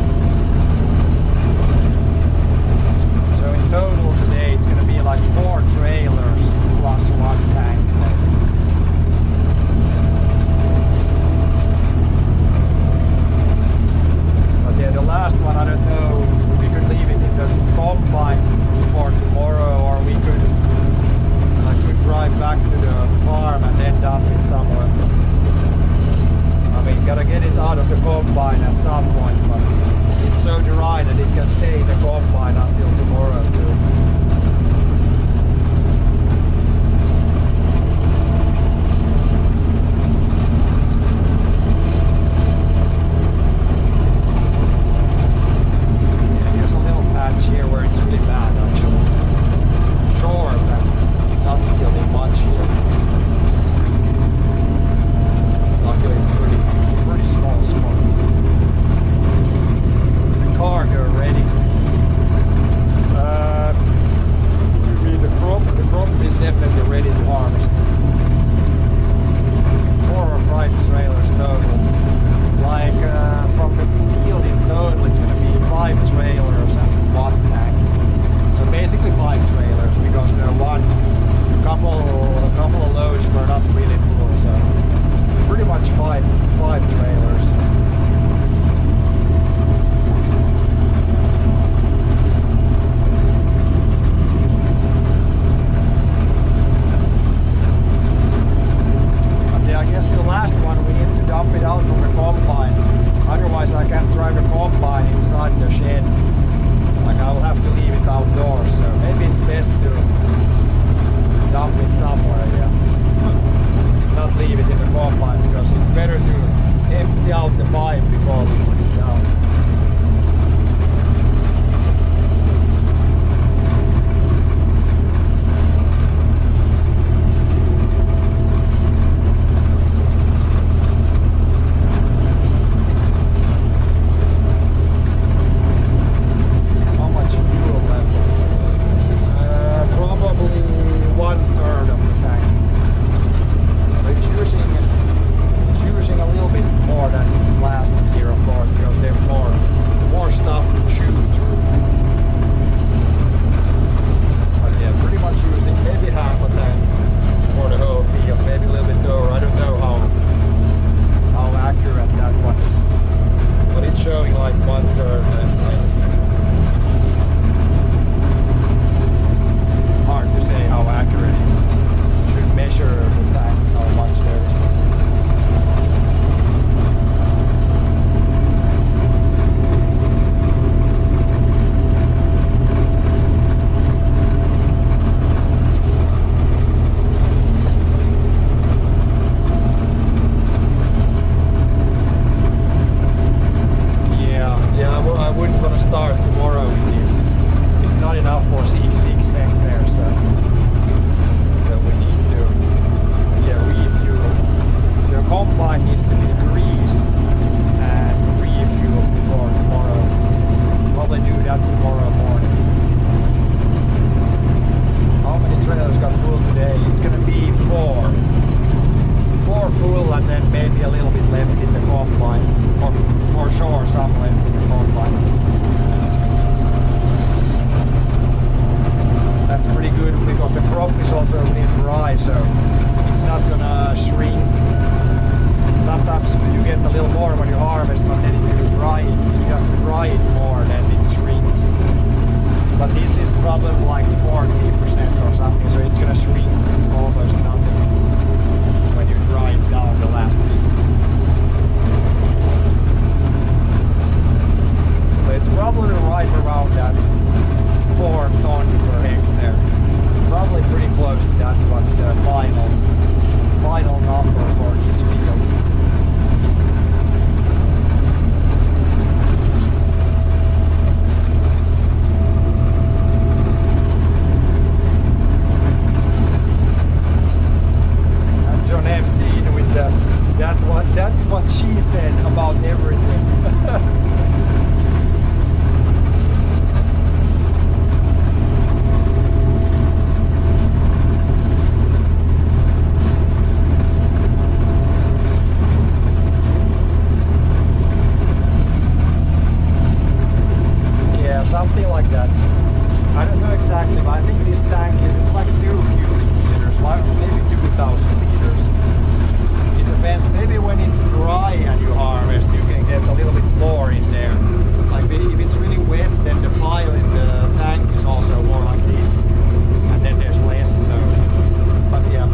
So in total today it's gonna be like 4 trailers plus 1 tank. But yeah, the last one, I don't know, we could leave it in the combine for tomorrow, or we could drive back to the farm and then dump it somewhere. I mean, gotta get it out of the combine at some point, but it's so dry that it can stay in the combine until tomorrow too. Here's a little patch here where it's really bad actually. Sure, but not really much here. Luckily it's pretty small spot. Is the cargo ready? Yeah, something like that. I don't know exactly, but I think this tank is, it's like 2 cubic meters, like maybe 2,000 liters. It depends, maybe when it's dry and you harvest, you can get a little bit more in there. Like if it's really wet, then the pile in the tank is also more like this, and then there's less, so. But yeah,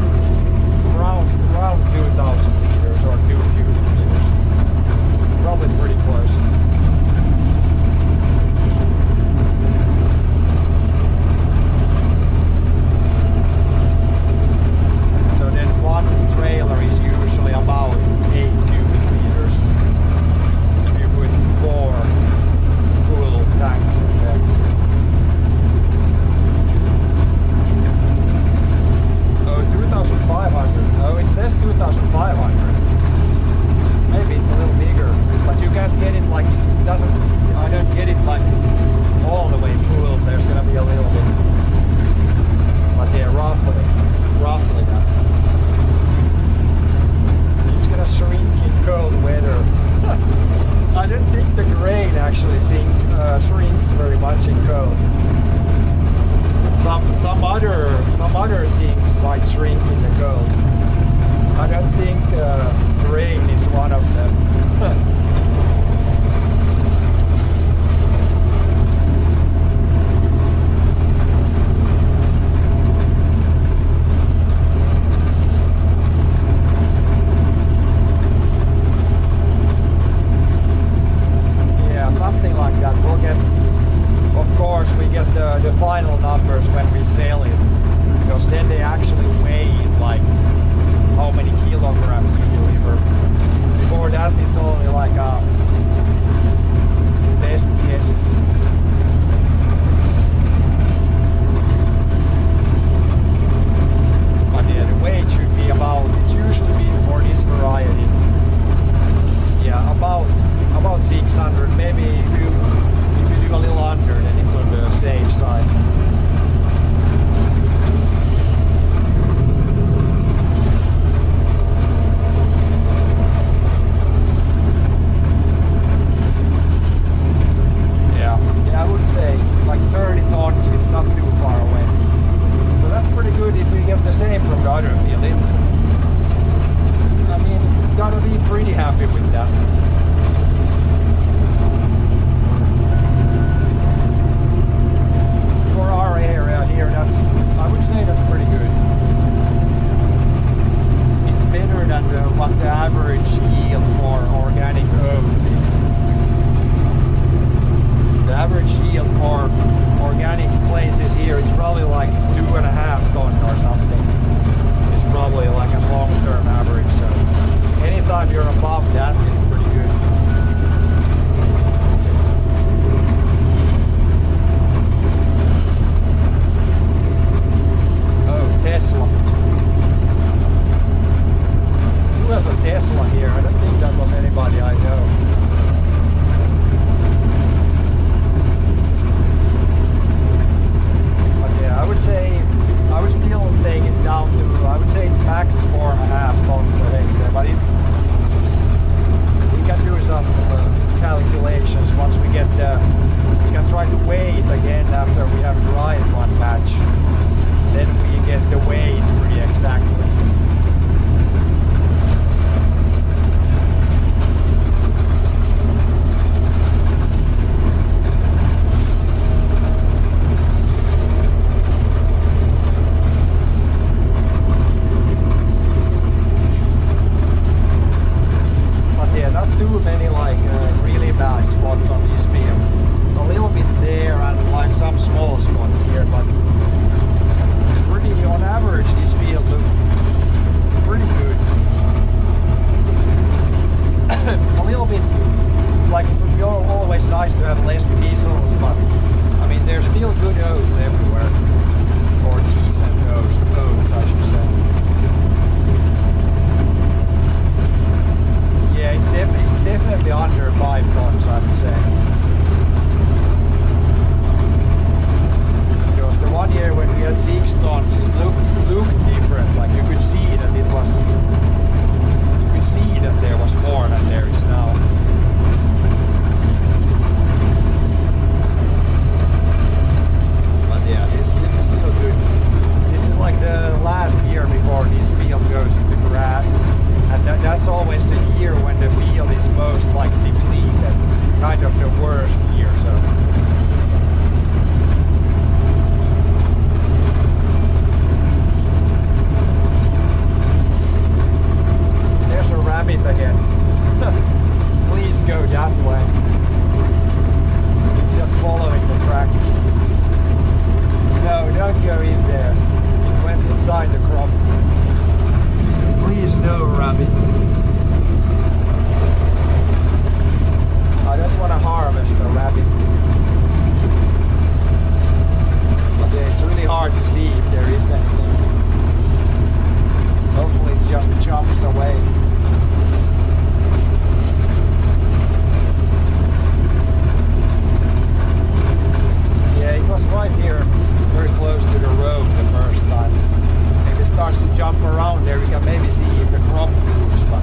around 2,000 liters or 2 cubic meters. Probably pretty close. One trailer is usually about 8 cubic meters if you put 4 full tanks in there. Oh, 2,500. Oh, it says 2,500. Maybe it's a little bigger, but you can't get it like it doesn't. I don't get it like all the way full. There's gonna be a little bit, but yeah, roughly that. Gonna shrink in cold weather. I don't think the grain actually shrinks very much in cold. Some other things might shrink in the cold. I don't think grain is one of them. Something like that. We'll get, of course, we get the final numbers when we sell it, because then they actually weigh it, like how many kilograms you deliver. Before that, it's only like a best guess. But yeah, the weight should be about, it's usually been for this variety, yeah, about 600, maybe if you do a little under, then it's on the safe side. Yeah, I would say like 30 tons, it's not too far away. So that's pretty good if we get the same from the other field. It's, I mean, gotta be pretty happy with that. For our area here, I would say that's pretty good. It's better than what the average yield for organic oats is. The average yield for organic places here is probably like 2.5 ton or something. It's probably like a long-term average. So anytime you're above that, it's pretty good. Tesla. Who has a Tesla here? I don't think that was anybody I know. But yeah, I would still take it down to, I would say max 4.5 ton per hectare, but we can do some calculations once we get we can try to weigh it again after we have dried one batch. Then we get the weight pretty exactly. But yeah, not too many like really bad spots on this field. A little bit there and like some small spots here, but on average this field look pretty good. A little bit like it would be always nice to have less thistles, but I mean there's still good oats everywhere, or decent oats I should say. Yeah, it's definitely under 5 tons. go that way. It's just following the track. No, don't go in there. It went inside the crop. Please no, rabbit. I don't want to harvest a rabbit. But yeah, it's really hard to see if there is anything. Hopefully it just jumps away. Yeah, it was right here, very close to the road the first time. If it starts to jump around there, we can maybe see if the crop moves, but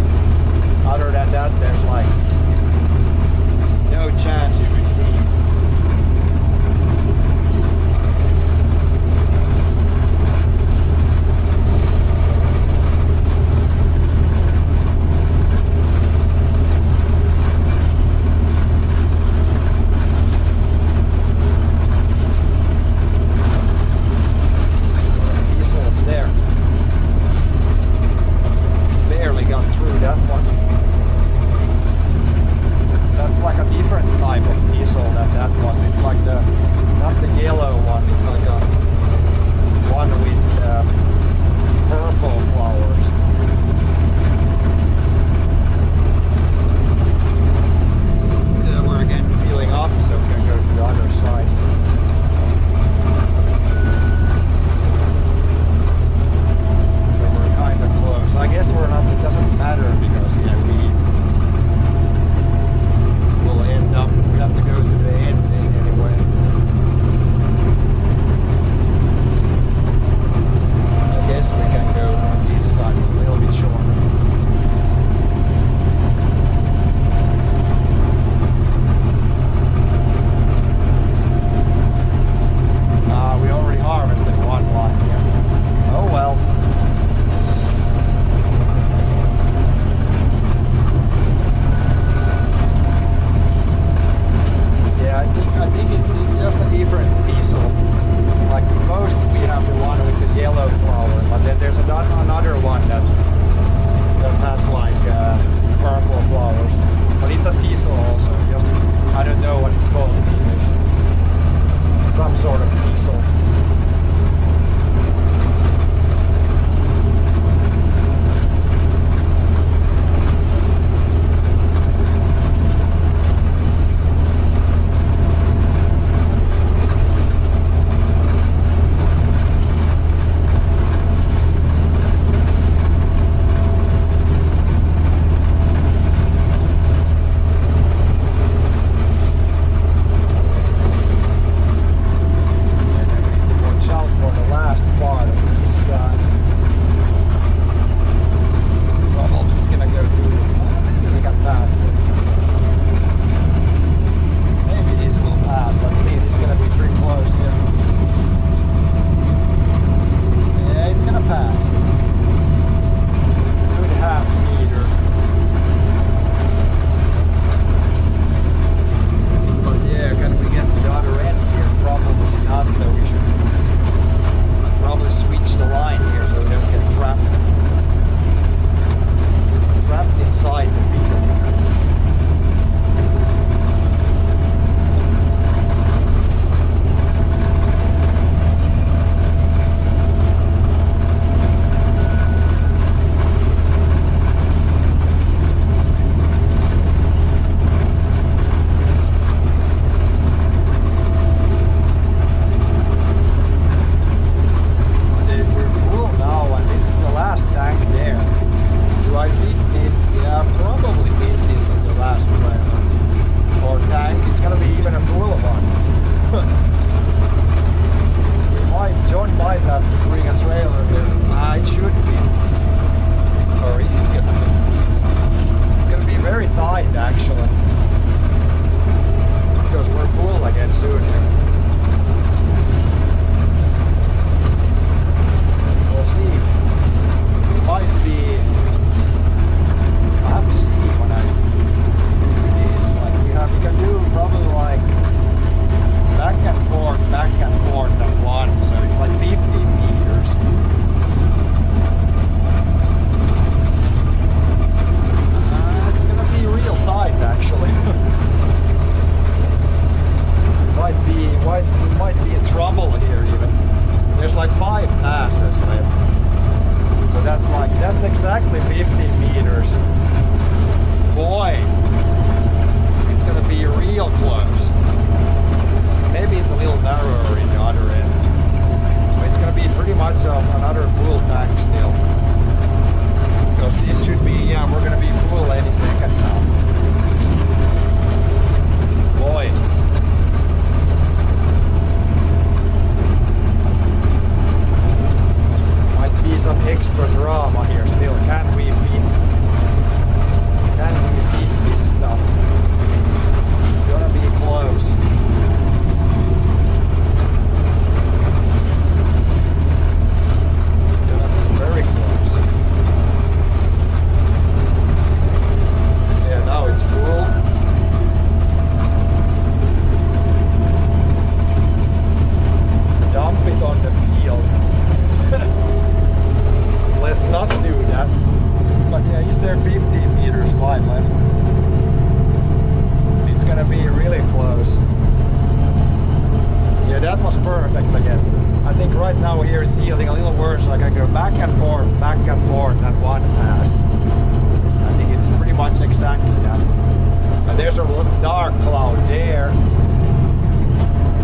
dark cloud there.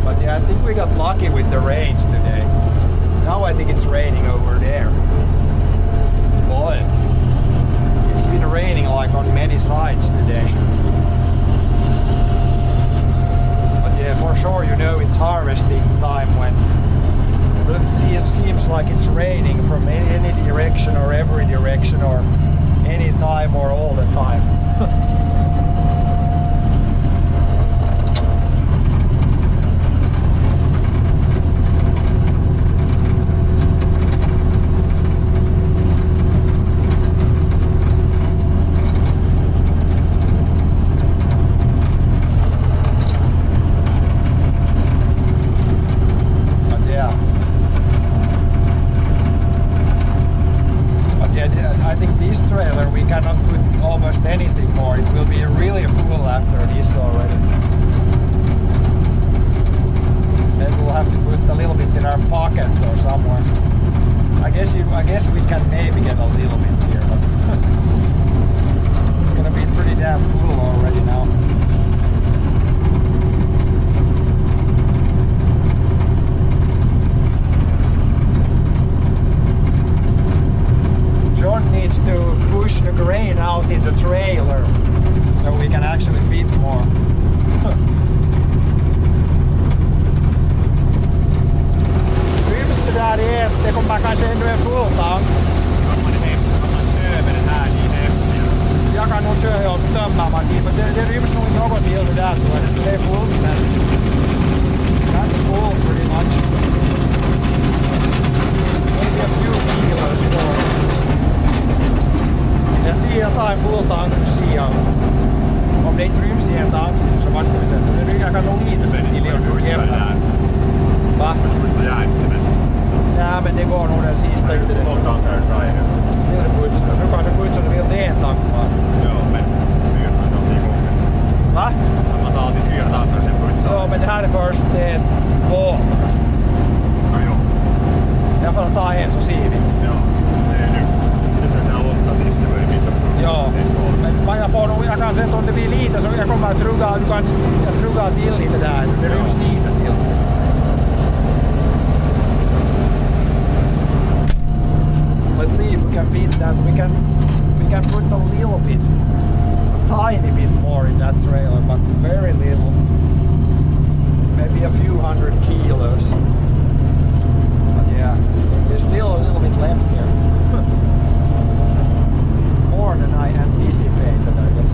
But yeah, I think we got lucky with the rains today. Now I think it's raining over there. Boy, it's been raining like on many sides today. But yeah, for sure, you know, it's harvesting time when it seems like it's raining from any direction or every direction or any time or all the time. I think this trailer we cannot put almost anything more. It will be really full after this already. Then we'll have to put a little bit in our pockets or somewhere. I guess we can maybe get a little bit here, but it's gonna be pretty damn full already now. John needs to push the grain out in the trailer so we can actually fit more. Ryms det där är det kommer kanske ännu en full tank. Om man köper det här i häftiga. Jag kan nog köra och tömma man dit, men det ryms nog något till det där tror jag. Det är fullt men that's full pretty much. Maybe a few kilos more. Jag ser jotain full tank sian. Om det inte ryms i en tank så vart ska vi sätta? Det jag kan nog lite sen i jämna. Va? Så jag inte men. Ja men det går nog den sista ut i det. Någon tankar drar jag. Det är putsat. Nu kan det putsat vill det en tank bara. Ja men 4 tankar i gången. Va? Man tar alltid 4 tankar sen putsar. Ja men det här är först, det är 2 först. Ja, jo. Jag får ta en så ser vi. Ja, det är nu. Det är sådär 8 tills det börjar visa. Ja, men jag kan säga om det blir lite så jag kommer att trugga till lite där. Det ryms lite till. Let's see if we can fit that. We can put a little bit, a tiny bit more in that trailer, but very little. Maybe a few hundred kilos. But yeah, there's still a little bit left here. More than I anticipated, I guess.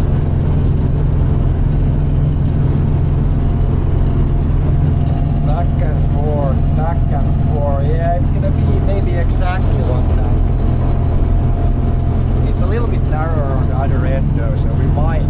Back and forth. Yeah, it's gonna be maybe exactly like that. It's a little bit narrower on the other end though, so we might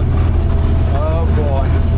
Oh boy.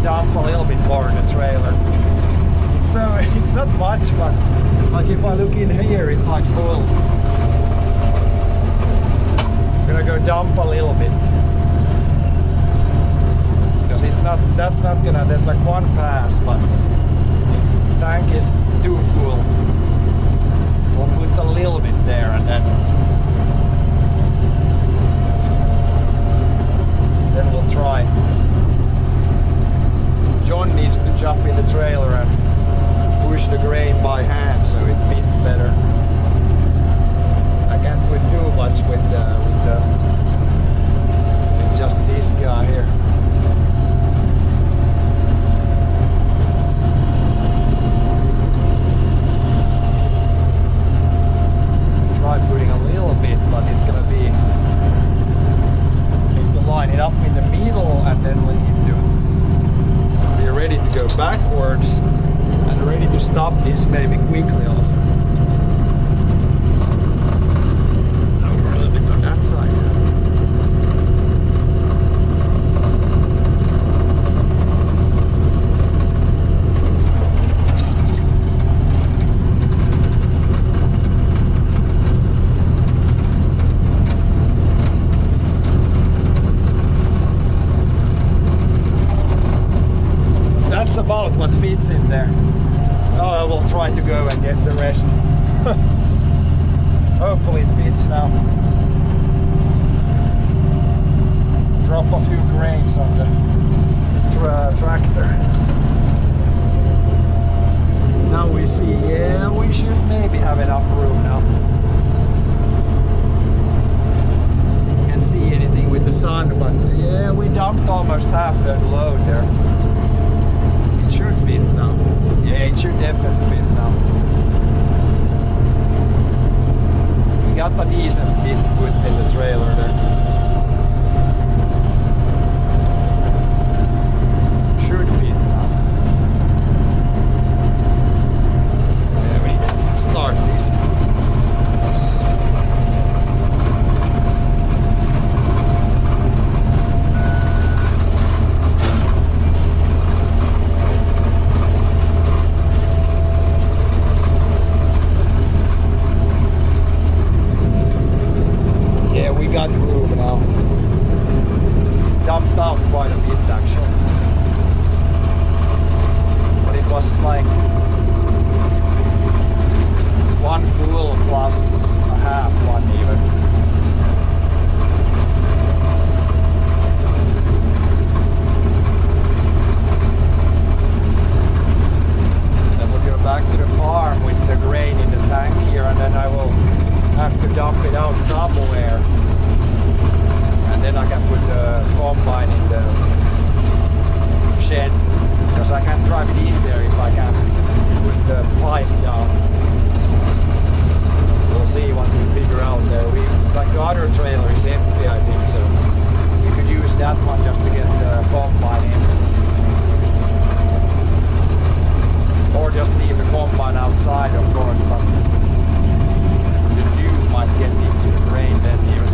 dump a little bit more in the trailer. So it's not much, but like if I look in here, it's like full. I'm gonna go dump a little bit. Because it's not, that's not gonna, there's like one pass, but its tank is too full. We'll put a little bit there and then we'll try. John needs to jump in the trailer and push the grain by hand so it fits better. I can't put too much with just this guy here. Try putting a little bit, but it's gonna be, need to line it up in the middle, and then we need to be ready to go backwards and ready to stop this maybe quickly also. Now we're a little bit on that side. That's about what fits in there. Oh, I will try to go and get the rest. Hopefully it fits now. Drop a few grains on the tractor. Now we see, yeah, we should maybe have enough room now. Can't see anything with the sun, but yeah, we dumped almost half the load there. It should fit now. Yeah, it should definitely fit now. We got a decent bit put in the trailer there. Should fit now. Yeah, we need to start this. Got room now. Dumped out quite a bit actually. But it was like one full plus a half one even. Then we'll go back to the farm with the grain in the tank here, and then I will have to dump it out somewhere. And then I can put the combine in the shed, because I can't drive it in there if I can't put the pipe down. We'll see what we figure out there. Like the other trailer is empty, I think, so we could use that one just to get the combine in. Or just leave the combine outside, of course, but the dew might get into the grain then even.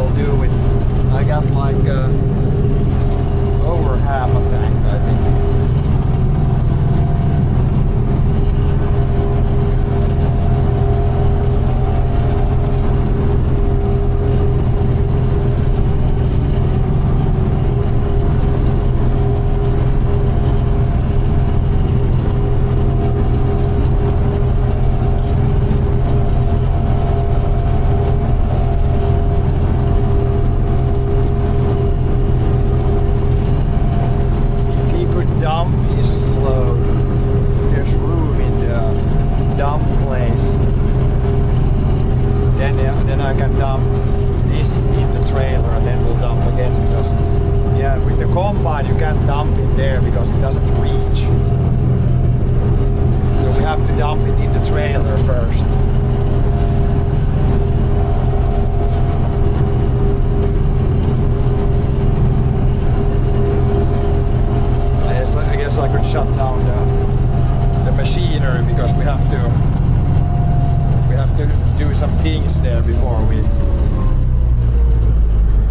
I'll do with. I got like over half a tank, I think.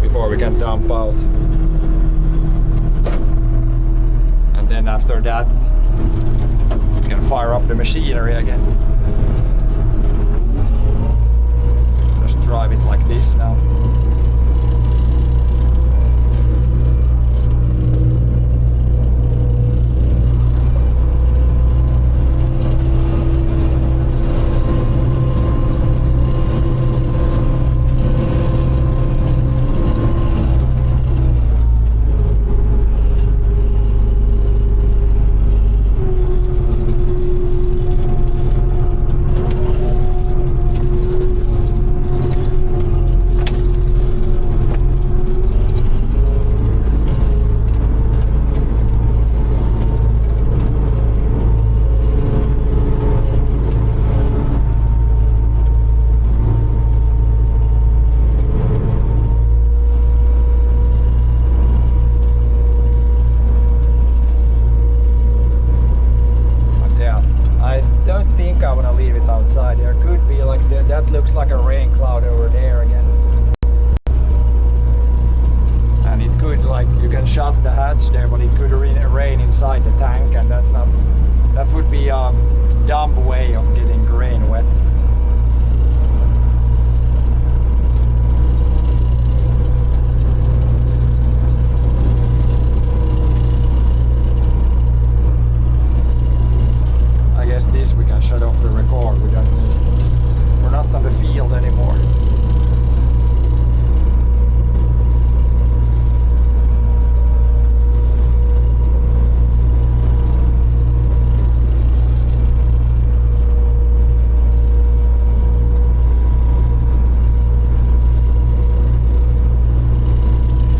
Before we can dump out, and then after that we can fire up the machinery again. Just drive it like this now. That looks like a rain cloud over there again. And it could, like, you can shut the hatch there, but it could rain inside the tank, and that's not, that would be a dumb way of getting grain wet. I guess this we can shut off the record. We don't need. We're not on the field anymore.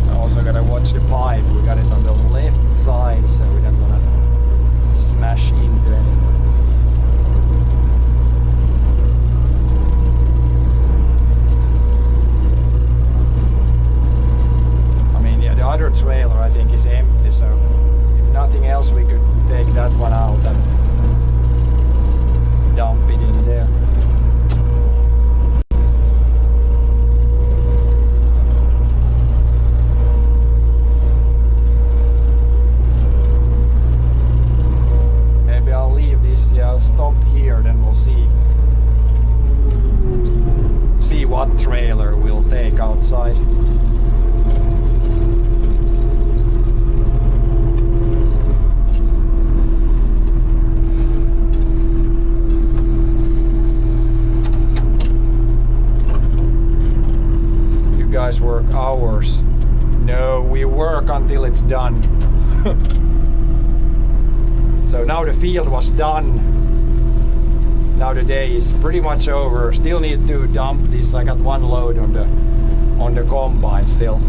I also gotta watch the pipe. We got it on the left side, so we don't wanna smash into anything. The other trailer I think is empty, so if nothing else we could take that one out and dump it in there. Maybe I'll leave this, yeah, I'll stop here, then we'll see what trailer we'll take outside. Guys work hours. No, we work until it's done. So now the field was done. Now the day is pretty much over. Still need to dump this. I got one load on the combine still.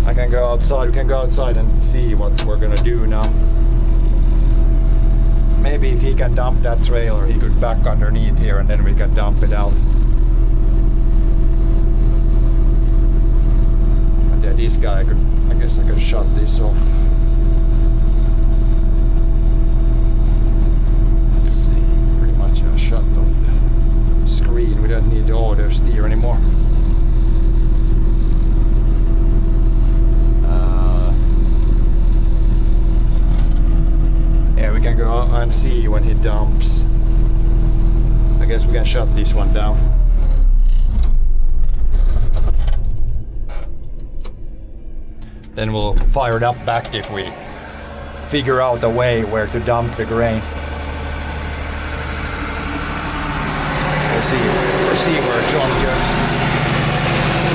I can go outside. We can go outside and see what we're gonna do now. Maybe if he can dump that trailer, he could back underneath here and then we can dump it out. Yeah, this guy, I guess I could shut this off. Let's see, pretty much I shut off the screen. We don't need all the steer anymore. Yeah, we can go out and see when he dumps. I guess we can shut this one down. Then we'll fire it up back if we figure out a way where to dump the grain. We'll see where John goes.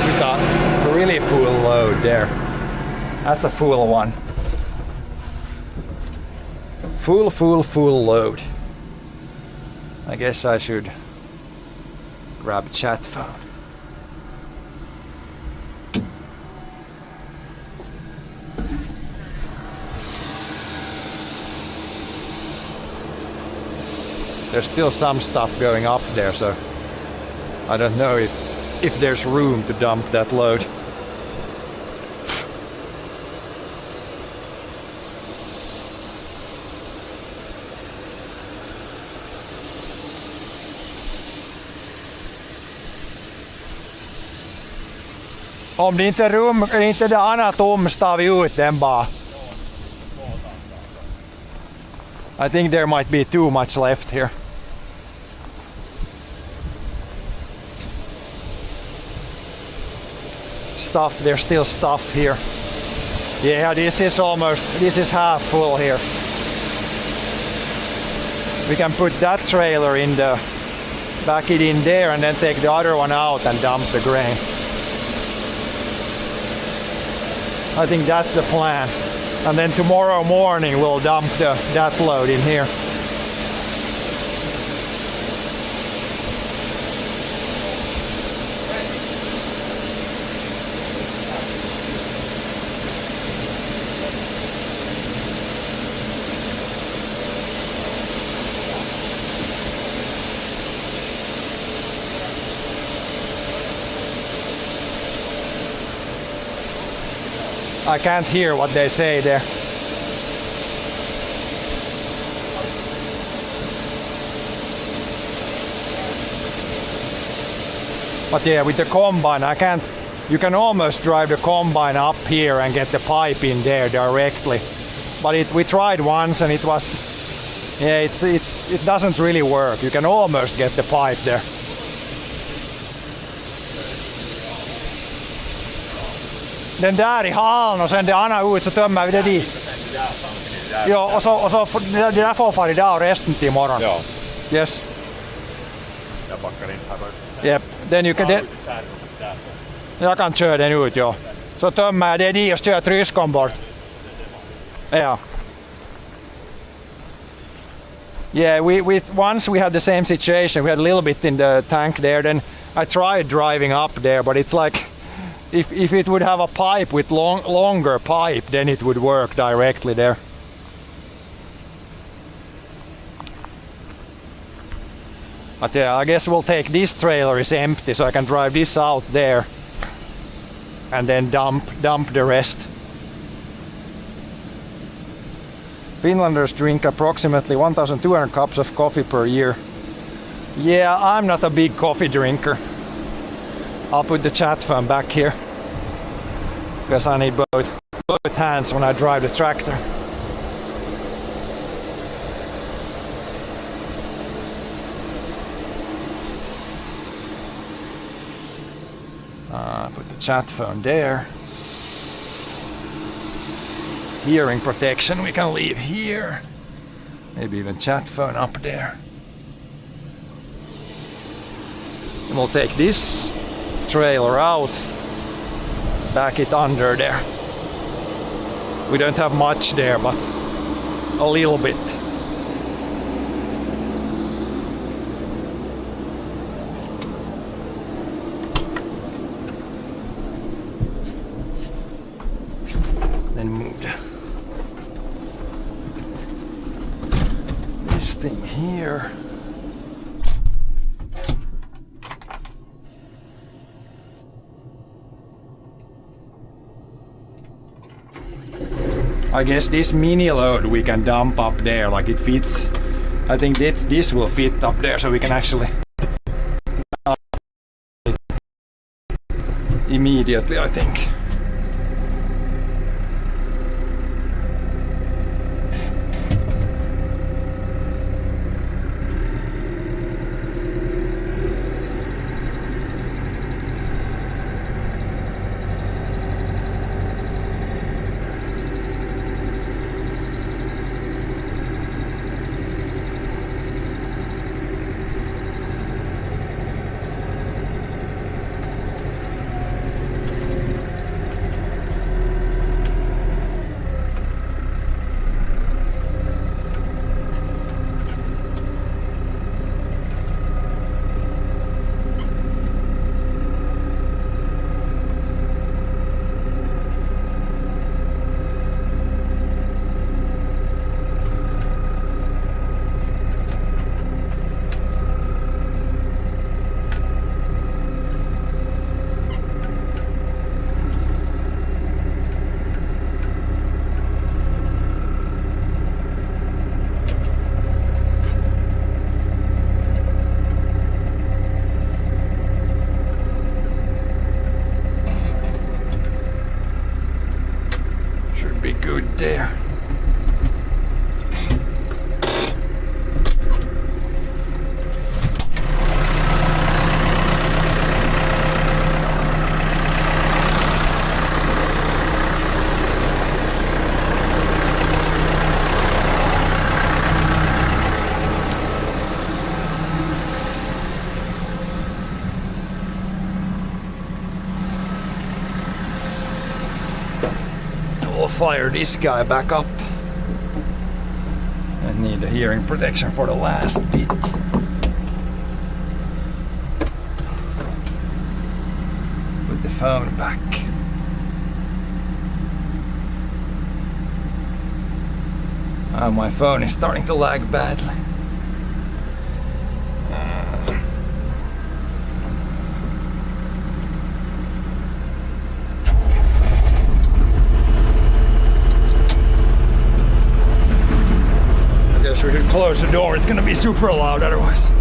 We got a really full load there. That's a full one. Full load. I guess I should grab a chat phone. There's still some stuff going up there, so I don't know if there's room to dump that load. Om det inte är inte det andra tom, tar vi ut den bara. I think there might be too much left here. Stuff, there's still stuff here. Yeah, this is half full here. We can put that trailer in the, back it in there and then take the other one out and dump the grain. I think that's the plan. And then tomorrow morning we'll dump that load in here. I can't hear what they say there. But yeah, with the combine, you can almost drive the combine up here and get the pipe in there directly. But we tried once and it was, yeah, it doesn't really work. You can almost get the pipe there. Den där i hallen och sen det andra ut så tömmer vi det dit. Ja, och så det där får fara idag och resten till imorgon. Ja. Yes. Jag backar in här först. Yep. Den jag kan köra den ut, ja. Så tömmer det dit och kör tryskon bort. Ja. Yeah, once we had the same situation. We had a little bit in the tank there. Then I tried driving up there, but it's like if it would have a pipe with longer pipe, then it would work directly there. But yeah, I guess we'll take this trailer is empty, so I can drive this out there and then dump the rest. Finlanders drink approximately 1,200 cups of coffee per year. Yeah, I'm not a big coffee drinker. I'll put the chat phone back here because I need both hands when I drive the tractor. Put the chat phone there. Hearing protection we can leave here. Maybe even chat phone up there. And we'll take this trailer out, back it under there. We don't have much there, but a little bit. Then move this thing here. I guess this mini load we can dump up there, like it fits. I think this will fit up there, so we can actually dump it immediately, I think. Be good there. We'll fire this guy back up. I need the hearing protection for the last bit. Put the phone back. My phone is starting to lag badly. We should close the door, it's gonna be super loud otherwise.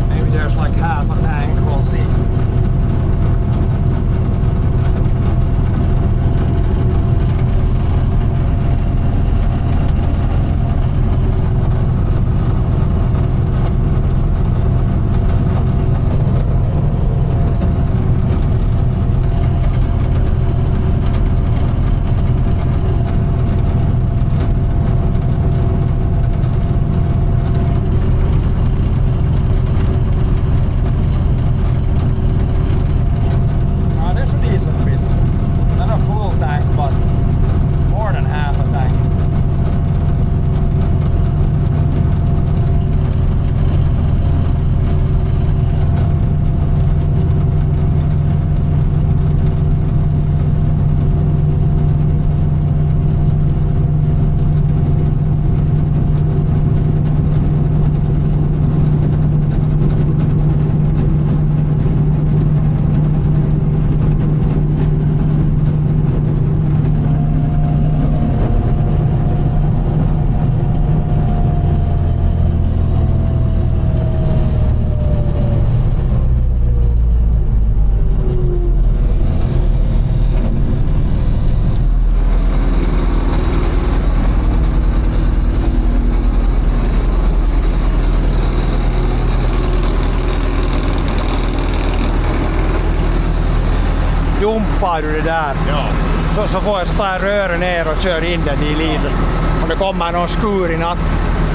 Maybe there's like half a tank, we'll see. Jumpar du det där. Ja. Så får jag ta röret ner och köra in den i lite. Om det kommer någon skur i natt.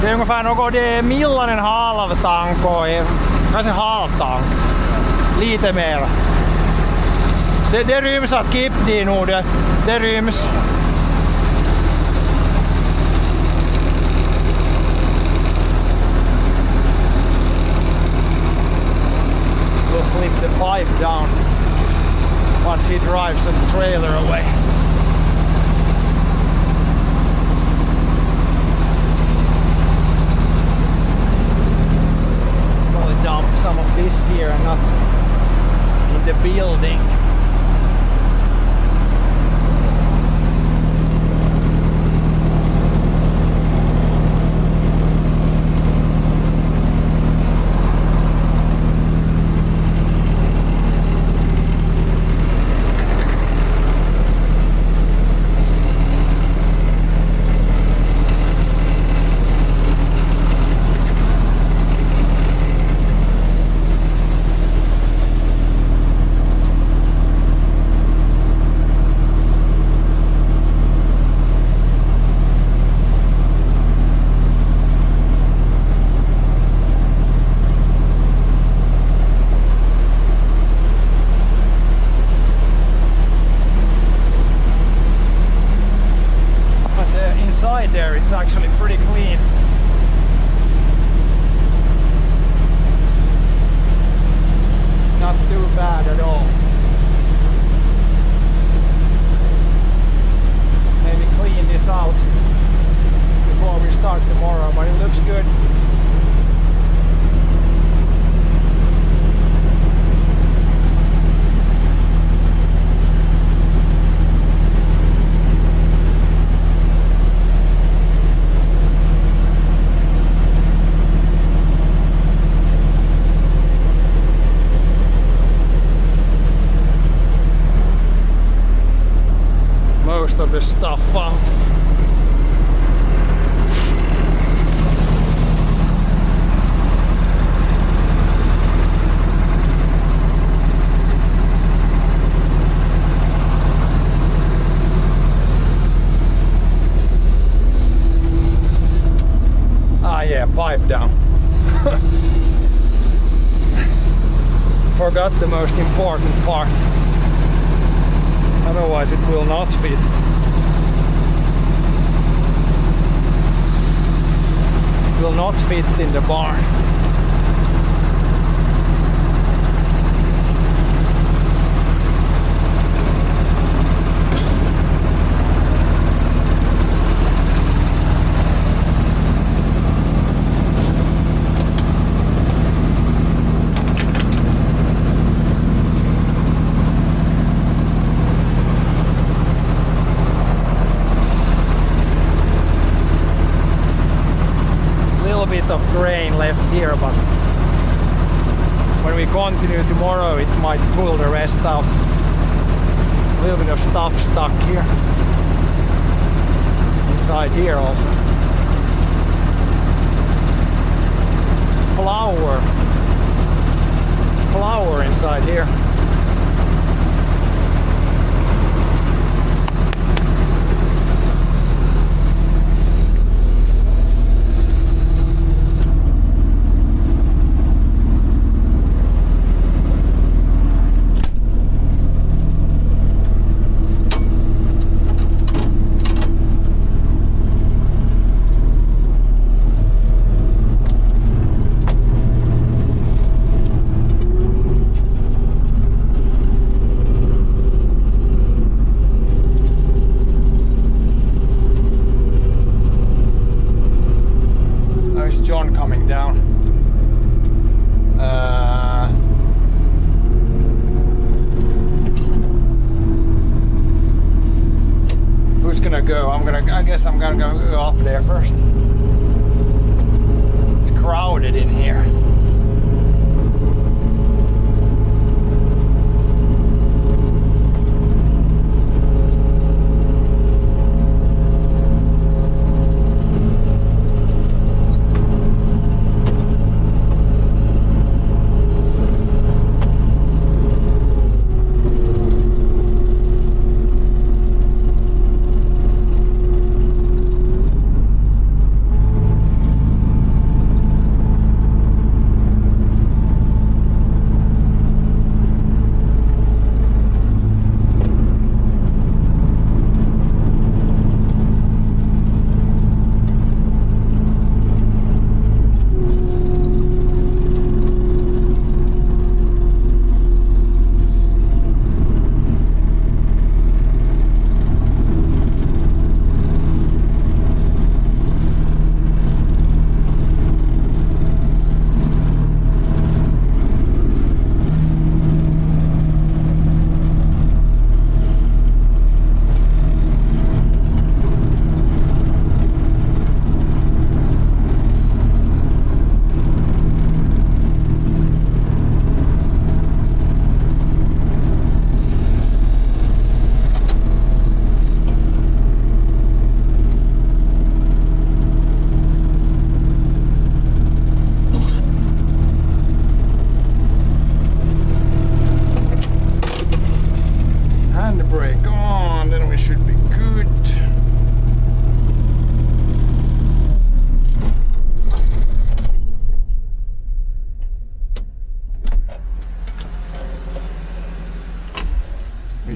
Det är ungefär något, det är millan en halv tank och kanske halv tank. Lite mer. Det ryms att kipp din nog, det ryms. We'll flip the pipe down once he drives the trailer away. here and not in the building. Inside there it's actually pretty clean. Not too bad at all. Maybe clean this out before we start tomorrow, but it looks good. Most of the stuff out. Ah yeah, pipe down. Forgot the most important part. Otherwise it will not fit. It will not fit in the barn. Bit of grain left here, but when we continue tomorrow it might pull the rest out. A little bit of stuff stuck here. Inside here also. Flour inside here. John coming down. Who's gonna go? I guess I'm gonna go up there first. It's crowded in here.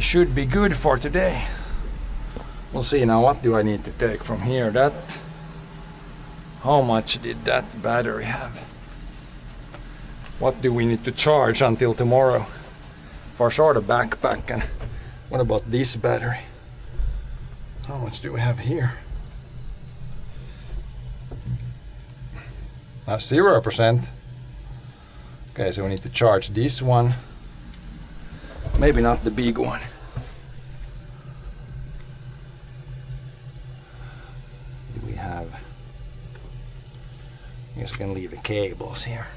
should be good for today. We'll see now, what do I need to take from here? That, how much did that battery have? What do we need to charge until tomorrow? For sure the backpack. And what about this battery? How much do we have here? 0%. Okay, so we need to charge this one. Maybe not the big one. Do we have? I guess we can leave the cables here.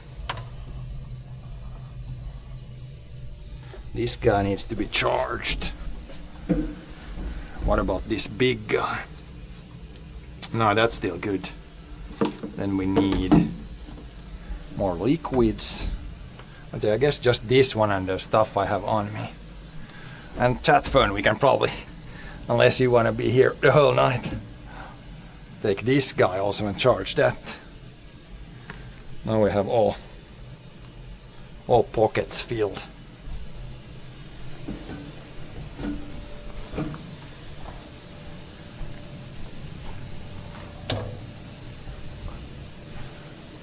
This guy needs to be charged. What about this big guy? No, that's still good. Then we need more liquids. But I guess just this one and the stuff I have on me. And chat phone we can probably, unless you want to be here the whole night, take this guy also and charge that. Now we have all pockets filled.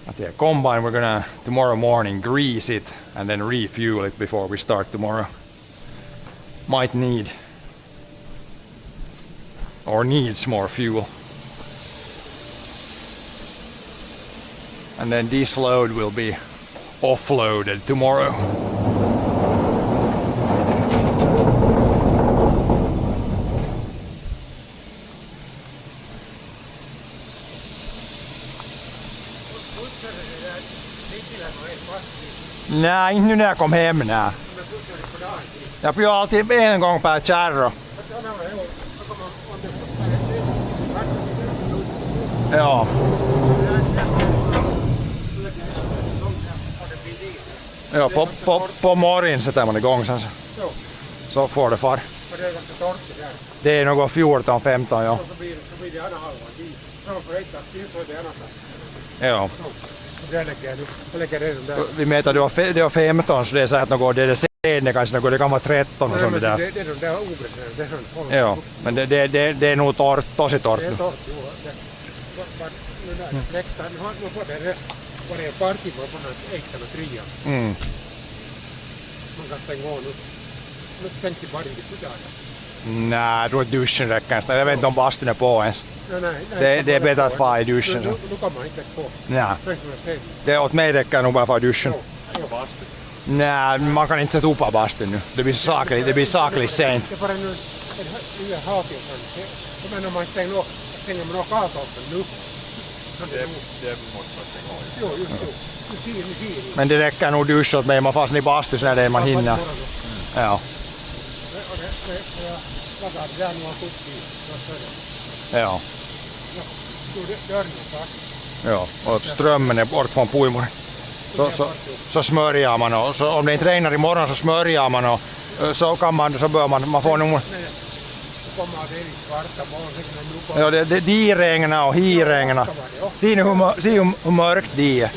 But yeah, combine, we're gonna tomorrow morning grease it and then refuel it before we start tomorrow. Might need or needs more fuel. And then this load will be offloaded tomorrow. Nej, inte nu när jag kom hem. Nej. Jag får alltid en gång per kärro. Ja. Ja, på morgonen sätter man igång sen så får det far. Det är något 14-15, ja. Ja. Vi mäter det var 15, så det är så att något DDC det kanske något, det kan vara 13 och sånt där. Ja, men det är nog tosi torrt nu. Nej, jag tror att duschen räcker nästan. Jag vet inte om bastun är på ens. Det är bättre att få i duschen. Nej. Det åt mig räcker nog bara för duschen. Nej, man kan inte sätta upp bastun nu. Det blir sakligt sent. Men det räcker nog duscha åt mig. Man fastnar i bastun så är det man hinner. Ja. Ja. Ja, och strömmen är bort från puimurin. Så smörjer man och så om det inte regnar imorgon så smörjer man och så kan man så bör man får nog. Ja, det regnar och regnar. Se hur mörkt det är.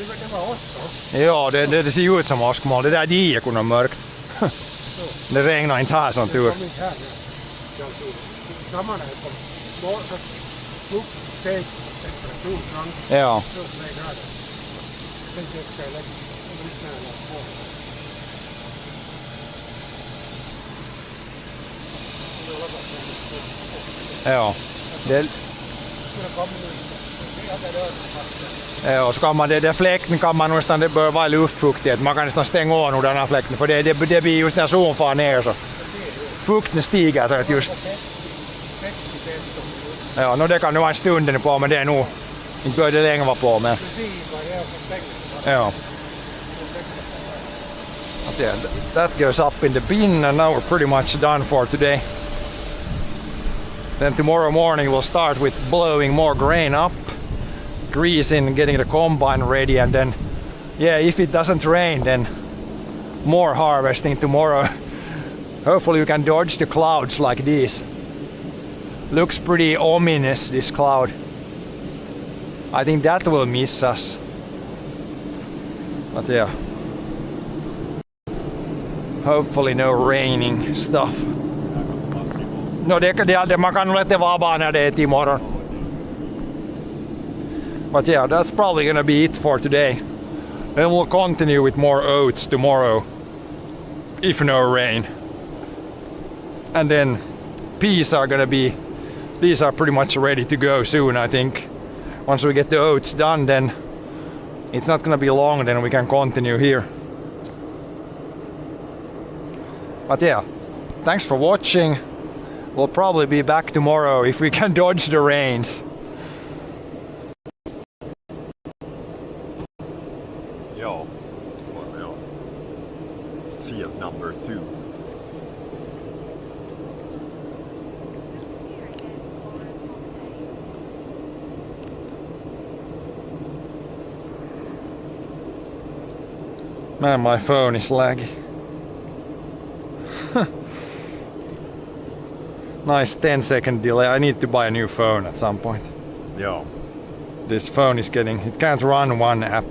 Ja, det ser ut som åskmoln. Det där det kunde mörkt. Det regnar inte här sån tur. Ja. Ja. Ja, så kan man det fläkten kan man nästan, det bör vara luftfuktighet. Man kan nästan stänga av nu den här fläkten för det blir just när solen far ner så fukten stiger så att just. Ja, det kan nu vara en stund på men det är nog inte bör det länge vara på men. Ja. Yeah, that goes up in the bin and now we're pretty much done for today. Then tomorrow morning we'll start with blowing more grain up, greasing, getting the combine ready, and then, yeah, if it doesn't rain, then more harvesting tomorrow. Hopefully we can dodge the clouds like this. Looks pretty ominous, this cloud. I think that will miss us. But yeah. Hopefully no raining stuff. No man kan nog lite vara bara när det är till imorgon. But yeah, that's probably gonna be it for today. Then we'll continue with more oats tomorrow, if no rain. And then peas are pretty much ready to go soon, I think. Once we get the oats done, then it's not gonna be long, then we can continue here. But yeah, thanks for watching. We'll probably be back tomorrow if we can dodge the rains. Joo. Joo. Field number 2. Man, my phone is laggy. Nice 10-second delay. I need to buy a new phone at some point. Joo. This phone is it can't run one app.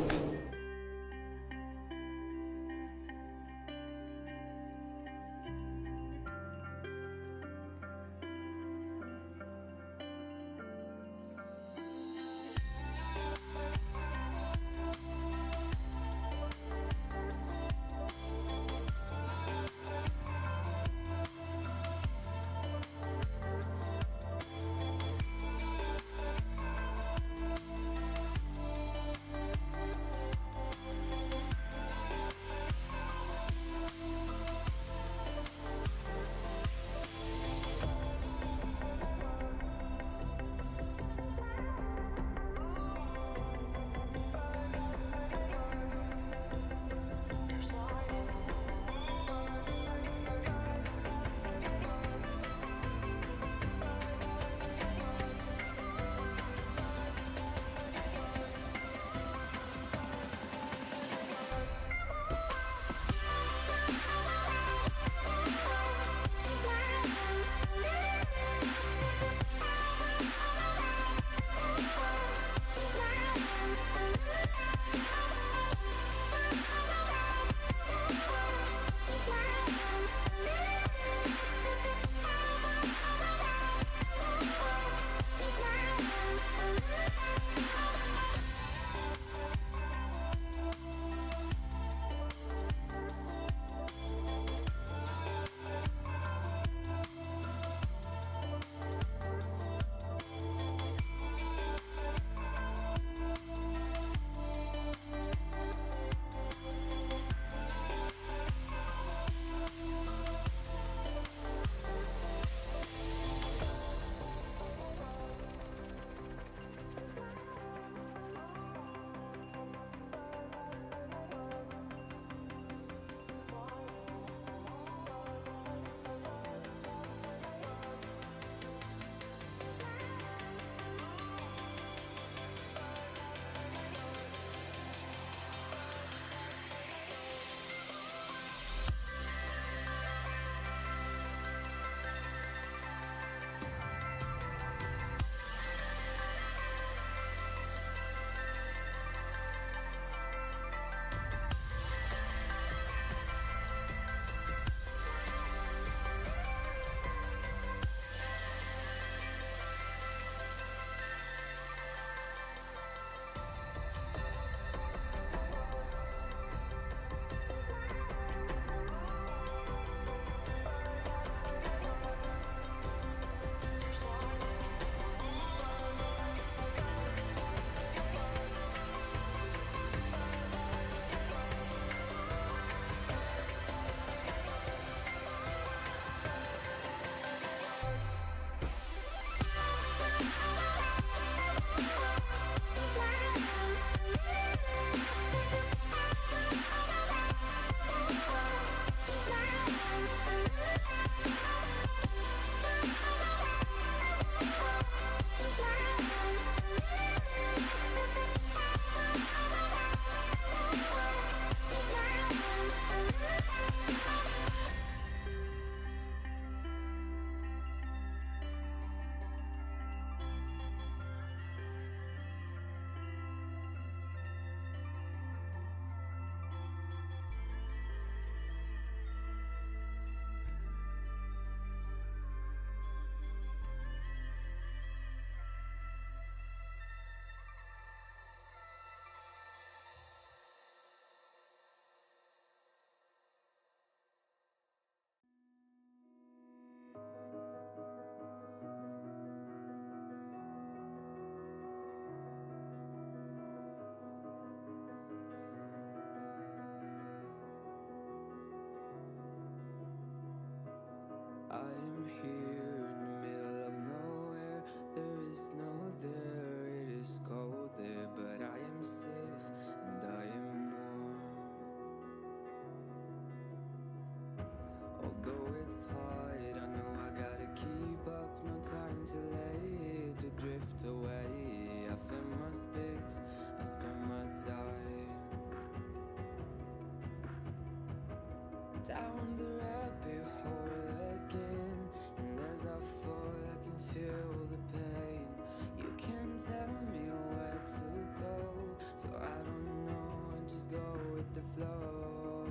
flow.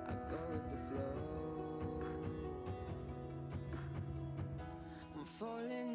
I go with the flow. I'm falling